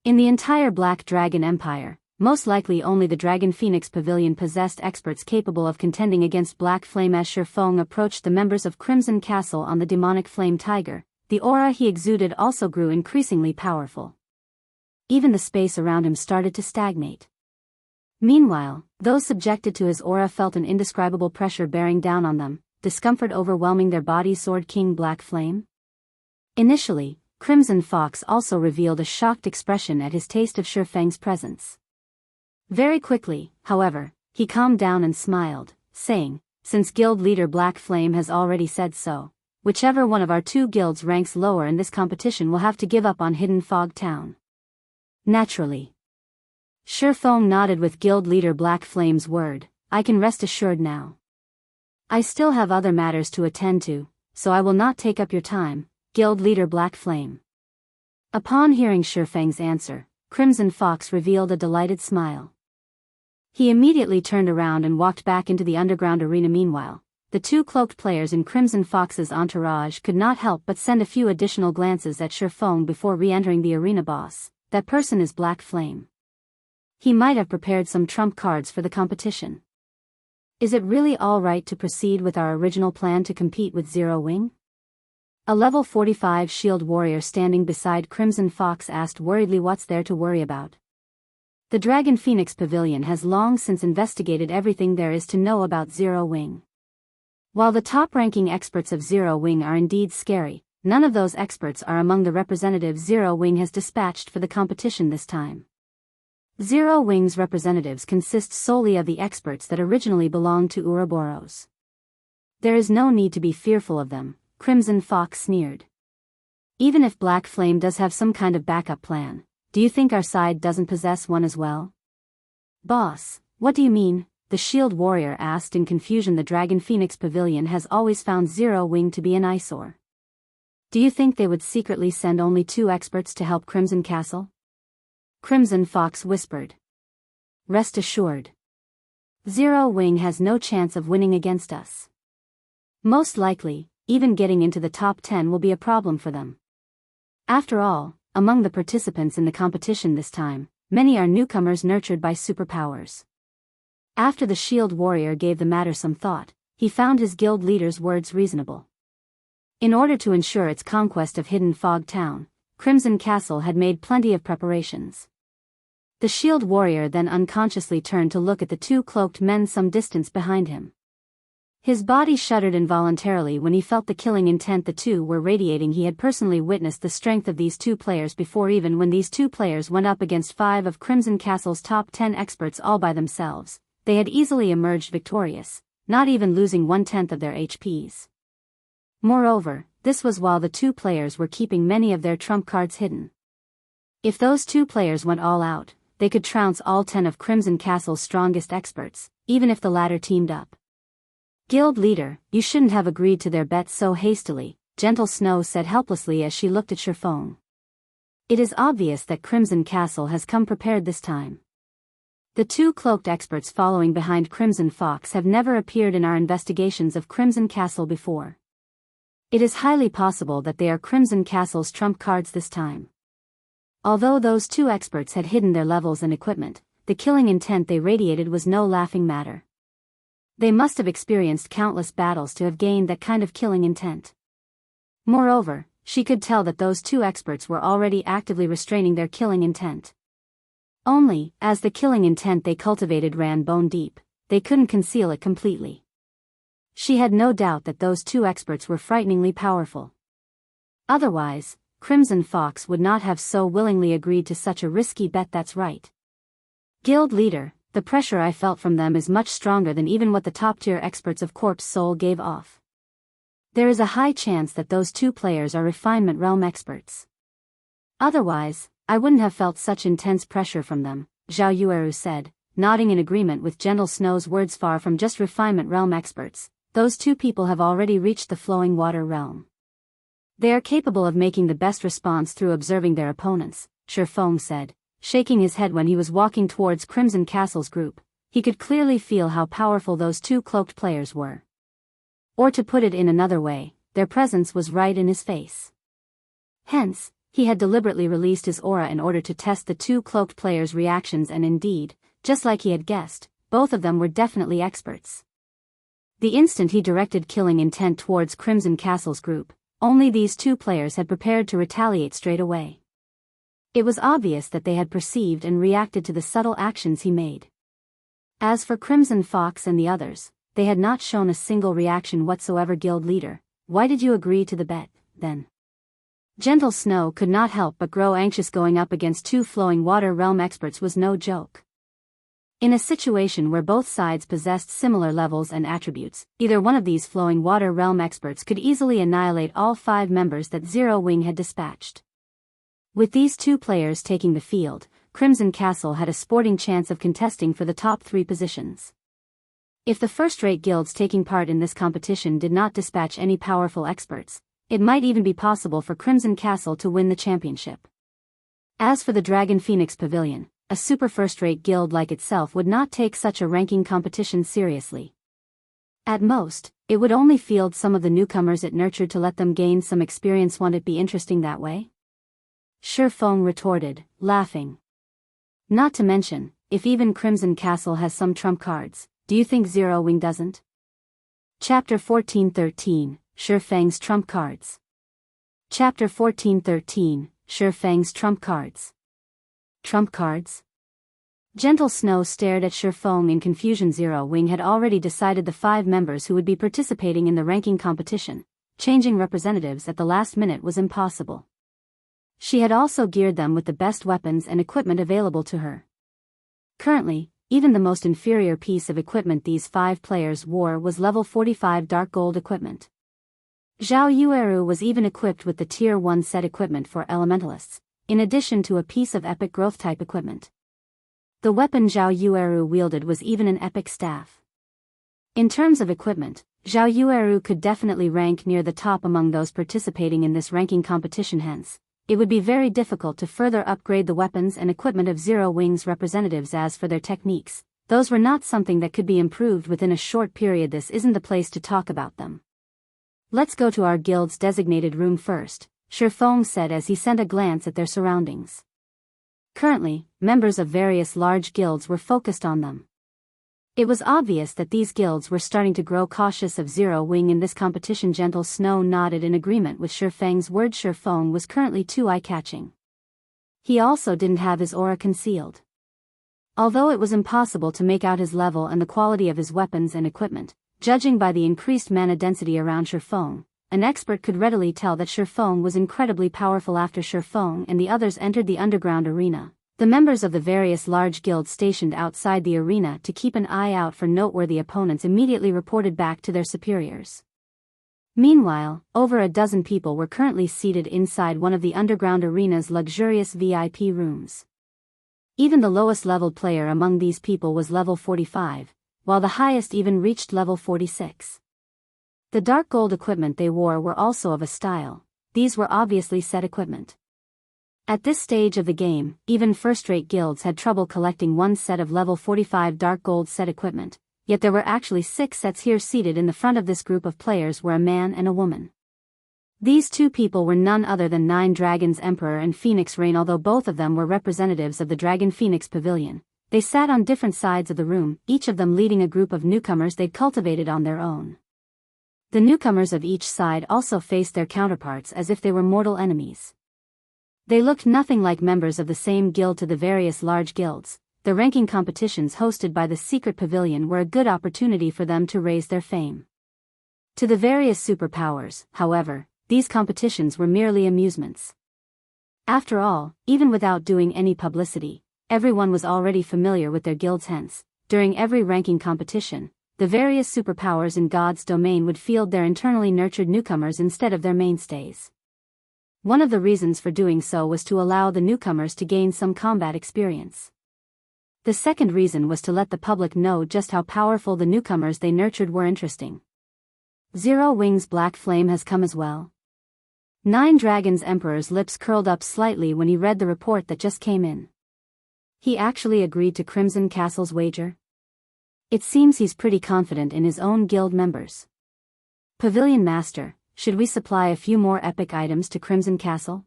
In the entire Black Dragon Empire, most likely only the Dragon Phoenix Pavilion possessed experts capable of contending against Black Flame. As Feng approached the members of Crimson Castle on the demonic flame tiger, the aura he exuded also grew increasingly powerful. Even the space around him started to stagnate. Meanwhile, those subjected to his aura felt an indescribable pressure bearing down on them, discomfort overwhelming their bodies. Sword King Black Flame? Initially, Crimson Fox also revealed a shocked expression at his taste of Feng's presence. Very quickly, however, he calmed down and smiled, saying, "Since guild leader Black Flame has already said so, whichever one of our two guilds ranks lower in this competition will have to give up on Hidden Fog Town." Naturally. Feng nodded with guild leader Black Flame's word. "I can rest assured now. I still have other matters to attend to, so I will not take up your time, guild leader Black Flame." Upon hearing Feng's answer, Crimson Fox revealed a delighted smile. He immediately turned around and walked back into the underground arena. Meanwhile, the two cloaked players in Crimson Fox's entourage could not help but send a few additional glances at Feng before re-entering the arena. Boss, that person is Black Flame. He might have prepared some trump cards for the competition. Is it really all right to proceed with our original plan to compete with Zero Wing? A level 45 shield warrior standing beside Crimson Fox asked worriedly. What's there to worry about? The Dragon Phoenix Pavilion has long since investigated everything there is to know about Zero Wing. While the top-ranking experts of Zero Wing are indeed scary, none of those experts are among the representatives Zero Wing has dispatched for the competition this time. Zero Wing's representatives consist solely of the experts that originally belonged to Ouroboros. There is no need to be fearful of them, Crimson Fox sneered. Even if Black Flame does have some kind of backup plan, do you think our side doesn't possess one as well? Boss, what do you mean? The shield warrior asked in confusion. The Dragon Phoenix Pavilion has always found Zero Wing to be an eyesore. Do you think they would secretly send only two experts to help Crimson Castle? Crimson Fox whispered. Rest assured. Zero Wing has no chance of winning against us. Most likely, even getting into the top 10 will be a problem for them. After all, among the participants in the competition this time, many are newcomers nurtured by superpowers. After the Shield Warrior gave the matter some thought, he found his guild leader's words reasonable. In order to ensure its conquest of Hidden Fog Town, Crimson Castle had made plenty of preparations. The Shield Warrior then unconsciously turned to look at the two cloaked men some distance behind him. His body shuddered involuntarily when he felt the killing intent the two were radiating. He had personally witnessed the strength of these two players before, even when these two players went up against 5 of Crimson Castle's top 10 experts all by themselves. They had easily emerged victorious, not even losing 1/10 of their HPs. Moreover, this was while the two players were keeping many of their trump cards hidden. If those two players went all out, they could trounce all 10 of Crimson Castle's strongest experts, even if the latter teamed up. Guild leader, you shouldn't have agreed to their bet so hastily, Gentle Snow said helplessly as she looked at Feng. It is obvious that Crimson Castle has come prepared this time. The two cloaked experts following behind Crimson Fox have never appeared in our investigations of Crimson Castle before. It is highly possible that they are Crimson Castle's trump cards this time. Although those two experts had hidden their levels and equipment, the killing intent they radiated was no laughing matter. They must have experienced countless battles to have gained that kind of killing intent. Moreover, she could tell that those two experts were already actively restraining their killing intent. Only, as the killing intent they cultivated ran bone deep, they couldn't conceal it completely. She had no doubt that those two experts were frighteningly powerful. Otherwise, Crimson Fox would not have so willingly agreed to such a risky bet. That's right. Guild leader, the pressure I felt from them is much stronger than even what the top-tier experts of Corpse Soul gave off. There is a high chance that those two players are Refinement Realm experts. Otherwise, I wouldn't have felt such intense pressure from them, Zhao Yueru said, nodding in agreement with Gentle Snow's words. Far from just Refinement Realm experts, those two people have already reached the Flowing Water Realm. They are capable of making the best response through observing their opponents, Feng said, shaking his head when he was walking towards Crimson Castle's group. He could clearly feel how powerful those two cloaked players were. Or to put it in another way, their presence was right in his face. Hence, he had deliberately released his aura in order to test the two cloaked players' reactions, and indeed, just like he had guessed, both of them were definitely experts. The instant he directed killing intent towards Crimson Castle's group, only these two players had prepared to retaliate straight away. It was obvious that they had perceived and reacted to the subtle actions he made. As for Crimson Fox and the others, they had not shown a single reaction whatsoever. Guild leader, why did you agree to the bet, then? Gentle Snow could not help but grow anxious. Going up against two Flowing Water Realm experts was no joke. In a situation where both sides possessed similar levels and attributes, either one of these Flowing Water Realm experts could easily annihilate all 5 members that Zero Wing had dispatched. With these two players taking the field, Crimson Castle had a sporting chance of contesting for the top 3 positions. If the first-rate guilds taking part in this competition did not dispatch any powerful experts, it might even be possible for Crimson Castle to win the championship. As for the Dragon Phoenix Pavilion, a super first-rate guild like itself would not take such a ranking competition seriously. At most, it would only field some of the newcomers it nurtured to let them gain some experience. Won't it be interesting that way? Feng retorted, laughing. Not to mention, if even Crimson Castle has some trump cards, do you think Zero Wing doesn't? Chapter 1413, Feng's Trump Cards. Chapter 1413, Feng's Trump Cards. Trump cards? Gentle Snow stared at Feng in confusion. Zero Wing had already decided the 5 members who would be participating in the ranking competition. Changing representatives at the last minute was impossible. She had also geared them with the best weapons and equipment available to her. Currently, even the most inferior piece of equipment these 5 players wore was level 45 dark gold equipment. Zhao Yueru was even equipped with the Tier 1 set equipment for Elementalists, in addition to a piece of epic growth type equipment. The weapon Zhao Yueru wielded was even an epic staff. In terms of equipment, Zhao Yueru could definitely rank near the top among those participating in this ranking competition. Hence, it would be very difficult to further upgrade the weapons and equipment of Zero Wing's representatives. As for their techniques, those were not something that could be improved within a short period. This isn't the place to talk about them. Let's go to our guild's designated room first, Feng said as he sent a glance at their surroundings. Currently, members of various large guilds were focused on them. It was obvious that these guilds were starting to grow cautious of Zero Wing in this competition. Gentle Snow nodded in agreement with Feng's words. Feng was currently too eye-catching. He also didn't have his aura concealed. Although it was impossible to make out his level and the quality of his weapons and equipment, judging by the increased mana density around Feng, an expert could readily tell that Feng was incredibly powerful. After Feng and the others entered the underground arena, the members of the various large guilds stationed outside the arena to keep an eye out for noteworthy opponents immediately reported back to their superiors. Meanwhile, over a dozen people were currently seated inside one of the underground arena's luxurious VIP rooms. Even the lowest leveled player among these people was level 45, while the highest even reached level 46. The dark gold equipment they wore were also of a style. These were obviously set equipment. At this stage of the game, even first-rate guilds had trouble collecting one set of level 45 dark gold set equipment, yet there were actually 6 sets here. Seated in the front of this group of players were a man and a woman. These two people were none other than 9 Dragons Emperor and Phoenix Rain. Although both of them were representatives of the Dragon Phoenix Pavilion, they sat on different sides of the room, each of them leading a group of newcomers they'd cultivated on their own. The newcomers of each side also faced their counterparts as if they were mortal enemies. They looked nothing like members of the same guild. To the various large guilds, the ranking competitions hosted by the secret pavilion were a good opportunity for them to raise their fame. To the various superpowers, however, these competitions were merely amusements. After all, even without doing any publicity, everyone was already familiar with their guilds. Hence, during every ranking competition, the various superpowers in God's domain would field their internally nurtured newcomers instead of their mainstays. One of the reasons for doing so was to allow the newcomers to gain some combat experience. The second reason was to let the public know just how powerful the newcomers they nurtured were. Interesting. Zero Wing's black flame has come as well. 9 Dragons Emperor's lips curled up slightly when he read the report that just came in. He actually agreed to Crimson Castle's wager? It seems he's pretty confident in his own guild members. Pavilion Master, should we supply a few more epic items to Crimson Castle?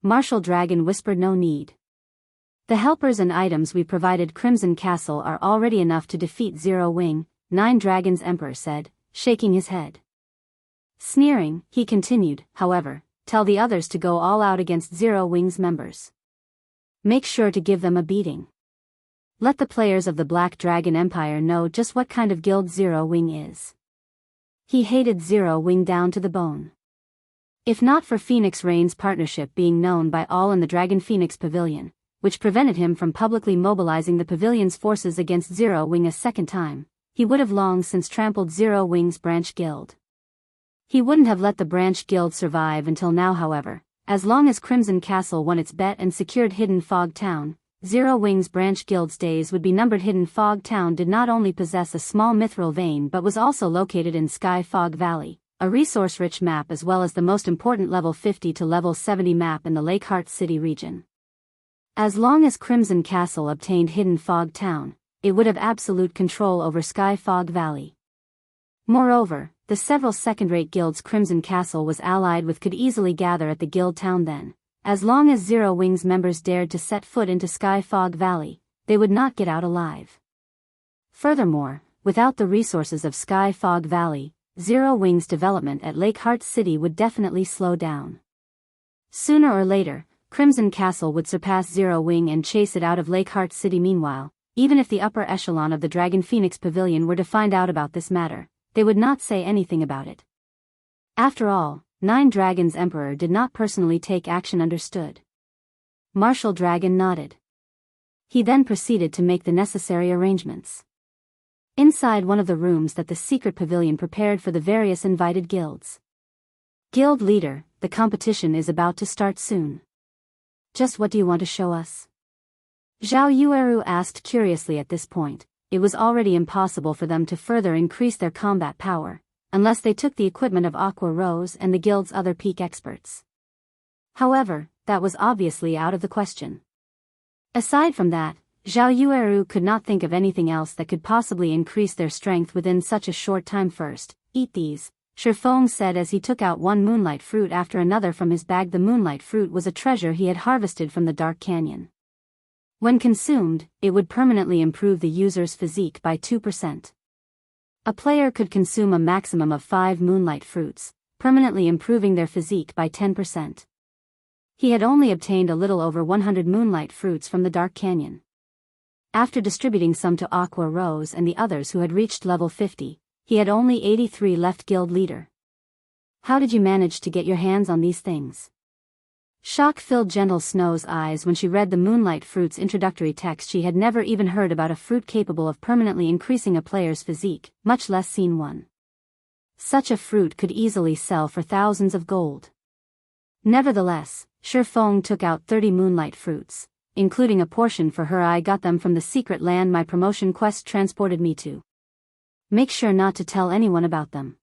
Martial Dragon whispered. No need. The helpers and items we provided Crimson Castle are already enough to defeat Zero Wing, 9 Dragons Emperor said, shaking his head. Sneering, he continued, however, tell the others to go all out against Zero Wing's members. Make sure to give them a beating. Let the players of the Black Dragon Empire know just what kind of guild Zero Wing is. He hated Zero Wing down to the bone. If not for Phoenix Rain's partnership being known by all in the Dragon Phoenix Pavilion, which prevented him from publicly mobilizing the pavilion's forces against Zero Wing a second time, he would have long since trampled Zero Wing's branch guild. He wouldn't have let the branch guild survive until now. However, as long as Crimson Castle won its bet and secured Hidden Fog Town, Zero Wing's branch guild's days would be numbered. Hidden Fog Town did not only possess a small mithril vein but was also located in Sky Fog Valley, a resource-rich map as well as the most important level 50 to level 70 map in the Lakeheart City region. As long as Crimson Castle obtained Hidden Fog Town, it would have absolute control over Sky Fog Valley. Moreover, the several second-rate guilds Crimson Castle was allied with could easily gather at the guild town. Then, as long as Zero Wing's members dared to set foot into Sky Fog Valley, they would not get out alive. Furthermore, without the resources of Sky Fog Valley, Zero Wing's development at Lakeheart City would definitely slow down. Sooner or later, Crimson Castle would surpass Zero Wing and chase it out of Lakeheart City. Meanwhile, even if the upper echelon of the Dragon Phoenix Pavilion were to find out about this matter, they would not say anything about it. After all, 9 Dragons Emperor did not personally take action. Understood. Martial Dragon nodded. He then proceeded to make the necessary arrangements. Inside one of the rooms that the secret pavilion prepared for the various invited guilds. Guild leader, the competition is about to start soon. Just what do you want to show us? Zhao Yueru asked curiously. At this point, it was already impossible for them to further increase their combat power, unless they took the equipment of Aqua Rose and the guild's other peak experts. However, that was obviously out of the question. Aside from that, Zhao Yueru could not think of anything else that could possibly increase their strength within such a short time. First, eat these, Feng said as he took out one moonlight fruit after another from his bag. The moonlight fruit was a treasure he had harvested from the dark canyon. When consumed, it would permanently improve the user's physique by 2%. A player could consume a maximum of 5 moonlight fruits, permanently improving their physique by 10%. He had only obtained a little over 100 moonlight fruits from the dark canyon. After distributing some to Aqua, Rose and the others who had reached level 50, he had only 83 left. Guild leader. How did you manage to get your hands on these things? Shock filled Gentle Snow's eyes when she read the moonlight fruit's introductory text. She had never even heard about a fruit capable of permanently increasing a player's physique, much less seen one. Such a fruit could easily sell for thousands of gold. Nevertheless, Feng took out 30 moonlight fruits, including a portion for her. I got them from the secret land my promotion quest transported me to. Make sure not to tell anyone about them.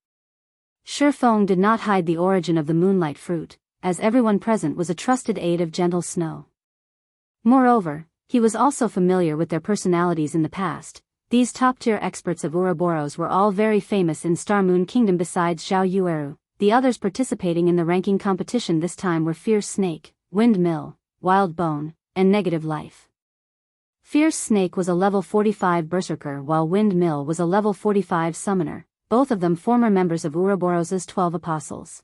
Feng did not hide the origin of the moonlight fruit, as everyone present was a trusted aide of Gentle Snow. Moreover, he was also familiar with their personalities in the past. These top-tier experts of Ouroboros were all very famous in Star Moon Kingdom. Besides Zhao Yueru, the others participating in the ranking competition this time were Fierce Snake, Windmill, Wild Bone, and Negative Life. Fierce Snake was a level 45 berserker while Windmill was a level 45 summoner, both of them former members of Ouroboros' 12 apostles.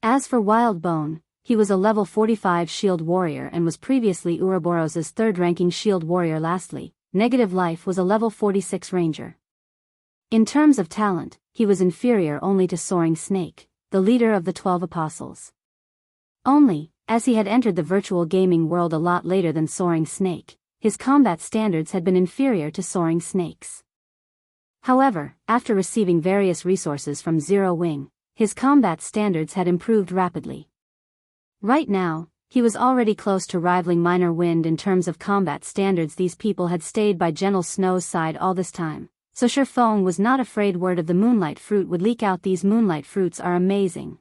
As for Wild Bone, he was a level 45 shield warrior and was previously Ouroboros' third-ranking shield warrior. Lastly, Negative Life was a level 46 ranger. In terms of talent, he was inferior only to Soaring Snake, the leader of the 12 apostles. Only, as he had entered the virtual gaming world a lot later than Soaring Snake, his combat standards had been inferior to Soaring Snake's. However, after receiving various resources from Zero Wing, his combat standards had improved rapidly. Right now, he was already close to rivaling Minor Wind in terms of combat standards. These people had stayed by Gentle Snow's side all this time, so Feng was not afraid word of the moonlight fruit would leak out. These moonlight fruits are amazing.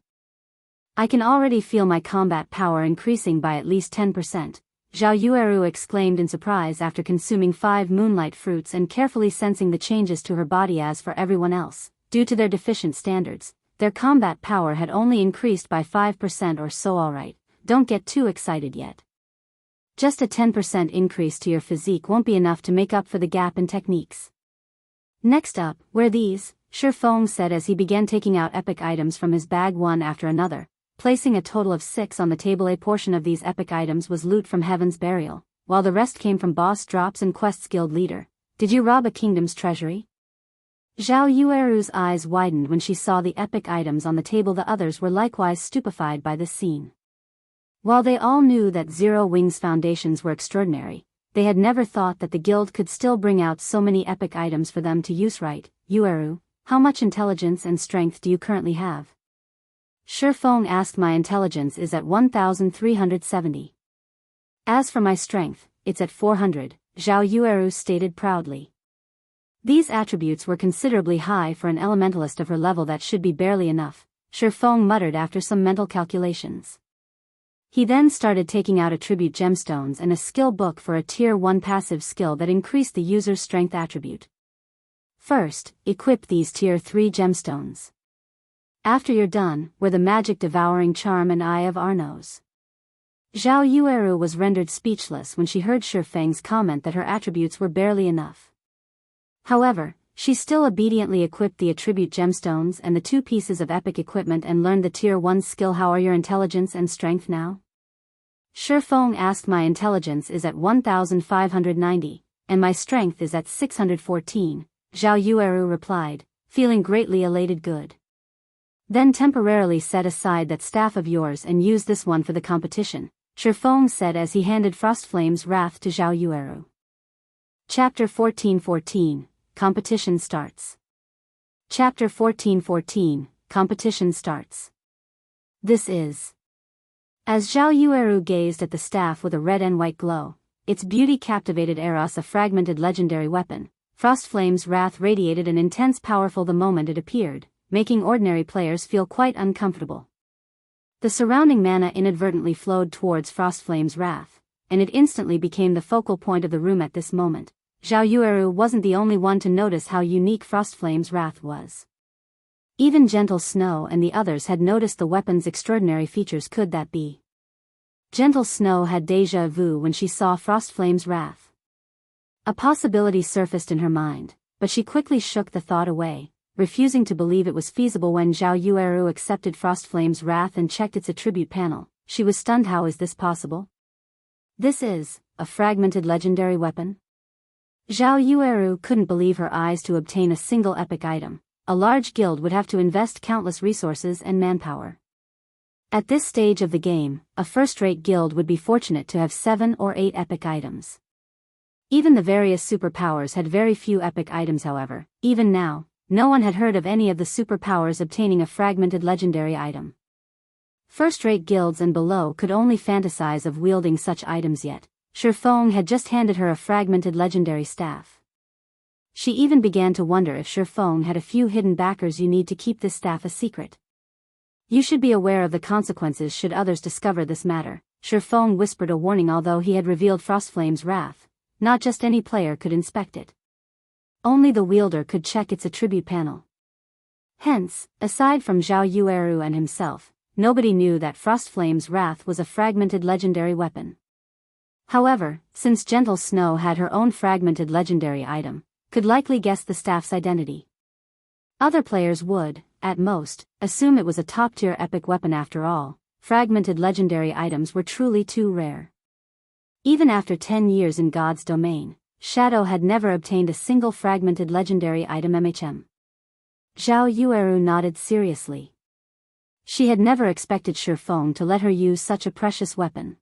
I can already feel my combat power increasing by at least 10%. Zhao Yueru exclaimed in surprise after consuming 5 moonlight fruits and carefully sensing the changes to her body. As for everyone else, due to their deficient standards, their combat power had only increased by 5% or so. Alright, don't get too excited yet. Just a 10% increase to your physique won't be enough to make up for the gap in techniques. Next up, wear these, Feng said as he began taking out epic items from his bag one after another, placing a total of 6 on the table. A portion of these epic items was loot from Heaven's Burial, while the rest came from boss drops and quests. Guild leader, did you rob a kingdom's treasury? Zhao Yueru's eyes widened when she saw the epic items on the table. The others were likewise stupefied by this scene. While they all knew that Zero Wing's foundations were extraordinary, they had never thought that the guild could still bring out so many epic items for them to use. Right, Yueru, how much intelligence and strength do you currently have? Feng asked. My intelligence is at 1,370. As for my strength, it's at 400, Zhao Yueru stated proudly. These attributes were considerably high for an elementalist of her level. That should be barely enough, Feng muttered after some mental calculations. He then started taking out attribute gemstones and a skill book for a tier 1 passive skill that increased the user's strength attribute. First, equip these tier 3 gemstones. After you're done, wear the magic devouring charm and Eye of Arnos. Zhao Yueru was rendered speechless when she heard Feng's comment that her attributes were barely enough. However, she still obediently equipped the attribute gemstones and the 2 pieces of epic equipment and learned the tier 1 skill. How are your intelligence and strength now? Feng asked. My intelligence is at 1,590, and my strength is at 614, Zhao Yueru replied, feeling greatly elated. Good. Then temporarily set aside that staff of yours and use this one for the competition, Feng said as he handed Frostflame's Wrath to Zhao Yueru. Chapter 1414, Competition starts. Chapter 1414, Competition starts. This is. As Zhao Yueru gazed at the staff with a red and white glow, its beauty captivated Eros. A fragmented legendary weapon, Frostflame's Wrath radiated an intense powerful the moment it appeared, making ordinary players feel quite uncomfortable. The surrounding mana inadvertently flowed towards Frostflame's wrath, and it instantly became the focal point of the room at this moment. Zhao Yueru wasn't the only one to notice how unique Frostflame's wrath was. Even Gentle Snow and the others had noticed the weapon's extraordinary features. Could that be? Gentle Snow had déjà vu when she saw Frostflame's wrath. A possibility surfaced in her mind, but she quickly shook the thought away, refusing to believe it was feasible. When Zhao Yueru accepted Frostflame's wrath and checked its attribute panel, she was stunned. How is this possible? This is a fragmented legendary weapon? Zhao Yueru couldn't believe her eyes. To obtain a single epic item, a large guild would have to invest countless resources and manpower. At this stage of the game, a first-rate guild would be fortunate to have 7 or 8 epic items. Even the various superpowers had very few epic items. However, even now, no one had heard of any of the superpowers obtaining a fragmented legendary item. First-rate guilds and below could only fantasize of wielding such items, yet Feng had just handed her a fragmented legendary staff. She even began to wonder if Feng had a few hidden backers. You need to keep this staff a secret. You should be aware of the consequences should others discover this matter. Feng whispered a warning. Although he had revealed Frostflame's wrath, not just any player could inspect it. Only the wielder could check its attribute panel. Hence, aside from Zhao Yueru and himself, nobody knew that Frostflame's wrath was a fragmented legendary weapon. However, since Gentle Snow had her own fragmented legendary item, could likely guess the staff's identity. Other players would, at most, assume it was a top-tier epic weapon. After all, fragmented legendary items were truly too rare. Even after 10 years in God's domain, Shadow had never obtained a single fragmented legendary item. Zhao Yueru nodded seriously. She had never expected Feng to let her use such a precious weapon.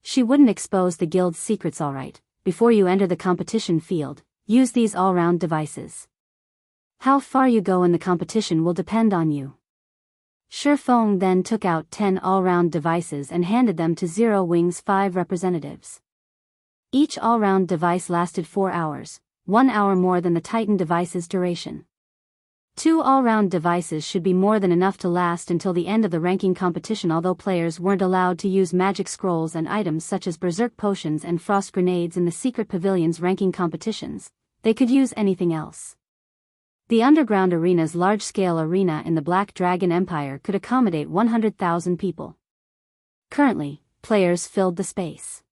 She wouldn't expose the guild's secrets. Alright, before you enter the competition field, use these all-round devices. How far you go in the competition will depend on you. Feng then took out 10 all-round devices and handed them to Zero Wing's 5 representatives. Each all-round device lasted 4 hours, 1 hour more than the Titan device's duration. 2 all-round devices should be more than enough to last until the end of the ranking competition. Although players weren't allowed to use magic scrolls and items such as berserk potions and frost grenades in the secret pavilion's ranking competitions, they could use anything else. The underground arena's large-scale arena in the Black Dragon Empire could accommodate 100,000 people. Currently, players filled the space.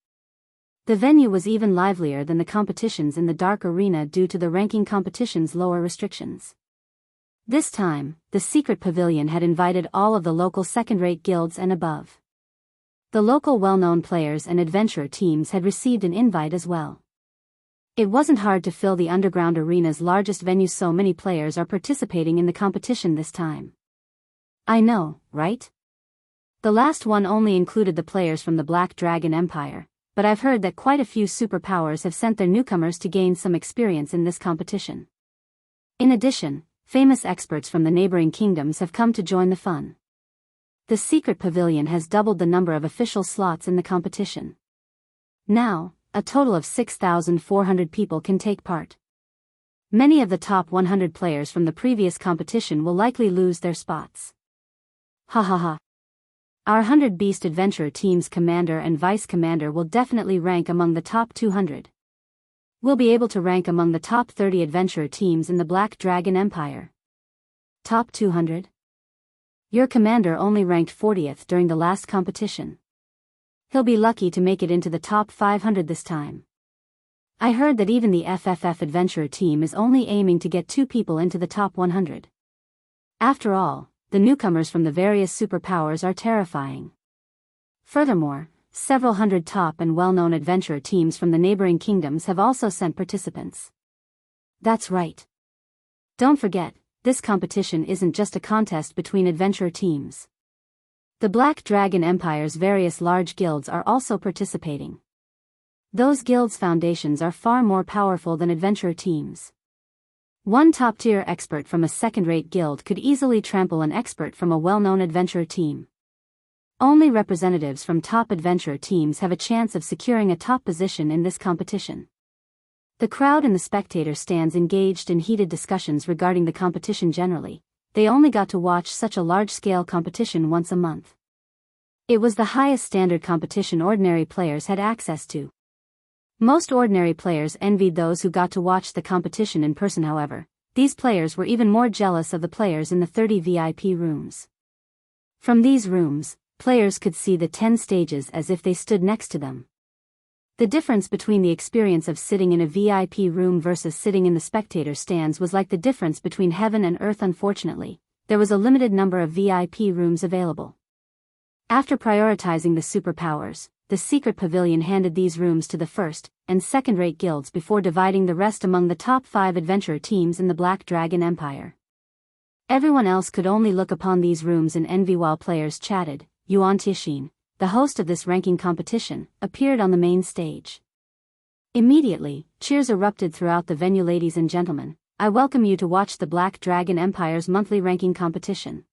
The venue was even livelier than the competitions in the Dark Arena due to the ranking competition's lower restrictions. This time, the secret pavilion had invited all of the local second-rate guilds and above. The local well-known players and adventurer teams had received an invite as well. It wasn't hard to fill the underground arena's largest venue. So many players are participating in the competition this time. I know, right? The last one only included the players from the Black Dragon Empire, but I've heard that quite a few superpowers have sent their newcomers to gain some experience in this competition. In addition, famous experts from the neighboring kingdoms have come to join the fun. The secret pavilion has doubled the number of official slots in the competition. Now, a total of 6,400 people can take part. Many of the top 100 players from the previous competition will likely lose their spots. Ha ha ha. Our 100 Beast Adventurer team's commander and vice commander will definitely rank among the top 200. We'll be able to rank among the top 30 adventurer teams in the Black Dragon Empire. Top 200? Your commander only ranked 40th during the last competition. He'll be lucky to make it into the top 500 this time. I heard that even the FFF adventurer team is only aiming to get 2 people into the top 100. After all, the newcomers from the various superpowers are terrifying. Furthermore, several hundred top and well-known adventurer teams from the neighboring kingdoms have also sent participants. That's right. Don't forget, this competition isn't just a contest between adventurer teams. The Black Dragon Empire's various large guilds are also participating. Those guilds' foundations are far more powerful than adventurer teams. One top-tier expert from a second-rate guild could easily trample an expert from a well-known adventurer team. Only representatives from top adventurer teams have a chance of securing a top position in this competition. The crowd in the spectator stands engaged in heated discussions regarding the competition generally. They only got to watch such a large-scale competition once a month. It was the highest standard competition ordinary players had access to. Most ordinary players envied those who got to watch the competition in person. However, these players were even more jealous of the players in the 30 VIP rooms. From these rooms, players could see the 10 stages as if they stood next to them. The difference between the experience of sitting in a VIP room versus sitting in the spectator stands was like the difference between heaven and earth. Unfortunately, there was a limited number of VIP rooms available. After prioritizing the superpowers, the secret pavilion handed these rooms to the first and second-rate guilds before dividing the rest among the top 5 adventurer teams in the Black Dragon Empire. Everyone else could only look upon these rooms in envy while players chatted. Yuan Tixin, the host of this ranking competition, appeared on the main stage. Immediately, cheers erupted throughout the venue. Ladies and gentlemen, I welcome you to watch the Black Dragon Empire's monthly ranking competition.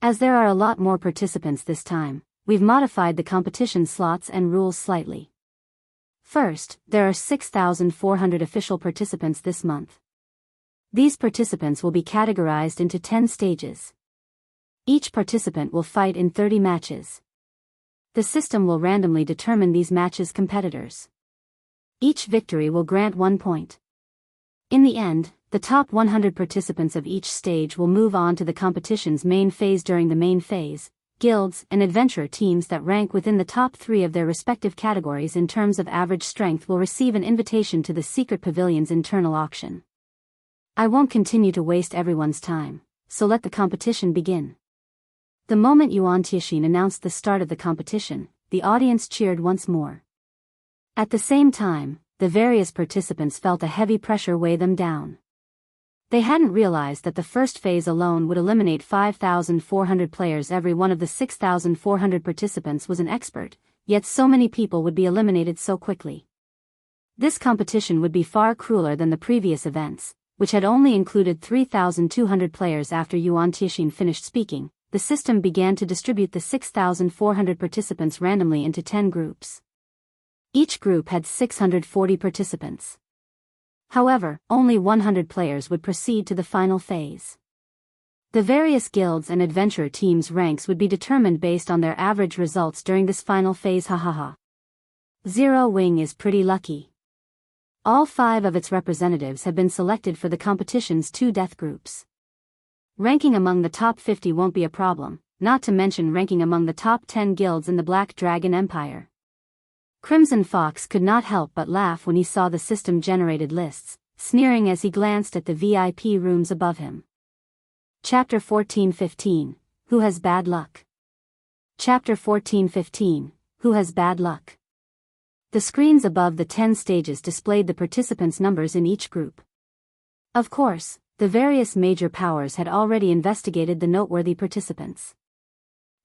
As there are a lot more participants this time, we've modified the competition slots and rules slightly. First, there are 6,400 official participants this month. These participants will be categorized into 10 stages. Each participant will fight in 30 matches. The system will randomly determine these matches' competitors. Each victory will grant 1 point. In the end, the top 100 participants of each stage will move on to the competition's main phase. During the main phase, guilds and adventurer teams that rank within the top 3 of their respective categories in terms of average strength will receive an invitation to the secret pavilion's internal auction. I won't continue to waste everyone's time, so let the competition begin. The moment Yuan Tixin announced the start of the competition, the audience cheered once more. At the same time, the various participants felt a heavy pressure weigh them down. They hadn't realized that the first phase alone would eliminate 5,400 players. Every one of the 6,400 participants was an expert, yet so many people would be eliminated so quickly. This competition would be far crueler than the previous events, which had only included 3,200 players. After Yuan Tixin finished speaking, the system began to distribute the 6,400 participants randomly into 10 groups. Each group had 640 participants. However, only 100 players would proceed to the final phase. The various guilds and adventurer teams' ranks would be determined based on their average results during this final phase. Zero Wing is pretty lucky. All 5 of its representatives have been selected for the competition's 2 death groups. Ranking among the top 50 won't be a problem, not to mention ranking among the top 10 guilds in the Black Dragon Empire. Crimson Fox could not help but laugh when he saw the system-generated lists, sneering as he glanced at the VIP rooms above him. Chapter 14:15, Who has bad luck? Chapter 14:15, Who has bad luck? The screens above the 10 stages displayed the participants' numbers in each group. Of course, the various major powers had already investigated the noteworthy participants.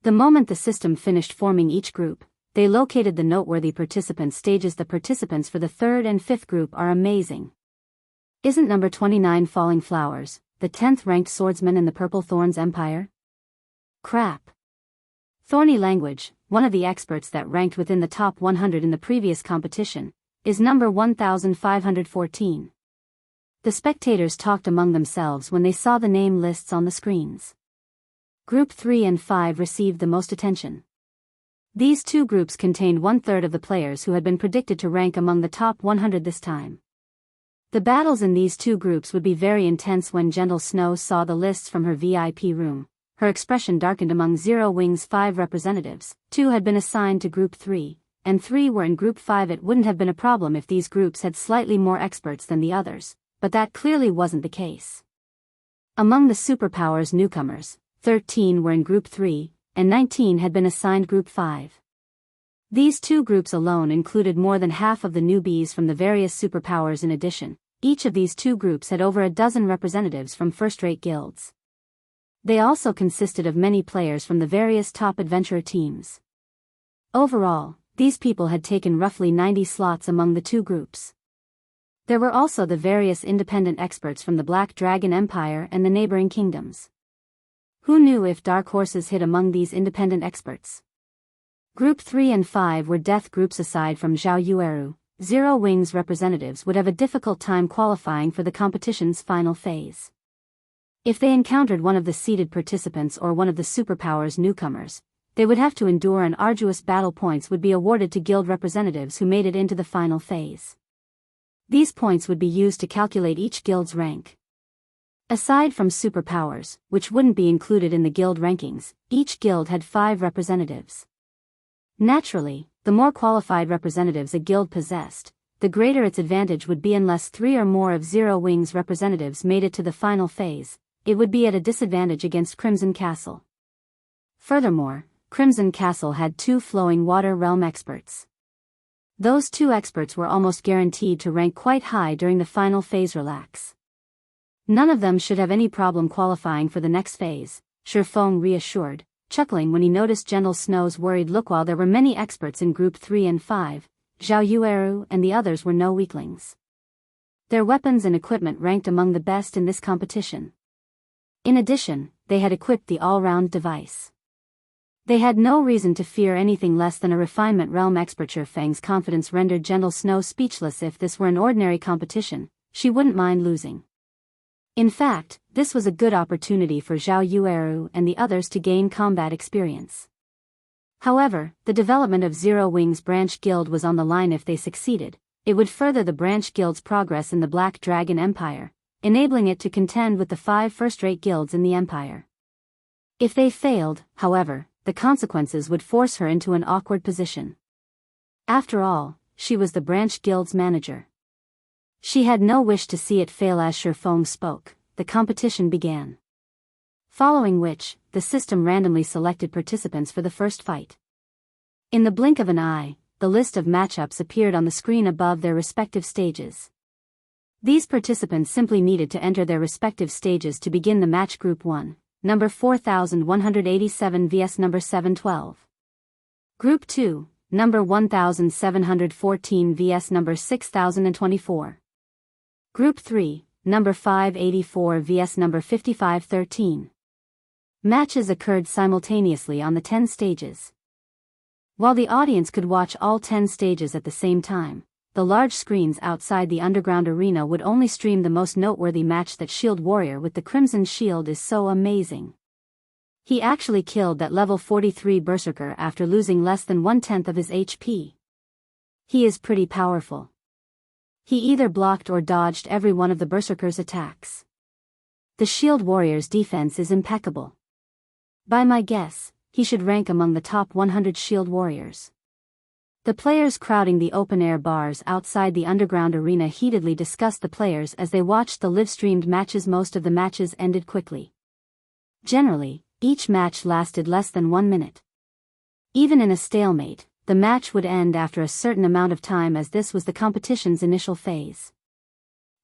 The moment the system finished forming each group, they located the noteworthy participant stages. The participants for the 3rd and 5th group are amazing. Isn't number 29 Falling Flowers, the 10th ranked swordsman in the Purple Thorns Empire? Crap. Thorny Language, one of the experts that ranked within the top 100 in the previous competition, is number 1514. The spectators talked among themselves when they saw the name lists on the screens. Group 3 and 5 received the most attention. These 2 groups contained 1/3 of the players who had been predicted to rank among the top 100 this time. The battles in these 2 groups would be very intense. When Gentle Snow saw the lists from her VIP room, her expression darkened. Among Zero Wing's 5 representatives, 2 had been assigned to Group 3, and 3 were in Group 5. It wouldn't have been a problem if these groups had slightly more experts than the others, but that clearly wasn't the case. Among the superpowers newcomers, 13 were in Group 3, and 19 had been assigned Group 5. These 2 groups alone included more than half of the newbies from the various superpowers. In addition, each of these 2 groups had over a dozen representatives from first-rate guilds. They also consisted of many players from the various top adventurer teams. Overall, these people had taken roughly 90 slots among the 2 groups. There were also the various independent experts from the Black Dragon Empire and the neighboring kingdoms. Who knew if dark horses hid among these independent experts? Group 3 and 5 were death groups. Aside from Zhao Yueru, Zero Wing's representatives would have a difficult time qualifying for the competition's final phase. If they encountered one of the seeded participants or one of the superpowers newcomers, they would have to endure an arduous battle. Points would be awarded to guild representatives who made it into the final phase. These points would be used to calculate each guild's rank. Aside from superpowers, which wouldn't be included in the guild rankings, each guild had 5 representatives. Naturally, the more qualified representatives a guild possessed, the greater its advantage would be. Unless 3 or more of Zero Wings representatives made it to the final phase, it would be at a disadvantage against Crimson Castle. Furthermore, Crimson Castle had 2 Flowing Water Realm experts. Those 2 experts were almost guaranteed to rank quite high during the final phase. Relax. None of them should have any problem qualifying for the next phase, Feng reassured, chuckling when he noticed Gentle Snow's worried look. While there were many experts in Group 3 and 5, Zhao Yueru and the others were no weaklings. Their weapons and equipment ranked among the best in this competition. In addition, they had equipped the all-round device. They had no reason to fear anything less than a refinement realm expert. Feng's confidence rendered Gentle Snow speechless. If this were an ordinary competition, she wouldn't mind losing. In fact, this was a good opportunity for Zhao Yueru and the others to gain combat experience. However, the development of Zero Wings Branch Guild was on the line. If they succeeded, it would further the Branch Guild's progress in the Black Dragon Empire, enabling it to contend with the 5 first-rate guilds in the Empire. If they failed, however, the consequences would force her into an awkward position. After all, she was the Branch Guild's manager. She had no wish to see it fail. As Feng spoke, the competition began. Following which, the system randomly selected participants for the first fight. In the blink of an eye, the list of matchups appeared on the screen above their respective stages. These participants simply needed to enter their respective stages to begin the match. Group 1, number 4187 vs number 712. Group 2, number 1714 vs number 6024. Group 3, number 584 vs number 5513. Matches occurred simultaneously on the 10 stages. While the audience could watch all 10 stages at the same time, the large screens outside the underground arena would only stream the most noteworthy match. That Shield Warrior with the Crimson Shield is so amazing. He actually killed that level 43 Berserker after losing less than 1/10 of his HP. He is pretty powerful. He either blocked or dodged every one of the Berserker's attacks. The Shield Warrior's defense is impeccable. By my guess, he should rank among the top 100 Shield Warriors. The players crowding the open-air bars outside the underground arena heatedly discussed the players as they watched the live-streamed matches. Most of the matches ended quickly. Generally, each match lasted less than 1 minute. Even in a stalemate, the match would end after a certain amount of time, as this was the competition's initial phase.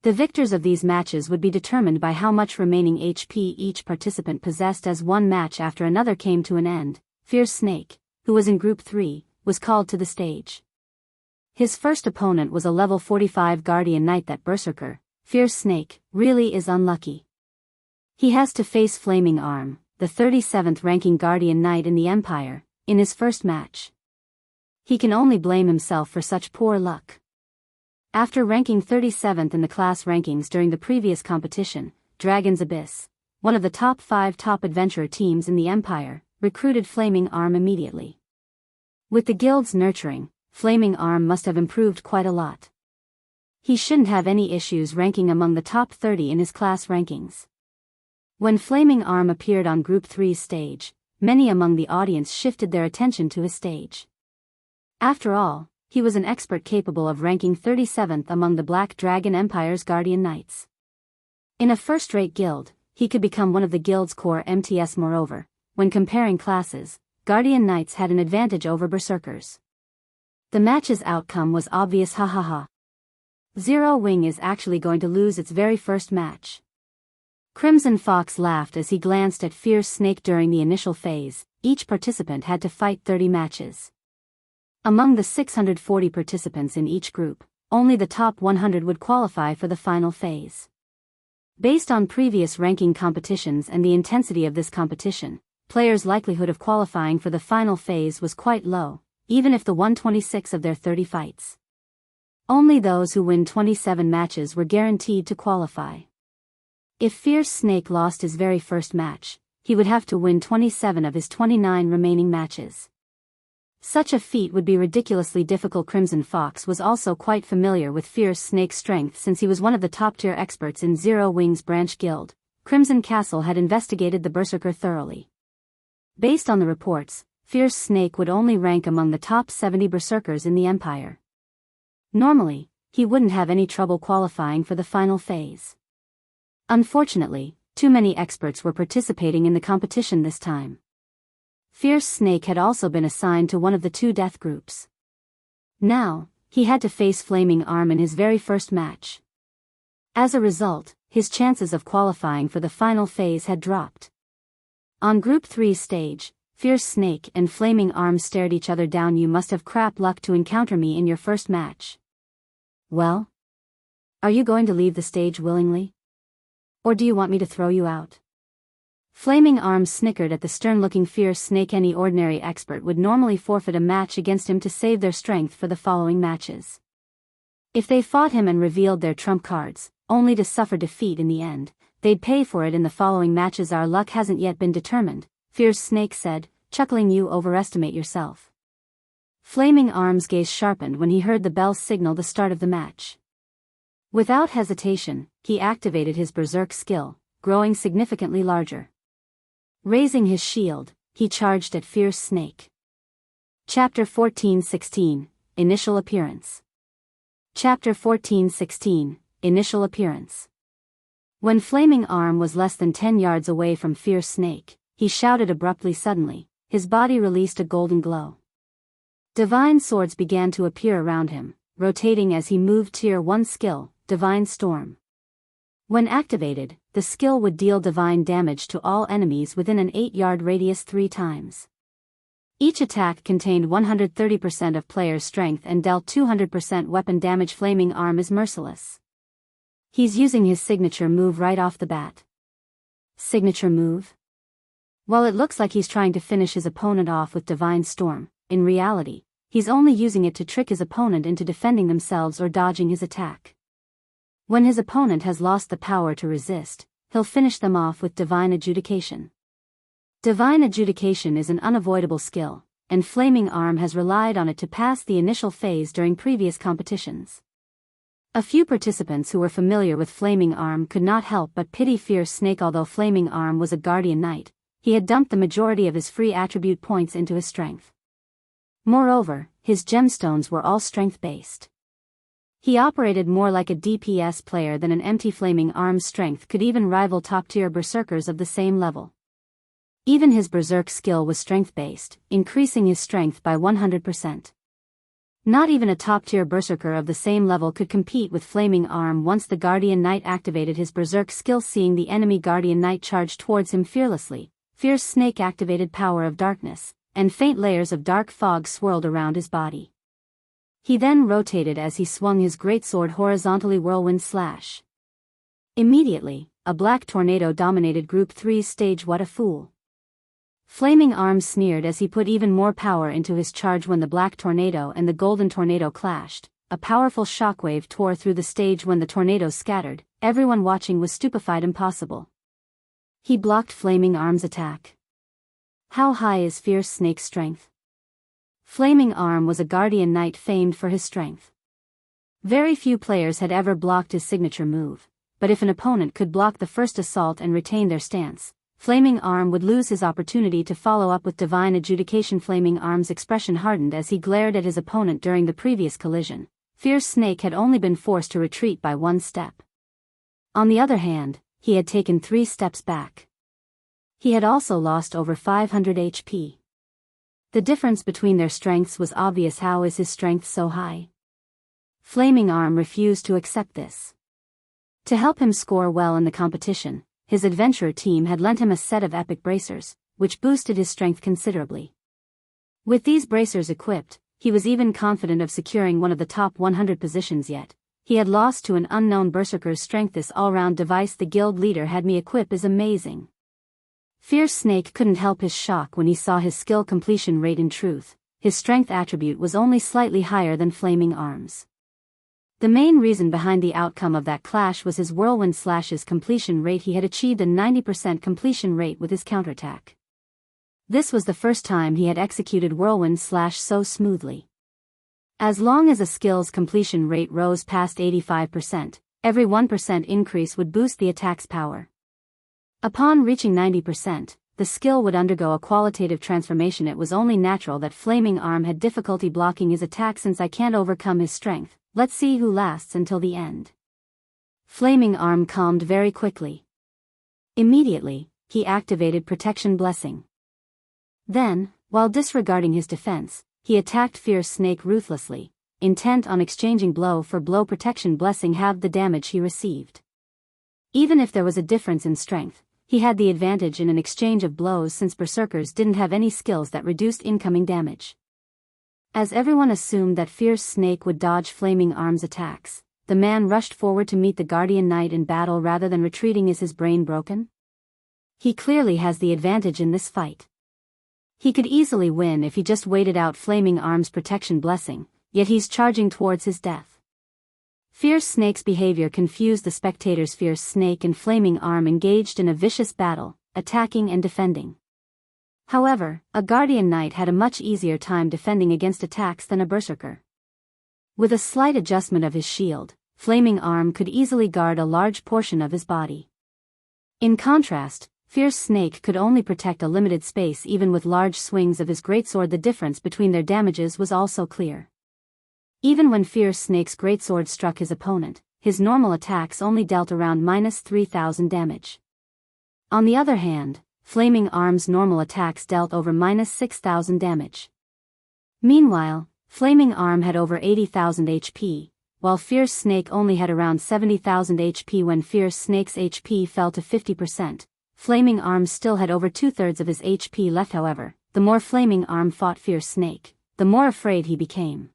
The victors of these matches would be determined by how much remaining HP each participant possessed. As one match after another came to an end, Fierce Snake, who was in Group 3, was called to the stage. His first opponent was a level 45 Guardian Knight. That Berserker, Fierce Snake, really is unlucky. He has to face Flaming Arm, the 37th ranking Guardian Knight in the Empire, in his first match. He can only blame himself for such poor luck. After ranking 37th in the class rankings during the previous competition, Dragon's Abyss, one of the top 5 top adventurer teams in the Empire, recruited Flaming Arm immediately. With the guild's nurturing, Flaming Arm must have improved quite a lot. He shouldn't have any issues ranking among the top 30 in his class rankings. When Flaming Arm appeared on Group 3's stage, many among the audience shifted their attention to his stage. After all, he was an expert capable of ranking 37th among the Black Dragon Empire's Guardian Knights. In a first-rate guild, he could become one of the guild's core MTS. Moreover, when comparing classes, Guardian Knights had an advantage over Berserkers. The match's outcome was obvious. Zero Wing is actually going to lose its very first match. Crimson Fox laughed as he glanced at Fierce Snake. During the initial phase, each participant had to fight 30 matches. Among the 640 participants in each group, only the top 100 would qualify for the final phase. Based on previous ranking competitions and the intensity of this competition, players' likelihood of qualifying for the final phase was quite low, even if the 126 of their 30 fights. Only those who win 27 matches were guaranteed to qualify. If Fierce Snake lost his very first match, he would have to win 27 of his 29 remaining matches. Such a feat would be ridiculously difficult. Crimson Fox was also quite familiar with Fierce Snake's strength since he was one of the top-tier experts in Zero Wings Branch Guild. Crimson Castle had investigated the Berserker thoroughly. Based on the reports, Fierce Snake would only rank among the top 70 Berserkers in the Empire. Normally, he wouldn't have any trouble qualifying for the final phase. Unfortunately, too many experts were participating in the competition this time. Fierce Snake had also been assigned to one of the two death groups. Now, he had to face Flaming Arm in his very first match. As a result, his chances of qualifying for the final phase had dropped. On Group 3's stage, Fierce Snake and Flaming Arm stared each other down. "You must have crap luck to encounter me in your first match. Well? Are you going to leave the stage willingly? Or do you want me to throw you out?" Flaming Arm snickered at the stern-looking Fierce Snake. Any ordinary expert would normally forfeit a match against him to save their strength for the following matches. If they fought him and revealed their trump cards, only to suffer defeat in the end, they'd pay for it in the following matches. "Our luck hasn't yet been determined," Fierce Snake said, chuckling. "You overestimate yourself." Flaming Arm's gaze sharpened when he heard the bell signal the start of the match. Without hesitation, he activated his Berserk skill, growing significantly larger. Raising his shield, he charged at Fierce Snake. Chapter 14:16, Initial Appearance. Chapter 14:16, Initial Appearance. When Flaming Arm was less than 10 yards away from Fierce Snake, he shouted abruptly. Suddenly, his body released a golden glow. Divine swords began to appear around him, rotating as he moved. Tier 1 skill, Divine Storm. When activated, the skill would deal divine damage to all enemies within an 8-yard radius 3 times. Each attack contained 130% of player's strength and dealt 200% weapon damage. Flaming Arm is merciless. He's using his signature move right off the bat. Signature move? While it looks like he's trying to finish his opponent off with Divine Storm, in reality, he's only using it to trick his opponent into defending themselves or dodging his attack. When his opponent has lost the power to resist, he'll finish them off with Divine Adjudication. Divine Adjudication is an unavoidable skill, and Flaming Arm has relied on it to pass the initial phase during previous competitions. A few participants who were familiar with Flaming Arm could not help but pity Fierce Snake. Although Flaming Arm was a Guardian Knight, he had dumped the majority of his free attribute points into his strength. Moreover, his gemstones were all strength-based. He operated more like a DPS player than an empty. Flaming Arm's strength could even rival top-tier berserkers of the same level. Even his berserk skill was strength-based, increasing his strength by 100%. Not even a top-tier berserker of the same level could compete with Flaming Arm once the Guardian Knight activated his berserk skill. Seeing the enemy Guardian Knight charge towards him fearlessly, Fierce Snake activated Power of Darkness, and faint layers of dark fog swirled around his body. He then rotated as he swung his greatsword horizontally. Whirlwind Slash. Immediately, a black tornado dominated Group 3's stage. "What a fool." Flaming Arm sneered as he put even more power into his charge. When the black tornado and the golden tornado clashed, a powerful shockwave tore through the stage. When the tornadoes scattered, everyone watching was stupefied. Impossible. He blocked Flaming Arm's attack. How high is Fierce Snake's strength? Flaming Arm was a Guardian Knight famed for his strength. Very few players had ever blocked his signature move, but if an opponent could block the first assault and retain their stance, Flaming Arm would lose his opportunity to follow up with Divine Adjudication. Flaming Arm's expression hardened as he glared at his opponent. During the previous collision, Fierce Snake had only been forced to retreat by 1 step. On the other hand, he had taken 3 steps back. He had also lost over 500 HP. The difference between their strengths was obvious. How is his strength so high? Flaming Arm refused to accept this. To help him score well in the competition, his adventurer team had lent him a set of epic bracers, which boosted his strength considerably. With these bracers equipped, he was even confident of securing one of the top 100 positions. Yet he had lost to an unknown berserker's strength. This all-round device the guild leader had me equip is amazing. Fierce Snake couldn't help his shock when he saw his skill completion rate. In truth, his strength attribute was only slightly higher than Flaming Arm's. The main reason behind the outcome of that clash was his whirlwind slash's completion rate. He had achieved a 90% completion rate with his counterattack. This was the first time he had executed whirlwind slash so smoothly. As long as a skill's completion rate rose past 85%, every 1% increase would boost the attack's power. Upon reaching 90%, the skill would undergo a qualitative transformation. It was only natural that Flaming Arm had difficulty blocking his attack. Since I can't overcome his strength, let's see who lasts until the end. Flaming Arm calmed very quickly. Immediately, he activated Protection Blessing. Then, while disregarding his defense, he attacked Fierce Snake ruthlessly, intent on exchanging blow for blow. Protection Blessing halved the damage he received. Even if there was a difference in strength, he had the advantage in an exchange of blows since berserkers didn't have any skills that reduced incoming damage. As everyone assumed that Fierce Snake would dodge Flaming Arm's attacks, the man rushed forward to meet the Guardian Knight in battle rather than retreating. Is his brain broken? He clearly has the advantage in this fight. He could easily win if he just waited out Flaming Arm's Protection Blessing, yet he's charging towards his death. Fierce Snake's behavior confused the spectators. Fierce Snake and Flaming Arm engaged in a vicious battle, attacking and defending. However, a Guardian Knight had a much easier time defending against attacks than a berserker. With a slight adjustment of his shield, Flaming Arm could easily guard a large portion of his body. In contrast, Fierce Snake could only protect a limited space. Even with large swings of his greatsword, the difference between their damages was also clear. Even when Fierce Snake's greatsword struck his opponent, his normal attacks only dealt around -3,000 damage. On the other hand, Flaming Arm's normal attacks dealt over -6,000 damage. Meanwhile, Flaming Arm had over 80,000 HP, while Fierce Snake only had around 70,000 HP. When Fierce Snake's HP fell to 50%, Flaming Arm still had over 2/3 of his HP left. However, the more Flaming Arm fought Fierce Snake, the more afraid he became.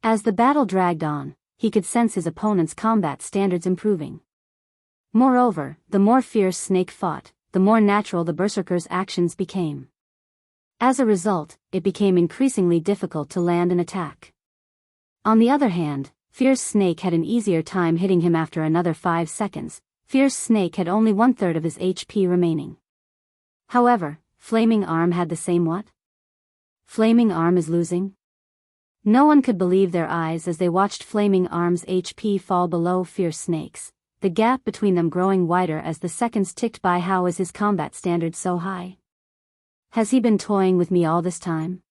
As the battle dragged on, he could sense his opponent's combat standards improving. Moreover, the more Fierce Snake fought, the more natural the berserker's actions became. As a result, it became increasingly difficult to land an attack. On the other hand, Fierce Snake had an easier time hitting him. After another 5 seconds, Fierce Snake had only 1/3 of his HP remaining. However, Flaming Arm had the same. What? Flaming Arm is losing? No one could believe their eyes as they watched Flaming Arm's HP fall below Fierce Snake's, the gap between them growing wider as the seconds ticked by. How is his combat standard so high? Has he been toying with me all this time?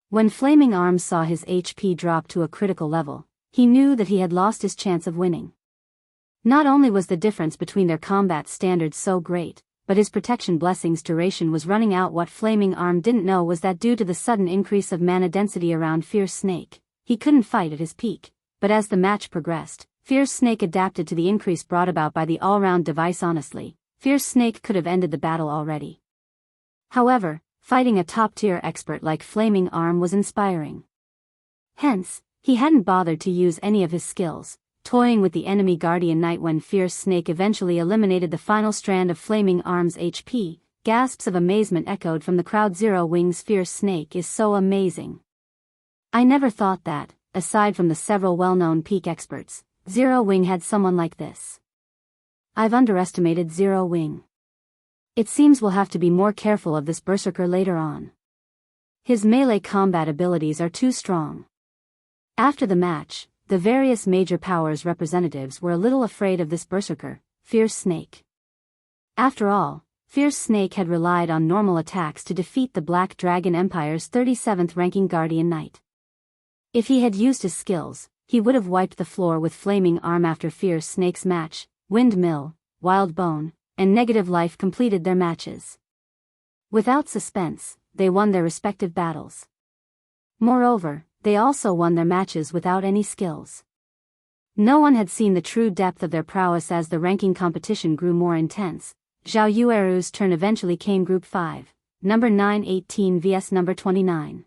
When Flaming Arm saw his HP drop to a critical level, he knew that he had lost his chance of winning. Not only was the difference between their combat standards so great, but his Protection Blessing's duration was running out. What Flaming Arm didn't know was that due to the sudden increase of mana density around Fierce Snake, he couldn't fight at his peak. But as the match progressed, Fierce Snake adapted to the increase brought about by the all-round device. Honestly, Fierce Snake could have ended the battle already. However, fighting a top-tier expert like Flaming Arm was inspiring. Hence, he hadn't bothered to use any of his skills, toying with the enemy Guardian Knight. When Fierce Snake eventually eliminated the final strand of Flaming Arm's HP, gasps of amazement echoed from the crowd. Zero Wing's Fierce Snake is so amazing. I never thought that, aside from the several well-known peak experts, Zero Wing had someone like this. I've underestimated Zero Wing. It seems we'll have to be more careful of this berserker later on. His melee combat abilities are too strong. After the match, the various major powers representatives were a little afraid of this berserker, Fierce Snake. After all, Fierce Snake had relied on normal attacks to defeat the Black Dragon Empire's 37th ranking Guardian Knight. If he had used his skills, he would have wiped the floor with Flaming Arm. After Fierce Snake's match, Windmill, Wild Bone, and Negative Life completed their matches. Without suspense, they won their respective battles. Moreover, they also won their matches without any skills. No one had seen the true depth of their prowess. As the ranking competition grew more intense, Zhao Yueru's turn eventually came. Group 5, number 918 vs number 29.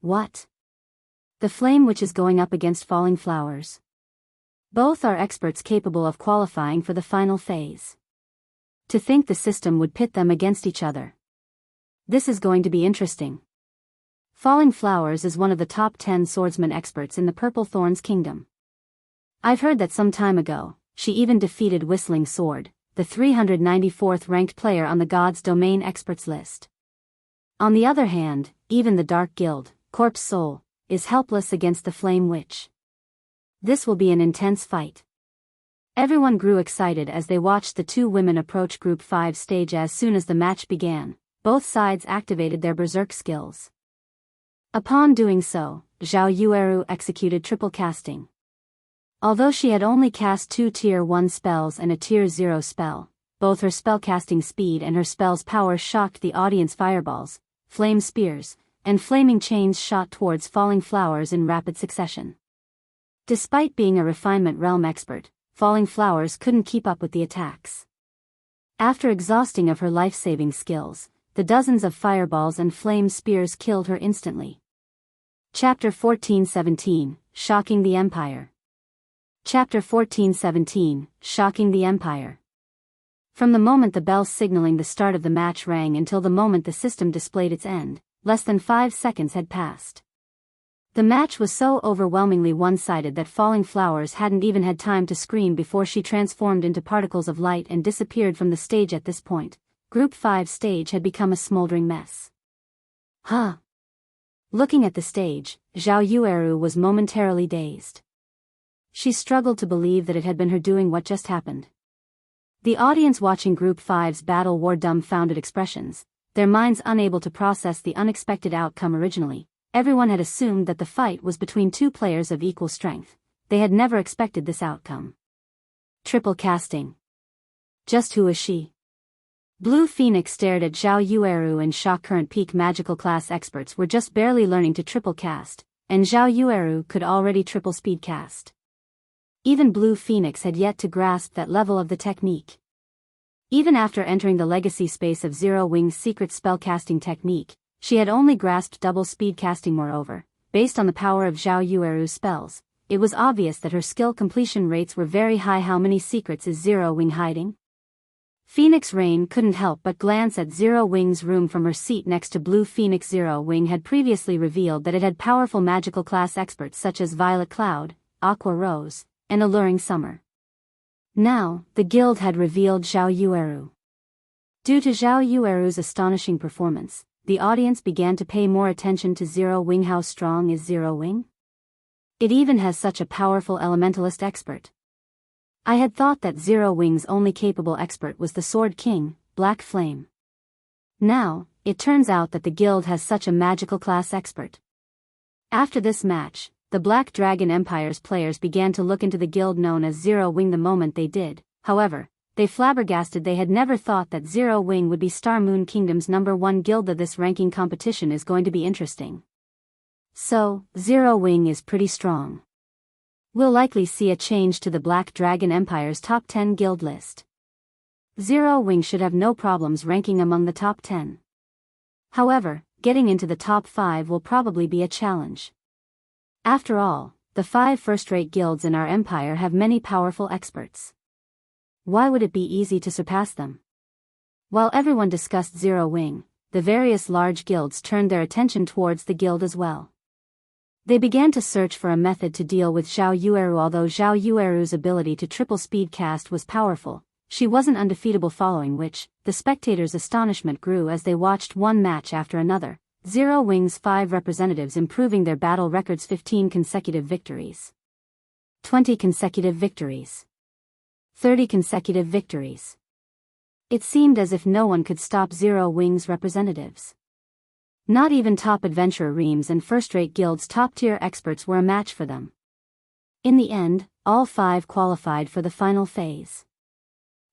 What? The Flame Witch is going up against Falling Flowers. Both are experts capable of qualifying for the final phase. To think the system would pit them against each other. This is going to be interesting. Falling Flowers is one of the top 10 swordsman experts in the Purple Thorns Kingdom. I've heard that some time ago, she even defeated Whistling Sword, the 394th ranked player on the God's Domain experts list. On the other hand, even the Dark Guild, Corpse Soul, is helpless against the Flame Witch. This will be an intense fight. Everyone grew excited as they watched the two women approach Group 5 stage. As soon as the match began, both sides activated their berserk skills. Upon doing so, Zhao Yueru executed triple casting. Although she had only cast 2 Tier 1 spells and a Tier 0 spell, both her spellcasting speed and her spell's power shocked the audience. Fireballs, flame spears, and flaming chains shot towards falling flowers in rapid succession. Despite being a refinement realm expert, falling flowers couldn't keep up with the attacks. After exhausting of her life-saving skills, the dozens of fireballs and flame spears killed her instantly. Chapter 14:17, Shocking the Empire. Chapter 14:17, Shocking the Empire. From the moment the bell signaling the start of the match rang until the moment the system displayed its end, less than 5 seconds had passed. The match was so overwhelmingly one-sided that Falling Flowers hadn't even had time to scream before she transformed into particles of light and disappeared from the stage. At this point, Group 5 stage had become a smoldering mess. Huh. Looking at the stage, Zhao Yueru was momentarily dazed. She struggled to believe that it had been her doing what just happened. The audience watching Group 5's battle wore dumbfounded expressions, their minds unable to process the unexpected outcome. Originally, everyone had assumed that the fight was between two players of equal strength. They had never expected this outcome. Triple casting. Just who is she? Blue Phoenix stared at Zhao Yueru in shock. Current peak magical class experts were just barely learning to triple cast, and Zhao Yueru could already triple speed cast. Even Blue Phoenix had yet to grasp that level of the technique. Even after entering the legacy space of Zero Wing's secret spellcasting technique, she had only grasped double speed casting. Moreover, based on the power of Zhao Yueru's spells, it was obvious that her skill completion rates were very high. How many secrets is Zero Wing hiding? Phoenix Rain couldn't help but glance at Zero Wing's room from her seat next to Blue Phoenix. Zero Wing had previously revealed that it had powerful magical class experts such as Violet Cloud, Aqua Rose, and Alluring Summer. Now, the guild had revealed Zhao Yueru. Due to Zhao Yueru's astonishing performance, the audience began to pay more attention to Zero Wing. How strong is Zero Wing? It even has such a powerful elementalist expert. I had thought that Zero Wing's only capable expert was the Sword King, Black Flame. Now, it turns out that the guild has such a magical class expert. After this match, the Black Dragon Empire's players began to look into the guild known as Zero Wing. The moment they did, however, they flabbergasted. They had never thought that Zero Wing would be Star Moon Kingdom's #1 guild. This ranking competition is going to be interesting. So, Zero Wing is pretty strong. We'll likely see a change to the Black Dragon Empire's top 10 guild list. Zero Wing should have no problems ranking among the top 10. However, getting into the top 5 will probably be a challenge. After all, the 5 first-rate guilds in our empire have many powerful experts. Why would it be easy to surpass them? While everyone discussed Zero Wing, the various large guilds turned their attention towards the guild as well. They began to search for a method to deal with Zhao Yueru. Although Zhao Yueru's ability to triple speed cast was powerful, she wasn't undefeatable, following which, the spectators' astonishment grew as they watched one match after another. Zero Wing's 5 representatives improving their battle records: 15 consecutive victories, 20 consecutive victories, 30 consecutive victories. It seemed as if no one could stop Zero Wing's representatives. Not even top adventurer Reams and first-rate guilds' top-tier experts were a match for them. In the end, all 5 qualified for the final phase.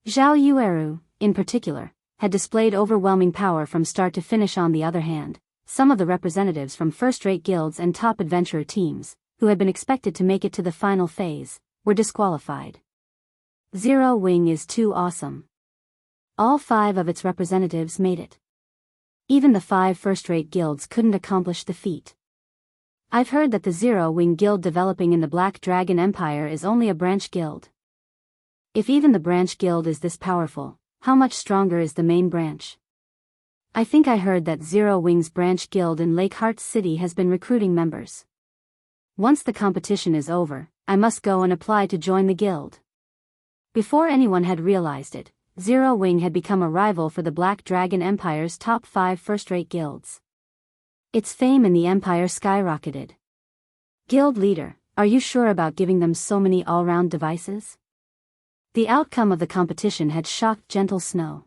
Zhao Yueru, in particular, had displayed overwhelming power from start to finish. On the other hand, some of the representatives from first-rate guilds and top adventurer teams, who had been expected to make it to the final phase, were disqualified. Zero Wing is too awesome. All 5 of its representatives made it. Even the 5 first-rate guilds couldn't accomplish the feat. I've heard that the Zero Wing guild developing in the Black Dragon Empire is only a branch guild. If even the branch guild is this powerful, how much stronger is the main branch? I think I heard that Zero Wing's branch guild in Lake Heart City has been recruiting members. Once the competition is over, I must go and apply to join the guild. Before anyone had realized it, Zero Wing had become a rival for the Black Dragon Empire's top 5 first-rate guilds. Its fame in the Empire skyrocketed. Guild leader, are you sure about giving them so many all-round devices? The outcome of the competition had shocked Gentle Snow.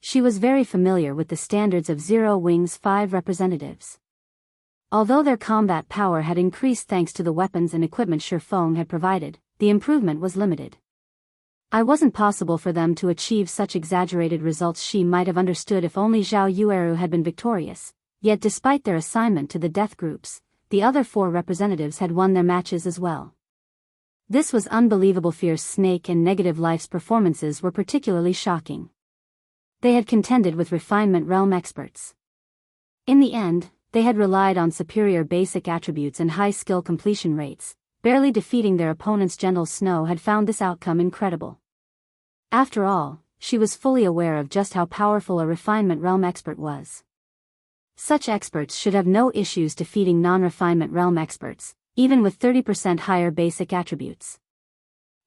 She was very familiar with the standards of Zero Wing's 5 representatives. Although their combat power had increased thanks to the weapons and equipment Feng had provided, the improvement was limited. It wasn't possible for them to achieve such exaggerated results. She might have understood if only Zhao Yueru had been victorious, yet despite their assignment to the death groups, the other 4 representatives had won their matches as well. This was unbelievable. Fierce Snake and Negative Life's performances were particularly shocking. They had contended with Refinement Realm experts. In the end, they had relied on superior basic attributes and high skill completion rates, barely defeating their opponents. Gentle Snow had found this outcome incredible. After all, she was fully aware of just how powerful a Refinement Realm expert was. Such experts should have no issues defeating non-Refinement Realm experts, even with 30% higher basic attributes.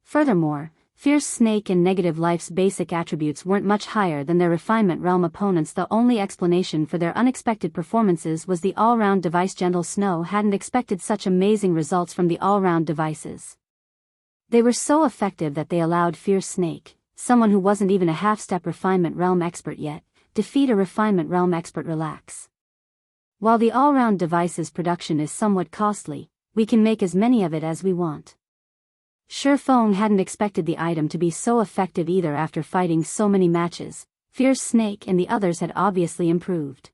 Furthermore, Fierce Snake and Negative Life's basic attributes weren't much higher than their Refinement Realm opponents. The only explanation for their unexpected performances was the all-round device. Gentle Snow hadn't expected such amazing results from the all-round devices. They were so effective that they allowed Fierce Snake, someone who wasn't even a half-step Refinement Realm expert yet, defeat a Refinement Realm expert. Relax. While the all-round device's production is somewhat costly, we can make as many of it as we want. Feng hadn't expected the item to be so effective either. After fighting so many matches, Fierce Snake and the others had obviously improved.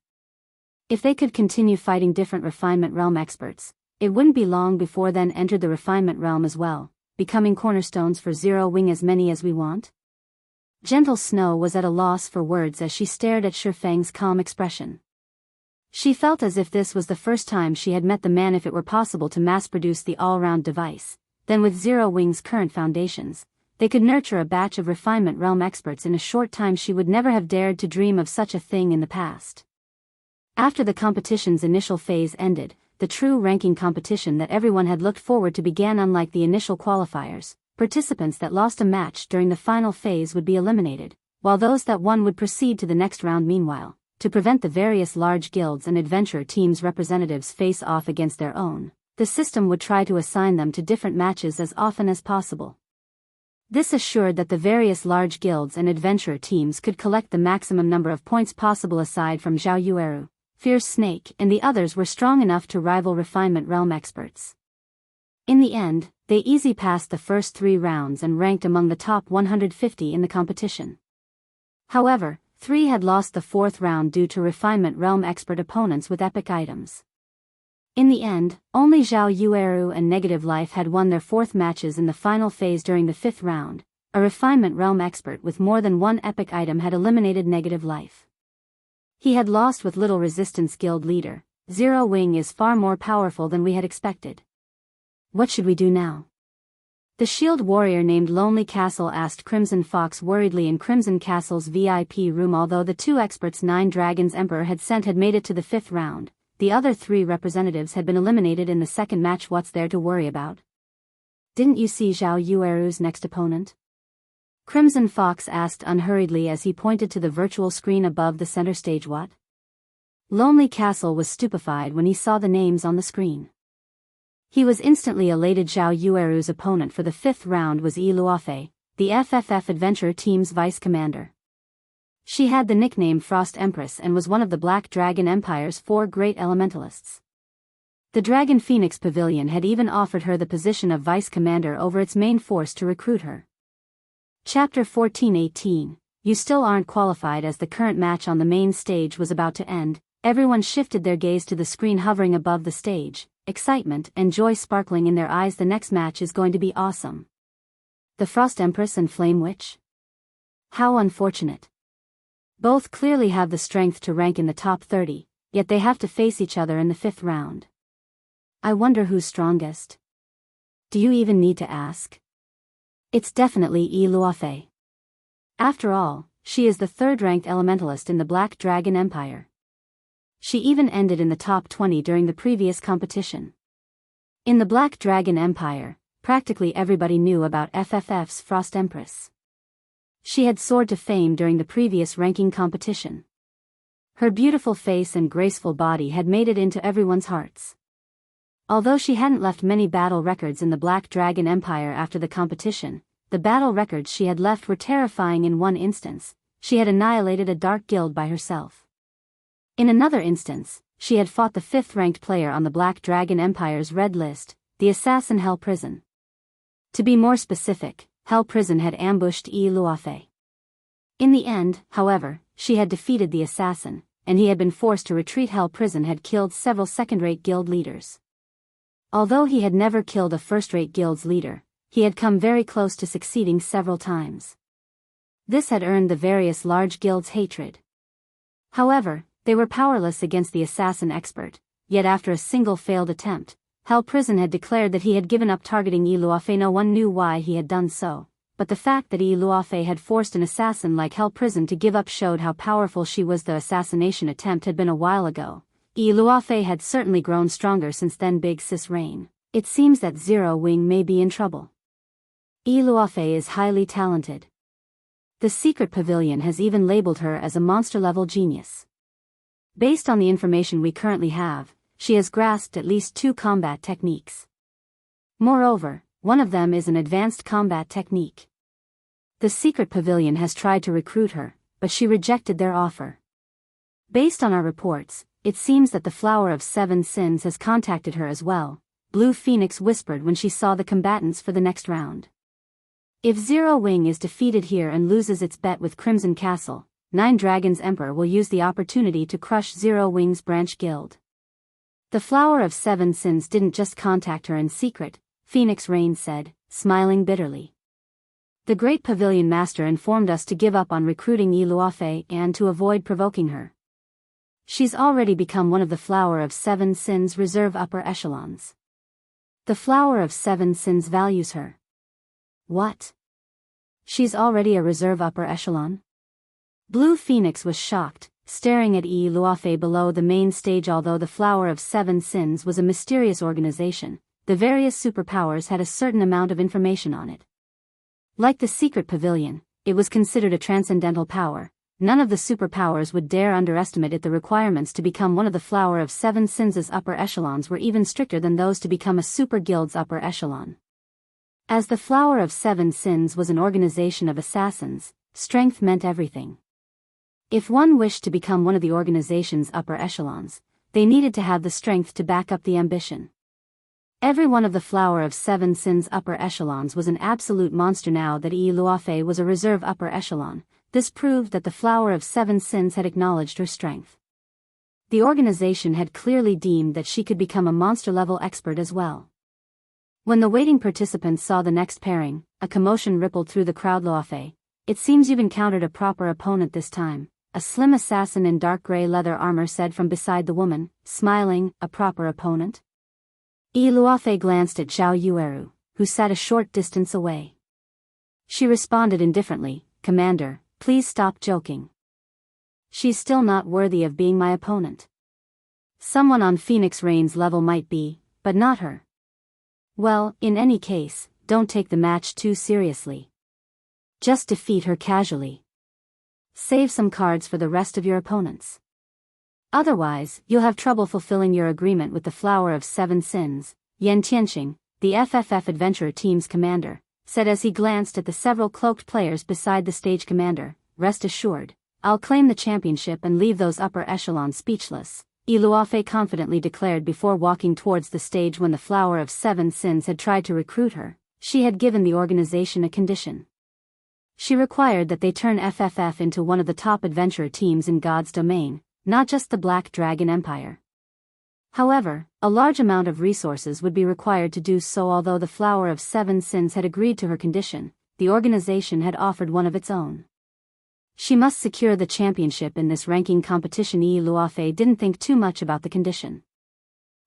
If they could continue fighting different Refinement Realm experts, it wouldn't be long before then entered the Refinement Realm as well, becoming cornerstones for Zero Wing. As many as we want? Gentle Snow was at a loss for words as she stared at Feng's calm expression. She felt as if this was the first time she had met the man. If it were possible to mass-produce the all-round device, then with Zero Wing's current foundations, they could nurture a batch of Refinement Realm experts in a short time. She would never have dared to dream of such a thing in the past. After the competition's initial phase ended, the true ranking competition that everyone had looked forward to began. Unlike the initial qualifiers, participants that lost a match during the final phase would be eliminated, while those that won would proceed to the next round. Meanwhile, to prevent the various large guilds and adventure teams' representatives face off against their own, the system would try to assign them to different matches as often as possible. This assured that the various large guilds and adventurer teams could collect the maximum number of points possible. Aside from Zhao Yueru, Fierce Snake and the others were strong enough to rival Refinement Realm experts. In the end, they easily passed the first 3 rounds and ranked among the top 150 in the competition. However, 3 had lost the 4th round due to Refinement Realm expert opponents with epic items. In the end, only Zhao Yueru and Negative Life had won their 4th matches in the final phase. During the 5th round, a Refinement Realm expert with more than 1 epic item had eliminated Negative Life. He had lost with little resistance. Guild leader, Zero Wing is far more powerful than we had expected. What should we do now? The shield warrior named Lonely Castle asked Crimson Fox worriedly in Crimson Castle's VIP room. Although the 2 experts 9 Dragons Emperor had sent had made it to the 5th round, the other 3 representatives had been eliminated in the 2nd match. What's there to worry about? Didn't you see Zhao Yueru's next opponent? Crimson Fox asked unhurriedly as he pointed to the virtual screen above the center stage. What? Lonely Castle was stupefied when he saw the names on the screen. He was instantly elated. Zhao Yueru's opponent for the 5th round was Yi Luofei, the FFF Adventure Team's vice commander. She had the nickname Frost Empress and was one of the Black Dragon Empire's 4 great elementalists. The Dragon Phoenix Pavilion had even offered her the position of vice commander over its main force to recruit her. Chapter 14:18. You still aren't qualified. As the current match on the main stage was about to end, everyone shifted their gaze to the screen hovering above the stage, excitement and joy sparkling in their eyes. The next match is going to be awesome. The Frost Empress and Flame Witch? How unfortunate. Both clearly have the strength to rank in the top 30, yet they have to face each other in the 5th round. I wonder who's strongest. Do you even need to ask? It's definitely Yi Luofei. After all, she is the 3rd-ranked elementalist in the Black Dragon Empire. She even ended in the top 20 during the previous competition. In the Black Dragon Empire, practically everybody knew about FFF's Frost Empress. She had soared to fame during the previous ranking competition. Her beautiful face and graceful body had made it into everyone's hearts. Although she hadn't left many battle records in the Black Dragon Empire after the competition, the battle records she had left were terrifying. In one instance, she had annihilated a dark guild by herself. In another instance, she had fought the 5th-ranked player on the Black Dragon Empire's red list, the assassin Hell Prison. To be more specific, Hell Prison had ambushed Luafei. In the end, however, she had defeated the assassin, and he had been forced to retreat. Hell Prison had killed several second-rate guild leaders. Although he had never killed a first-rate guild's leader, he had come very close to succeeding several times. This had earned the various large guilds' hatred. However, they were powerless against the assassin expert, yet after a single failed attempt, Hell Prison had declared that he had given up targeting Luafei. No one knew why he had done so, but the fact that Luafei had forced an assassin like Hell Prison to give up showed how powerful she was. The assassination attempt had been a while ago. Luafei had certainly grown stronger since then. Big Sis reign. It seems that Zero Wing may be in trouble. Luafei is highly talented. The Secret Pavilion has even labeled her as a monster-level genius. Based on the information we currently have, she has grasped at least 2 combat techniques. Moreover, one of them is an advanced combat technique. The Secret Pavilion has tried to recruit her, but she rejected their offer. Based on our reports, it seems that the Flower of 7 Sins has contacted her as well, Blue Phoenix whispered when she saw the combatants for the next round. If Zero Wing is defeated here and loses its bet with Crimson Castle, 9 Dragons Emperor will use the opportunity to crush Zero Wing's branch guild. The Flower of 7 Sins didn't just contact her in secret, Phoenix Rain said, smiling bitterly. The Great Pavilion Master informed us to give up on recruiting Luafei and to avoid provoking her. She's already become one of the Flower of 7 Sins reserve upper echelons. The Flower of 7 Sins values her. What? She's already a reserve upper echelon? Blue Phoenix was shocked, staring at Luafei below the main stage. Although the Flower of 7 Sins was a mysterious organization, the various superpowers had a certain amount of information on it. Like the Secret Pavilion, it was considered a transcendental power. None of the superpowers would dare underestimate it. The requirements to become one of the Flower of 7 Sins' upper echelons were even stricter than those to become a super guild's upper echelon. As the Flower of 7 Sins was an organization of assassins, strength meant everything. If one wished to become one of the organization's upper echelons, they needed to have the strength to back up the ambition. Every one of the Flower of 7 Sins' upper echelons was an absolute monster. Now that Luafei was a reserve upper echelon, this proved that the Flower of 7 Sins had acknowledged her strength. The organization had clearly deemed that she could become a monster-level expert as well. When the waiting participants saw the next pairing, a commotion rippled through the crowd. Luafei, it seems you've encountered a proper opponent this time, a slim assassin in dark gray leather armor said from beside the woman, smiling. A proper opponent? Luafei glanced at Zhao Yueru, who sat a short distance away. She responded indifferently, Commander, please stop joking. She's still not worthy of being my opponent. Someone on Phoenix Rain's level might be, but not her. Well, in any case, don't take the match too seriously. Just defeat her casually. Save some cards for the rest of your opponents. Otherwise, you'll have trouble fulfilling your agreement with the Flower of 7 Sins. Yan Tianxing, the FFF Adventurer Team's commander, said as he glanced at the several cloaked players beside the stage. Commander, rest assured, I'll claim the championship and leave those upper echelons speechless, Luafei confidently declared before walking towards the stage. When the Flower of 7 Sins had tried to recruit her, she had given the organization a condition. She required that they turn FFF into one of the top adventurer teams in God's domain, not just the Black Dragon Empire. However, a large amount of resources would be required to do so. Although the Flower of 7 Sins had agreed to her condition, the organization had offered one of its own. She must secure the championship in this ranking competition. Luafei didn't think too much about the condition.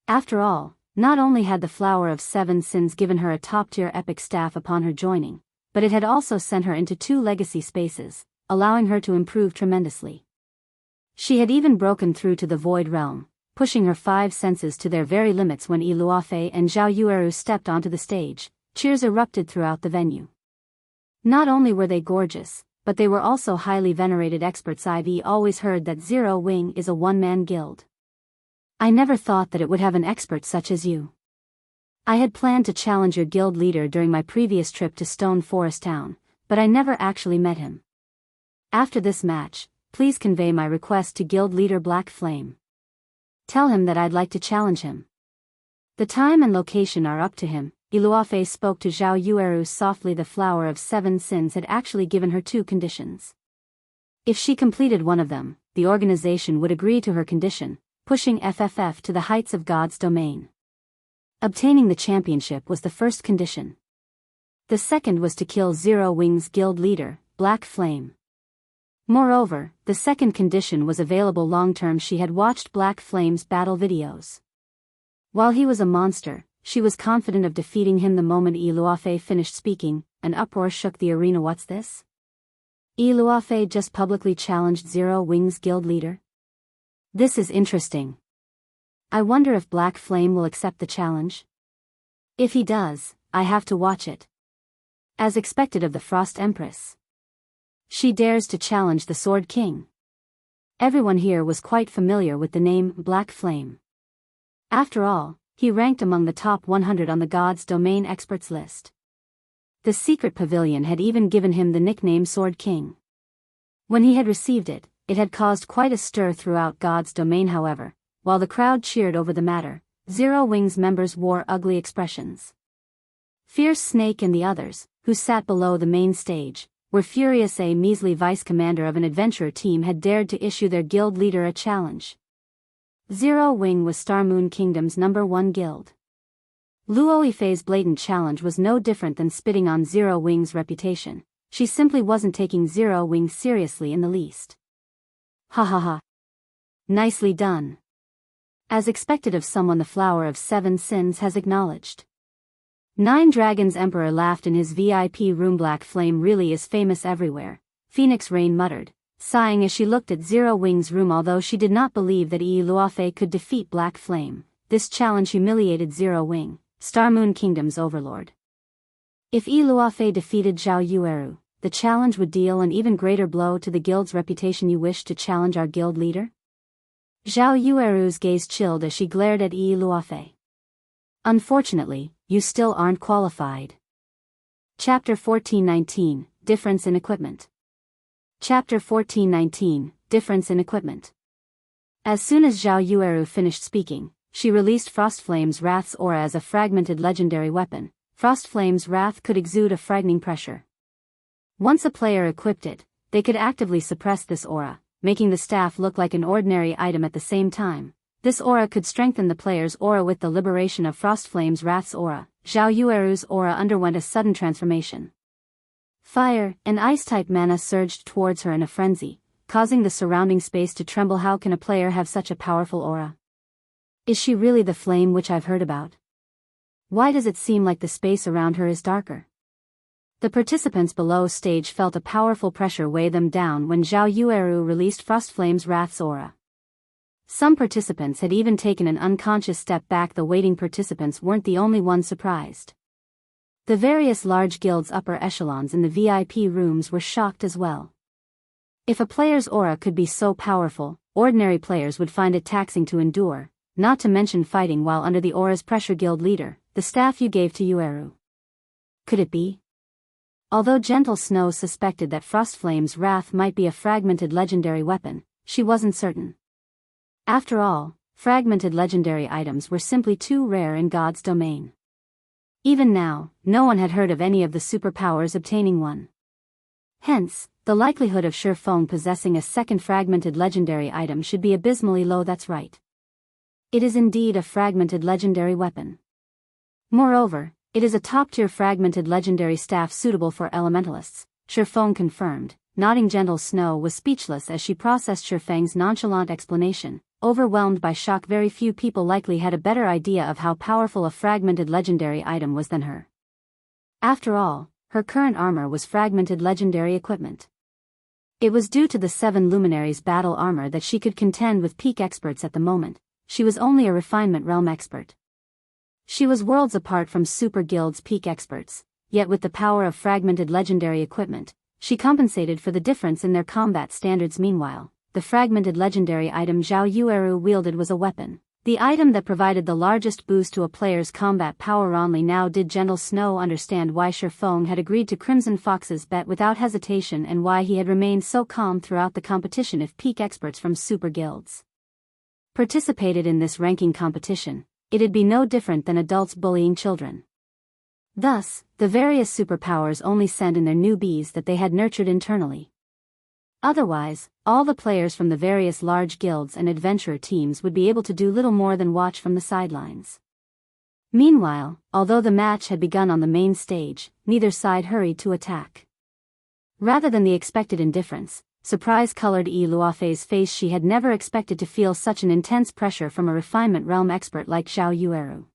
After all, not only had the Flower of 7 Sins given her a top-tier epic staff upon her joining, but it had also sent her into 2 legacy spaces, allowing her to improve tremendously. She had even broken through to the Void Realm, pushing her 5 senses to their very limits. When Luafei and Zhao Yueru stepped onto the stage, cheers erupted throughout the venue. Not only were they gorgeous, but they were also highly venerated experts. I've always heard that Zero Wing is a one-man guild. I never thought that it would have an expert such as you. I had planned to challenge your guild leader during my previous trip to Stone Forest Town, but I never actually met him. After this match, please convey my request to guild leader Black Flame. Tell him that I'd like to challenge him. The time and location are up to him. Iluafe spoke to Zhao Yueru softly. The Flower of Seven Sins had actually given her 2 conditions. If she completed one of them, the organization would agree to her condition, pushing FFF to the heights of God's domain. Obtaining the championship was the first condition. The second was to kill Zero Wing's guild leader, Black Flame. Moreover, the second condition was available long-term. She had watched Black Flame's battle videos. While he was a monster, she was confident of defeating him. The moment Iluafe finished speaking, an uproar shook the arena. What's this? Iluafe just publicly challenged Zero Wing's guild leader? This is interesting. I wonder if Black Flame will accept the challenge? If he does, I have to watch it. As expected of the Frost Empress. She dares to challenge the Sword King. Everyone here was quite familiar with the name Black Flame. After all, he ranked among the top 100 on the God's Domain experts list. The secret pavilion had even given him the nickname Sword King. When he had received it, it had caused quite a stir throughout God's Domain. However, while the crowd cheered over the matter, Zero Wing's members wore ugly expressions. Fierce Snake and the others, who sat below the main stage, were furious. A measly vice-commander of an adventurer team had dared to issue their guild leader a challenge. Zero Wing was Star Moon Kingdom's #1 guild. Luoifei's blatant challenge was no different than spitting on Zero Wing's reputation. She simply wasn't taking Zero Wing seriously in the least. Ha ha ha. Nicely done. As expected of someone the Flower of Seven Sins has acknowledged. Nine Dragons Emperor laughed in his VIP room. Black Flame really is famous everywhere, Phoenix Rain muttered, sighing as she looked at Zero Wing's room. Although she did not believe that Iluafe could defeat Black Flame, this challenge humiliated Zero Wing, Star Moon Kingdom's overlord. If Iluafe defeated Zhao Yueru, the challenge would deal an even greater blow to the guild's reputation. You wish to challenge our guild leader? Zhao Yueru's gaze chilled as she glared at Iluafe. Unfortunately, you still aren't qualified. Chapter 1419, Difference in Equipment. Chapter 1419, Difference in Equipment. As soon as Zhao Yueru finished speaking, she released Frostflame's Wrath's aura as a fragmented legendary weapon. Frostflame's Wrath could exude a frightening pressure. Once a player equipped it, they could actively suppress this aura, making the staff look like an ordinary item at the same time. This aura could strengthen the player's aura. With the liberation of Frostflame's Wrath's aura, Zhao Yueru's aura underwent a sudden transformation. Fire and Ice-type mana surged towards her in a frenzy, causing the surrounding space to tremble. How can a player have such a powerful aura? Is she really the flame which I've heard about? Why does it seem like the space around her is darker? The participants below stage felt a powerful pressure weigh them down when Zhao Yueru released Frostflame's Wrath's aura. Some participants had even taken an unconscious step back. The waiting participants weren't the only ones surprised. The various large guilds' upper echelons in the VIP rooms were shocked as well. If a player's aura could be so powerful, ordinary players would find it taxing to endure, not to mention fighting while under the aura's pressure. Guild leader, the staff you gave to Yueru. Could it be? Although Gentle Snow suspected that Frostflame's Wrath might be a fragmented legendary weapon, she wasn't certain. After all, fragmented legendary items were simply too rare in God's domain. Even now, no one had heard of any of the superpowers obtaining one. Hence, the likelihood of Feng possessing a second fragmented legendary item should be abysmally low. That's right. It is indeed a fragmented legendary weapon. Moreover, it is a top-tier fragmented legendary staff suitable for elementalists, Feng confirmed. Nodding. Gentle Snow was speechless as she processed Feng's nonchalant explanation. Overwhelmed by shock, very few people likely had a better idea of how powerful a fragmented legendary item was than her. After all, her current armor was fragmented legendary equipment. It was due to the 7 luminaries' battle armor that she could contend with peak experts at the moment. She was only a refinement realm expert. She was worlds apart from Super Guild's peak experts, yet with the power of fragmented legendary equipment, she compensated for the difference in their combat standards. Meanwhile, the fragmented legendary item Zhao Yueru wielded was a weapon. The item that provided the largest boost to a player's combat power. Only now did Gentle Snow understand why Feng had agreed to Crimson Fox's bet without hesitation and why he had remained so calm throughout the competition. If peak experts from super guilds participated in this ranking competition, it'd be no different than adults bullying children. Thus, the various superpowers only sent in their newbies that they had nurtured internally. Otherwise, all the players from the various large guilds and adventurer teams would be able to do little more than watch from the sidelines. Meanwhile, although the match had begun on the main stage, neither side hurried to attack. Rather than the expected indifference, surprise-colored Luafei's face. She had never expected to feel such an intense pressure from a refinement realm expert like Zhao Yueru.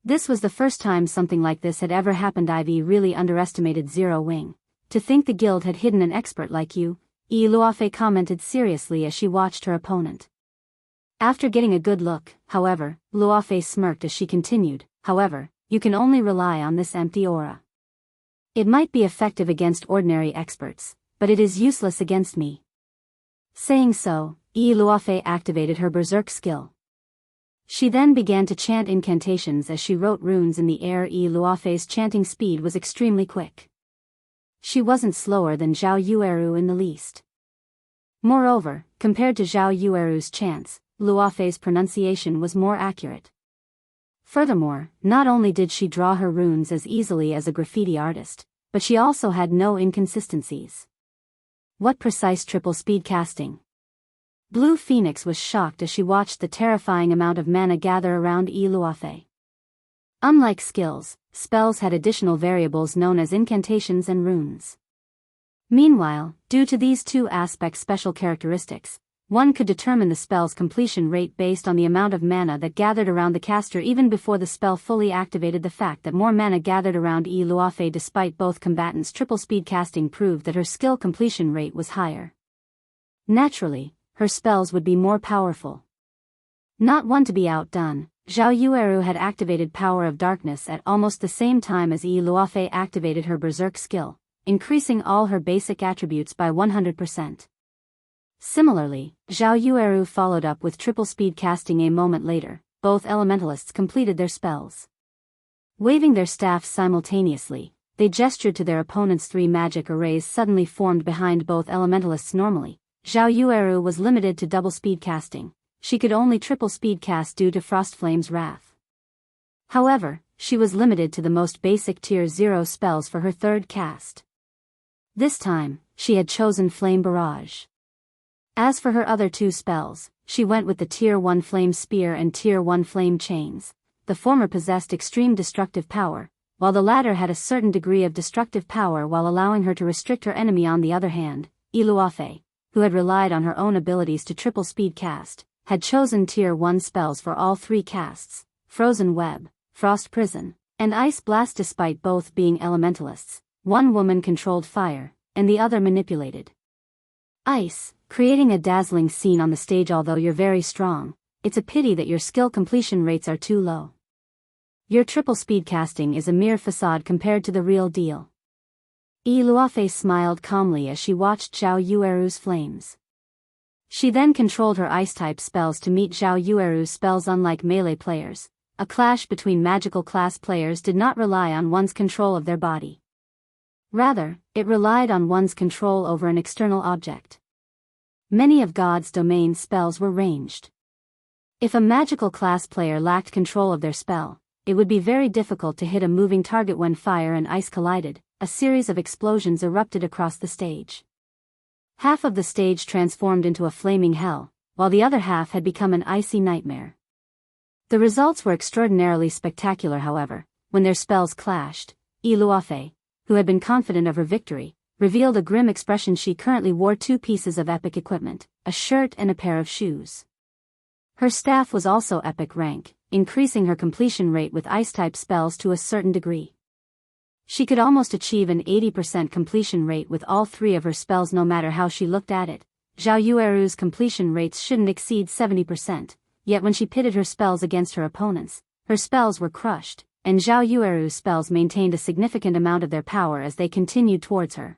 This was the first time something like this had ever happened. Ivy really underestimated Zero Wing. To think the guild had hidden an expert like you, Luafei commented seriously as she watched her opponent. After getting a good look, however, Luafei smirked as she continued, however, you can only rely on this empty aura. It might be effective against ordinary experts, but it is useless against me. Saying so, Luafei activated her berserk skill. She then began to chant incantations as she wrote runes in the air. Luafei's chanting speed was extremely quick. She wasn't slower than Zhao Yueru in the least. Moreover, compared to Zhao Yueru's chants, Luafei's pronunciation was more accurate. Furthermore, not only did she draw her runes as easily as a graffiti artist, but she also had no inconsistencies. What precise triple speed casting! Blue Phoenix was shocked as she watched the terrifying amount of mana gather around Luafei. Unlike skills, spells had additional variables known as incantations and runes. Meanwhile, due to these two aspects' special characteristics, one could determine the spell's completion rate based on the amount of mana that gathered around the caster even before the spell fully activated. The fact that more mana gathered around Luafei despite both combatants' triple speed casting proved that her skill completion rate was higher. Naturally, her spells would be more powerful. Not one to be outdone, Zhao Yueru had activated Power of Darkness at almost the same time as Luafei activated her Berserk skill, increasing all her basic attributes by 100%. Similarly, Zhao Yueru followed up with triple speed casting a moment later. Both Elementalists completed their spells. Waving their staffs simultaneously, they gestured to their opponents. 3 magic arrays suddenly formed behind both Elementalists. Normally, Zhao Yueru was limited to double speed casting. She could only triple speed cast due to Frostflame's wrath. However, she was limited to the most basic Tier 0 spells for her third cast. This time, she had chosen Flame Barrage. As for her other 2 spells, she went with the Tier 1 Flame Spear and Tier 1 Flame Chains. The former possessed extreme destructive power, while the latter had a certain degree of destructive power while allowing her to restrict her enemy. On the other hand, Luafei, who had relied on her own abilities to triple speed cast, had chosen Tier 1 spells for all 3 casts, Frozen Web, Frost Prison, and Ice Blast. Despite both being elementalists, one woman controlled fire, and the other manipulated ice, creating a dazzling scene on the stage. Although you're very strong, it's a pity that your skill completion rates are too low. Your triple speed casting is a mere facade compared to the real deal. Luafei smiled calmly as she watched Zhao Yueru's flames. She then controlled her ice-type spells to meet Zhao Yueru's spells. Unlike melee players, a clash between magical class players did not rely on one's control of their body. Rather, it relied on one's control over an external object. Many of God's domain spells were ranged. If a magical class player lacked control of their spell, it would be very difficult to hit a moving target. When fire and ice collided, a series of explosions erupted across the stage. Half of the stage transformed into a flaming hell, while the other half had become an icy nightmare. The results were extraordinarily spectacular. However, when their spells clashed, Luafei, who had been confident of her victory, revealed a grim expression. She currently wore 2 pieces of epic equipment, a shirt and a pair of shoes. Her staff was also epic rank, increasing her completion rate with ice-type spells to a certain degree. She could almost achieve an 80% completion rate with all 3 of her spells. No matter how she looked at it, Zhao Yueru's completion rates shouldn't exceed 70%, yet when she pitted her spells against her opponents, her spells were crushed, and Zhao Yueru's spells maintained a significant amount of their power as they continued towards her.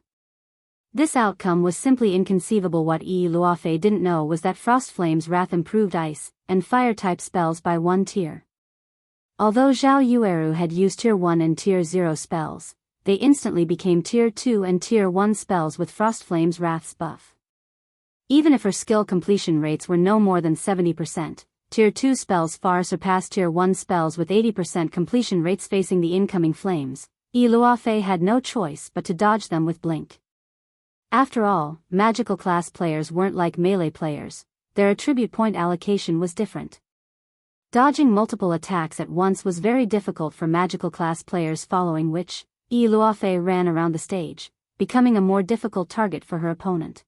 This outcome was simply inconceivable. What Yi Luofei didn't know was that Frost Flame's Wrath improved ice and fire-type spells by 1 tier. Although Zhao Yueru had used Tier 1 and Tier 0 spells, they instantly became Tier 2 and Tier 1 spells with Frost Flame's Wrath's buff. Even if her skill completion rates were no more than 70%, Tier 2 spells far surpassed Tier 1 spells with 80% completion rates. Facing the incoming flames, Yi Luofei had no choice but to dodge them with Blink. After all, magical class players weren't like melee players, their attribute point allocation was different. Dodging multiple attacks at once was very difficult for magical class players, following which, Yi Luofei ran around the stage, becoming a more difficult target for her opponent.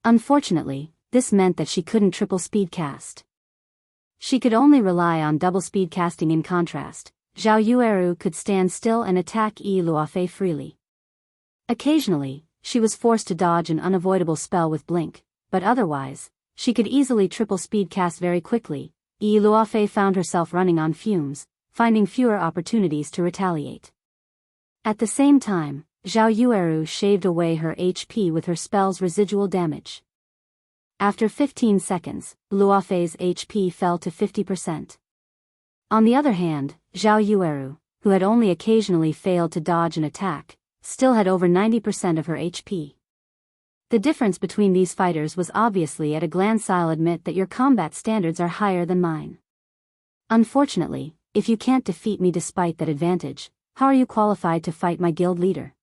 Unfortunately, this meant that she couldn't triple speed cast. She could only rely on double speed casting. In contrast, Zhao Yueru could stand still and attack Yi Luofei freely. Occasionally, she was forced to dodge an unavoidable spell with Blink, but otherwise, she could easily triple speed cast very quickly. Yi Luofei found herself running on fumes, finding fewer opportunities to retaliate. At the same time, Zhao Yueru shaved away her HP with her spell's residual damage. After 15 seconds, Luofei's HP fell to 50%. On the other hand, Zhao Yueru, who had only occasionally failed to dodge an attack, still had over 90% of her HP. The difference between these fighters was obviously at a glance. I'll admit that your combat standards are higher than mine. Unfortunately, if you can't defeat me despite that advantage, how are you qualified to fight my guild leader?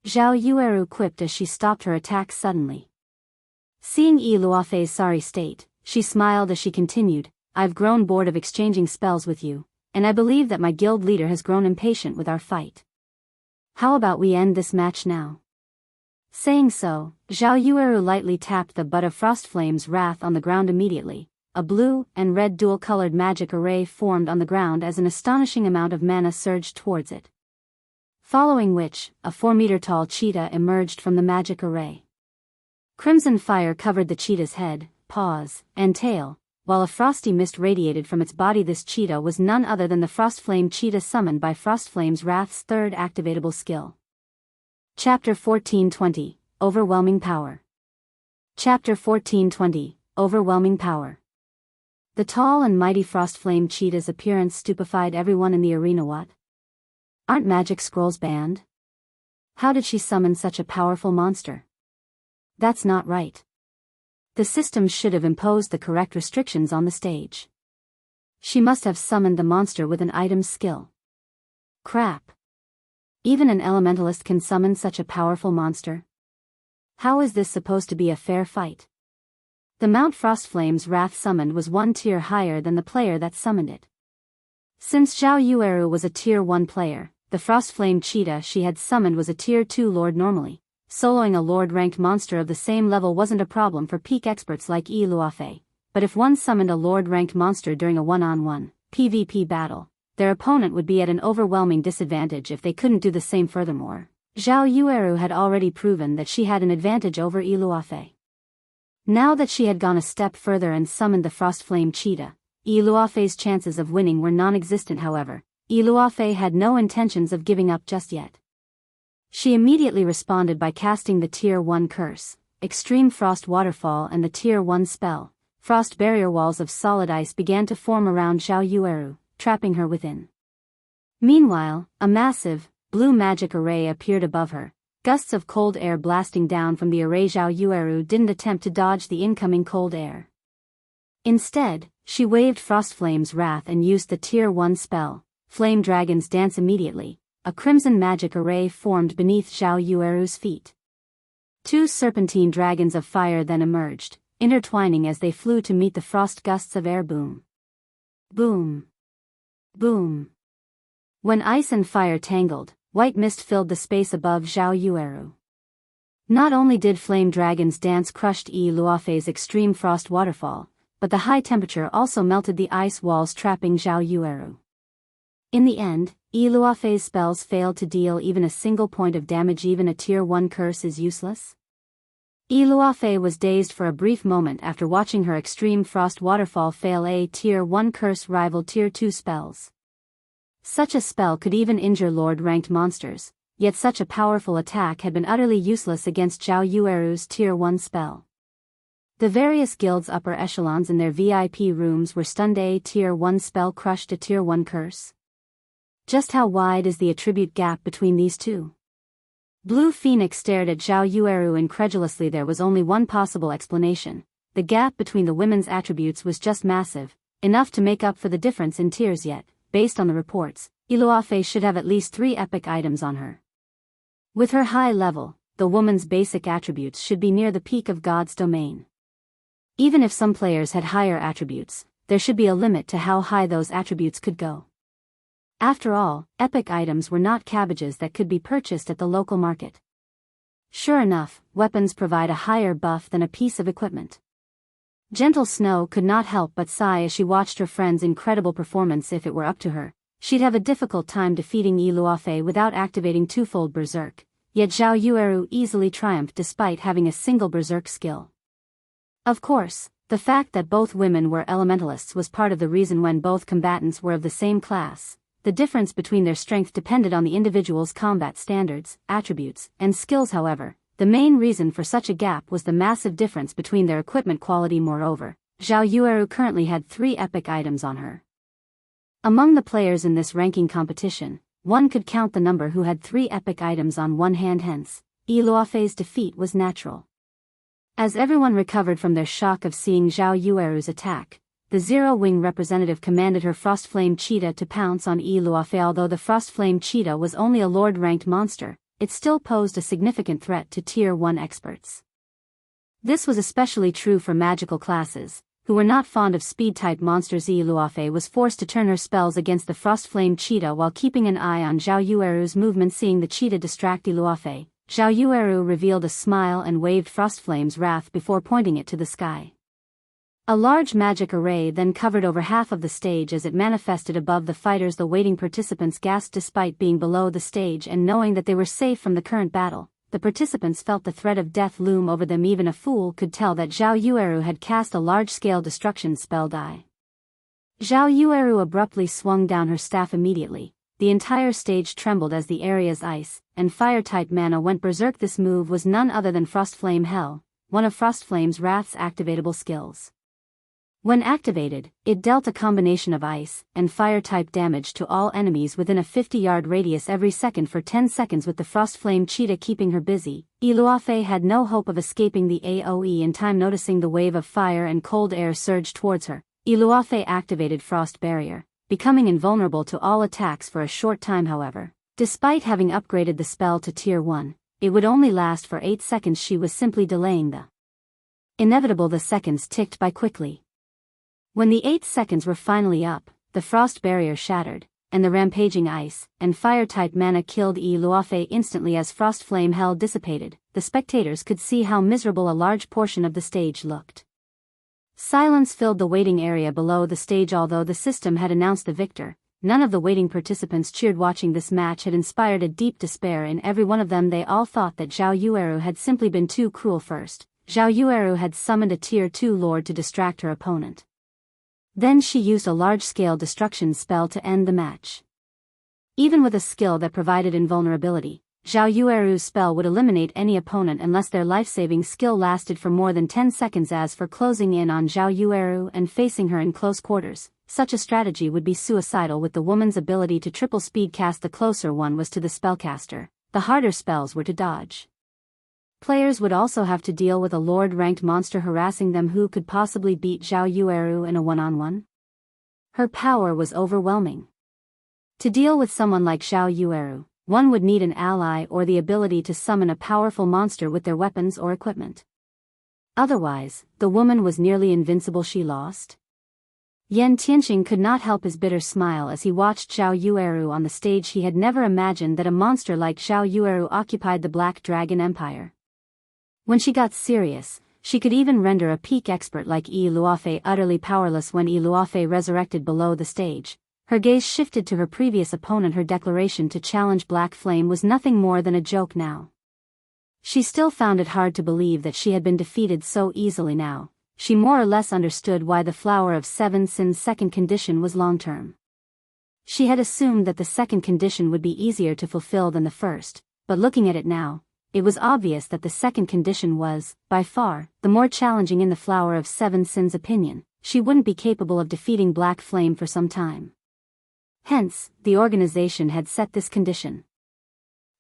Zhao Yueru quipped as she stopped her attacks suddenly. Seeing Yi Luofei's sorry state, she smiled as she continued, I've grown bored of exchanging spells with you, and I believe that my guild leader has grown impatient with our fight. How about we end this match now? Saying so, Zhao Yueru lightly tapped the butt of Frost Flame's Wrath on the ground. Immediately, a blue and red dual-colored magic array formed on the ground as an astonishing amount of mana surged towards it. Following which, a 4-meter-tall cheetah emerged from the magic array. Crimson fire covered the cheetah's head, paws, and tail, while a frosty mist radiated from its body. This cheetah was none other than the Frostflame cheetah summoned by Frostflame's Wrath's third activatable skill. Chapter 1420, Overwhelming Power. Chapter 1420, Overwhelming Power. The tall and mighty Frostflame cheetah's appearance stupefied everyone in the arena. What? Aren't magic scrolls banned? How did she summon such a powerful monster? That's not right. The system should have imposed the correct restrictions on the stage. She must have summoned the monster with an item's skill. Crap. Even an elementalist can summon such a powerful monster? How is this supposed to be a fair fight? The Mount Frostflame's Wrath summoned was 1 tier higher than the player that summoned it. Since Zhao Yueru was a Tier 1 player, the Frostflame cheetah she had summoned was a Tier 2 lord. Normally, soloing a lord-ranked monster of the same level wasn't a problem for peak experts like Yi Luofei, but if one summoned a lord-ranked monster during a one-on-one PvP battle, their opponent would be at an overwhelming disadvantage if they couldn't do the same. Furthermore, Zhao Yueru had already proven that she had an advantage over Yi Luofei. Now that she had gone a step further and summoned the Frostflame cheetah, Yi Luofei's chances of winning were non-existent. However, Yi Luofei had no intentions of giving up just yet. She immediately responded by casting the Tier 1 curse, Extreme Frost Waterfall, and the Tier 1 spell, Frost Barrier. Walls of solid ice began to form around Zhao Yueru, trapping her within. Meanwhile, a massive, blue magic array appeared above her, gusts of cold air blasting down from the array. Zhao Yueru didn't attempt to dodge the incoming cold air. Instead, she waved Frostflame's Wrath and used the Tier 1 spell, Flame Dragon's Dance. Immediately, a crimson magic array formed beneath Zhao Yueru's feet. 2 serpentine dragons of fire then emerged, intertwining as they flew to meet the frost gusts of air. Boom. Boom. Boom. When ice and fire tangled, white mist filled the space above Zhao Yueru. Not only did Flame Dragon's Dance crushed Yi Luofei's Extreme Frost Waterfall, but the high temperature also melted the ice walls trapping Zhao Yueru. In the end, Yi Luofei's spells failed to deal even a single point of damage. Even a Tier 1 curse is useless? Luofei was dazed for a brief moment after watching her Extreme Frost Waterfall fail a Tier 1 curse rival Tier 2 spells. Such a spell could even injure Lord-ranked monsters, yet such a powerful attack had been utterly useless against Zhao Yueru's Tier 1 spell. The various guilds' upper echelons in their VIP rooms were stunned. A Tier 1 spell crushed a Tier 1 curse. Just how wide is the attribute gap between these two? Blue Phoenix stared at Zhao Yueru incredulously. There was only one possible explanation. The gap between the women's attributes was just massive, enough to make up for the difference in tiers. Yet, based on the reports, Luofei should have at least 3 epic items on her. With her high level, the woman's basic attributes should be near the peak of God's domain. Even if some players had higher attributes, there should be a limit to how high those attributes could go. After all, epic items were not cabbages that could be purchased at the local market. Sure enough, weapons provide a higher buff than a piece of equipment. Gentle Snow could not help but sigh as she watched her friend's incredible performance. If it were up to her, she'd have a difficult time defeating Luofei without activating twofold Berserk, yet Zhao Yueru easily triumphed despite having a single Berserk skill. Of course, the fact that both women were Elementalists was part of the reason. When both combatants were of the same class, the difference between their strength depended on the individual's combat standards, attributes, and skills. However, the main reason for such a gap was the massive difference between their equipment quality. Moreover, Zhao Yueru currently had 3 epic items on her. Among the players in this ranking competition, one could count the number who had 3 epic items on one hand. Hence, Luofei's defeat was natural. As everyone recovered from their shock of seeing Zhao Yueru's attack, the Zero-Wing representative commanded her Frostflame Cheetah to pounce on Luofei. Although the Frostflame Cheetah was only a Lord-ranked monster, it still posed a significant threat to Tier 1 experts. This was especially true for magical classes, who were not fond of speed-type monsters. Luofei was forced to turn her spells against the Frostflame Cheetah while keeping an eye on Zhao Yueru's movement. Seeing the cheetah distract Luofei, Zhao Yueru revealed a smile and waved Frostflame's wrath before pointing it to the sky. A large magic array then covered over half of the stage as it manifested above the fighters. The waiting participants gasped. Despite being below the stage and knowing that they were safe from the current battle, the participants felt the threat of death loom over them. Even a fool could tell that Zhao Yueru had cast a large-scale destruction spell. Die. Zhao Yueru abruptly swung down her staff. Immediately, the entire stage trembled as the area's ice and fire-type mana went berserk. This move was none other than Frostflame Hell, one of Frostflame's Wrath's activatable skills. When activated, it dealt a combination of ice and fire-type damage to all enemies within a 50-yard radius every second for 10 seconds. With the Frostflame Cheetah keeping her busy, Luofei had no hope of escaping the AoE in time. Noticing the wave of fire and cold air surge towards her, Luofei activated Frost Barrier, becoming invulnerable to all attacks for a short time. However, despite having upgraded the spell to Tier 1, it would only last for 8 seconds. She was simply delaying the inevitable. The seconds ticked by quickly. When the 8 seconds were finally up, the frost barrier shattered, and the rampaging ice and fire-type mana killed Luofei instantly. As Frostflame Hell dissipated, the spectators could see how miserable a large portion of the stage looked. Silence filled the waiting area below the stage. Although the system had announced the victor, none of the waiting participants cheered. Watching this match had inspired a deep despair in every one of them. They all thought that Zhao Yueru had simply been too cruel. First, Zhao Yueru had summoned a Tier 2 Lord to distract her opponent. Then she used a large-scale destruction spell to end the match. Even with a skill that provided invulnerability, Zhao Yueru's spell would eliminate any opponent unless their life-saving skill lasted for more than 10 seconds. As for closing in on Zhao Yueru and facing her in close quarters, such a strategy would be suicidal. With the woman's ability to triple speed cast, the closer one was to the spellcaster, the harder spells were to dodge. Players would also have to deal with a Lord-ranked monster harassing them. Who could possibly beat Zhao Yueru in a one-on-one? Her power was overwhelming. To deal with someone like Zhao Yueru, one would need an ally or the ability to summon a powerful monster with their weapons or equipment. Otherwise, the woman was nearly invincible. She lost? Yan Tianqing could not help his bitter smile as he watched Zhao Yueru on the stage. He had never imagined that a monster like Zhao Yueru occupied the Black Dragon Empire. When she got serious, she could even render a peak expert like Luofei utterly powerless. When Luofei resurrected below the stage, her gaze shifted to her previous opponent. Her declaration to challenge Black Flame was nothing more than a joke now. She still found it hard to believe that she had been defeated so easily now. She more or less understood why the Flower of Seven Sin's second condition was long-term. She had assumed that the second condition would be easier to fulfill than the first, but looking at it now, it was obvious that the second condition was, by far, the more challenging in the Flower of Seven Sin's opinion. She wouldn't be capable of defeating Black Flame for some time. Hence, the organization had set this condition.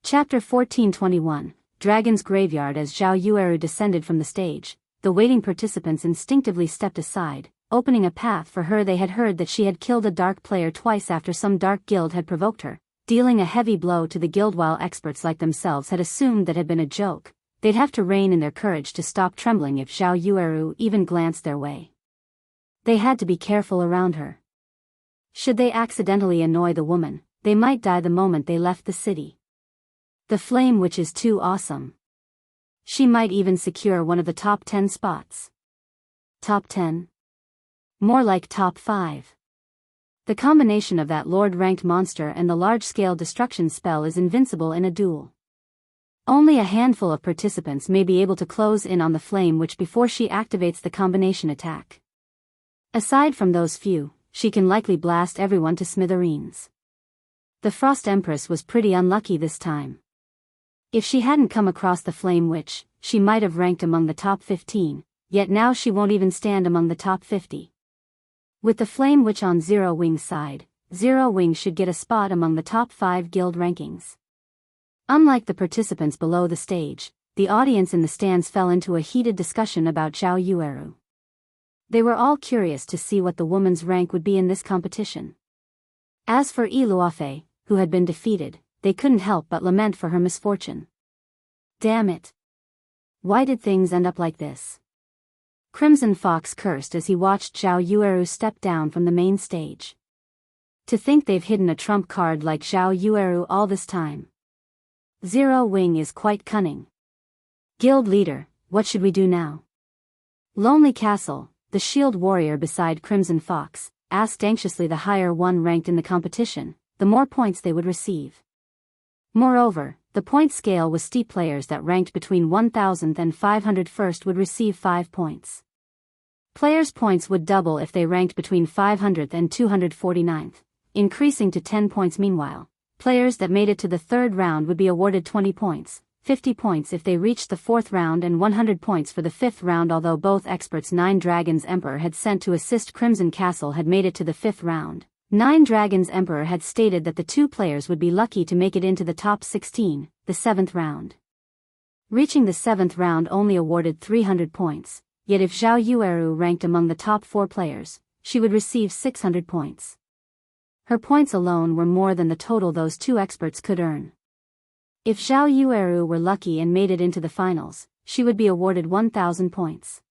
Chapter 1421, Dragon's Graveyard. As Zhao Yueru descended from the stage, the waiting participants instinctively stepped aside, opening a path for her. They had heard that she had killed a dark player twice after some dark guild had provoked her, dealing a heavy blow to the guild. While experts like themselves had assumed that had been a joke, they'd have to rein in their courage to stop trembling if Zhao Yueru even glanced their way. They had to be careful around her. Should they accidentally annoy the woman, they might die the moment they left the city. The Flame Witch is too awesome. She might even secure one of the top 10 spots. Top 10? More like top 5. The combination of that Lord-ranked monster and the large-scale destruction spell is invincible in a duel. Only a handful of participants may be able to close in on the Flame Witch before she activates the combination attack. Aside from those few, she can likely blast everyone to smithereens. The Frost Empress was pretty unlucky this time. If she hadn't come across the Flame Witch, she might have ranked among the top 15, yet now she won't even stand among the top 50. With the Flame Witch on Zero Wing's side, Zero Wing should get a spot among the top 5 guild rankings. Unlike the participants below the stage, the audience in the stands fell into a heated discussion about Zhao Yueru. They were all curious to see what the woman's rank would be in this competition. As for Luofei, who had been defeated, they couldn't help but lament for her misfortune. Damn it. Why did things end up like this? Crimson Fox cursed as he watched Zhao Yueru step down from the main stage. To think they've hidden a trump card like Zhao Yueru all this time. Zero Wing is quite cunning. Guild leader, what should we do now? Lonely Castle, the shield warrior beside Crimson Fox, asked anxiously. The higher one ranked in the competition, the more points they would receive. Moreover, the point scale was steep. Players that ranked between 1000 and 500 first would receive 5 points. Players' points would double if they ranked between 500th and 249th, increasing to 10 points. Meanwhile, players that made it to the third round would be awarded 20 points, 50 points if they reached the fourth round and 100 points for the fifth round. Although both experts Nine Dragons Emperor had sent to assist Crimson Castle had made it to the fifth round, Nine Dragons Emperor had stated that the two players would be lucky to make it into the top 16, the seventh round. Reaching the seventh round only awarded 300 points, yet if Zhao Yueru ranked among the top 4 players, she would receive 600 points. Her points alone were more than the total those two experts could earn. If Zhao Yueru were lucky and made it into the finals, she would be awarded 1,000 points.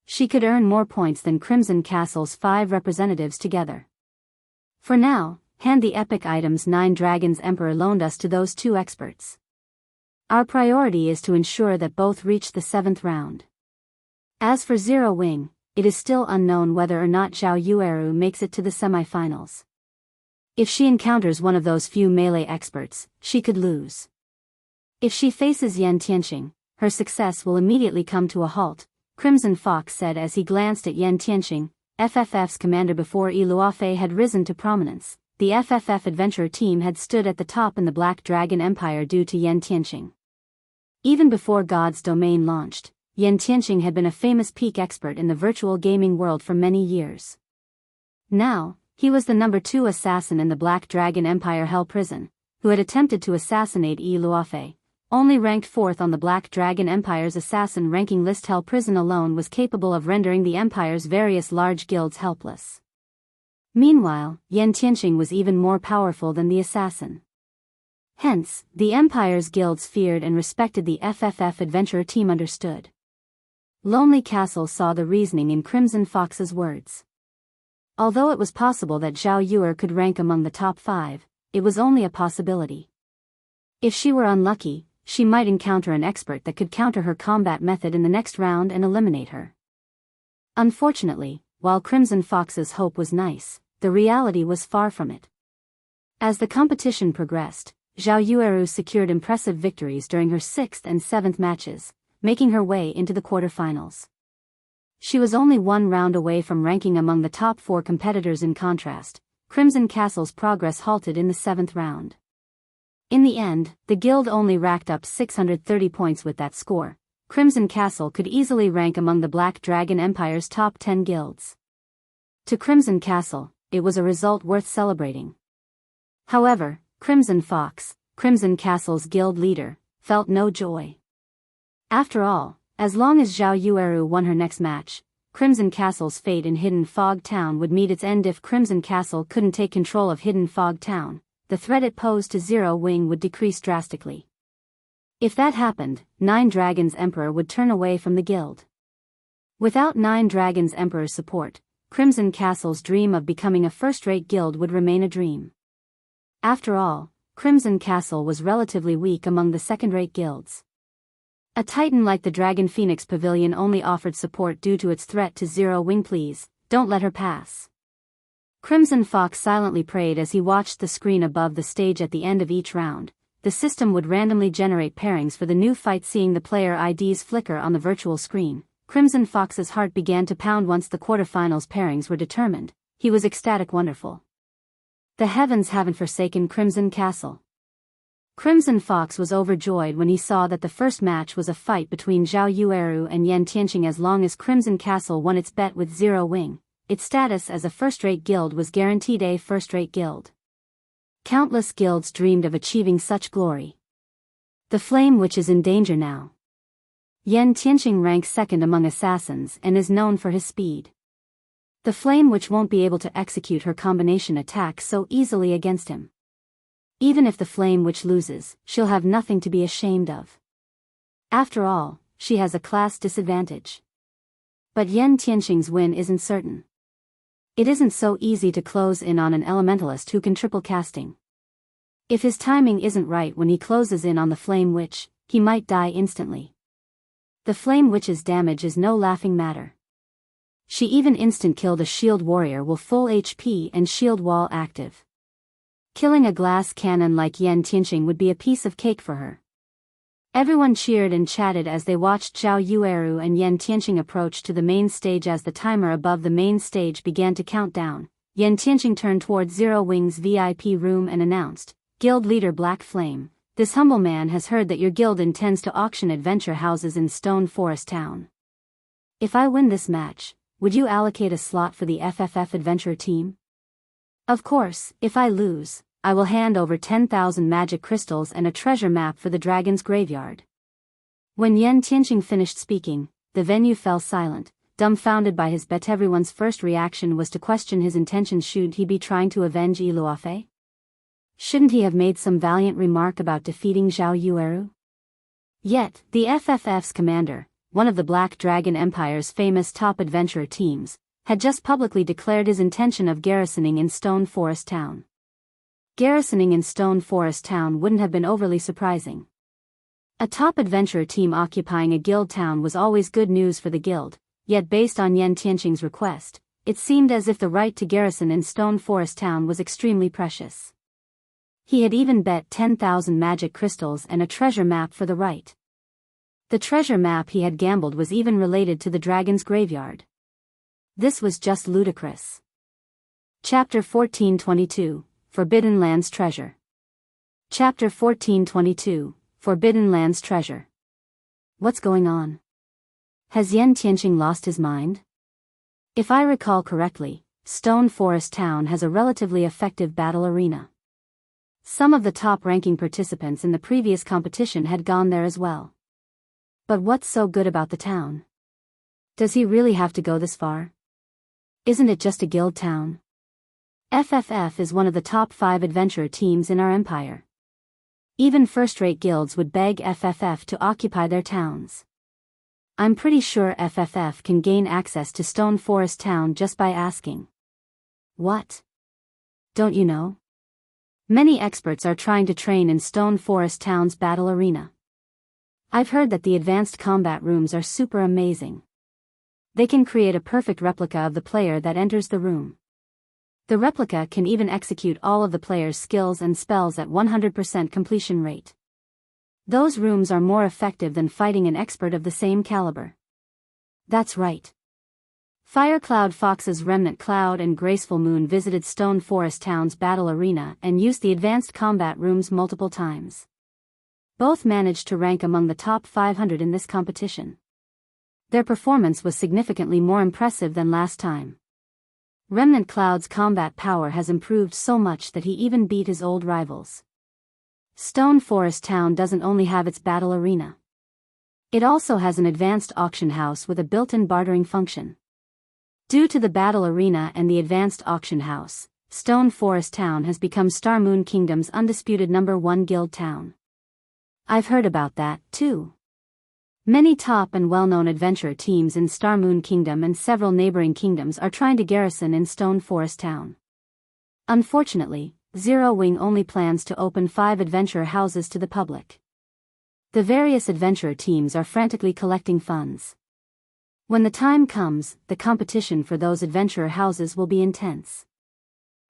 She could earn more points than Crimson Castle's 5 representatives together. For now, hand the epic items Nine Dragons Emperor loaned us to those two experts. Our priority is to ensure that both reach the 7th round. As for Zero Wing, it is still unknown whether or not Zhao Yueru makes it to the semifinals. If she encounters one of those few melee experts, she could lose. If she faces Yan Tianqing, her success will immediately come to a halt, Crimson Fox said as he glanced at Yan Tianqing, FFF's commander. Before Luofei had risen to prominence, the FFF adventurer team had stood at the top in the Black Dragon Empire due to Yan Tianqing. Even before God's Domain launched, Yan Tianqing had been a famous peak expert in the virtual gaming world for many years. Now, he was the number 2 assassin in the Black Dragon Empire Hell Prison, who had attempted to assassinate Luofei. Only ranked 4th on the Black Dragon Empire's assassin ranking list, Hell Prison alone was capable of rendering the Empire's various large guilds helpless. Meanwhile, Yan Tianqing was even more powerful than the assassin. Hence, the Empire's guilds feared and respected the FFF adventurer team. Understood. Lonely Castle saw the reasoning in Crimson Fox's words. Although it was possible that Zhao Yueru could rank among the top 5, it was only a possibility. If she were unlucky, she might encounter an expert that could counter her combat method in the next round and eliminate her. Unfortunately, while Crimson Fox's hope was nice, the reality was far from it. As the competition progressed, Zhao Yueru secured impressive victories during her 6th and 7th matches, making her way into the quarterfinals. She was only one round away from ranking among the top 4 competitors. In contrast, Crimson Castle's progress halted in the 7th round. In the end, the guild only racked up 630 points. With that score, Crimson Castle could easily rank among the Black Dragon Empire's top 10 guilds. To Crimson Castle, it was a result worth celebrating. However, Crimson Fox, Crimson Castle's guild leader, felt no joy. After all, as long as Zhao Yueru won her next match, Crimson Castle's fate in Hidden Fog Town would meet its end. If Crimson Castle couldn't take control of Hidden Fog Town, the threat it posed to Zero Wing would decrease drastically. If that happened, Nine Dragons Emperor would turn away from the guild. Without Nine Dragons Emperor's support, Crimson Castle's dream of becoming a first-rate guild would remain a dream. After all, Crimson Castle was relatively weak among the second-rate guilds. A titan like the Dragon Phoenix Pavilion only offered support due to its threat to Zero Wing. Please, don't let her pass. Crimson Fox silently prayed as he watched the screen above the stage. At the end of each round, the system would randomly generate pairings for the new fight. Seeing the player IDs flicker on the virtual screen, Crimson Fox's heart began to pound. Once the quarterfinals pairings were determined, he was ecstatic. Wonderful. The heavens haven't forsaken Crimson Castle. Crimson Fox was overjoyed when he saw that the first match was a fight between Zhao Yueru and Yan Tianqing. As long as Crimson Castle won its bet with Zero Wing, its status as a first-rate guild was guaranteed. A first-rate guild. Countless guilds dreamed of achieving such glory. The Flame Witch is in danger now. Yan Tianqing ranks 2nd among assassins and is known for his speed. The Flame Witch won't be able to execute her combination attack so easily against him. Even if the Flame Witch loses, she'll have nothing to be ashamed of. After all, she has a class disadvantage. But Yan Tianqing's win isn't certain. It isn't so easy to close in on an Elementalist who can triple casting. If his timing isn't right when he closes in on the Flame Witch, he might die instantly. The Flame Witch's damage is no laughing matter. She even instant-killed a shield warrior with full HP and shield wall active. Killing a glass cannon like Yan Tianqing would be a piece of cake for her. Everyone cheered and chatted as they watched Zhao Yueru and Yan Tianqing approach to the main stage. As the timer above the main stage began to count down, Yan Tianqing turned towards Zero Wing's VIP room and announced, "Guild leader Black Flame, this humble man has heard that your guild intends to auction adventure houses in Stone Forest Town. If I win this match, would you allocate a slot for the FFF adventure team? Of course, if I lose, I will hand over 10,000 magic crystals and a treasure map for the dragon's graveyard." When Yan Tianqing finished speaking, the venue fell silent, dumbfounded by his bet. Everyone's first reaction was to question his intentions. Should he be trying to avenge Iluafe? Shouldn't he have made some valiant remark about defeating Zhao Yueru? Yet, the FFF's commander, one of the Black Dragon Empire's famous top adventurer teams, had just publicly declared his intention of garrisoning in Stone Forest Town. Garrisoning in Stone Forest Town wouldn't have been overly surprising. A top adventurer team occupying a guild town was always good news for the guild, yet based on Yan Tianqing's request, it seemed as if the right to garrison in Stone Forest Town was extremely precious. He had even bet 10,000 magic crystals and a treasure map for the right. The treasure map he had gambled was even related to the dragon's graveyard. This was just ludicrous. Chapter 1422, Forbidden Lands Treasure. Chapter 1422, Forbidden Lands Treasure. What's going on? Has Yan Tianqing lost his mind? If I recall correctly, Stone Forest Town has a relatively effective battle arena. Some of the top-ranking participants in the previous competition had gone there as well. But what's so good about the town? Does he really have to go this far? Isn't it just a guild town? FFF is one of the top 5 adventurer teams in our empire. Even first-rate guilds would beg FFF to occupy their towns. I'm pretty sure FFF can gain access to Stone Forest Town just by asking. What? Don't you know? Many experts are trying to train in Stone Forest Town's battle arena. I've heard that the advanced combat rooms are super amazing. They can create a perfect replica of the player that enters the room. The replica can even execute all of the player's skills and spells at 100% completion rate. Those rooms are more effective than fighting an expert of the same caliber. That's right. Firecloud Fox's Remnant Cloud and Graceful Moon visited Stone Forest Town's battle arena and used the advanced combat rooms multiple times. Both managed to rank among the top 500 in this competition. Their performance was significantly more impressive than last time. Remnant Cloud's combat power has improved so much that he even beat his old rivals. Stone Forest Town doesn't only have its battle arena. It also has an advanced auction house with a built-in bartering function. Due to the battle arena and the advanced auction house, Stone Forest Town has become Star Moon Kingdom's undisputed #1 guild town. I've heard about that, too. Many top and well-known adventurer teams in Star Moon Kingdom and several neighboring kingdoms are trying to garrison in Stone Forest Town. Unfortunately, Zero Wing only plans to open 5 adventurer houses to the public. The various adventurer teams are frantically collecting funds. When the time comes, the competition for those adventurer houses will be intense.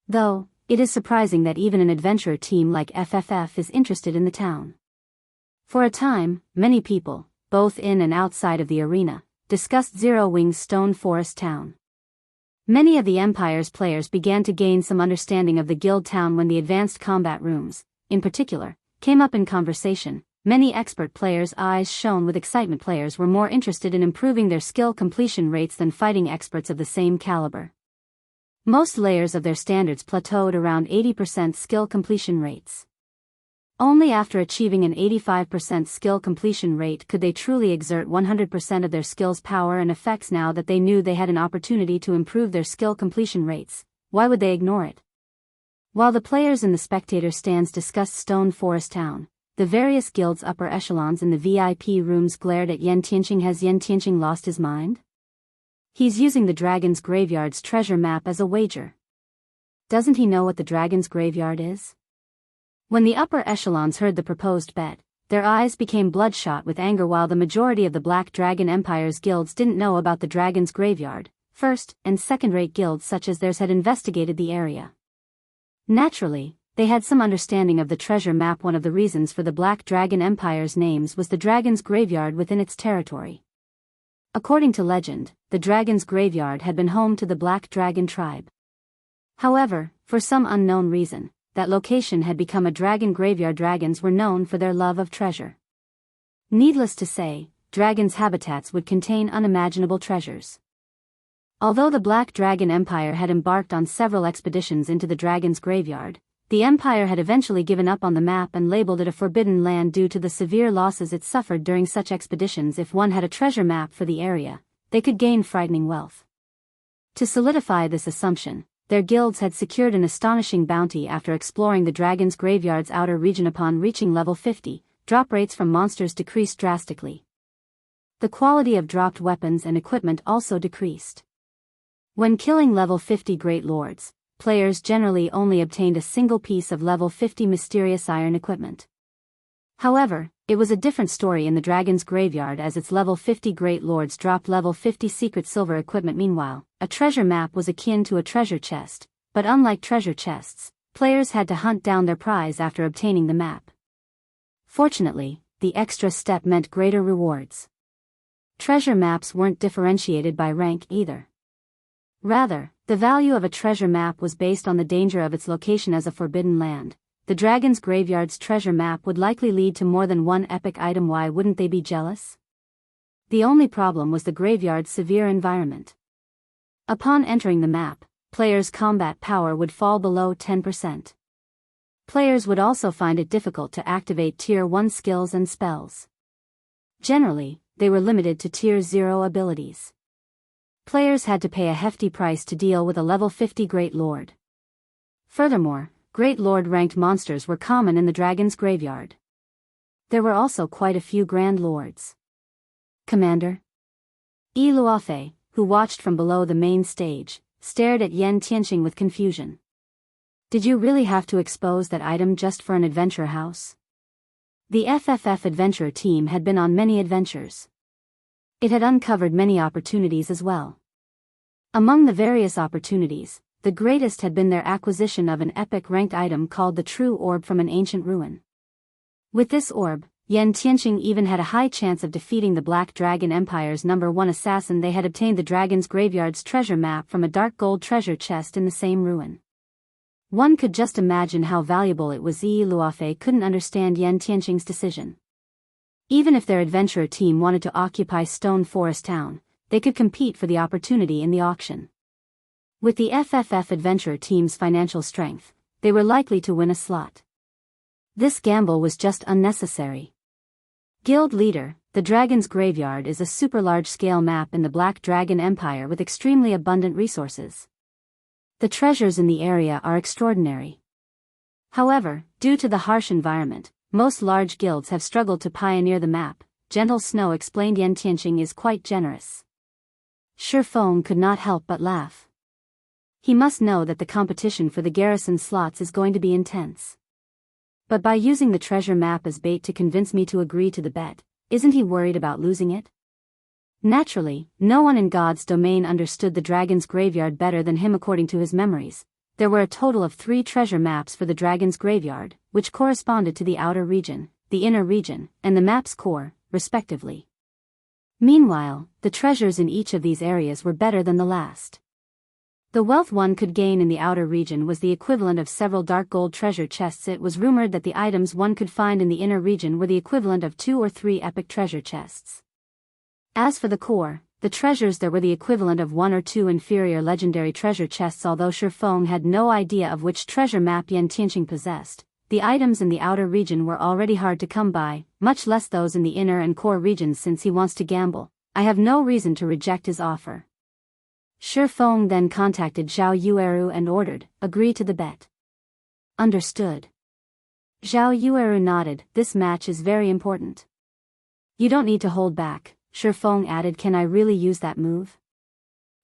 Though, it is surprising that even an adventurer team like FFF is interested in the town. For a time, many people, both in and outside of the arena, discussed Zero Wing's Stone Forest Town. Many of the Empire's players began to gain some understanding of the guild town when the advanced combat rooms, in particular, came up in conversation. Many expert players' eyes shone with excitement. Players were more interested in improving their skill completion rates than fighting experts of the same caliber. Most layers of their standards plateaued around 80% skill completion rates. Only after achieving an 85% skill completion rate could they truly exert 100% of their skill's power and effects. Now that they knew they had an opportunity to improve their skill completion rates, why would they ignore it? While the players in the spectator stands discussed Stone Forest Town, the various guilds' upper echelons in the VIP rooms glared at Yen Tianqing. Has Yen Tianqing lost his mind? He's using the Dragon's Graveyard's treasure map as a wager. Doesn't he know what the Dragon's Graveyard is? When the upper echelons heard the proposed bet, their eyes became bloodshot with anger. While the majority of the Black Dragon Empire's guilds didn't know about the Dragon's Graveyard, first- and second-rate guilds such as theirs had investigated the area. Naturally, they had some understanding of the treasure map. One of the reasons for the Black Dragon Empire's names was the Dragon's Graveyard within its territory. According to legend, the Dragon's Graveyard had been home to the Black Dragon tribe. However, for some unknown reason, that location had become a dragon graveyard. Dragons were known for their love of treasure. Needless to say, dragons' habitats would contain unimaginable treasures. Although the Black Dragon Empire had embarked on several expeditions into the Dragon's Graveyard, the Empire had eventually given up on the map and labeled it a forbidden land due to the severe losses it suffered during such expeditions. If one had a treasure map for the area, they could gain frightening wealth. To solidify this assumption, their guilds had secured an astonishing bounty after exploring the Dragon's Graveyard's outer region. Upon reaching level 50, drop rates from monsters decreased drastically. The quality of dropped weapons and equipment also decreased. When killing level 50 Great Lords, players generally only obtained a single piece of level 50 mysterious iron equipment. However, it was a different story in the Dragon's Graveyard as its level 50 Great Lords dropped level 50 secret silver equipment. Meanwhile, a treasure map was akin to a treasure chest, but unlike treasure chests, players had to hunt down their prize after obtaining the map. Fortunately, the extra step meant greater rewards. Treasure maps weren't differentiated by rank either. Rather, the value of a treasure map was based on the danger of its location as a forbidden land. The Dragon's Graveyard's treasure map would likely lead to more than one epic item. Why wouldn't they be jealous? The only problem was the graveyard's severe environment. Upon entering the map, players' combat power would fall below 10%. Players would also find it difficult to activate Tier 1 skills and spells. Generally, they were limited to Tier 0 abilities. Players had to pay a hefty price to deal with a level 50 Great Lord. Furthermore, Great Lord-ranked monsters were common in the Dragon's Graveyard. There were also quite a few Grand Lords. Commander Yi Luofei, who watched from below the main stage, stared at Yen Tianqing with confusion. Did you really have to expose that item just for an adventure house? The FFF adventure team had been on many adventures. It had uncovered many opportunities as well. Among the various opportunities, the greatest had been their acquisition of an epic ranked item called the True Orb from an ancient ruin. With this orb, Yan Tianqing even had a high chance of defeating the Black Dragon Empire's #1 assassin. They had obtained the Dragon's Graveyard's treasure map from a dark gold treasure chest in the same ruin. One could just imagine how valuable it was. Yi Luofei couldn't understand Yan Tianqing's decision. Even if their adventurer team wanted to occupy Stone Forest Town, they could compete for the opportunity in the auction. With the FFF adventurer team's financial strength, they were likely to win a slot. This gamble was just unnecessary. Guild Leader, the Dragon's Graveyard is a super large-scale map in the Black Dragon Empire with extremely abundant resources. The treasures in the area are extraordinary. However, due to the harsh environment, most large guilds have struggled to pioneer the map. Gentle Snow explained. Yan Tianqing is quite generous. Feng could not help but laugh. He must know that the competition for the Garrison slots is going to be intense. But by using the treasure map as bait to convince me to agree to the bet, isn't he worried about losing it? Naturally, no one in God's domain understood the Dragon's Graveyard better than him. According to his memories, there were a total of 3 treasure maps for the Dragon's Graveyard, which corresponded to the outer region, the inner region, and the map's core, respectively. Meanwhile, the treasures in each of these areas were better than the last. The wealth one could gain in the outer region was the equivalent of several dark gold treasure chests. It was rumored that the items one could find in the inner region were the equivalent of 2 or 3 epic treasure chests. As for the core, the treasures there were the equivalent of 1 or 2 inferior legendary treasure chests. Although Feng had no idea of which treasure map Yan Tianqing possessed, the items in the outer region were already hard to come by, much less those in the inner and core regions. Since he wants to gamble, I have no reason to reject his offer. Feng then contacted Zhao Yueru and ordered, agree to the bet. Understood. Zhao Yueru nodded. This match is very important. You don't need to hold back, Feng added. Can I really use that move?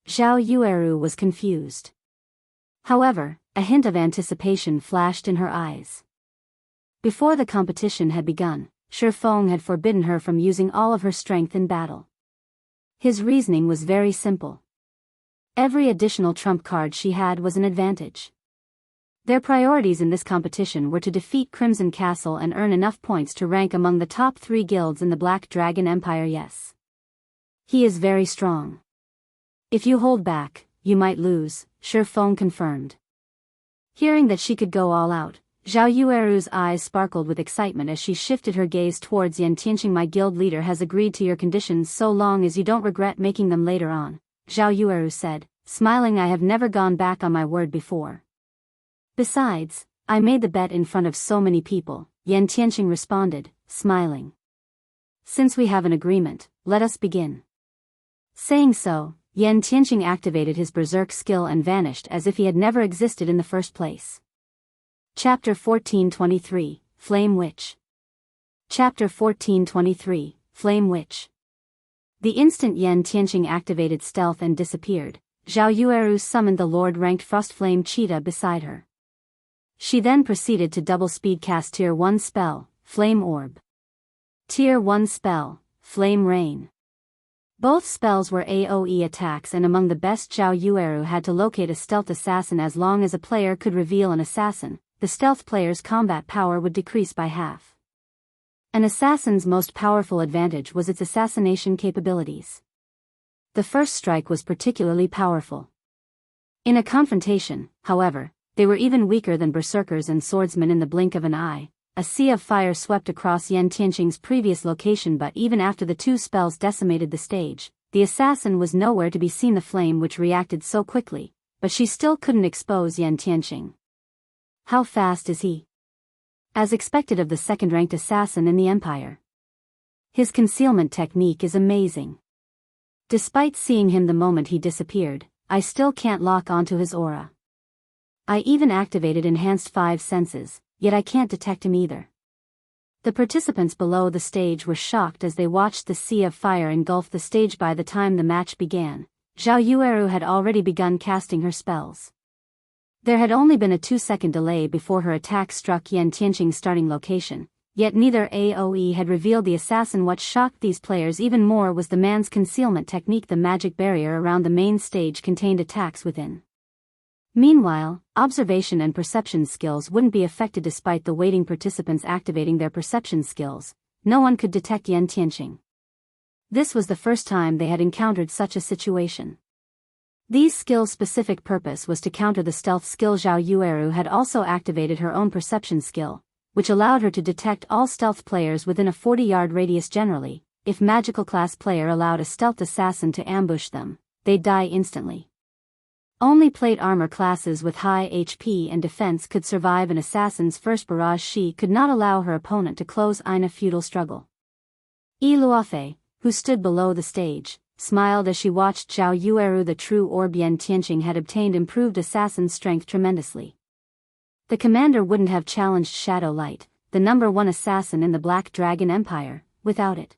Zhao Yueru was confused. However, a hint of anticipation flashed in her eyes. Before the competition had begun, Feng had forbidden her from using all of her strength in battle. His reasoning was very simple. Every additional trump card she had was an advantage. Their priorities in this competition were to defeat Crimson Castle and earn enough points to rank among the top 3 guilds in the Black Dragon Empire. Yes. He is very strong. If you hold back, you might lose, Feng confirmed. Hearing that she could go all out, Zhao Yueru's eyes sparkled with excitement as she shifted her gaze towards Yan Tianqing. My guild leader has agreed to your conditions so long as you don't regret making them later on, Zhao Yueru said, smiling. I have never gone back on my word before. Besides, I made the bet in front of so many people, Yan Tianqing responded, smiling. Since we have an agreement, let us begin. Saying so, Yan Tianqing activated his berserk skill and vanished as if he had never existed in the first place. Chapter 1423, Flame Witch. Chapter 1423, Flame Witch. The instant Yan Tianqing activated stealth and disappeared, Zhao Yueru summoned the Lord-ranked Frostflame Cheetah beside her. She then proceeded to double-speed cast Tier 1 spell, Flame Orb. Tier 1 spell, Flame Rain. Both spells were AoE attacks, and among the best. Zhao Yueru had to locate a stealth assassin. As long as a player could reveal an assassin, the stealth player's combat power would decrease by half. An assassin's most powerful advantage was its assassination capabilities. The first strike was particularly powerful. In a confrontation, however, they were even weaker than berserkers and swordsmen. In the blink of an eye, a sea of fire swept across Yan Tianqing's previous location, but even after the 2 spells decimated the stage, the assassin was nowhere to be seen. The flame which reacted so quickly, but she still couldn't expose Yan Tianqing. How fast is he? As expected of the second-ranked assassin in the Empire. His concealment technique is amazing. Despite seeing him the moment he disappeared, I still can't lock onto his aura. I even activated Enhanced 5 Senses, yet I can't detect him either. The participants below the stage were shocked as they watched the sea of fire engulf the stage. By the time the match began, Zhao Yueru had already begun casting her spells. There had only been a 2-second delay before her attack struck Yan Tianqing's starting location, yet neither AoE had revealed the assassin. What shocked these players even more was the man's concealment technique. The magic barrier around the main stage contained attacks within. Meanwhile, observation and perception skills wouldn't be affected despite the waiting participants activating their perception skills. No one could detect Yan Tianqing. This was the first time they had encountered such a situation. These skills' specific purpose was to counter the stealth skill. Zhao Yueru had also activated her own perception skill, which allowed her to detect all stealth players within a 40-yard radius. Generally, if magical class player allowed a stealth assassin to ambush them, they'd die instantly. Only plate armor classes with high HP and defense could survive an assassin's first barrage. She could not allow her opponent to close in a futile struggle. Yi Luofei, who stood below the stage, smiled as she watched Zhao Yueru. The true orb Yan Tianqing had obtained improved assassin strength tremendously. The commander wouldn't have challenged Shadow Light, the #1 assassin in the Black Dragon Empire, without it.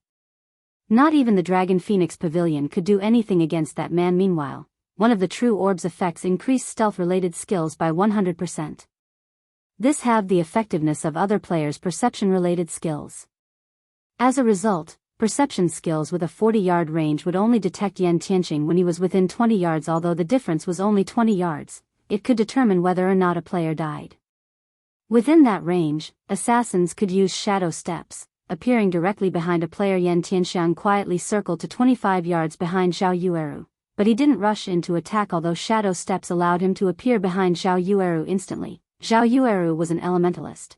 Not even the Dragon Phoenix Pavilion could do anything against that man. Meanwhile, one of the true orb's effects increased stealth-related skills by 100%. This halved the effectiveness of other players' perception-related skills. As a result, perception skills with a 40-yard range would only detect Yan Tianqing when he was within 20 yards. Although the difference was only 20 yards, it could determine whether or not a player died. Within that range, assassins could use shadow steps, appearing directly behind a player. Yan Tianqiang quietly circled to 25 yards behind Zhao Yueru, but he didn't rush in to attack. Although shadow steps allowed him to appear behind Zhao Yueru instantly, Zhao Yueru was an elementalist.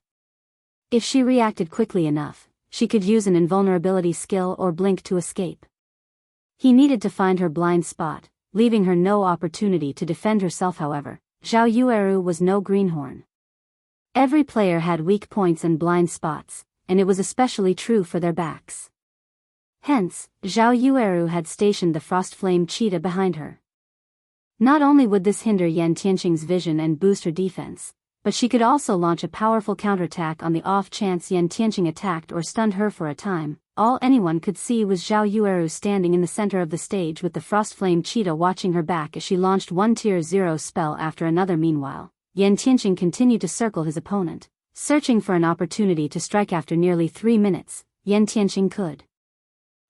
If she reacted quickly enough, she could use an invulnerability skill or blink to escape. He needed to find her blind spot, leaving her no opportunity to defend herself. However, Zhao Yueru was no greenhorn. Every player had weak points and blind spots, and it was especially true for their backs. Hence, Zhao Yueru had stationed the Frostflame Cheetah behind her. Not only would this hinder Yan Tianqing's vision and boost her defense, but she could also launch a powerful counterattack on the off chance Yan Tianqing attacked or stunned her for a time. All anyone could see was Zhao Yueru standing in the center of the stage with the Frostflame Cheetah watching her back as she launched one Tier 0 spell after another. Meanwhile, Yan Tianqing continued to circle his opponent, searching for an opportunity to strike. After nearly 3 minutes, Yan Tianqing could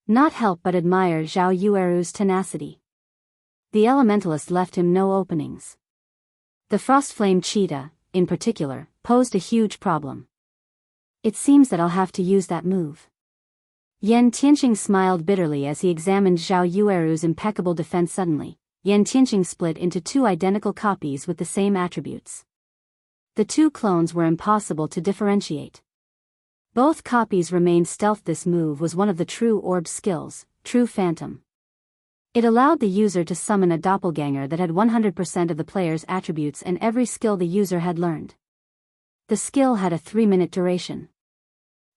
not help but admire Zhao Yueru's tenacity. The Elementalist left him no openings. The Frostflame Cheetah, in particular, posed a huge problem. It seems that I'll have to use that move. Yan Tianqing smiled bitterly as he examined Zhao Yueru's impeccable defense. Suddenly, Yan Tianqing split into 2 identical copies with the same attributes. The 2 clones were impossible to differentiate. Both copies remained stealth. This move was one of the true orb's skills, True Phantom. It allowed the user to summon a doppelganger that had 100% of the player's attributes and every skill the user had learned. The skill had a 3-minute duration.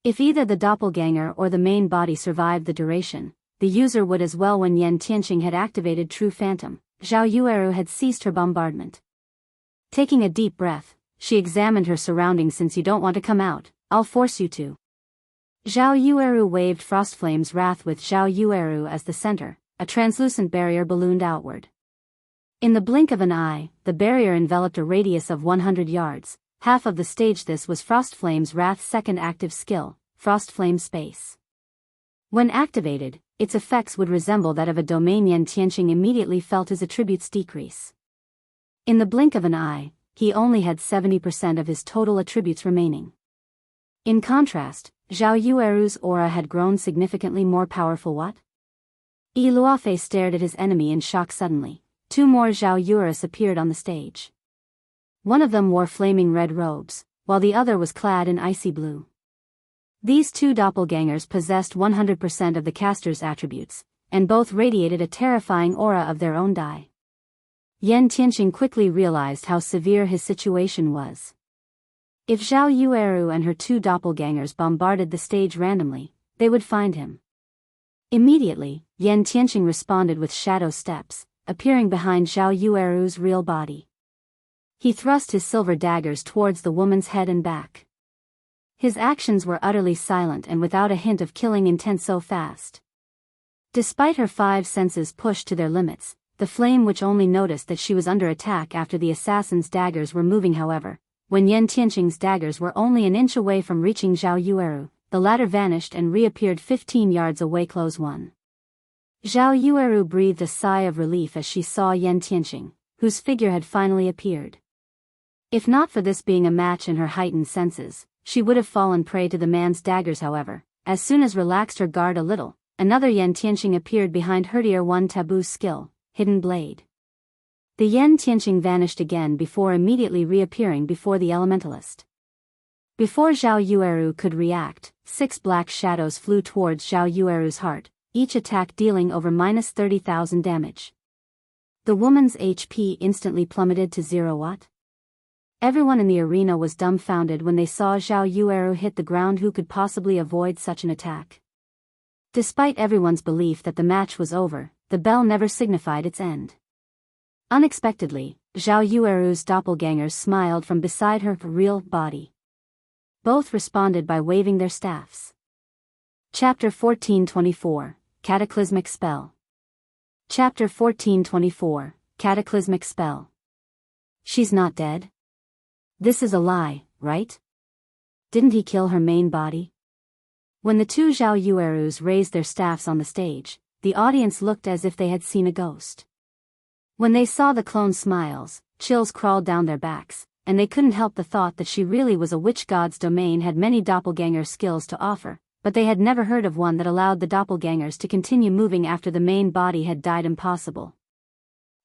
If either the doppelganger or the main body survived the duration, the user would as well. When Yan Tianqing had activated True Phantom, Zhao Yueru had ceased her bombardment. Taking a deep breath, she examined her surroundings. Since you don't want to come out, I'll force you to. Zhao Yueru waved Frostflame's Wrath with Zhao Yueru as the center. A translucent barrier ballooned outward. In the blink of an eye, the barrier enveloped a radius of 100 yards, half of the stage. This was Frostflame's Wrath's second active skill, Frostflame Space. When activated, its effects would resemble that of a domain. Yan Tianqing immediately felt his attributes decrease. In the blink of an eye, he only had 70% of his total attributes remaining. In contrast, Zhao Yueru's aura had grown significantly more powerful. What? Yi Luofei stared at his enemy in shock. Suddenly, 2 more Zhao Yuerus appeared on the stage. One of them wore flaming red robes, while the other was clad in icy blue. These 2 doppelgangers possessed 100% of the caster's attributes, and both radiated a terrifying aura of their own dye. Yan Tianqing quickly realized how severe his situation was. If Zhao Yueru and her 2 doppelgangers bombarded the stage randomly, they would find him. Immediately, Yan Tianqing responded with shadow steps, appearing behind Zhao Yueru's real body. He thrust his silver daggers towards the woman's head and back. His actions were utterly silent and without a hint of killing intent. So fast. Despite her 5 senses pushed to their limits, the flame which only noticed that she was under attack after the assassin's daggers were moving. However, when Yan Tianqing's daggers were only an inch away from reaching Zhao Yueru, the latter vanished and reappeared 15 yards away. Close 1. Zhao Yueru breathed a sigh of relief as she saw Yan Tianqing, whose figure had finally appeared. If not for this being a match in her heightened senses, she would have fallen prey to the man's daggers. However, as soon as relaxed her guard a little, another Yen Tianqing appeared behind her Tier 1 taboo skill, Hidden Blade. The Yen Tianqing vanished again before immediately reappearing before the Elementalist. Before Zhao Yueru could react, 6 black shadows flew towards Zhao Yueru's heart, each attack dealing over -30,000 damage. The woman's HP instantly plummeted to 0. What? Everyone in the arena was dumbfounded when they saw Zhao Yueru hit the ground. Who could possibly avoid such an attack? Despite everyone's belief that the match was over, the bell never signified its end. Unexpectedly, Zhao Yueru's doppelgangers smiled from beside her real body. Both responded by waving their staffs. Chapter 1424, Cataclysmic Spell. Chapter 1424, Cataclysmic Spell. She's not dead? This is a lie, right? Didn't he kill her main body? When the two Zhao Yuerus raised their staffs on the stage, the audience looked as if they had seen a ghost. When they saw the clone's smiles, chills crawled down their backs, and they couldn't help the thought that she really was a witch. God's domain had many doppelganger skills to offer, but they had never heard of one that allowed the doppelgangers to continue moving after the main body had died. Impossible.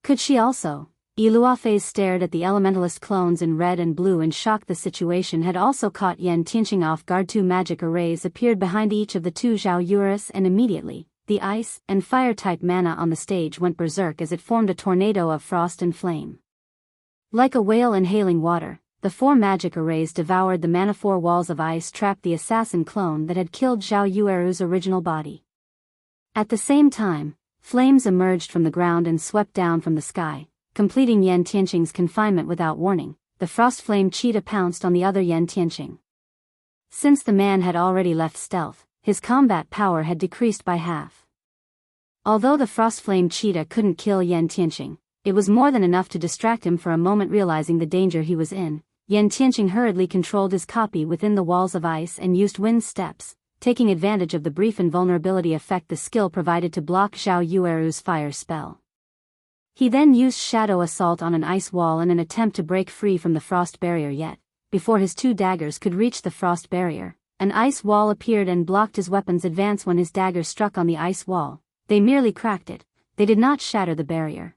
Could she also? Iluafei stared at the Elementalist clones in red and blue in shock. The situation had also caught Yen Tianqing off guard. 2 magic arrays appeared behind each of the 2 Zhao Yuerus, and immediately, the ice and fire-type mana on the stage went berserk as it formed a tornado of frost and flame. Like a whale inhaling water, the 4 magic arrays devoured the mana. 4 walls of ice trapped the assassin clone that had killed Zhao Yueru's original body. At the same time, flames emerged from the ground and swept down from the sky, completing Yen Tianqing's confinement without warning. The frost flame cheetah pounced on the other Yen Tianqing. Since the man had already left stealth, his combat power had decreased by half. Although the frost flame cheetah couldn't kill Yen Tianqing, it was more than enough to distract him for a moment. Realizing the danger he was in, Yen Tianqing hurriedly controlled his copy within the walls of ice and used wind steps, taking advantage of the brief invulnerability effect the skill provided to block Zhao Yueru's fire spell. He then used Shadow Assault on an ice wall in an attempt to break free from the frost barrier. Yet, before his 2 daggers could reach the frost barrier, an ice wall appeared and blocked his weapon's advance. When his daggers struck on the ice wall, they merely cracked it. They did not shatter the barrier.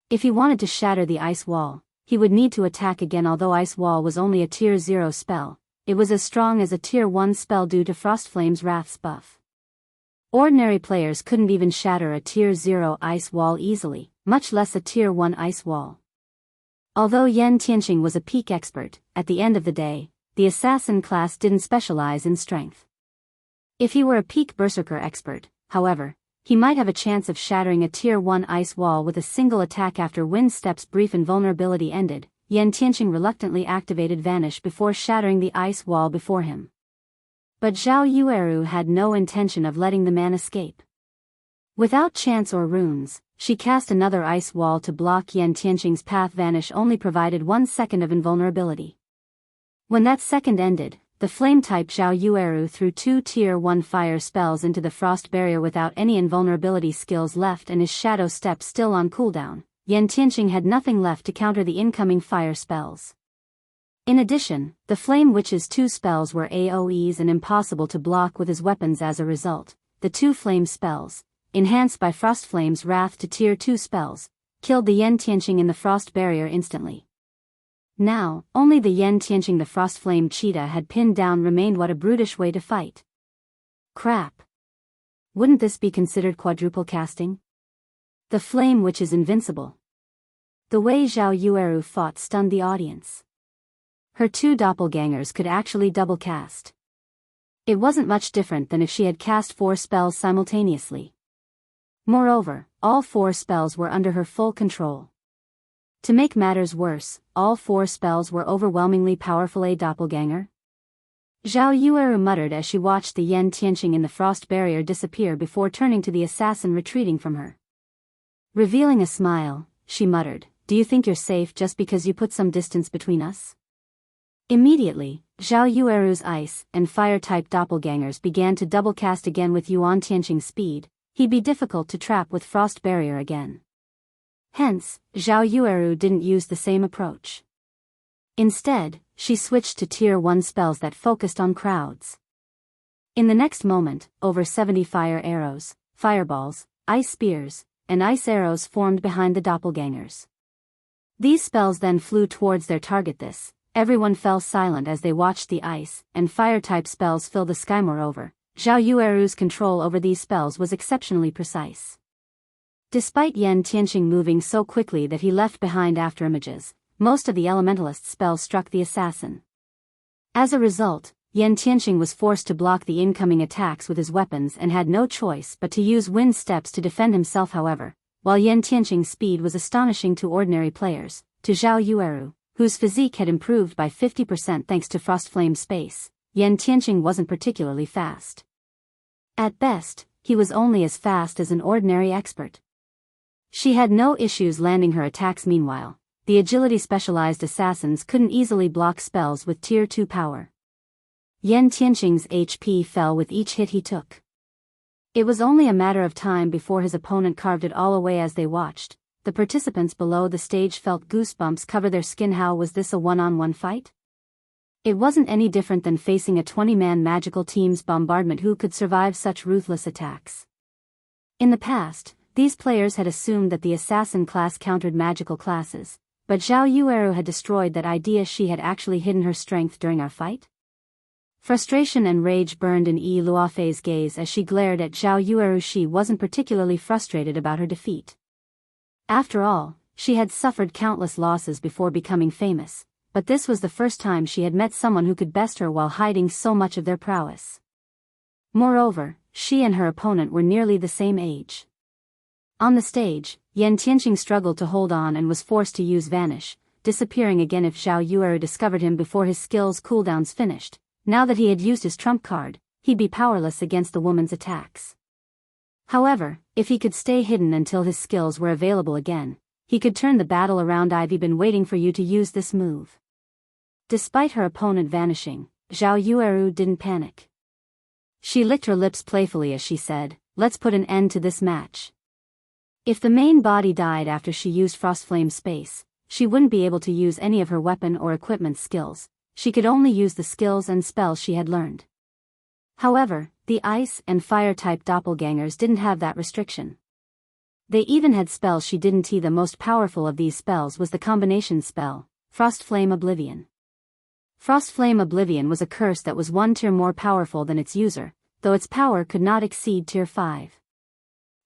If he wanted to shatter the ice wall, he would need to attack again. Although Ice Wall was only a Tier 0 spell, it was as strong as a Tier 1 spell due to Frostflame's Wrath's buff. Ordinary players couldn't even shatter a Tier 0 ice wall easily, much less a Tier 1 ice wall. Although Yen Tianqing was a peak expert, at the end of the day, the assassin class didn't specialize in strength. If he were a peak berserker expert, however, he might have a chance of shattering a Tier 1 ice wall with a single attack. After Wind Step's brief invulnerability ended, Yen Tianqing reluctantly activated Vanish before shattering the ice wall before him. But Zhao Yueru had no intention of letting the man escape. Without chance or runes, she cast another ice wall to block Yen Tianqing's path. Vanish only provided 1 second of invulnerability. When that second ended, the flame-type Zhao Yueru threw 2 Tier 1 fire spells into the frost barrier without any invulnerability skills left and his shadow step still on cooldown. Yen Tianqing had nothing left to counter the incoming fire spells. In addition, the Flame Witch's 2 spells were AoEs and impossible to block with his weapons. As a result, the 2 flame spells, enhanced by Frostflame's Wrath to Tier 2 spells, killed the Yen Tianqing in the frost barrier instantly. Now, only the Yen Tianqing the Frostflame cheetah had pinned down remained. What a brutish way to fight. Crap. Wouldn't this be considered quadruple casting? The Flame Witch is invincible. The way Zhao Yueru fought stunned the audience. Her 2 doppelgangers could actually double cast. It wasn't much different than if she had cast 4 spells simultaneously. Moreover, all 4 spells were under her full control. To make matters worse, all 4 spells were overwhelmingly powerful. A doppelganger? Zhao Yueru muttered as she watched the Yen Tianqing in the frost barrier disappear before turning to the assassin retreating from her. Revealing a smile, she muttered, "Do you think you're safe just because you put some distance between us?" Immediately, Zhao Yueru's ice and fire-type doppelgangers began to double cast again with Yuan Tianqing's speed. He'd be difficult to trap with frost barrier again. Hence, Zhao Yueru didn't use the same approach. Instead, she switched to Tier 1 spells that focused on crowds. In the next moment, over 70 fire arrows, fireballs, ice spears, and ice arrows formed behind the doppelgangers. These spells then flew towards their target. Everyone fell silent as they watched the ice and fire-type spells fill the sky. Moreover, Zhao Yueru's control over these spells was exceptionally precise. Despite Yan Tianqing moving so quickly that he left behind afterimages, most of the Elementalist spells struck the assassin. As a result, Yan Tianqing was forced to block the incoming attacks with his weapons and had no choice but to use wind steps to defend himself. However, while Yan Tianqing's speed was astonishing to ordinary players, to Zhao Yueru, whose physique had improved by 50% thanks to Frostflame Space, Yan Tianqing wasn't particularly fast. At best, he was only as fast as an ordinary expert. She had no issues landing her attacks. Meanwhile, the agility-specialized assassins couldn't easily block spells with Tier 2 power. Yan Tianqing's HP fell with each hit he took. It was only a matter of time before his opponent carved it all away. As they watched, the participants below the stage felt goosebumps cover their skin. How was this a one-on-one fight? It wasn't any different than facing a 20-man magical team's bombardment. Who could survive such ruthless attacks? In the past, these players had assumed that the assassin class countered magical classes, but Zhao Yueru had destroyed that idea. She had actually hidden her strength during our fight? Frustration and rage burned in Yi Luofei's gaze as she glared at Zhao Yueru. She wasn't particularly frustrated about her defeat. After all, she had suffered countless losses before becoming famous, but this was the first time she had met someone who could best her while hiding so much of their prowess. Moreover, she and her opponent were nearly the same age. On the stage, Yan Tianqing struggled to hold on and was forced to use Vanish, disappearing again if Zhao Yueru discovered him before his skill's cooldowns finished. Now that he had used his trump card, he'd be powerless against the woman's attacks. However, if he could stay hidden until his skills were available again, he could turn the battle around. I've been waiting for you to use this move. Despite her opponent vanishing, Zhao Yueru didn't panic. She licked her lips playfully as she said, "Let's put an end to this match." If the main body died after she used Frostflame Space, she wouldn't be able to use any of her weapon or equipment skills. She could only use the skills and spells she had learned. However, the ice and fire-type doppelgangers didn't have that restriction. They even had spells she didn't. The most powerful of these spells was the combination spell, Frostflame Oblivion. Frostflame Oblivion was a curse that was one tier more powerful than its user, though its power could not exceed Tier 5.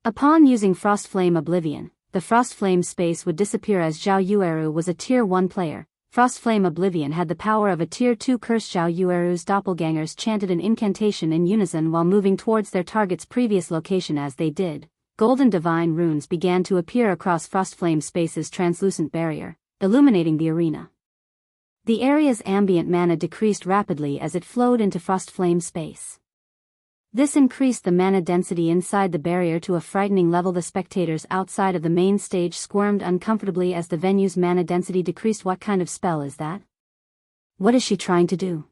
Upon using Frostflame Oblivion, the Frostflame Space would disappear. As Zhao Yueru was a Tier 1 player, Frostflame Oblivion had the power of a Tier 2 curse. Zhao Yueru's doppelgangers chanted an incantation in unison while moving towards their target's previous location. As they did, golden divine runes began to appear across Frostflame Space's translucent barrier, illuminating the arena. The area's ambient mana decreased rapidly as it flowed into Frostflame Space. This increased the mana density inside the barrier to a frightening level. The spectators outside of the main stage squirmed uncomfortably as the venue's mana density decreased. What kind of spell is that? What is she trying to do?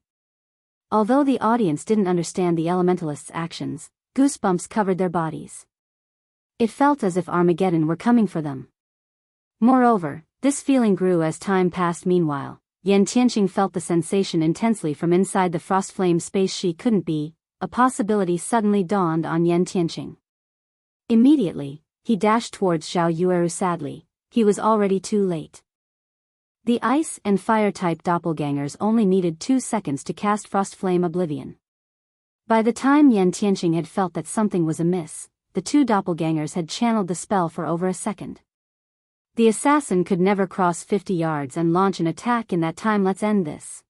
Although the audience didn't understand the Elementalist's actions, goosebumps covered their bodies. It felt as if Armageddon were coming for them. Moreover, this feeling grew as time passed. Meanwhile, Yan Tianqing felt the sensation intensely from inside the Frostflame Space. She couldn't be. A possibility suddenly dawned on Yan Tianqing. Immediately, he dashed towards Zhao Yueru. Sadly, he was already too late. The ice and fire-type doppelgangers only needed 2 seconds to cast Frostflame Oblivion. By the time Yan Tianqing had felt that something was amiss, the 2 doppelgangers had channeled the spell for over a second. The assassin could never cross 50 yards and launch an attack in that time. Let's end this.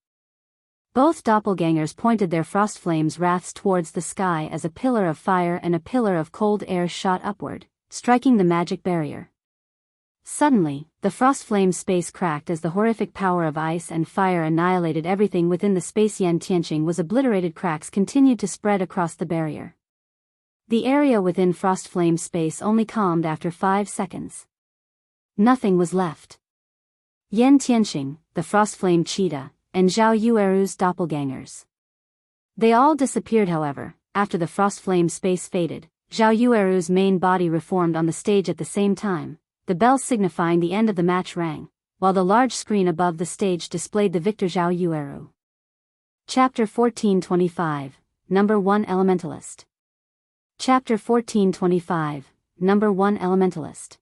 Both doppelgangers pointed their Frostflame's wraths towards the sky as a pillar of fire and a pillar of cold air shot upward, striking the magic barrier. Suddenly, the Frostflame Space cracked as the horrific power of ice and fire annihilated everything within the space. Yan Tianqing was obliterated. Cracks continued to spread across the barrier. The area within Frostflame Space only calmed after 5 seconds. Nothing was left. Yan Tianqing, the Frostflame Cheetah, and Zhao Yueru's doppelgangers. They all disappeared. However, after the Frostflame Space faded, Zhao Yueru's main body reformed on the stage at the same time. the bell signifying the end of the match rang, while the large screen above the stage displayed the victor Zhao Yueru. Chapter 1425, Number 1 Elementalist. Chapter 1425, Number 1 Elementalist.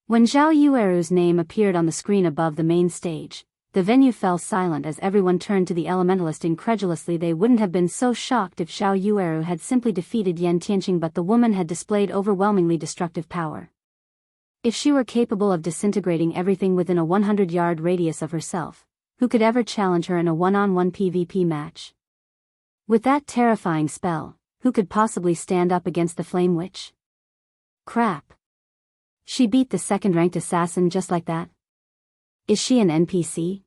When Zhao Yueru's name appeared on the screen above the main stage, the venue fell silent as everyone turned to the Elementalist incredulously. They wouldn't have been so shocked if Zhao Yueru had simply defeated Yan Tianqing, but the woman had displayed overwhelmingly destructive power. If she were capable of disintegrating everything within a 100-yard radius of herself, who could ever challenge her in a one-on-one PvP match? With that terrifying spell, who could possibly stand up against the Flame Witch? Crap. She beat the second-ranked assassin just like that? Is she an NPC?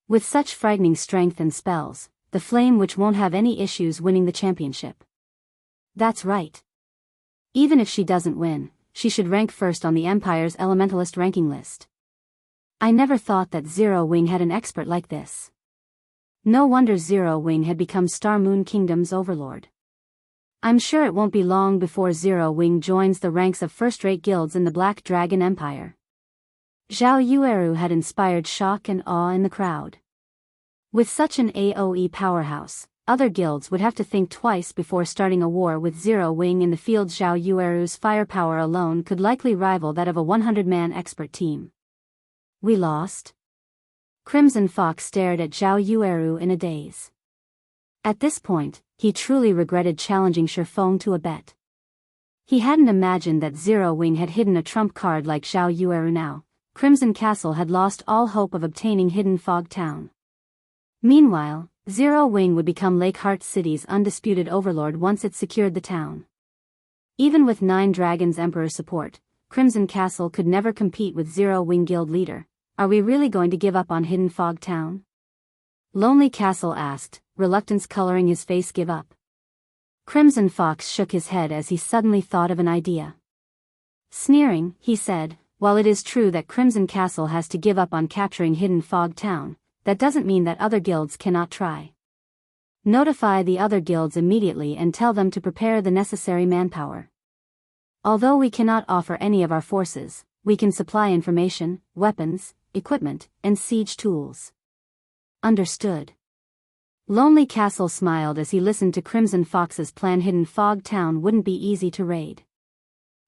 With such frightening strength and spells, the Flame Witch won't have any issues winning the championship. That's right. Even if she doesn't win, she should rank first on the Empire's Elementalist ranking list. I never thought that Zero Wing had an expert like this. No wonder Zero Wing had become Star Moon Kingdom's overlord. I'm sure it won't be long before Zero Wing joins the ranks of first-rate guilds in the Black Dragon Empire. Zhao Yueru had inspired shock and awe in the crowd. With such an AoE powerhouse, other guilds would have to think twice before starting a war with Zero Wing in the field. Zhao Yueru's firepower alone could likely rival that of a 100-man expert team. We lost? Crimson Fox stared at Zhao Yueru in a daze. At this point, he truly regretted challenging Feng to a bet. He hadn't imagined that Zero Wing had hidden a trump card like Zhao Yueru. Now, Crimson Castle had lost all hope of obtaining Hidden Fog Town. Meanwhile, Zero Wing would become Lakeheart City's undisputed overlord once it secured the town. Even with 9 Dragons Emperor support, Crimson Castle could never compete with Zero Wing guild leader. Are we really going to give up on Hidden Fog Town? Lonely Castle asked, reluctance coloring his face. Give up? Crimson Fox shook his head as he suddenly thought of an idea. Sneering, he said, while it is true that Crimson Castle has to give up on capturing Hidden Fog Town, that doesn't mean that other guilds cannot try. Notify the other guilds immediately and tell them to prepare the necessary manpower. Although we cannot offer any of our forces, we can supply information, weapons, equipment, and siege tools. Understood. Lonely Castle smiled as he listened to Crimson Fox's plan. Hidden Fog Town wouldn't be easy to raid.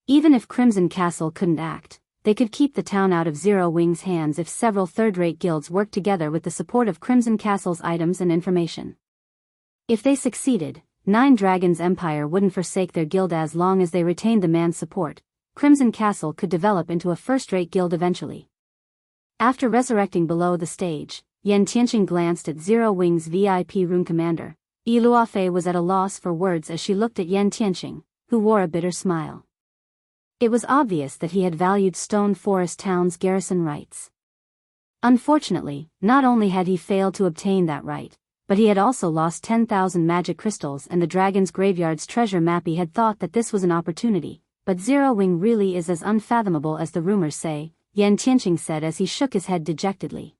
Even if Crimson Castle couldn't act, they could keep the town out of Zero Wing's hands if several third-rate guilds worked together with the support of Crimson Castle's items and information. If they succeeded, 9 Dragons Empire wouldn't forsake their guild as long as they retained the man's support. Crimson Castle could develop into a first-rate guild eventually. After resurrecting below the stage, Yan Tianqing glanced at Zero Wing's VIP room commander. Luofei was at a loss for words as she looked at Yan Tianqing, who wore a bitter smile. It was obvious that he had valued Stone Forest Town's garrison rights. Unfortunately, not only had he failed to obtain that right, but he had also lost 10,000 magic crystals and the dragon's graveyard's treasure map. He had thought that this was an opportunity, but Zero Wing really is as unfathomable as the rumors say, Yan Tianqing said as he shook his head dejectedly.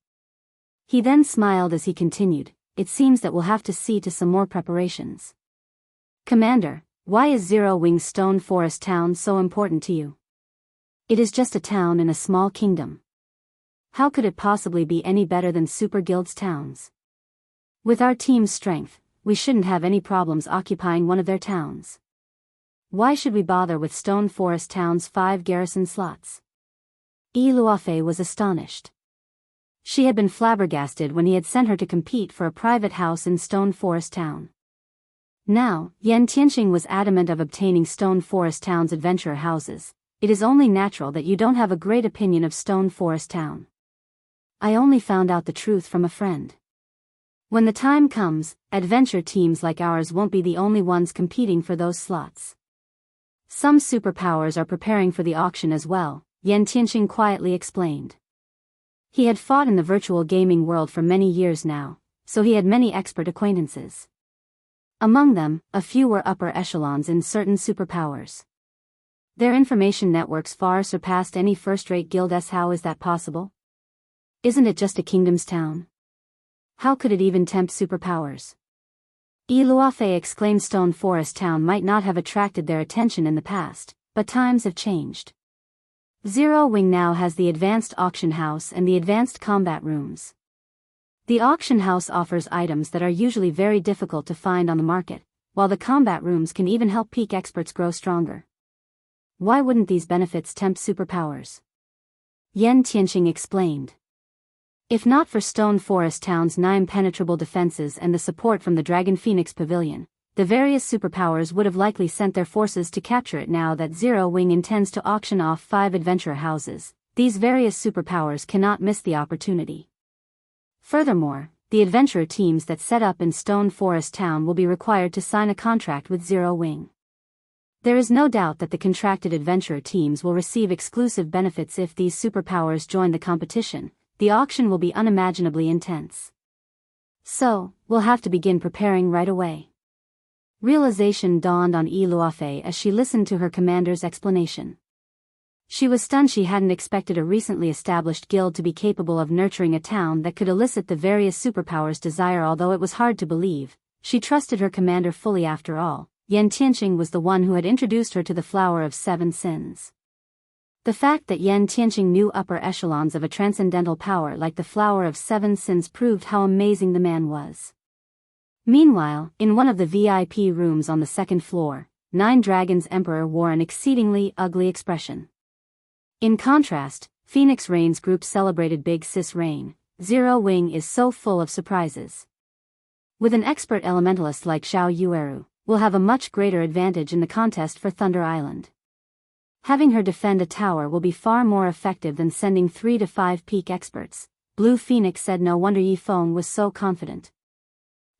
He then smiled as he continued, it seems that we'll have to see to some more preparations. Commander, why is Zero Wing's Stone Forest Town so important to you? It is just a town in a small kingdom. How could it possibly be any better than Super Guild's towns? With our team's strength, we shouldn't have any problems occupying one of their towns. Why should we bother with Stone Forest Town's 5 garrison slots? Luofei was astonished. She had been flabbergasted when he had sent her to compete for a private house in Stone Forest Town. Now, Yan Tianqing was adamant of obtaining Stone Forest Town's adventurer houses. It is only natural that you don't have a great opinion of Stone Forest Town. I only found out the truth from a friend. When the time comes, adventure teams like ours won't be the only ones competing for those slots. Some superpowers are preparing for the auction as well, Yan Tianqing quietly explained. He had fought in the virtual gaming world for many years now, so he had many expert acquaintances. Among them, a few were upper echelons in certain superpowers. Their information networks far surpassed any first-rate guilds. How is that possible? Isn't it just a kingdom's town? How could it even tempt superpowers? Luofei exclaimed. Stone Forest Town might not have attracted their attention in the past, but times have changed. Zero Wing now has the Advanced Auction House and the Advanced Combat Rooms. The Auction House offers items that are usually very difficult to find on the market, while the Combat Rooms can even help peak experts grow stronger. Why wouldn't these benefits tempt superpowers? Yan Tianqing explained. If not for Stone Forest Town's 9 impenetrable defenses and the support from the Dragon Phoenix Pavilion, the various superpowers would have likely sent their forces to capture it. Now that Zero Wing intends to auction off 5 adventurer houses, these various superpowers cannot miss the opportunity. Furthermore, the adventurer teams that set up in Stone Forest Town will be required to sign a contract with Zero Wing. There is no doubt that the contracted adventurer teams will receive exclusive benefits if these superpowers join the competition. The auction will be unimaginably intense. So, we'll have to begin preparing right away. Realization dawned on Yi Luofei as she listened to her commander's explanation. She was stunned. She hadn't expected a recently established guild to be capable of nurturing a town that could elicit the various superpowers' desire. Although it was hard to believe, she trusted her commander fully. After all, Yan Tianqing was the one who had introduced her to the Flower of Seven Sins. The fact that Yan Tianqing knew upper echelons of a transcendental power like the Flower of Seven Sins proved how amazing the man was. Meanwhile, in one of the VIP rooms on the second floor, Nine Dragons Emperor wore an exceedingly ugly expression. In contrast, Phoenix Rain's group celebrated Big Sis Rain. Zero Wing is so full of surprises. With an expert elementalist like Xiao Yueru, we'll have a much greater advantage in the contest for Thunder Island. Having her defend a tower will be far more effective than sending 3 to 5 peak experts, Blue Phoenix said. No wonder Yi Feng was so confident.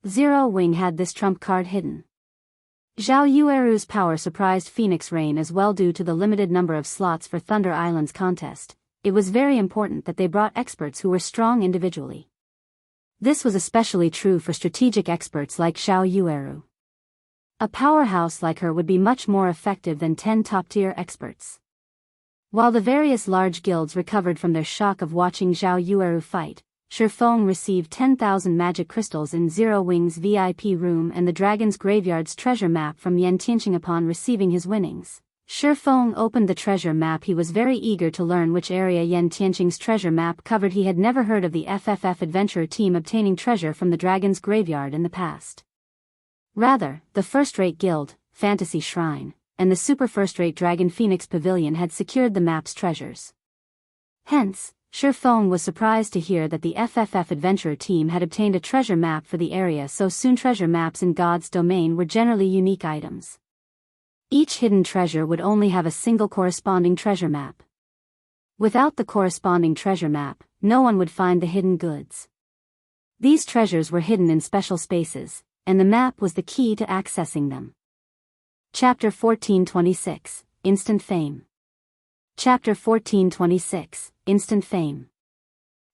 Zero Wing had this trump card hidden. Xiao Yueru's power surprised Phoenix Rain as well. Due to the limited number of slots for Thunder Island's contest, it was very important that they brought experts who were strong individually. This was especially true for strategic experts like Xiao Yueru. A powerhouse like her would be much more effective than 10 top-tier experts. While the various large guilds recovered from their shock of watching Xiao Yueru fight, Feng received 10,000 magic crystals in Zero Wing's VIP room and the Dragon's Graveyard's treasure map from Yan Tianqing. Upon receiving his winnings, Feng opened the treasure map. He was very eager to learn which area Yan Tianqing's treasure map covered. He had never heard of the FFF adventurer team obtaining treasure from the Dragon's Graveyard in the past. Rather, the first-rate guild, Fantasy Shrine, and the super first-rate Dragon Phoenix Pavilion had secured the map's treasures. Hence, Feng was surprised to hear that the FFF adventurer team had obtained a treasure map for the area so soon. Treasure maps in God's domain were generally unique items. Each hidden treasure would only have a single corresponding treasure map. Without the corresponding treasure map, no one would find the hidden goods. These treasures were hidden in special spaces, and the map was the key to accessing them. Chapter 1426, Instant Fame. Chapter 1426, Instant Fame.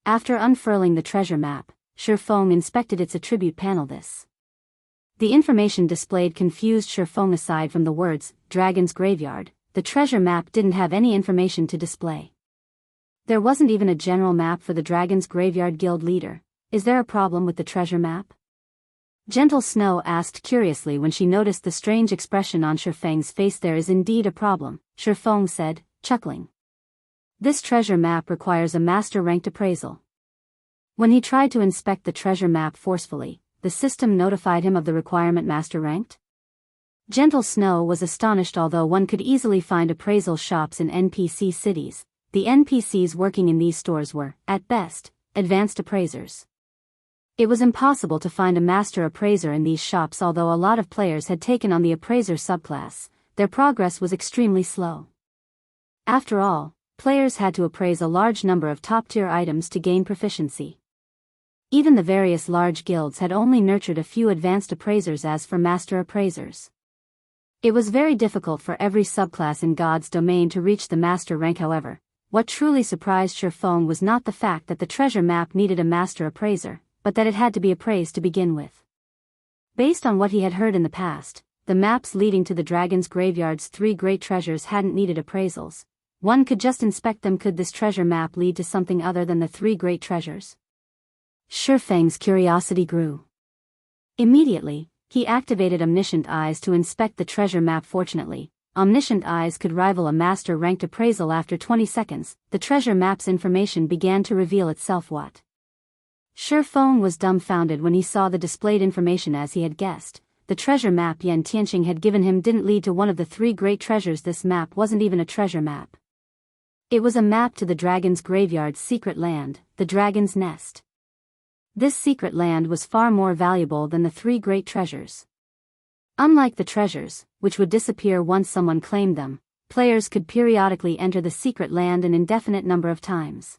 After unfurling the treasure map, Feng inspected its attribute panel. The information displayed confused Feng. Aside from the words, Dragon's Graveyard, the treasure map didn't have any information to display. There wasn't even a general map for the Dragon's Graveyard Guild leader. Is there a problem with the treasure map? Gentle Snow asked curiously when she noticed the strange expression on Feng's face. There is indeed a problem, Feng said, chuckling. This treasure map requires a master-ranked appraisal. When he tried to inspect the treasure map forcefully, the system notified him of the requirement master-ranked. Gentle Snow was astonished. Although one could easily find appraisal shops in NPC cities, the NPCs working in these stores were, at best, advanced appraisers. It was impossible to find a master appraiser in these shops. Although a lot of players had taken on the appraiser subclass, their progress was extremely slow. After all, players had to appraise a large number of top-tier items to gain proficiency. Even the various large guilds had only nurtured a few advanced appraisers. As for master appraisers, it was very difficult for every subclass in God's domain to reach the master rank. However, what truly surprised Feng was not the fact that the treasure map needed a master appraiser, but that it had to be appraised to begin with. Based on what he had heard in the past, the maps leading to the Dragon's Graveyard's 3 great treasures hadn't needed appraisals. One could just inspect them. Could this treasure map lead to something other than the 3 great treasures? Feng's curiosity grew. Immediately, he activated omniscient eyes to inspect the treasure map. Fortunately, omniscient eyes could rival a master-ranked appraisal. After 20 seconds, the treasure map's information began to reveal itself. What? Feng was dumbfounded when he saw the displayed information. As he had guessed, the treasure map Yan Tianqing had given him didn't lead to one of the 3 great treasures. This map wasn't even a treasure map. It was a map to the dragon's graveyard's secret land, the dragon's nest. This secret land was far more valuable than the 3 great treasures. Unlike the treasures, which would disappear once someone claimed them, players could periodically enter the secret land an indefinite number of times.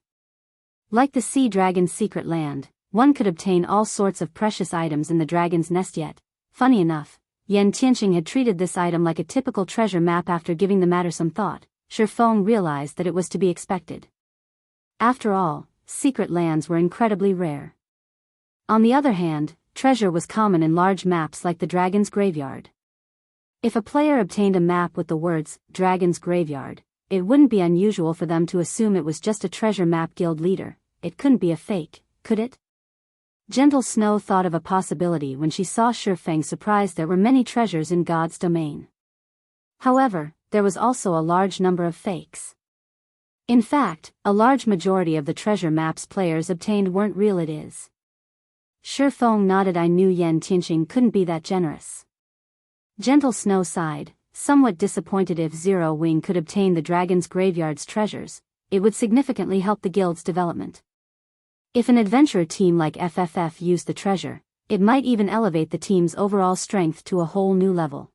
Like the sea dragon's secret land, one could obtain all sorts of precious items in the dragon's nest. Yet, funny enough, Yan Tianqing had treated this item like a typical treasure map. After giving the matter some thought, Feng realized that it was to be expected. After all, secret lands were incredibly rare. On the other hand, treasure was common in large maps like the dragon's graveyard. If a player obtained a map with the words, Dragon's Graveyard, it wouldn't be unusual for them to assume it was just a treasure map. Guild leader, it couldn't be a fake, could it? Gentle Snow thought of a possibility when she saw Feng surprised there were many treasures in God's domain. However, there was also a large number of fakes. In fact, a large majority of the treasure maps players obtained weren't real. It is. Feng nodded. I knew Yan Tianqing couldn't be that generous. Gentle Snow sighed, somewhat disappointed. If Zero Wing could obtain the dragon's graveyard's treasures, it would significantly help the guild's development. If an adventurer team like FFF used the treasure, it might even elevate the team's overall strength to a whole new level.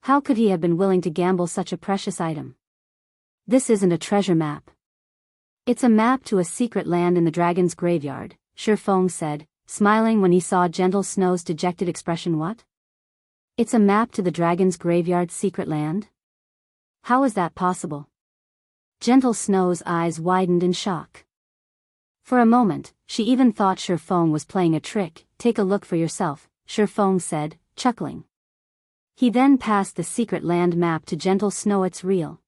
How could he have been willing to gamble such a precious item? This isn't a treasure map. It's a map to a secret land in the dragon's graveyard, Feng said, smiling when he saw Gentle Snow's dejected expression. What? It's a map to the dragon's graveyard's secret land? How is that possible? Gentle Snow's eyes widened in shock. For a moment, she even thought Feng was playing a trick. Take a look for yourself, Feng said, chuckling. He then passed the secret land map to Gentle Snow. It's real.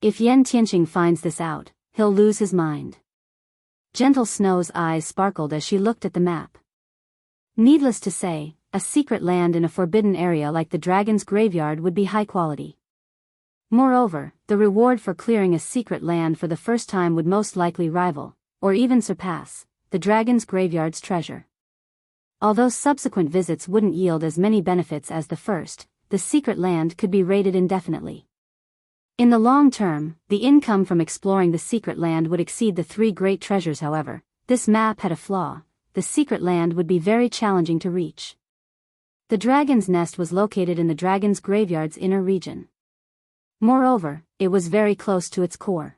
If Yan Tianqing finds this out, he'll lose his mind. Gentle Snow's eyes sparkled as she looked at the map. Needless to say, a secret land in a forbidden area like the dragon's graveyard would be high quality. Moreover, the reward for clearing a secret land for the first time would most likely rival, or even surpass, the dragon's graveyard's treasure. Although subsequent visits wouldn't yield as many benefits as the first, the secret land could be raided indefinitely. In the long term, the income from exploring the secret land would exceed the 3 great treasures. However, this map had a flaw: the secret land would be very challenging to reach. The dragon's nest was located in the dragon's graveyard's inner region. Moreover, it was very close to its core.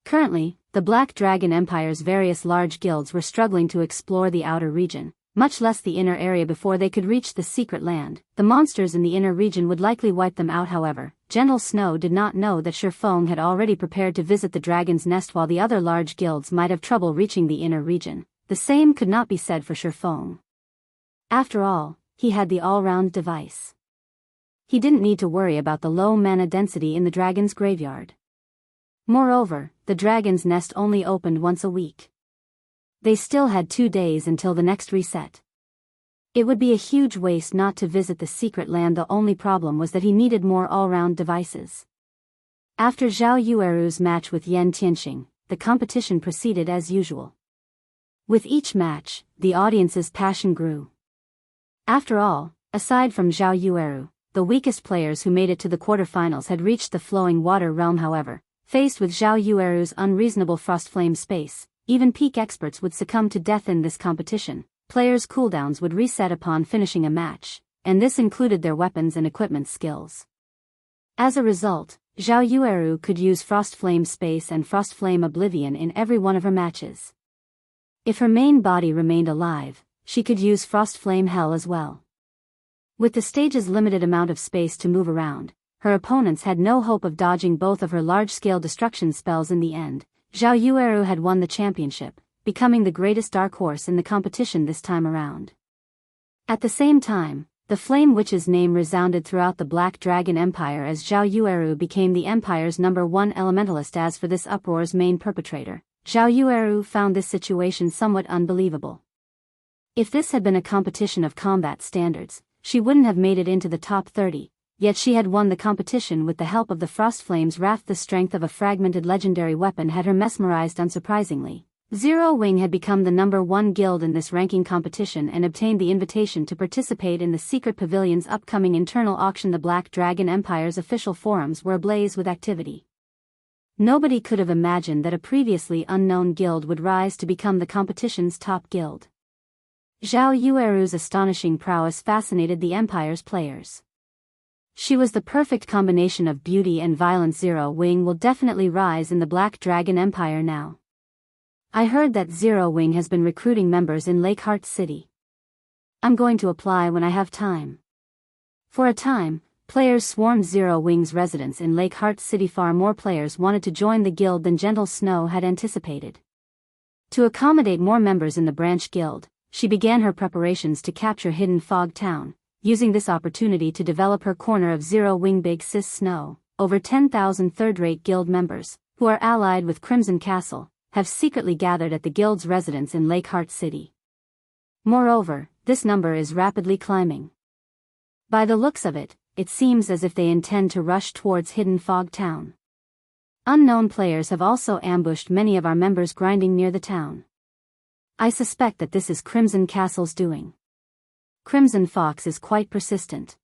Currently, the Black Dragon Empire's various large guilds were struggling to explore the outer region, much less the inner area, before they could reach the secret land. The monsters in the inner region would likely wipe them out. However, Gentle Snow did not know that Feng had already prepared to visit the dragon's nest. While the other large guilds might have trouble reaching the inner region, the same could not be said for Feng. After all, he had the all-round device. He didn't need to worry about the low mana density in the dragon's graveyard. Moreover, the dragon's nest only opened once a week. They still had 2 days until the next reset. It would be a huge waste not to visit the secret land. The only problem was that he needed more all-round devices. After Zhao Yueru's match with Yan Tianqing, the competition proceeded as usual. With each match, the audience's passion grew. After all, aside from Zhao Yueru, the weakest players who made it to the quarterfinals had reached the flowing water realm. However, faced with Zhao Yueru's unreasonable Frostflame space, even peak experts would succumb to death in this competition. Players' cooldowns would reset upon finishing a match, and this included their weapons and equipment skills. As a result, Zhao Yueru could use Frostflame Space and Frostflame Oblivion in every one of her matches. If her main body remained alive, she could use Frostflame Hell as well. With the stage's limited amount of space to move around, her opponents had no hope of dodging both of her large-scale destruction spells. In the end, Zhao Yueru had won the championship, becoming the greatest dark horse in the competition this time around. At the same time, the Flame Witch's name resounded throughout the Black Dragon Empire as Zhao Yueru became the Empire's #1 Elementalist. As for this uproar's main perpetrator, Zhao Yueru found this situation somewhat unbelievable. If this had been a competition of combat standards, she wouldn't have made it into the top 30, yet she had won the competition with the help of the Frost Flame's wrath. The strength of a fragmented legendary weapon had her mesmerized unsurprisingly. Zero Wing had become the #1 guild in this ranking competition and obtained the invitation to participate in the Secret Pavilion's upcoming internal auction. The Black Dragon Empire's official forums were ablaze with activity. Nobody could have imagined that a previously unknown guild would rise to become the competition's top guild. Zhao Yueru's astonishing prowess fascinated the Empire's players. She was the perfect combination of beauty and violence. Zero Wing will definitely rise in the Black Dragon Empire now. I heard that Zero Wing has been recruiting members in Lakeheart City. I'm going to apply when I have time. For a time, players swarmed Zero Wing's residence in Lakeheart City. Far more players wanted to join the guild than Gentle Snow had anticipated. To accommodate more members in the branch guild, she began her preparations to capture Hidden Fog Town, using this opportunity to develop her corner of Zero Wing. Big Sis Snow, over 10,000 third-rate guild members, who are allied with Crimson Castle, have secretly gathered at the guild's residence in Lakeheart City. Moreover, this number is rapidly climbing. By the looks of it, it seems as if they intend to rush towards Hidden Fog Town. Unknown players have also ambushed many of our members grinding near the town. I suspect that this is Crimson Castle's doing. Crimson Fox is quite persistent.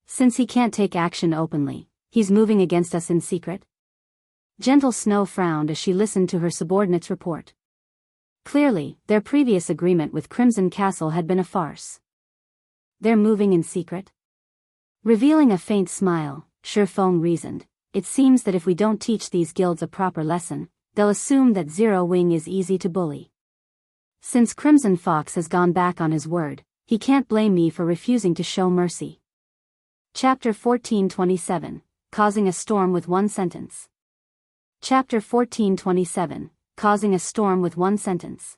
Since he can't take action openly, he's moving against us in secret. Gentle Snow frowned as she listened to her subordinate's report. Clearly, their previous agreement with Crimson Castle had been a farce. They're moving in secret? Revealing a faint smile, Feng reasoned, it seems that if we don't teach these guilds a proper lesson, they'll assume that Zero Wing is easy to bully. Since Crimson Fox has gone back on his word, he can't blame me for refusing to show mercy. Chapter 1427, Causing a Storm with One Sentence. Chapter 1427, Causing a Storm with One Sentence.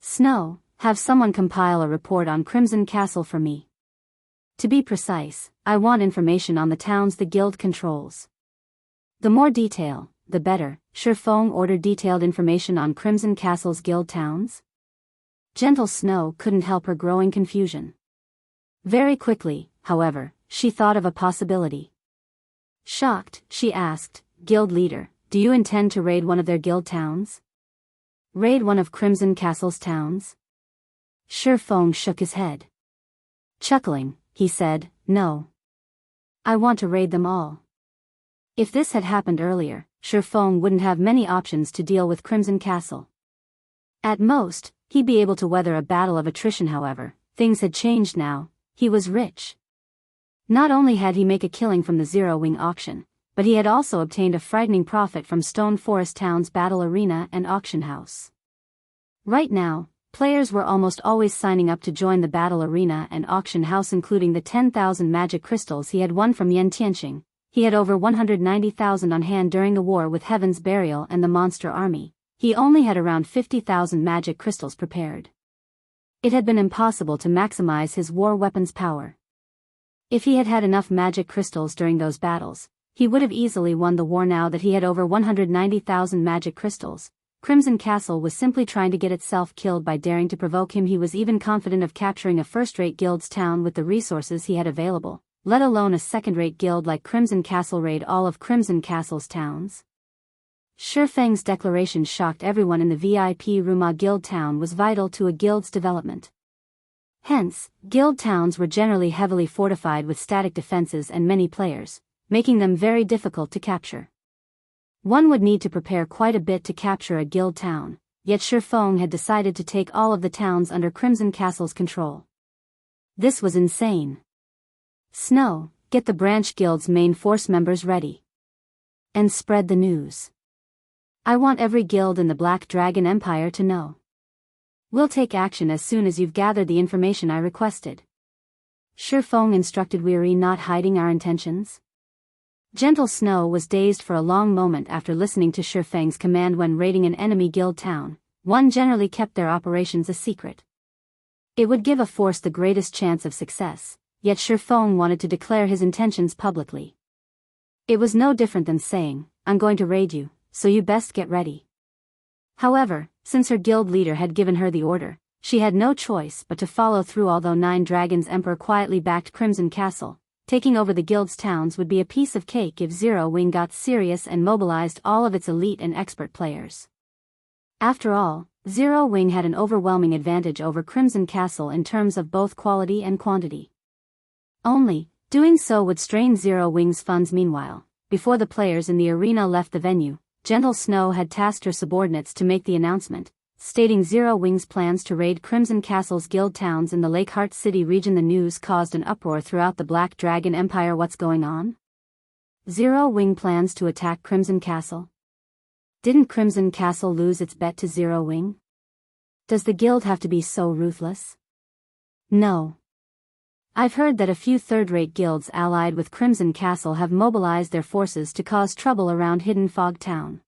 Snow, have someone compile a report on Crimson Castle for me. To be precise, I want information on the towns the guild controls. The more detail, the better. Feng ordered detailed information on Crimson Castle's guild towns. Gentle Snow couldn't help her growing confusion. Very quickly, however, she thought of a possibility. Shocked, she asked, Guild leader, do you intend to raid one of their guild towns? Raid one of Crimson Castle's towns? Feng shook his head. Chuckling, he said, no. I want to raid them all. If this had happened earlier, Feng wouldn't have many options to deal with Crimson Castle. At most, he'd be able to weather a battle of attrition. However, things had changed now. He was rich. Not only had he made a killing from the Zero Wing auction, but he had also obtained a frightening profit from Stone Forest Town's battle arena and auction house. Right now, players were almost always signing up to join the battle arena and auction house, including the 10,000 magic crystals he had won from Yen Tianqing. He had over 190,000 on hand during the war with Heaven's Burial and the Monster Army. He only had around 50,000 magic crystals prepared. It had been impossible to maximize his war weapon's power. If he had had enough magic crystals during those battles, he would have easily won the war. Now that he had over 190,000 magic crystals, Crimson Castle was simply trying to get itself killed by daring to provoke him. He was even confident of capturing a first-rate guild's town with the resources he had available, let alone a second-rate guild like Crimson Castle. Raid all of Crimson Castle's towns? Feng's declaration shocked everyone in the VIP room. A guild town was vital to a guild's development. Hence, guild towns were generally heavily fortified with static defenses and many players, making them very difficult to capture. One would need to prepare quite a bit to capture a guild town, yet Feng had decided to take all of the towns under Crimson Castle's control. This was insane. Snow, get the branch guild's main force members ready. And spread the news. I want every guild in the Black Dragon Empire to know. We'll take action as soon as you've gathered the information I requested. Feng instructed, weary not hiding our intentions. Gentle Snow was dazed for a long moment after listening to Feng's command. When raiding an enemy guild town, one generally kept their operations a secret. It would give a force the greatest chance of success, yet Feng wanted to declare his intentions publicly. It was no different than saying, I'm going to raid you, so you best get ready. However, since her guild leader had given her the order, she had no choice but to follow through. Although 9 Dragons Emperor quietly backed Crimson Castle, taking over the guild's towns would be a piece of cake if Zero Wing got serious and mobilized all of its elite and expert players. After all, Zero Wing had an overwhelming advantage over Crimson Castle in terms of both quality and quantity. Only, doing so would strain Zero Wing's funds. Meanwhile, before the players in the arena left the venue, Gentle Snow had tasked her subordinates to make the announcement, stating Zero Wing's plans to raid Crimson Castle's guild towns in the Lakeheart City region. The news caused an uproar throughout the Black Dragon Empire. What's going on? Zero Wing plans to attack Crimson Castle? Didn't Crimson Castle lose its bet to Zero Wing? Does the guild have to be so ruthless? No. I've heard that a few third-rate guilds allied with Crimson Castle have mobilized their forces to cause trouble around Hidden Fog Town.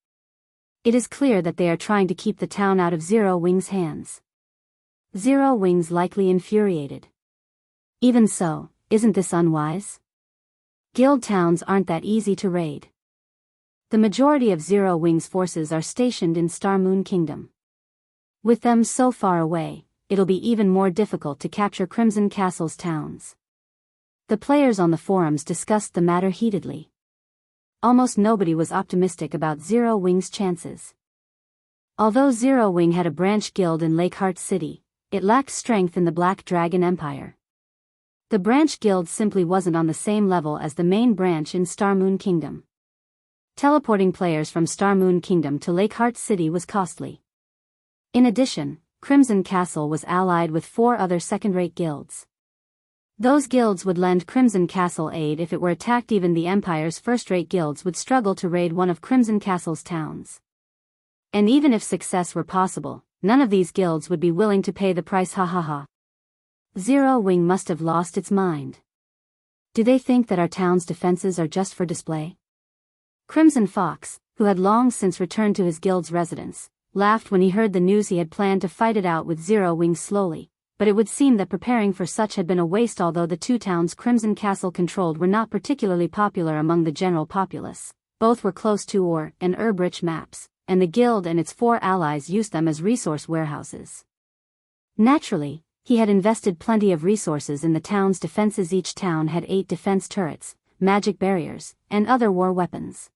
It is clear that they are trying to keep the town out of Zero Wing's hands. Zero Wing's likely infuriated. Even so, isn't this unwise? Guild towns aren't that easy to raid. The majority of Zero Wing's forces are stationed in Star Moon Kingdom. With them so far away, it'll be even more difficult to capture Crimson Castle's towns. The players on the forums discussed the matter heatedly. Almost nobody was optimistic about Zero Wing's chances. Although Zero Wing had a branch guild in Lakeheart City, it lacked strength in the Black Dragon Empire. The branch guild simply wasn't on the same level as the main branch in Star Moon Kingdom. Teleporting players from Star Moon Kingdom to Lakeheart City was costly. In addition, Crimson Castle was allied with 4 other second-rate guilds. Those guilds would lend Crimson Castle aid if it were attacked. Even the Empire's first-rate guilds would struggle to raid one of Crimson Castle's towns. And even if success were possible, none of these guilds would be willing to pay the price. Zero Wing must have lost its mind. Do they think that our town's defenses are just for display? Crimson Fox, who had long since returned to his guild's residence, laughed when he heard the news. He had planned to fight it out with Zero Wing slowly, but it would seem that preparing for such had been a waste. Although the 2 towns Crimson Castle controlled were not particularly popular among the general populace, both were close to ore and herb-rich maps, and the guild and its 4 allies used them as resource warehouses. Naturally, he had invested plenty of resources in the town's defenses. Each town had 8 defense turrets, magic barriers, and other war weapons.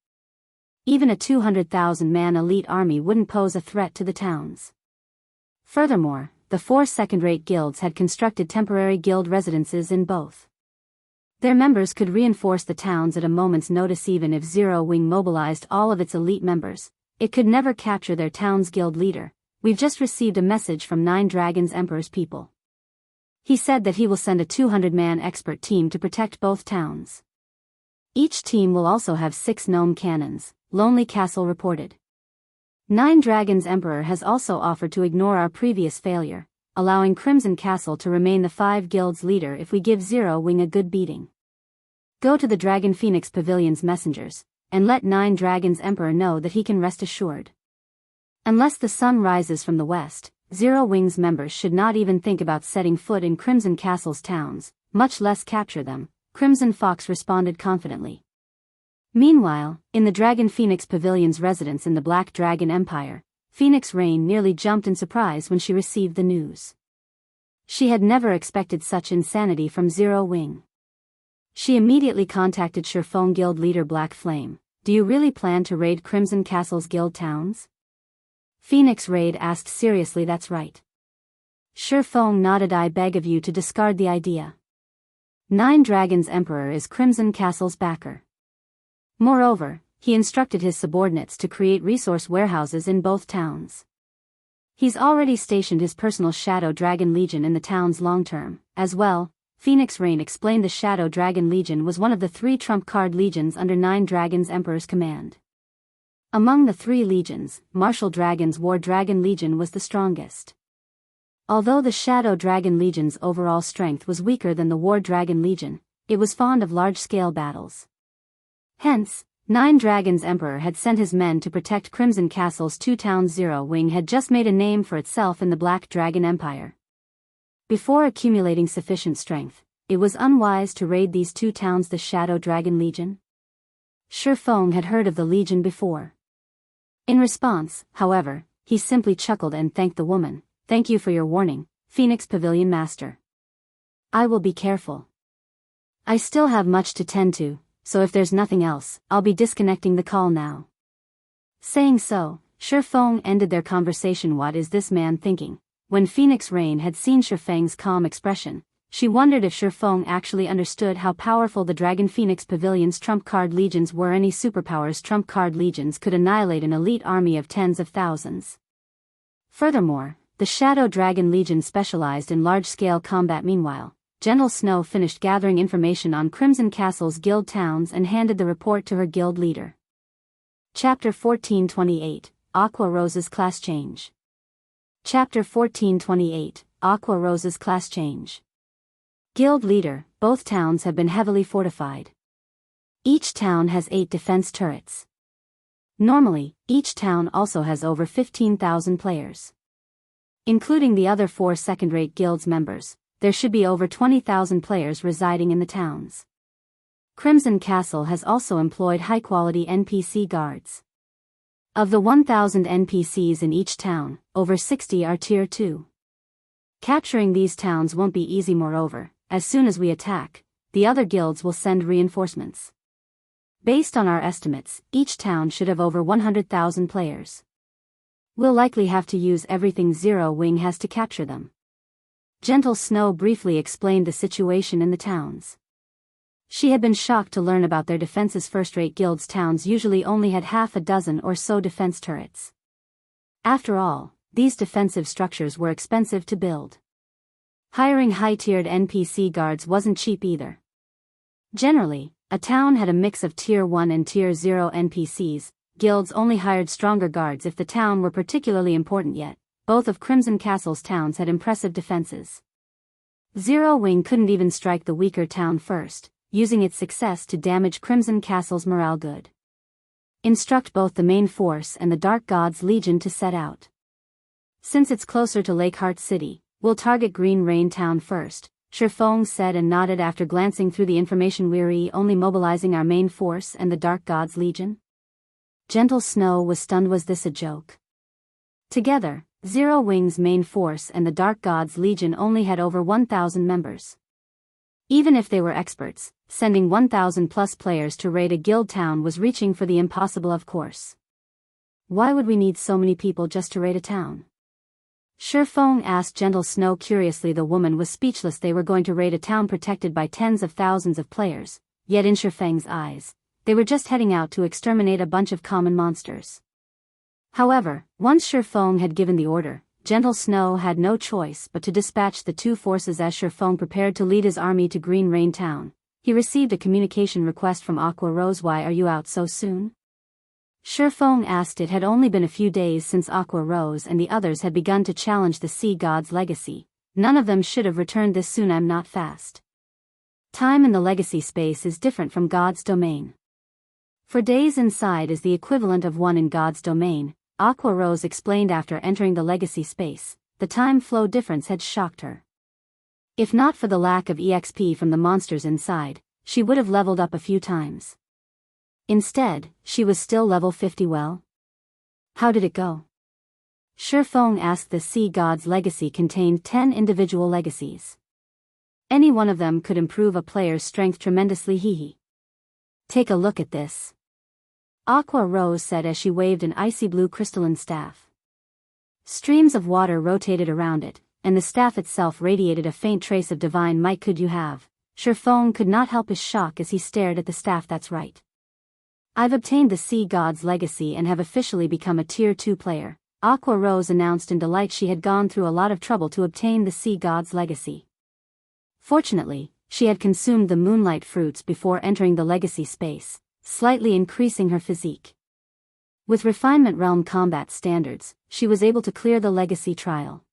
Even a 200,000-man elite army wouldn't pose a threat to the towns. Furthermore, the 4 second-rate guilds had constructed temporary guild residences in both. Their members could reinforce the towns at a moment's notice. Even if Zero Wing mobilized all of its elite members, it could never capture their town's guild leader. We've just received a message from 9 Dragons Emperor's people. He said that he will send a 200-man expert team to protect both towns. Each team will also have 6 gnome cannons, Lonely Castle reported. 9 Dragons Emperor has also offered to ignore our previous failure, allowing Crimson Castle to remain the 5 guilds leader if we give Zero Wing a good beating. Go to the Dragon Phoenix Pavilion's messengers, and let 9 Dragons Emperor know that he can rest assured. Unless the sun rises from the west, Zero Wing's members should not even think about setting foot in Crimson Castle's towns, much less capture them, Crimson Fox responded confidently. Meanwhile, in the Dragon Phoenix Pavilion's residence in the Black Dragon Empire, Phoenix Rain nearly jumped in surprise when she received the news. She had never expected such insanity from Zero Wing. She immediately contacted Feng guild leader Black Flame. Do you really plan to raid Crimson Castle's guild towns? Phoenix Raid asked seriously. That's right. Feng nodded. I beg of you to discard the idea. 9 Dragons Emperor is Crimson Castle's backer. Moreover, he instructed his subordinates to create resource warehouses in both towns. He's already stationed his personal Shadow Dragon Legion in the towns long-term, as well. Phoenix Rain explained the Shadow Dragon Legion was one of the 3 trump card legions under 9 Dragons Emperor's command. Among the 3 legions, Martial Dragon's War Dragon Legion was the strongest. Although the Shadow Dragon Legion's overall strength was weaker than the War Dragon Legion, it was fond of large-scale battles. Hence, 9 Dragons Emperor had sent his men to protect Crimson Castle's 2 towns. Zero Wing had just made a name for itself in the Black Dragon Empire. Before accumulating sufficient strength, it was unwise to raid these 2 towns. The Shadow Dragon Legion? Feng had heard of the Legion before. In response, however, he simply chuckled and thanked the woman. Thank you for your warning, Phoenix Pavilion Master. I will be careful. I still have much to tend to, so if there's nothing else, I'll be disconnecting the call now. Saying so, Feng ended their conversation. What is this man thinking? When Phoenix Rain had seen Feng's calm expression, she wondered if Feng actually understood how powerful the Dragon Phoenix Pavilion's trump card legions were. Any superpowers trump card legions could annihilate an elite army of tens of thousands. Furthermore, the Shadow Dragon Legion specialized in large-scale combat. Meanwhile, Gentle Snow finished gathering information on Crimson Castle's guild towns and handed the report to her guild leader. Chapter 1428, Aqua Rose's Class Change. Chapter 1428, Aqua Rose's Class Change. Guild Leader, both towns have been heavily fortified. Each town has 8 defense turrets. Normally, each town also has over 15,000 players. Including the other 4 second-rate guilds members, there should be over 20,000 players residing in the towns. Crimson Castle has also employed high-quality NPC guards. Of the 1,000 NPCs in each town, over 60 are Tier 2. Capturing these towns won't be easy. Moreover, as soon as we attack, the other guilds will send reinforcements. Based on our estimates, each town should have over 100,000 players. We'll likely have to use everything Zero Wing has to capture them. Gentle Snow briefly explained the situation in the towns. She had been shocked to learn about their defenses. First-rate guilds towns usually only had half a dozen or so defense turrets. After all, these defensive structures were expensive to build. Hiring high-tiered NPC guards wasn't cheap either. Generally, a town had a mix of Tier 1 and Tier 0 NPCs. Guilds only hired stronger guards if the town were particularly important. Yet, both of Crimson Castle's towns had impressive defenses. Zero Wing couldn't even strike the weaker town first, using its success to damage Crimson Castle's morale. Good. Instruct both the main force and the Dark God's Legion to set out. Since it's closer to Lakeheart City, we'll target Green Rain Town first, Feng said and nodded after glancing through the information. We're only mobilizing our main force and the Dark God's Legion? Gentle Snow was stunned. Was this a joke? Together, Zero Wing's main force and the Dark God's Legion only had over 1,000 members. Even if they were experts, sending 1,000+ players to raid a guild town was reaching for the impossible. Of course. Why would we need so many people just to raid a town? Feng asked Gentle Snow curiously. The woman was speechless. They were going to raid a town protected by tens of thousands of players, yet in Feng's eyes, they were just heading out to exterminate a bunch of common monsters. However, once Feng had given the order, Gentle Snow had no choice but to dispatch the 2 forces. As Feng prepared to lead his army to Green Rain Town, he received a communication request from Aqua Rose. Why are you out so soon? Feng asked. It had only been a few days since Aqua Rose and the others had begun to challenge the Sea God's legacy. None of them should have returned this soon. I'm not fast. Time in the legacy space is different from God's domain. For days inside is the equivalent of 1 in God's domain, Aqua Rose explained after entering the legacy space. The time flow difference had shocked her. If not for the lack of EXP from the monsters inside, she would have leveled up a few times. Instead, she was still level 50. Well, how did it go? Feng asked. The Sea God's legacy contained 10 individual legacies. Any one of them could improve a player's strength tremendously. Hee. Take a look at this. Aqua Rose said as she waved an icy blue crystalline staff. Streams of water rotated around it, and the staff itself radiated a faint trace of divine might. Could you have? Feng could not help his shock as he stared at the staff. That's right. I've obtained the Sea God's legacy and have officially become a Tier 2 player, Aqua Rose announced in delight. She had gone through a lot of trouble to obtain the Sea God's legacy. Fortunately, she had consumed the moonlight fruits before entering the legacy space, slightly increasing her physique. With refinement realm combat standards, she was able to clear the legacy trial.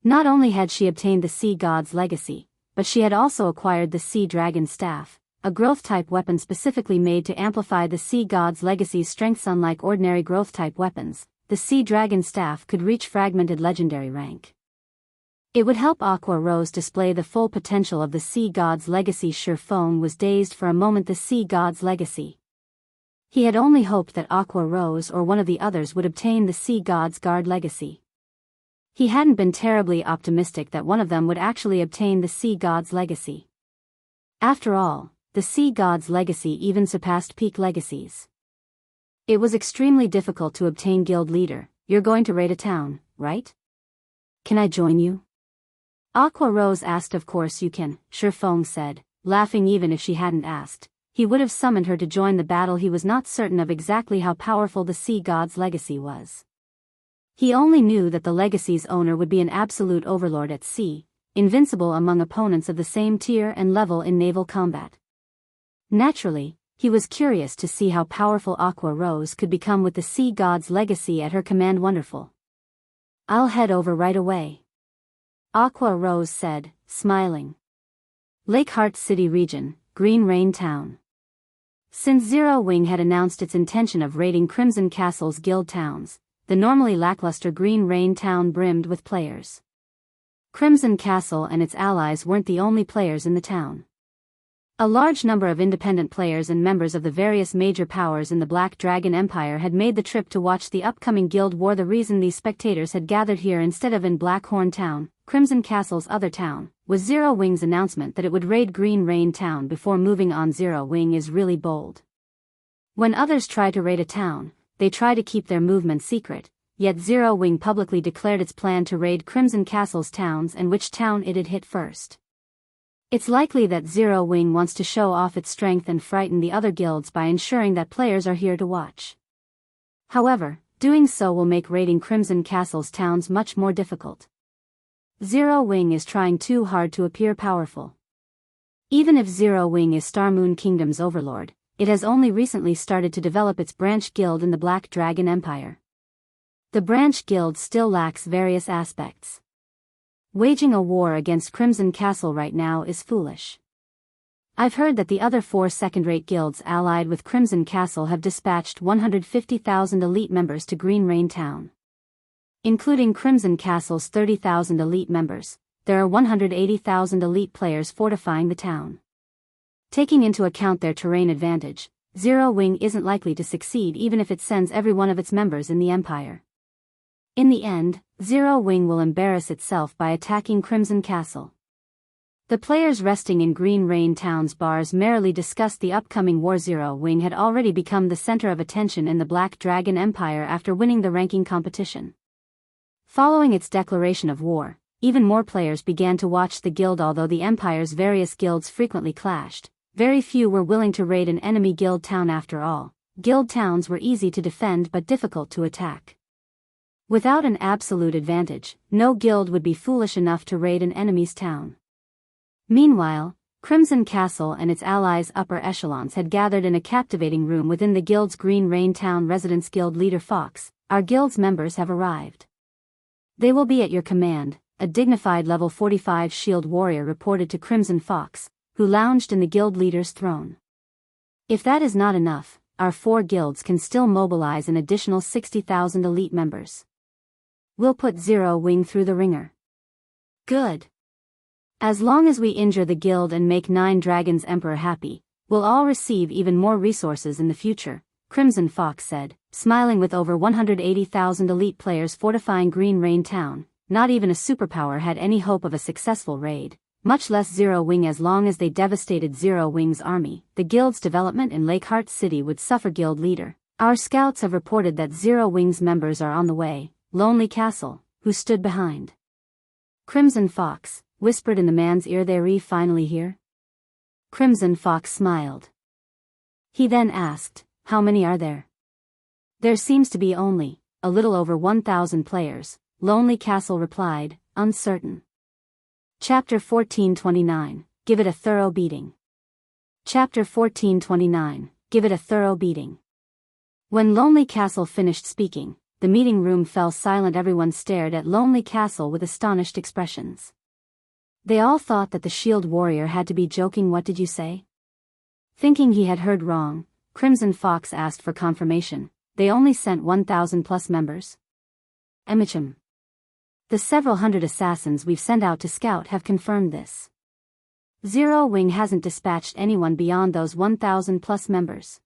Not only had she obtained the Sea God's legacy, but she had also acquired the Sea Dragon Staff, a growth-type weapon specifically made to amplify the Sea God's legacy's strengths. Unlike ordinary growth-type weapons, the Sea Dragon Staff could reach fragmented legendary rank. It would help Aqua Rose display the full potential of the Sea God's legacy. Feng was dazed for a moment. The Sea God's legacy. He had only hoped that Aqua Rose or one of the others would obtain the Sea God's guard legacy. He hadn't been terribly optimistic that one of them would actually obtain the Sea God's legacy. After all, the sea god's legacy even surpassed peak legacies. It was extremely difficult to obtain guild leader. You're going to raid a town, right? Can I join you? Aqua Rose asked. Of course you can, sure, Feng said, laughing. Even if she hadn't asked, he would have summoned her to join the battle. He was not certain of exactly how powerful the sea god's legacy was. He only knew that the legacy's owner would be an absolute overlord at sea, invincible among opponents of the same tier and level in naval combat. Naturally, he was curious to see how powerful Aqua Rose could become with the sea god's legacy at her command. Wonderful. I'll head over right away, Aqua Rose said, smiling. Lakeheart City Region, Green Rain Town. Since Zero Wing had announced its intention of raiding Crimson Castle's guild towns, the normally lackluster Green Rain Town brimmed with players. Crimson Castle and its allies weren't the only players in the town. A large number of independent players and members of the various major powers in the Black Dragon Empire had made the trip to watch the upcoming guild war. The reason these spectators had gathered here instead of in Blackhorn Town, Crimson Castle's other town, was Zero Wing's announcement that it would raid Green Rain Town before moving on. Zero Wing is really bold. When others try to raid a town, they try to keep their movement secret, yet Zero Wing publicly declared its plan to raid Crimson Castle's towns and which town it'd hit first. It's likely that Zero Wing wants to show off its strength and frighten the other guilds by ensuring that players are here to watch. However, doing so will make raiding Crimson Castle's towns much more difficult. Zero Wing is trying too hard to appear powerful. Even if Zero Wing is Starmoon Kingdom's overlord, it has only recently started to develop its branch guild in the Black Dragon Empire. The branch guild still lacks various aspects. Waging a war against Crimson Castle right now is foolish. I've heard that the other 4 second-rate guilds allied with Crimson Castle have dispatched 150,000 elite members to Green Rain Town. Including Crimson Castle's 30,000 elite members, there are 180,000 elite players fortifying the town. Taking into account their terrain advantage, Zero Wing isn't likely to succeed even if it sends every one of its members in the Empire. In the end, Zero Wing will embarrass itself by attacking Crimson Castle. The players resting in Green Rain Town's bars merrily discussed the upcoming war. Zero Wing had already become the center of attention in the Black Dragon Empire after winning the ranking competition. Following its declaration of war, even more players began to watch the guild. Although the Empire's various guilds frequently clashed, very few were willing to raid an enemy guild town. After all, guild towns were easy to defend but difficult to attack. Without an absolute advantage, no guild would be foolish enough to raid an enemy's town. Meanwhile, Crimson Castle and its allies' upper echelons had gathered in a captivating room within the guild's Green Rain Town residence. Guild leader Fox, our guild's members have arrived. They will be at your command, a dignified level 45 shield warrior reported to Crimson Fox, who lounged in the guild leader's throne. If that is not enough, our 4 guilds can still mobilize an additional 60,000 elite members. We'll put Zero Wing through the ringer. Good. As long as we injure the guild and make 9 Dragons Emperor happy, we'll all receive even more resources in the future, Crimson Fox said, smiling. With over 180,000 elite players fortifying Green Rain Town, not even a superpower had any hope of a successful raid, much less Zero Wing. As long as they devastated Zero Wing's army, the guild's development in Lakeheart City would suffer. Guild leader, our scouts have reported that Zero Wing's members are on the way. Lonely Castle, who stood behind Crimson Fox, whispered in the man's ear. They're finally here? Crimson Fox smiled. He then asked, how many are there? There seems to be only a little over 1,000 players, Lonely Castle replied, uncertain. Chapter 1429, Give it a thorough beating. Chapter 1429, Give it a thorough beating. When Lonely Castle finished speaking, the meeting room fell silent. Everyone stared at Lonely Castle with astonished expressions. They all thought that the shield warrior had to be joking. What did you say? Thinking he had heard wrong, Crimson Fox asked for confirmation. They only sent 1,000 plus members? Emicham. The several hundred assassins we've sent out to scout have confirmed this. Zero Wing hasn't dispatched anyone beyond those 1,000 plus members.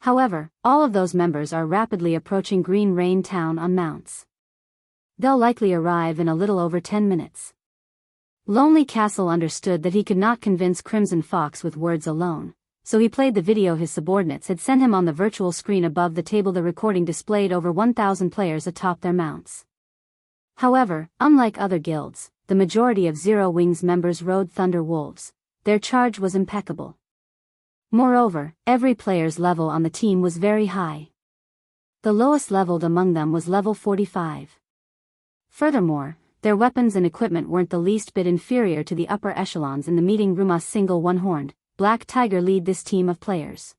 However, all of those members are rapidly approaching Green Rain Town on mounts. They'll likely arrive in a little over 10 minutes. Lonely Castle understood that he could not convince Crimson Fox with words alone, so he played the video his subordinates had sent him on the virtual screen above the table. The recording displayed over 1,000 players atop their mounts. However, unlike other guilds, the majority of Zero Wing's members rode Thunder Wolves. Their charge was impeccable. Moreover, every player's level on the team was very high. The lowest leveled among them was level 45. Furthermore, their weapons and equipment weren't the least bit inferior to the upper echelons in the meeting room. A single one-horned, black tiger lead this team of players.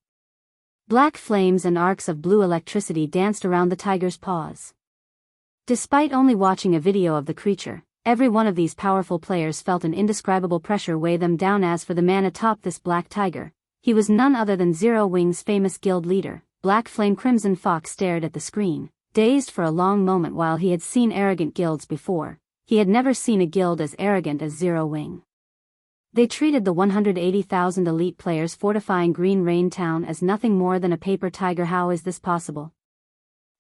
Black flames and arcs of blue electricity danced around the tiger's paws. Despite only watching a video of the creature, every one of these powerful players felt an indescribable pressure weigh them down. As for the man atop this black tiger, he was none other than Zero Wing's famous guild leader, Black Flame. Crimson Fox stared at the screen, dazed for a long moment. While he had seen arrogant guilds before, he had never seen a guild as arrogant as Zero Wing. They treated the 180,000 elite players fortifying Green Rain Town as nothing more than a paper tiger. How is this possible?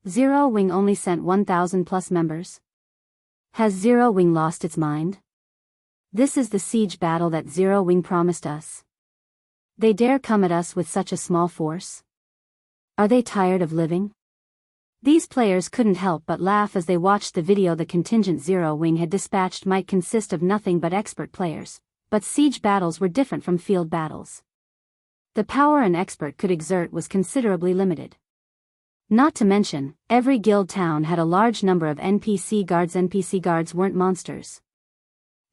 Zero Wing only sent 1,000 plus members? Has Zero Wing lost its mind? This is the siege battle that Zero Wing promised us. They dare come at us with such a small force? Are they tired of living? These players couldn't help but laugh as they watched the video. The contingent Zero Wing had dispatched might consist of nothing but expert players, but siege battles were different from field battles. The power an expert could exert was considerably limited. Not to mention, every guild town had a large number of NPC guards. NPC guards weren't monsters.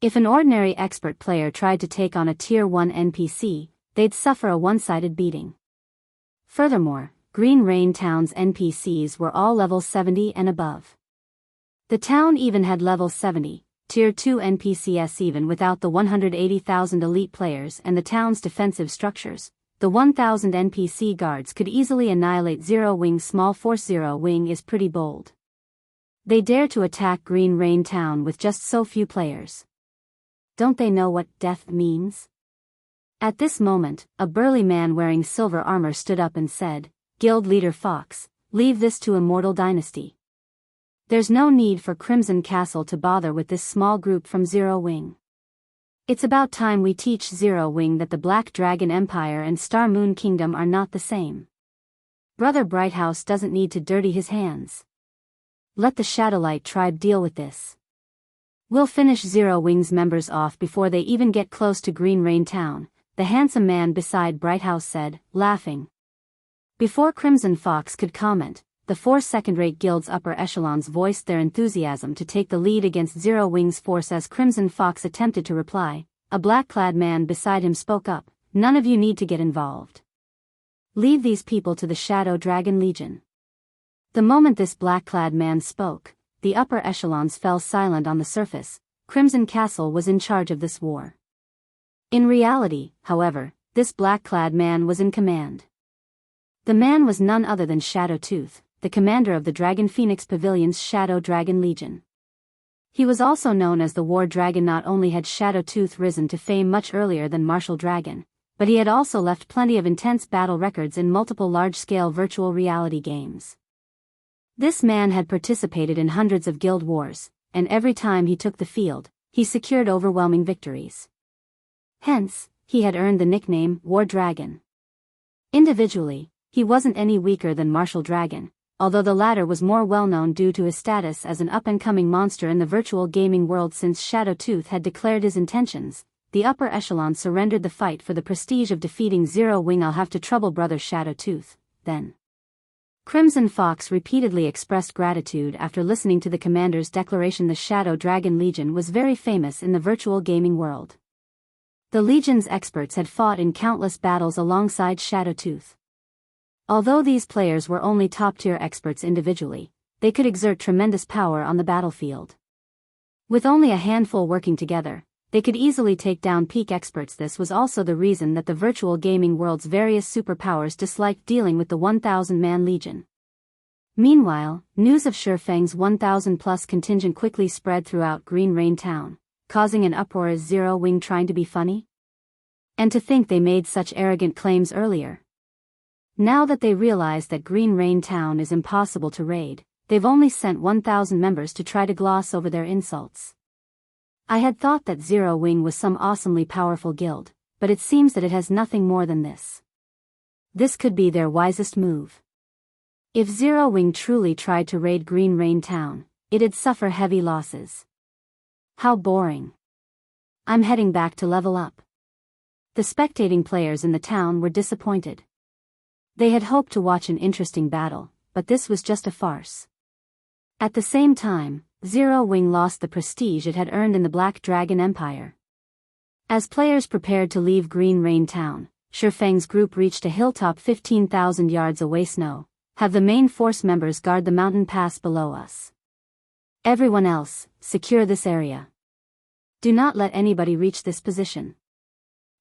If an ordinary expert player tried to take on a Tier 1 NPC, they'd suffer a one-sided beating. Furthermore, Green Rain Town's NPCs were all level 70 and above. The town even had level 70, Tier 2 NPCs. Even without the 180,000 elite players and the town's defensive structures, the 1,000 NPC guards could easily annihilate Zero Wing's small force. Zero Wing is pretty bold. They dare to attack Green Rain Town with just so few players. Don't they know what death means? At this moment, a burly man wearing silver armor stood up and said, "Guild leader Fox, leave this to Immortal Dynasty. There's no need for Crimson Castle to bother with this small group from Zero Wing. It's about time we teach Zero Wing that the Black Dragon Empire and Star Moon Kingdom are not the same. Brother Brighthouse doesn't need to dirty his hands. Let the Shadowlight tribe deal with this. We'll finish Zero Wing's members off before they even get close to Green Rain Town," the handsome man beside Brighthouse said, laughing. Before Crimson Fox could comment, the 4 second-rate guild's upper echelons voiced their enthusiasm to take the lead against Zero Wing's force. As Crimson Fox attempted to reply, a black-clad man beside him spoke up, "None of you need to get involved. Leave these people to the Shadow Dragon Legion." The moment this black-clad man spoke, the upper echelons fell silent. On the surface, Crimson Castle was in charge of this war. In reality, however, this black-clad man was in command. The man was none other than Shadowtooth, the commander of the Dragon Phoenix Pavilion's Shadow Dragon Legion. He was also known as the War Dragon. Not only had Shadowtooth risen to fame much earlier than Martial Dragon, but he had also left plenty of intense battle records in multiple large-scale virtual reality games. This man had participated in hundreds of guild wars, and every time he took the field, he secured overwhelming victories. Hence, he had earned the nickname War Dragon. Individually, he wasn't any weaker than Martial Dragon, although the latter was more well-known due to his status as an up-and-coming monster in the virtual gaming world. Since Shadowtooth had declared his intentions, the upper echelon surrendered the fight for the prestige of defeating Zero Wing. "I'll have to trouble brother Shadowtooth, then." Crimson Fox repeatedly expressed gratitude after listening to the commander's declaration. The Shadow Dragon Legion was very famous in the virtual gaming world. The Legion's experts had fought in countless battles alongside Shadowtooth. Although these players were only top-tier experts individually, they could exert tremendous power on the battlefield. With only a handful working together, they could easily take down peak experts. This was also the reason that the virtual gaming world's various superpowers disliked dealing with the 1,000-man Legion. Meanwhile, news of Feng's 1,000-plus contingent quickly spread throughout Green Rain Town, causing an uproar. Is Zero Wing trying to be funny? And to think they made such arrogant claims earlier. Now that they realize that Green Rain Town is impossible to raid, they've only sent 1,000 members to try to gloss over their insults. I had thought that Zero Wing was some awesomely powerful guild, but it seems that it has nothing more than this. This could be their wisest move. If Zero Wing truly tried to raid Green Rain Town, it'd suffer heavy losses. How boring. I'm heading back to level up. The spectating players in the town were disappointed. They had hoped to watch an interesting battle, but this was just a farce. At the same time, Zero Wing lost the prestige it had earned in the Black Dragon Empire. As players prepared to leave Green Rain Town, Feng's group reached a hilltop 15,000 yards away. Snow, have the main force members guard the mountain pass below us. Everyone else, secure this area. Do not let anybody reach this position.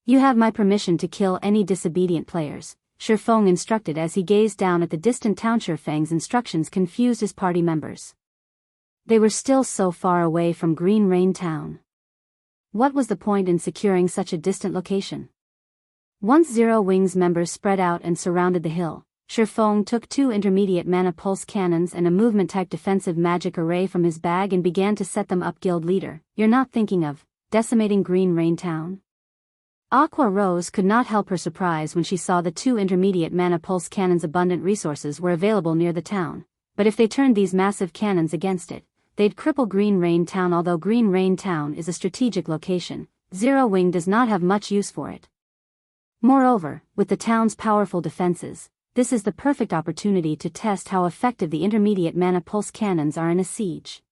You have my permission to kill any disobedient players, Feng instructed as he gazed down at the distant town. Feng's instructions confused his party members. They were still so far away from Green Rain Town. What was the point in securing such a distant location? Once Zero Wing's members spread out and surrounded the hill, Feng took 2 intermediate mana pulse cannons and a movement-type defensive magic array from his bag and began to set them up. Guild leader, you're not thinking of decimating Green Rain Town? Aqua Rose could not help her surprise when she saw the 2 intermediate mana pulse cannons. Abundant resources were available near the town, but if they turned these massive cannons against it, they'd cripple Green Rain Town. Although Green Rain Town is a strategic location, Zero Wing does not have much use for it. Moreover, with the town's powerful defenses, this is the perfect opportunity to test how effective the intermediate mana pulse cannons are in a siege.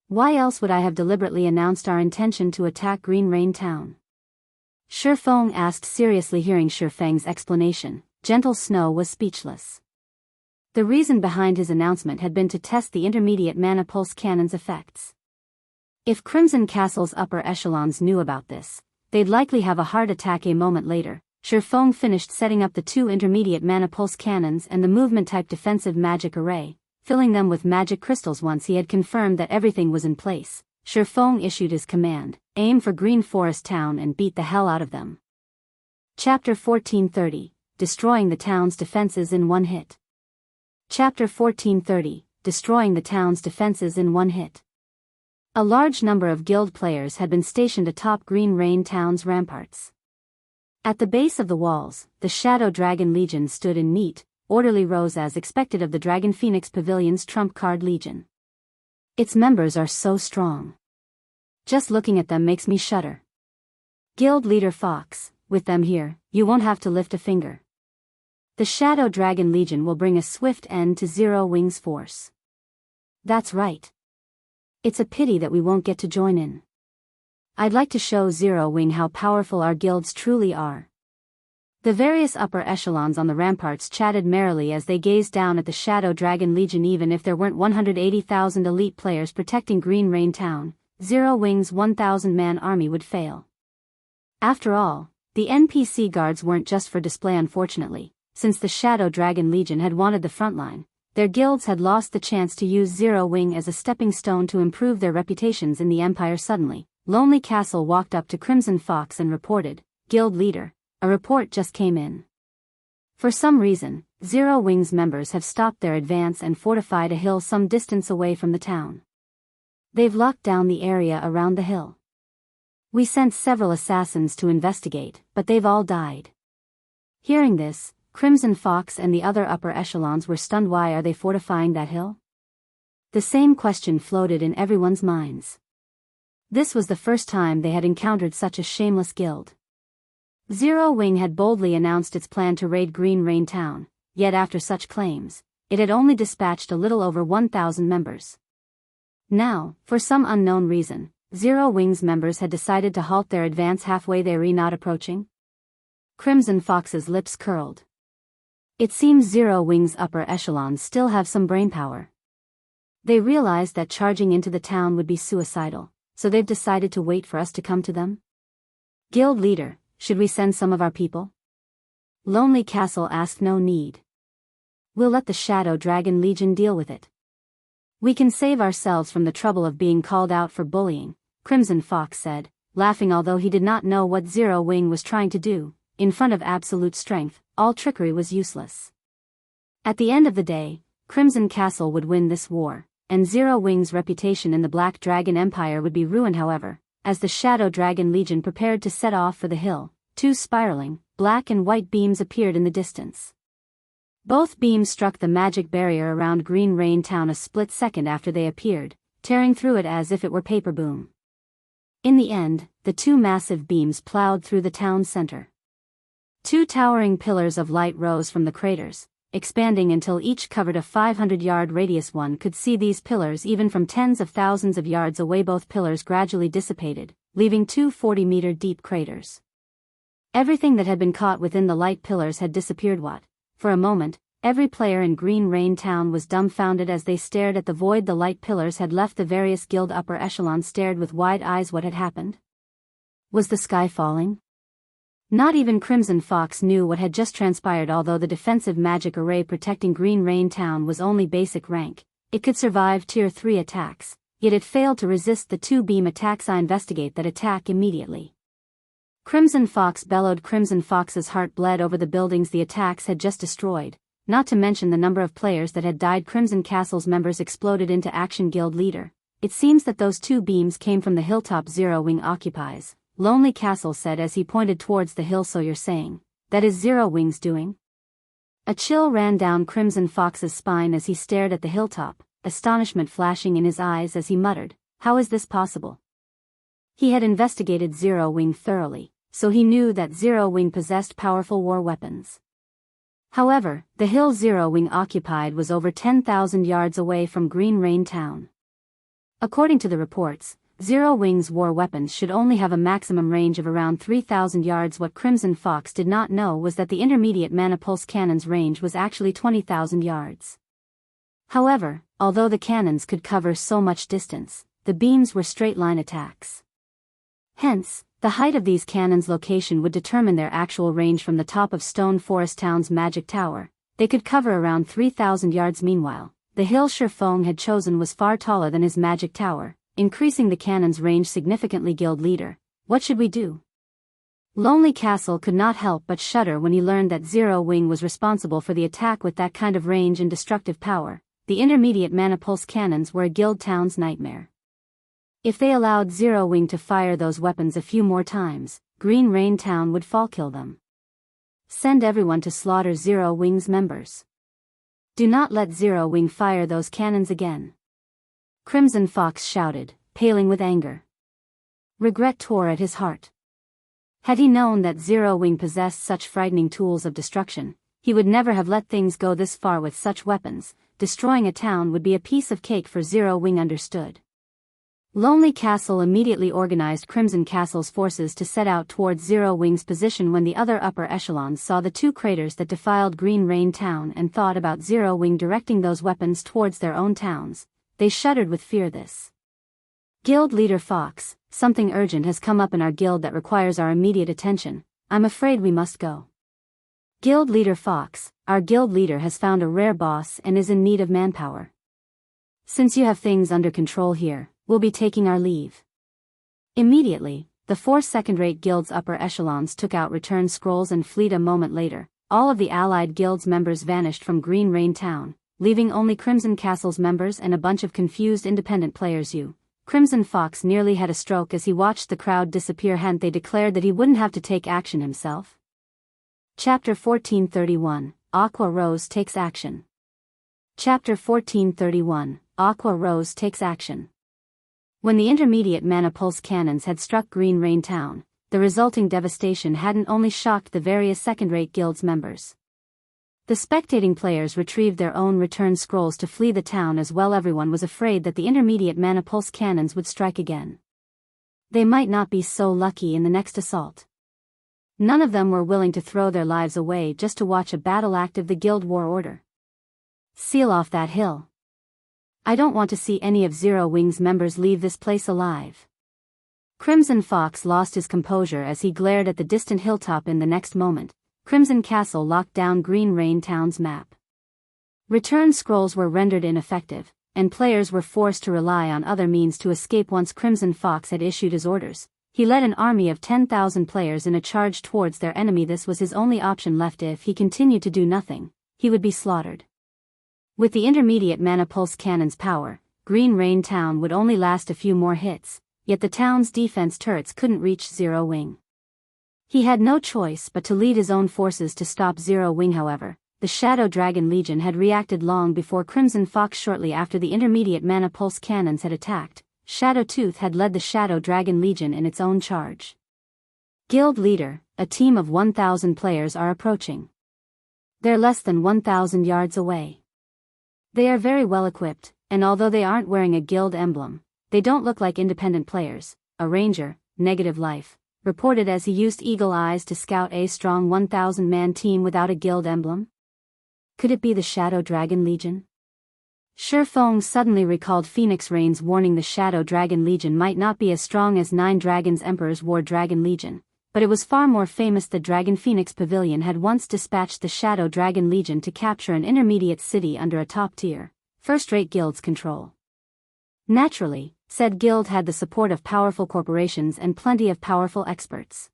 Why else would I have deliberately announced our intention to attack Green Rain Town? Feng asked seriously. Hearing Feng's explanation, Gentle Snow was speechless. The reason behind his announcement had been to test the intermediate mana pulse cannon's effects. If Crimson Castle's upper echelons knew about this, they'd likely have a heart attack. A moment later, Feng finished setting up the 2 intermediate mana pulse cannons and the movement-type defensive magic array, filling them with magic crystals. Once he had confirmed that everything was in place, Feng issued his command: aim for Green Forest Town and beat the hell out of them. Chapter 1430, Destroying the Town's Defenses in One Hit. Chapter 1430, Destroying the Town's Defenses in One Hit. A large number of guild players had been stationed atop Green Rain Town's ramparts. At the base of the walls, the Shadow Dragon Legion stood in neat, orderly rows as expected of the Dragon Phoenix Pavilion's trump card legion. Its members are so strong. Just looking at them makes me shudder. Guild leader Fox, with them here, you won't have to lift a finger. The Shadow Dragon Legion will bring a swift end to Zero Wing's force. That's right. It's a pity that we won't get to join in. I'd like to show Zero Wing how powerful our guilds truly are. The various upper echelons on the ramparts chatted merrily as they gazed down at the Shadow Dragon Legion. Even if there weren't 180,000 elite players protecting Green Rain Town, Zero Wing's 1,000-man army would fail. After all, the NPC guards weren't just for display. Unfortunately, since the Shadow Dragon Legion had wanted the frontline, their guilds had lost the chance to use Zero Wing as a stepping stone to improve their reputations in the Empire. Suddenly, Lonely Castle walked up to Crimson Fox and reported, "Guild leader, a report just came in. For some reason, Zero Wing's members have stopped their advance and fortified a hill some distance away from the town. They've locked down the area around the hill. We sent several assassins to investigate, but they've all died." Hearing this, Crimson Fox and the other upper echelons were stunned. Why are they fortifying that hill? The same question floated in everyone's minds. This was the first time they had encountered such a shameless guild. Zero Wing had boldly announced its plan to raid Green Rain Town, yet after such claims, it had only dispatched a little over 1,000 members. Now, for some unknown reason, Zero Wing's members had decided to halt their advance halfway. They were not approaching? Crimson Fox's lips curled. It seems Zero Wing's upper echelons still have some brainpower. They realized that charging into the town would be suicidal, so they've decided to wait for us to come to them? Guild leader, should we send some of our people? Lonely Castle asked. No need. We'll let the Shadow Dragon Legion deal with it. We can save ourselves from the trouble of being called out for bullying, Crimson Fox said, laughing. Although he did not know what Zero Wing was trying to do, in front of absolute strength, all trickery was useless. At the end of the day, Crimson Castle would win this war, and Zero Wing's reputation in the Black Dragon Empire would be ruined. However, as the Shadow Dragon Legion prepared to set off for the hill. Two spiraling, black and white beams appeared in the distance. Both beams struck the magic barrier around Green Rain Town a split second after they appeared, tearing through it as if it were paper boom. In the end, the two massive beams plowed through the town center. Two towering pillars of light rose from the craters, expanding until each covered a 500-yard radius. One could see these pillars even from tens of thousands of yards away. Both pillars gradually dissipated, leaving two 40-meter deep craters. Everything that had been caught within the light pillars had disappeared. For a moment, every player in Green Rain Town was dumbfounded as they stared at the void the light pillars had left. The various guild upper echelons stared with wide eyes. What had happened? Was the sky falling? Not even Crimson Fox knew what had just transpired. Although the defensive magic array protecting Green Rain Town was only basic rank, it could survive Tier 3 attacks, yet it failed to resist the two beam attacks. I investigate that attack immediately. Crimson Fox bellowed. Crimson Fox's heart bled over the buildings the attacks had just destroyed, not to mention the number of players that had died. Crimson Castle's members exploded into action. Guild leader, it seems that those two beams came from the hilltop Zero Wing occupies, Lonely Castle said as he pointed towards the hill. So you're saying, that is Zero Wing's doing? A chill ran down Crimson Fox's spine as he stared at the hilltop, astonishment flashing in his eyes as he muttered, how is this possible? He had investigated Zero Wing thoroughly, so he knew that Zero Wing possessed powerful war weapons. However, the hill Zero Wing occupied was over 10,000 yards away from Green Rain Town. According to the reports, Zero Wing's war weapons should only have a maximum range of around 3,000 yards. What Crimson Fox did not know was that the intermediate mana pulse cannon's range was actually 20,000 yards. However, although the cannons could cover so much distance, the beams were straight-line attacks. Hence, the height of these cannons' location would determine their actual range. From the top of Stone Forest Town's magic tower, they could cover around 3,000 yards. Meanwhile, the hill Feng had chosen was far taller than his magic tower, increasing the cannon's range significantly. Guild leader, what should we do? Lonely Castle could not help but shudder when he learned that Zero Wing was responsible for the attack. With that kind of range and destructive power, the intermediate mana pulse cannons were a guild town's nightmare. If they allowed Zero Wing to fire those weapons a few more times, Green Rain Town would fall. Kill them. Send everyone to slaughter Zero Wing's members. Do not let Zero Wing fire those cannons again. Crimson Fox shouted, paling with anger. Regret tore at his heart. Had he known that Zero Wing possessed such frightening tools of destruction, he would never have let things go this far with such weapons. Destroying a town would be a piece of cake for Zero Wing. Understood. Lonely Castle immediately organized Crimson Castle's forces to set out towards Zero Wing's position. When the other upper echelons saw the two craters that defiled Green Rain Town and thought about Zero Wing directing those weapons towards their own towns, they shuddered with fear. This Guild leader Fox, something urgent has come up in our guild that requires our immediate attention. I'm afraid we must go. Guild leader Fox, our guild leader has found a rare boss and is in need of manpower. Since you have things under control here, we'll be taking our leave. Immediately, the four second-rate guild's upper echelons took out return scrolls and fled. A moment later, all of the allied guild's members vanished from Green Rain Town, leaving only Crimson Castle's members and a bunch of confused independent players. Crimson Fox nearly had a stroke as he watched the crowd disappear. Hadn't they declared that he wouldn't have to take action himself? Chapter 1431, Aqua Rose takes action. Chapter 1431, Aqua Rose takes action. When the intermediate mana pulse cannons had struck Green Rain Town, the resulting devastation hadn't only shocked the various second-rate guilds members. The spectating players retrieved their own return scrolls to flee the town as well. Everyone was afraid that the intermediate mana pulse cannons would strike again. They might not be so lucky in the next assault. None of them were willing to throw their lives away just to watch a battle act of the guild war order. Seal off that hill. I don't want to see any of Zero Wing's members leave this place alive. Crimson Fox lost his composure as he glared at the distant hilltop. In the next moment, Crimson Castle locked down Green Rain Town's map. Return scrolls were rendered ineffective, and players were forced to rely on other means to escape. Once Crimson Fox had issued his orders, he led an army of 10,000 players in a charge towards their enemy. This was his only option left. If he continued to do nothing, he would be slaughtered. With the intermediate mana pulse cannon's power, Green Rain Town would only last a few more hits, yet the town's defense turrets couldn't reach Zero Wing. He had no choice but to lead his own forces to stop Zero Wing. However, the Shadow Dragon Legion had reacted long before Crimson Fox. Shortly after the intermediate mana pulse cannons had attacked, Shadowtooth had led the Shadow Dragon Legion in its own charge. Guild Leader, a team of 1,000 players are approaching. They're less than 1,000 yards away. They are very well equipped, and although they aren't wearing a guild emblem, they don't look like independent players. A ranger, Negative Life, reported as he used eagle eyes to scout a strong 1,000-man team without a guild emblem. Could it be the Shadow Dragon Legion? Feng suddenly recalled Phoenix Rain's warning the Shadow Dragon Legion might not be as strong as 9 Dragons Emperor's War Dragon Legion, but it was far more famous. The Dragon Phoenix Pavilion had once dispatched the Shadow Dragon Legion to capture an intermediate city under a top-tier, first-rate guild's control. Naturally, said guild had the support of powerful corporations and plenty of powerful experts.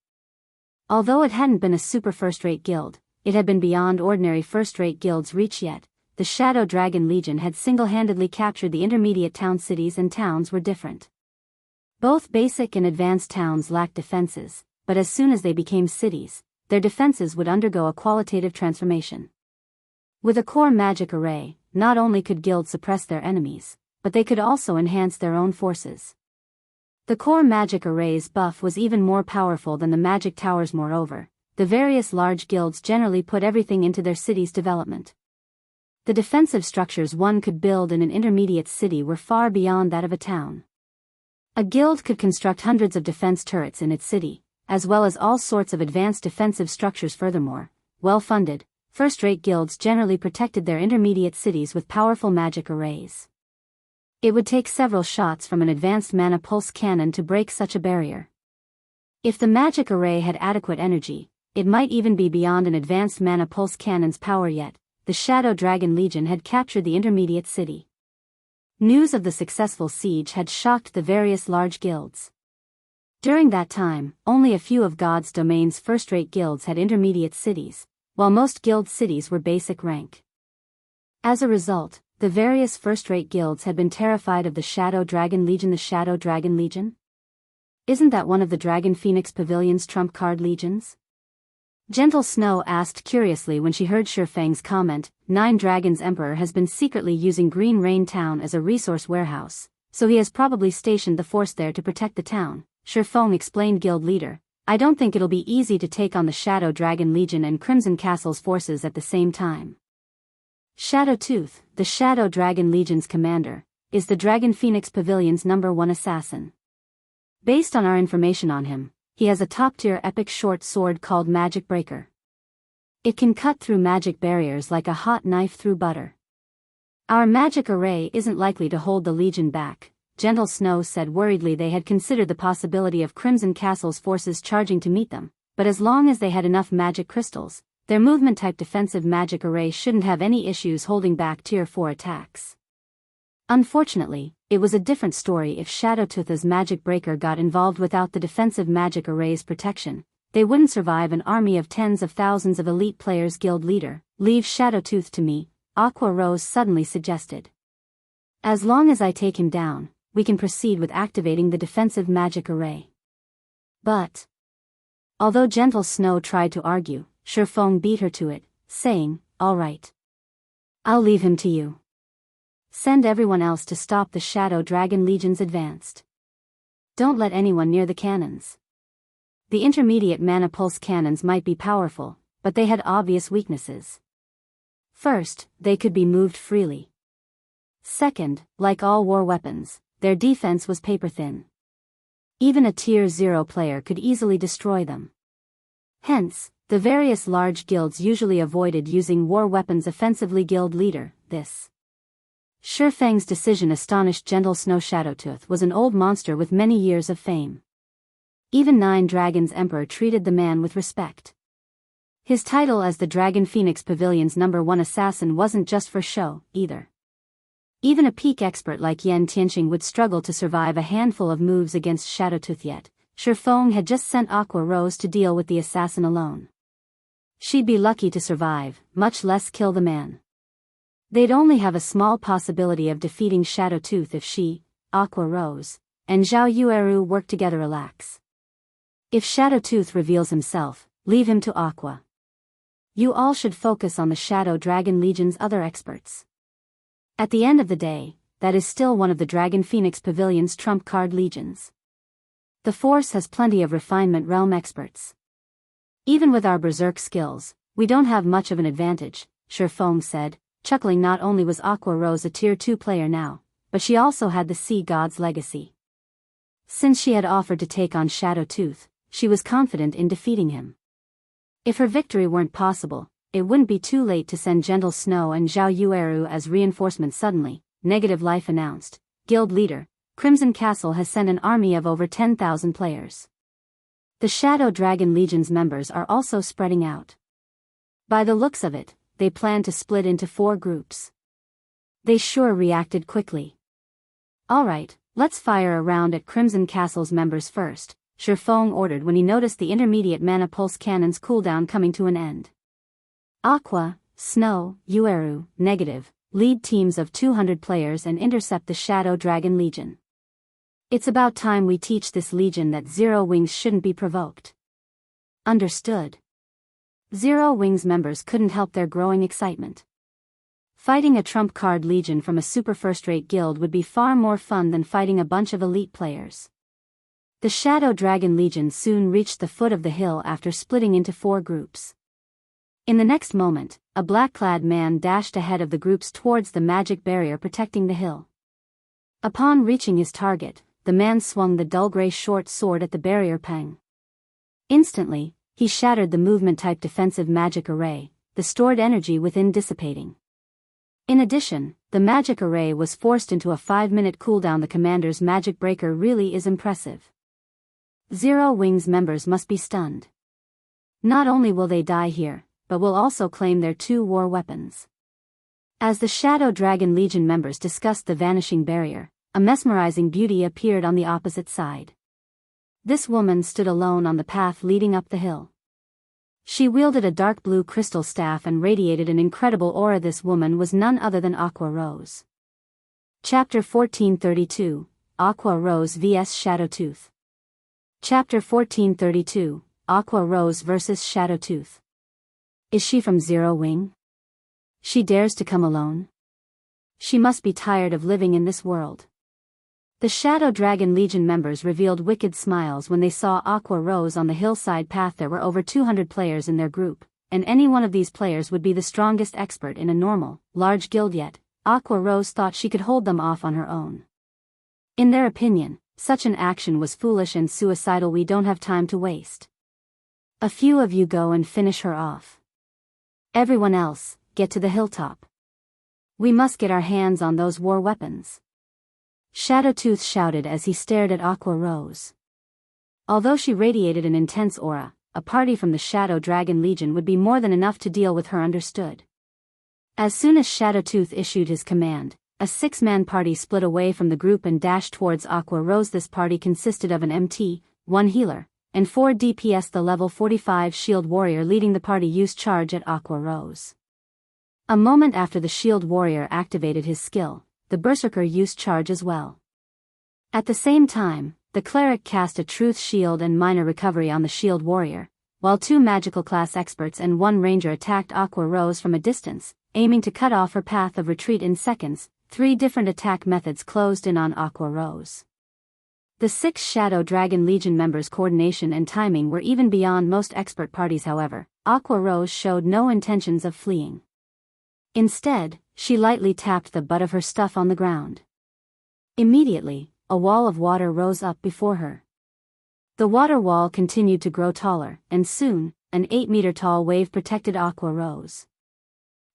Although it hadn't been a super first-rate guild, it had been beyond ordinary first-rate guilds' reach yet. The Shadow Dragon Legion had single-handedly captured the intermediate town. Cities and towns were different. Both basic and advanced towns lacked defenses, but as soon as they became cities, their defenses would undergo a qualitative transformation. With a core magic array, not only could guilds suppress their enemies, but they could also enhance their own forces. The core magic array's buff was even more powerful than the magic towers. Moreover, the various large guilds generally put everything into their city's development. The defensive structures one could build in an intermediate city were far beyond that of a town. A guild could construct hundreds of defense turrets in its city, as well as all sorts of advanced defensive structures. Furthermore, well-funded, first-rate guilds generally protected their intermediate cities with powerful magic arrays. It would take several shots from an advanced mana pulse cannon to break such a barrier. If the magic array had adequate energy, it might even be beyond an advanced mana pulse cannon's power. Yet, the Shadow Dragon Legion had captured the intermediate city. News of the successful siege had shocked the various large guilds. During that time, only a few of God's Domain's first-rate guilds had intermediate cities, while most guild cities were basic rank. As a result, the various first-rate guilds had been terrified of the Shadow Dragon Legion. The Shadow Dragon Legion? Isn't that one of the Dragon Phoenix Pavilion's trump-card legions? Gentle Snow asked curiously when she heard Feng's comment. 9 Dragons Emperor has been secretly using Green Rain Town as a resource warehouse, so he has probably stationed the force there to protect the town, Feng explained. Guild Leader, I don't think it'll be easy to take on the Shadow Dragon Legion and Crimson Castle's forces at the same time. Shadowtooth, the Shadow Dragon Legion's commander, is the Dragon Phoenix Pavilion's #1 assassin. Based on our information on him, he has a top-tier epic short sword called Magic Breaker. It can cut through magic barriers like a hot knife through butter. Our magic array isn't likely to hold the Legion back, Gentle Snow said worriedly. They had considered the possibility of Crimson Castle's forces charging to meet them, but as long as they had enough magic crystals, their movement-type defensive magic array shouldn't have any issues holding back Tier 4 attacks. Unfortunately, it was a different story if Shadowtooth's Magic Breaker got involved. Without the defensive magic array's protection, they wouldn't survive an army of tens of thousands of elite players. Guild Leader, leave Shadowtooth to me, Aqua Rose suddenly suggested. As long as I take him down, we can proceed with activating the defensive magic array. But, although Gentle Snow tried to argue, Feng beat her to it, saying, all right. I'll leave him to you. Send everyone else to stop the Shadow Dragon Legion's advance. Don't let anyone near the cannons. The intermediate mana pulse cannons might be powerful, but they had obvious weaknesses. First, they could be moved freely. Second, like all war weapons, their defense was paper-thin. Even a Tier 0 player could easily destroy them. Hence, the various large guilds usually avoided using war weapons offensively. Guild Leader, this Feng's decision astonished Gentle Snow. Shadowtooth was an old monster with many years of fame. Even 9 Dragons Emperor treated the man with respect. His title as the Dragon Phoenix Pavilion's #1 assassin wasn't just for show, either. Even a peak expert like Yen Tianqing would struggle to survive a handful of moves against Shadowtooth. Yet, Feng had just sent Aqua Rose to deal with the assassin alone. She'd be lucky to survive, much less kill the man. They'd only have a small possibility of defeating Shadowtooth if she, Aqua Rose, and Zhao Yueru work together. Relax. If Shadowtooth reveals himself, leave him to Aqua. You all should focus on the Shadow Dragon Legion's other experts. At the end of the day, that is still one of the Dragon Phoenix Pavilion's trump card legions. The Force has plenty of refinement realm experts. Even with our berserk skills, we don't have much of an advantage, Feng said, chuckling. Not only was Aqua Rose a tier 2 player now, but she also had the Sea God's legacy. Since she had offered to take on Shadowtooth, she was confident in defeating him. If her victory weren't possible, it wouldn't be too late to send Gentle Snow and Zhao Yueru as reinforcements. Suddenly, Negative Life announced, Guild Leader, Crimson Castle has sent an army of over 10,000 players. The Shadow Dragon Legion's members are also spreading out. By the looks of it, they plan to split into 4 groups. They sure reacted quickly. Alright, let's fire a round at Crimson Castle's members first, Feng ordered when he noticed the intermediate mana pulse cannon's cooldown coming to an end. Aqua, Snow, Yueru, Negative, lead teams of 200 players and intercept the Shadow Dragon Legion. It's about time we teach this legion that Zero Wings shouldn't be provoked. Understood. Zero Wings members couldn't help their growing excitement. Fighting a trump card legion from a super first-rate guild would be far more fun than fighting a bunch of elite players. The Shadow Dragon Legion soon reached the foot of the hill after splitting into 4 groups. In the next moment, a black-clad man dashed ahead of the groups towards the magic barrier protecting the hill. Upon reaching his target, the man swung the dull gray short sword at the barrier. Pang. Instantly, he shattered the movement-type defensive magic array, the stored energy within dissipating. In addition, the magic array was forced into a 5-minute cooldown. The commander's magic breaker really is impressive. Zero Wings members must be stunned. Not only will they die here, but will also claim their 2 war weapons. As the Shadow Dragon Legion members discussed the vanishing barrier, a mesmerizing beauty appeared on the opposite side. This woman stood alone on the path leading up the hill. She wielded a dark blue crystal staff and radiated an incredible aura. This woman was none other than Aqua Rose. Chapter 1432, Aqua Rose vs Shadowtooth. Chapter 1432, Aqua Rose vs Shadowtooth. Is she from Zero Wing? She dares to come alone? She must be tired of living in this world. The Shadow Dragon Legion members revealed wicked smiles when they saw Aqua Rose on the hillside path. There were over 200 players in their group, and any one of these players would be the strongest expert in a normal, large guild. Yet, Aqua Rose thought she could hold them off on her own. In their opinion, such an action was foolish and suicidal. We don't have time to waste. A few of you go and finish her off. Everyone else, get to the hilltop. We must get our hands on those war weapons. Shadowtooth shouted as he stared at Aqua Rose. Although she radiated an intense aura, a party from the Shadow Dragon Legion would be more than enough to deal with her. Understood. As soon as Shadowtooth issued his command, a 6-man party split away from the group and dashed towards Aqua Rose. This party consisted of an MT, 1 healer, and 4 DPS. The level 45 shield warrior leading the party used charge at Aqua Rose. A moment after the shield warrior activated his skill, the berserker used charge as well. At the same time, the cleric cast a truth shield and minor recovery on the shield warrior, while 2 magical class experts and 1 ranger attacked Aqua Rose from a distance, aiming to cut off her path of retreat in seconds. 3 different attack methods closed in on Aqua Rose. The 6 Shadow Dragon Legion members' coordination and timing were even beyond most expert parties. However, Aqua Rose showed no intentions of fleeing. Instead, she lightly tapped the butt of her staff on the ground. Immediately, a wall of water rose up before her. The water wall continued to grow taller, and soon, an 8-meter-tall wave protected Aqua Rose.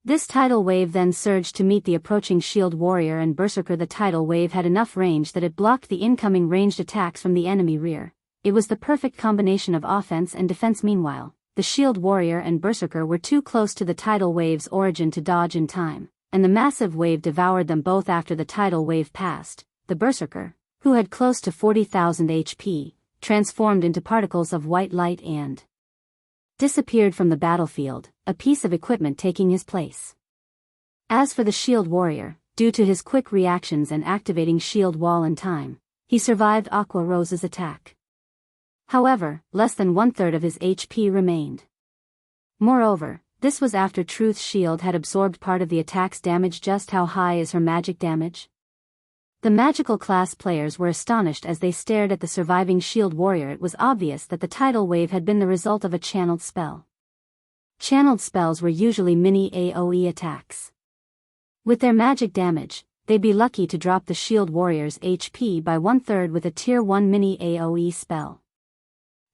This tidal wave then surged to meet the approaching shield warrior and berserker. The tidal wave had enough range that it blocked the incoming ranged attacks from the enemy rear. It was the perfect combination of offense and defense. Meanwhile, the shield warrior and berserker were too close to the tidal wave's origin to dodge in time, and the massive wave devoured them both. After the tidal wave passed, the berserker, who had close to 40,000 HP, transformed into particles of white light and disappeared from the battlefield, a piece of equipment taking his place. As for the shield warrior, due to his quick reactions and activating shield wall in time, he survived Aqua Rose's attack. However, less than 1/3 of his HP remained. Moreover, this was after Truth's shield had absorbed part of the attack's damage. Just how high is her magic damage? The magical class players were astonished as they stared at the surviving shield warrior. It was obvious that the tidal wave had been the result of a channeled spell. Channeled spells were usually mini AoE attacks. With their magic damage, they'd be lucky to drop the shield warrior's HP by 1/3 with a tier 1 mini AoE spell.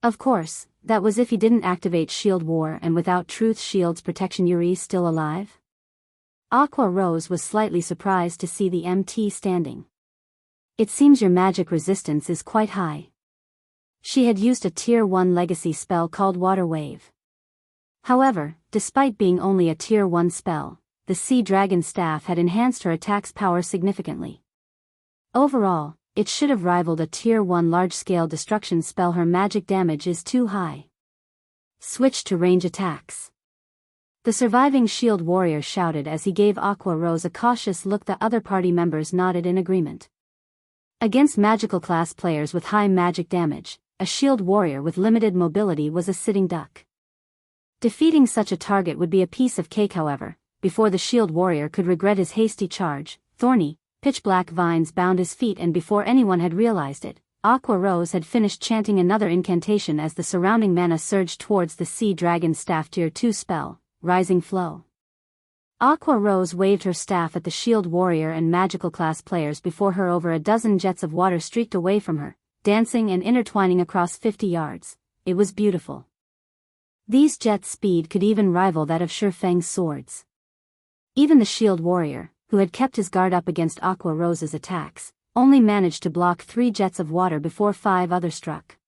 Of course, that was if he didn't activate Shield War, and without Truth's shield's protection. Yuri's still alive? Aqua Rose was slightly surprised to see the MT standing. It seems your magic resistance is quite high. She had used a tier 1 legacy spell called Water Wave. However, despite being only a tier 1 spell, the Sea Dragon Staff had enhanced her attack's power significantly. Overall, it should have rivaled a tier 1 large-scale destruction spell. Her magic damage is too high. Switch to range attacks. The surviving shield warrior shouted as he gave Aqua Rose a cautious look. The other party members nodded in agreement. Against magical class players with high magic damage, a shield warrior with limited mobility was a sitting duck. Defeating such a target would be a piece of cake. However, before the shield warrior could regret his hasty charge, thorny, pitch-black vines bound his feet, and before anyone had realized it, Aqua Rose had finished chanting another incantation as the surrounding mana surged towards the Sea Dragon Staff tier 2 spell, Rising Flow. Aqua Rose waved her staff at the shield warrior and magical class players before her. Over a dozen jets of water streaked away from her, dancing and intertwining across 50 yards. It was beautiful. These jets' speed could even rival that of Feng's swords. Even the shield warrior, who had kept his guard up against Aqua Rose's attacks, only managed to block 3 jets of water before 5 others struck.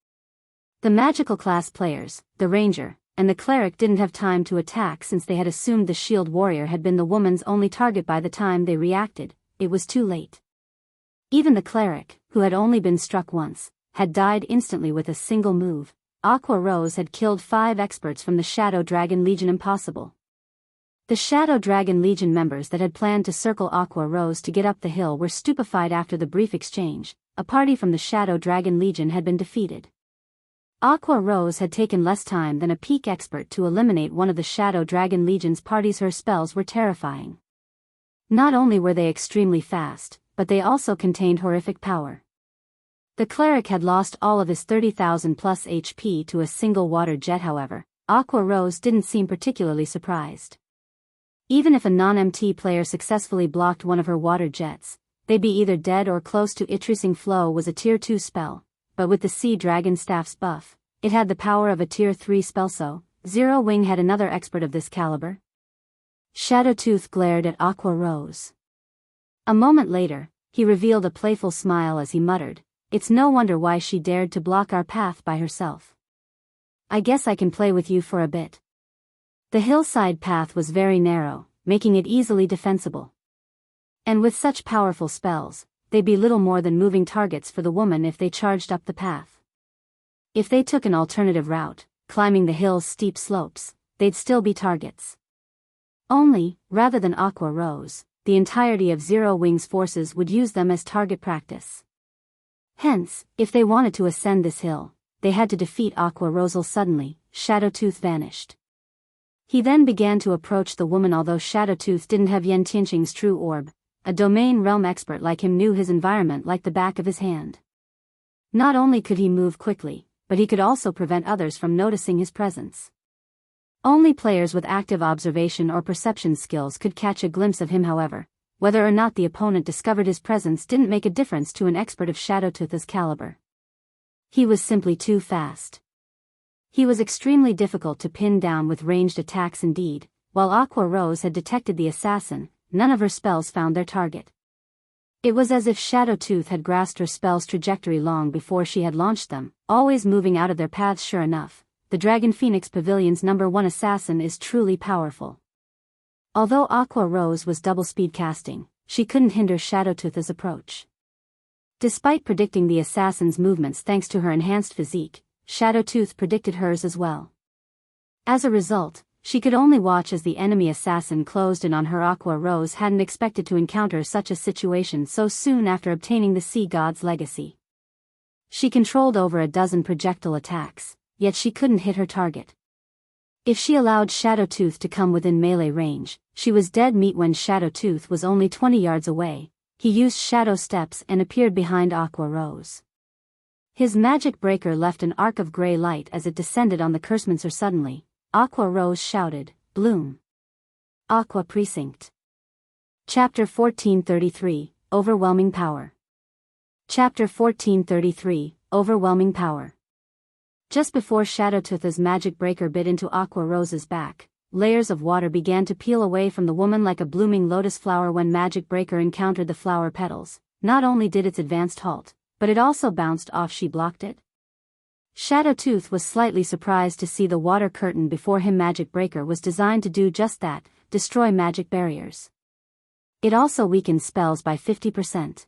The magical class players, the ranger, and the cleric didn't have time to attack since they had assumed the shield warrior had been the woman's only target. By the time they reacted, it was too late. Even the cleric, who had only been struck once, had died instantly with a single move. Aqua Rose had killed 5 experts from the Shadow Dragon Legion. Impossible. The Shadow Dragon Legion members that had planned to circle Aqua Rose to get up the hill were stupefied after the brief exchange. A party from the Shadow Dragon Legion had been defeated. Aqua Rose had taken less time than a peak expert to eliminate one of the Shadow Dragon Legion's parties. Her spells were terrifying. Not only were they extremely fast, but they also contained horrific power. The cleric had lost all of his 30,000 plus HP to a single water jet. However, Aqua Rose didn't seem particularly surprised. Even if a non-MT player successfully blocked one of her water jets, they'd be either dead or close to it. Rising Flow was a tier 2 spell, but with the Sea Dragon Staff's buff, it had the power of a tier 3 spell. So, Zero Wing had another expert of this caliber? Shadowtooth glared at Aqua Rose. A moment later, he revealed a playful smile as he muttered, "It's no wonder why she dared to block our path by herself. I guess I can play with you for a bit." The hillside path was very narrow, making it easily defensible. And with such powerful spells, they'd be little more than moving targets for the woman if they charged up the path. If they took an alternative route, climbing the hill's steep slopes, they'd still be targets. Only, rather than Aqua Rose, the entirety of Zero Wing's forces would use them as target practice. Hence, if they wanted to ascend this hill, they had to defeat Aqua Rose. Suddenly, Shadowtooth vanished. He then began to approach the woman. Although Shadowtooth didn't have Yen Tianqing's true orb, a domain realm expert like him knew his environment like the back of his hand. Not only could he move quickly, but he could also prevent others from noticing his presence. Only players with active observation or perception skills could catch a glimpse of him. However, whether or not the opponent discovered his presence didn't make a difference to an expert of Shadowtooth's caliber. He was simply too fast. He was extremely difficult to pin down with ranged attacks. Indeed, while Aqua Rose had detected the assassin, none of her spells found their target. It was as if Shadowtooth had grasped her spell's trajectory long before she had launched them, always moving out of their paths. Sure enough, the Dragon Phoenix Pavilion's #1 assassin is truly powerful. Although Aqua Rose was double-speed casting, she couldn't hinder Shadowtooth's approach. Despite predicting the assassin's movements thanks to her enhanced physique, Shadowtooth predicted hers as well. As a result, she could only watch as the enemy assassin closed in on her. Aqua Rose hadn't expected to encounter such a situation so soon after obtaining the Sea God's legacy. She controlled over a dozen projectile attacks, yet she couldn't hit her target. If she allowed Shadowtooth to come within melee range, she was dead meat. When Shadowtooth was only 20 yards away, he used Shadow Steps and appeared behind Aqua Rose. His magic breaker left an arc of gray light as it descended on the cursemonster. Suddenly, Aqua Rose shouted, "Bloom!" Aqua Precinct. Chapter 1433, Overwhelming Power. Chapter 1433, Overwhelming Power. Just before Shadowtooth's magic breaker bit into Aqua Rose's back, layers of water began to peel away from the woman like a blooming lotus flower. When magic breaker encountered the flower petals, not only did its advanced halt, but it also bounced off. She blocked it. Shadowtooth was slightly surprised to see the water curtain before him. Magic breaker was designed to do just that, destroy magic barriers. It also weakened spells by 50%.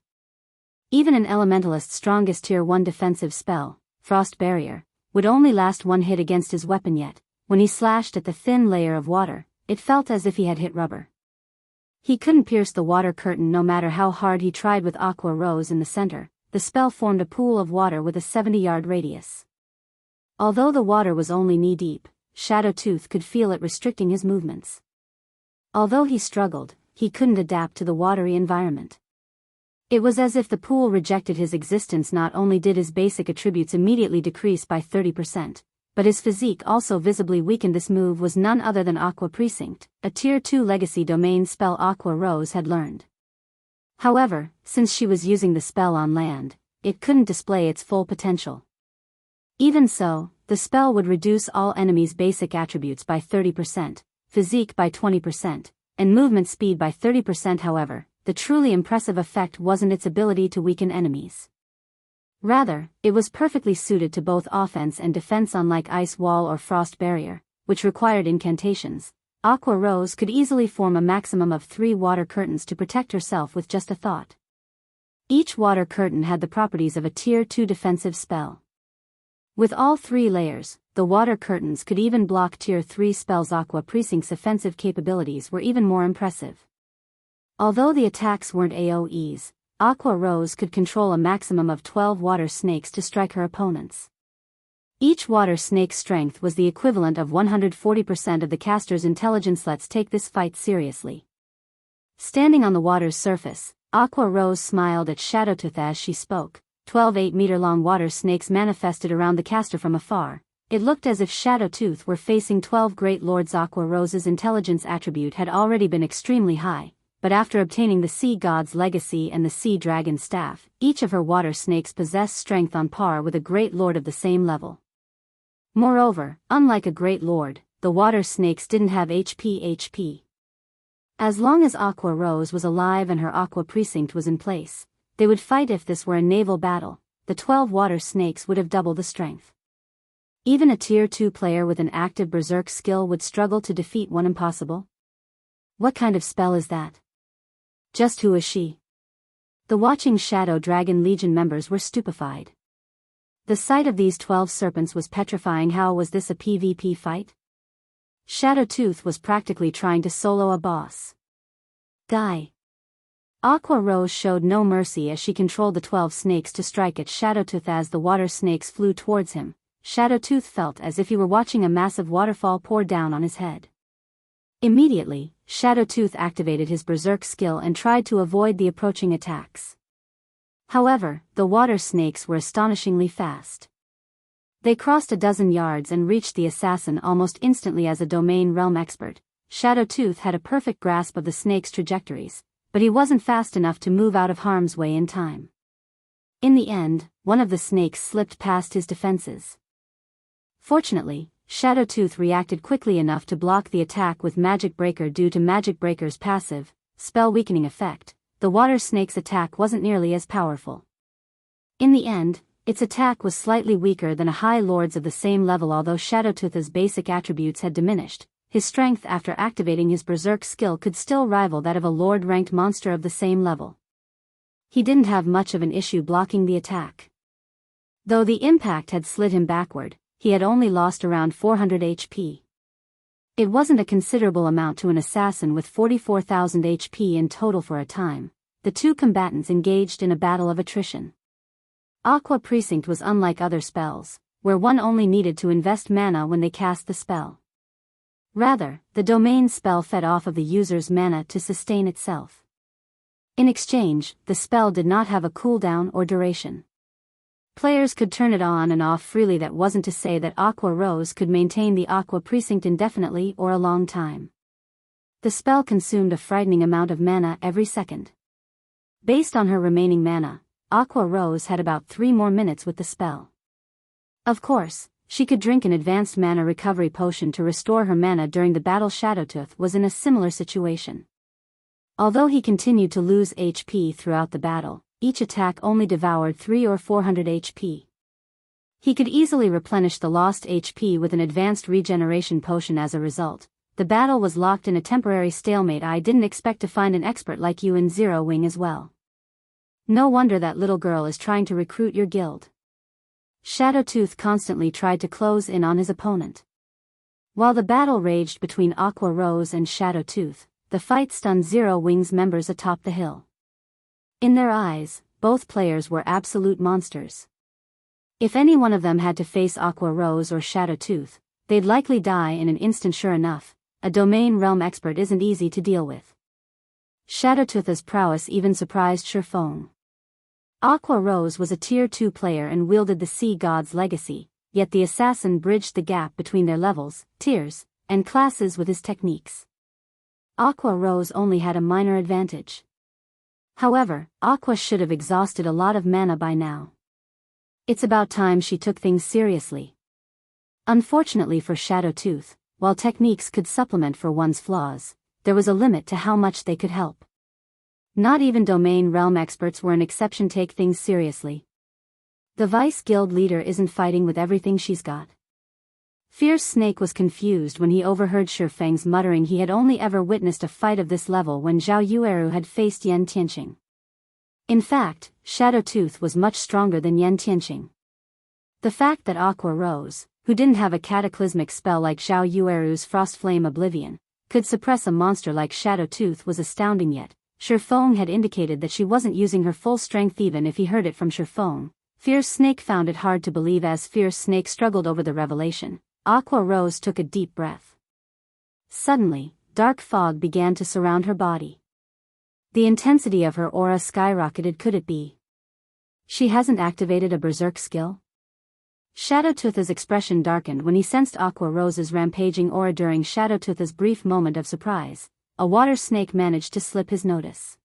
Even an Elementalist's strongest Tier 1 defensive spell, Frost Barrier, would only last one hit against his weapon. Yet, when he slashed at the thin layer of water, it felt as if he had hit rubber. He couldn't pierce the water curtain no matter how hard he tried. With Aqua Rose in the center, the spell formed a pool of water with a 70-yard radius. Although the water was only knee-deep, Shadowtooth could feel it restricting his movements. Although he struggled, he couldn't adapt to the watery environment. It was as if the pool rejected his existence. Not only did his basic attributes immediately decrease by 30%, but his physique also visibly weakened. This move was none other than Aqua Precinct, a Tier 2 legacy domain spell Aqua Rose had learned. However, since she was using the spell on land, it couldn't display its full potential. Even so, the spell would reduce all enemies' basic attributes by 30%, physique by 20%, and movement speed by 30%. However, the truly impressive effect wasn't its ability to weaken enemies. Rather, it was perfectly suited to both offense and defense. Unlike Ice Wall or Frost Barrier, which required incantations, Aqua Rose could easily form a maximum of 3 water curtains to protect herself with just a thought. Each water curtain had the properties of a Tier 2 defensive spell. With all 3 layers, the water curtains could even block Tier 3 spells. Aqua Precinct's offensive capabilities were even more impressive. Although the attacks weren't AoEs, Aqua Rose could control a maximum of 12 water snakes to strike her opponents. Each water snake's strength was the equivalent of 140% of the caster's intelligence. Let's take this fight seriously. Standing on the water's surface, Aqua Rose smiled at Shadowtooth as she spoke. 12 8-meter-long water snakes manifested around the caster from afar. It looked as if Shadowtooth were facing 12 great lords. Aqua Rose's intelligence attribute had already been extremely high, but after obtaining the Sea God's Legacy and the Sea Dragon Staff, each of her water snakes possessed strength on par with a great lord of the same level. Moreover, unlike a great lord, the water snakes didn't have HP. As long as Aqua Rose was alive and her Aqua Precinct was in place, they would fight. If this were a naval battle, the 12 water snakes would have double the strength. Even a Tier 2 player with an active berserk skill would struggle to defeat one. Impossible? What kind of spell is that? Just who is she? The watching Shadow Dragon Legion members were stupefied. The sight of these 12 serpents was petrifying. How was this a PvP fight? Shadowtooth was practically trying to solo a boss. Die. Aqua Rose showed no mercy as she controlled the 12 snakes to strike at Shadowtooth. As the water snakes flew towards him, Shadowtooth felt as if he were watching a massive waterfall pour down on his head. Immediately, Shadowtooth activated his berserk skill and tried to avoid the approaching attacks. However, the water snakes were astonishingly fast. They crossed a dozen yards and reached the assassin almost instantly. As a domain realm expert, Shadowtooth had a perfect grasp of the snake's trajectories, but he wasn't fast enough to move out of harm's way in time. In the end, one of the snakes slipped past his defenses. Fortunately, Shadowtooth reacted quickly enough to block the attack with Magic Breaker. Due to Magic Breaker's passive, spell weakening effect, the water snake's attack wasn't nearly as powerful. In the end, its attack was slightly weaker than a High Lord's of the same level. Although Shadowtooth's basic attributes had diminished, his strength after activating his berserk skill could still rival that of a Lord-ranked monster of the same level. He didn't have much of an issue blocking the attack. Though the impact had slid him backward, he had only lost around 400 HP. It wasn't a considerable amount to an assassin with 44,000 HP in total. For a time, the two combatants engaged in a battle of attrition. Aqua Precinct was unlike other spells, where one only needed to invest mana when they cast the spell. Rather, the domain spell fed off of the user's mana to sustain itself. In exchange, the spell did not have a cooldown or duration. Players could turn it on and off freely. That wasn't to say that Aqua Rose could maintain the Aqua Precinct indefinitely or a long time. The spell consumed a frightening amount of mana every second. Based on her remaining mana, Aqua Rose had about 3 more minutes with the spell. Of course, she could drink an advanced mana recovery potion to restore her mana during the battle. Shadowtooth was in a similar situation. Although he continued to lose HP throughout the battle, each attack only devoured 300 or 400 HP. He could easily replenish the lost HP with an advanced regeneration potion. As a result, the battle was locked in a temporary stalemate. I didn't expect to find an expert like you in Zero Wing as well. No wonder that little girl is trying to recruit your guild. Shadowtooth constantly tried to close in on his opponent. While the battle raged between Aqua Rose and Shadowtooth, the fight stunned Zero Wing's members atop the hill. In their eyes, both players were absolute monsters. If any one of them had to face Aqua Rose or Shadowtooth, they'd likely die in an instant. Sure enough, a domain realm expert isn't easy to deal with. Shadowtooth's prowess even surprised Feng. Aqua Rose was a Tier 2 player and wielded the Sea God's legacy, yet the assassin bridged the gap between their levels, tiers, and classes with his techniques. Aqua Rose only had a minor advantage. However, Aqua should have exhausted a lot of mana by now. It's about time she took things seriously. Unfortunately for Shadowtooth, while techniques could supplement for one's flaws, there was a limit to how much they could help. Not even domain realm experts were an exception. Take things seriously. The Vice Guild leader isn't fighting with everything she's got. Fierce Snake was confused when he overheard Feng's muttering. He had only ever witnessed a fight of this level when Zhao Yueru had faced Yan Tianqing. In fact, Shadowtooth was much stronger than Yan Tianqing. The fact that Aqua Rose, who didn't have a cataclysmic spell like Zhao Yueru's Frostflame Oblivion, could suppress a monster like Shadowtooth was astounding. Yet, Feng had indicated that she wasn't using her full strength. Even if he heard it from Feng, Fierce Snake found it hard to believe. As Fierce Snake struggled over the revelation, Aqua Rose took a deep breath. Suddenly, dark fog began to surround her body. The intensity of her aura skyrocketed. Could it be she hasn't activated a berserk skill? Shadowtooth's expression darkened when he sensed Aqua Rose's rampaging aura. During Shadowtooth's brief moment of surprise, a water snake managed to slip his notice.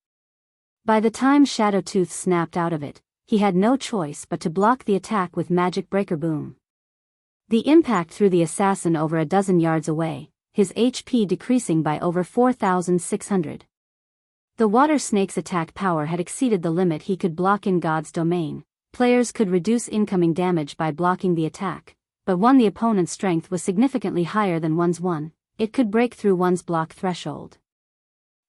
By the time Shadowtooth snapped out of it, he had no choice but to block the attack with Magic Breaker Boom. The impact threw the assassin over a dozen yards away, his HP decreasing by over 4,600. The water snake's attack power had exceeded the limit he could block. In God's domain, players could reduce incoming damage by blocking the attack, but when the opponent's strength was significantly higher than one's, it could break through one's block threshold.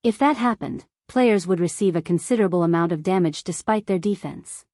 If that happened, players would receive a considerable amount of damage despite their defense.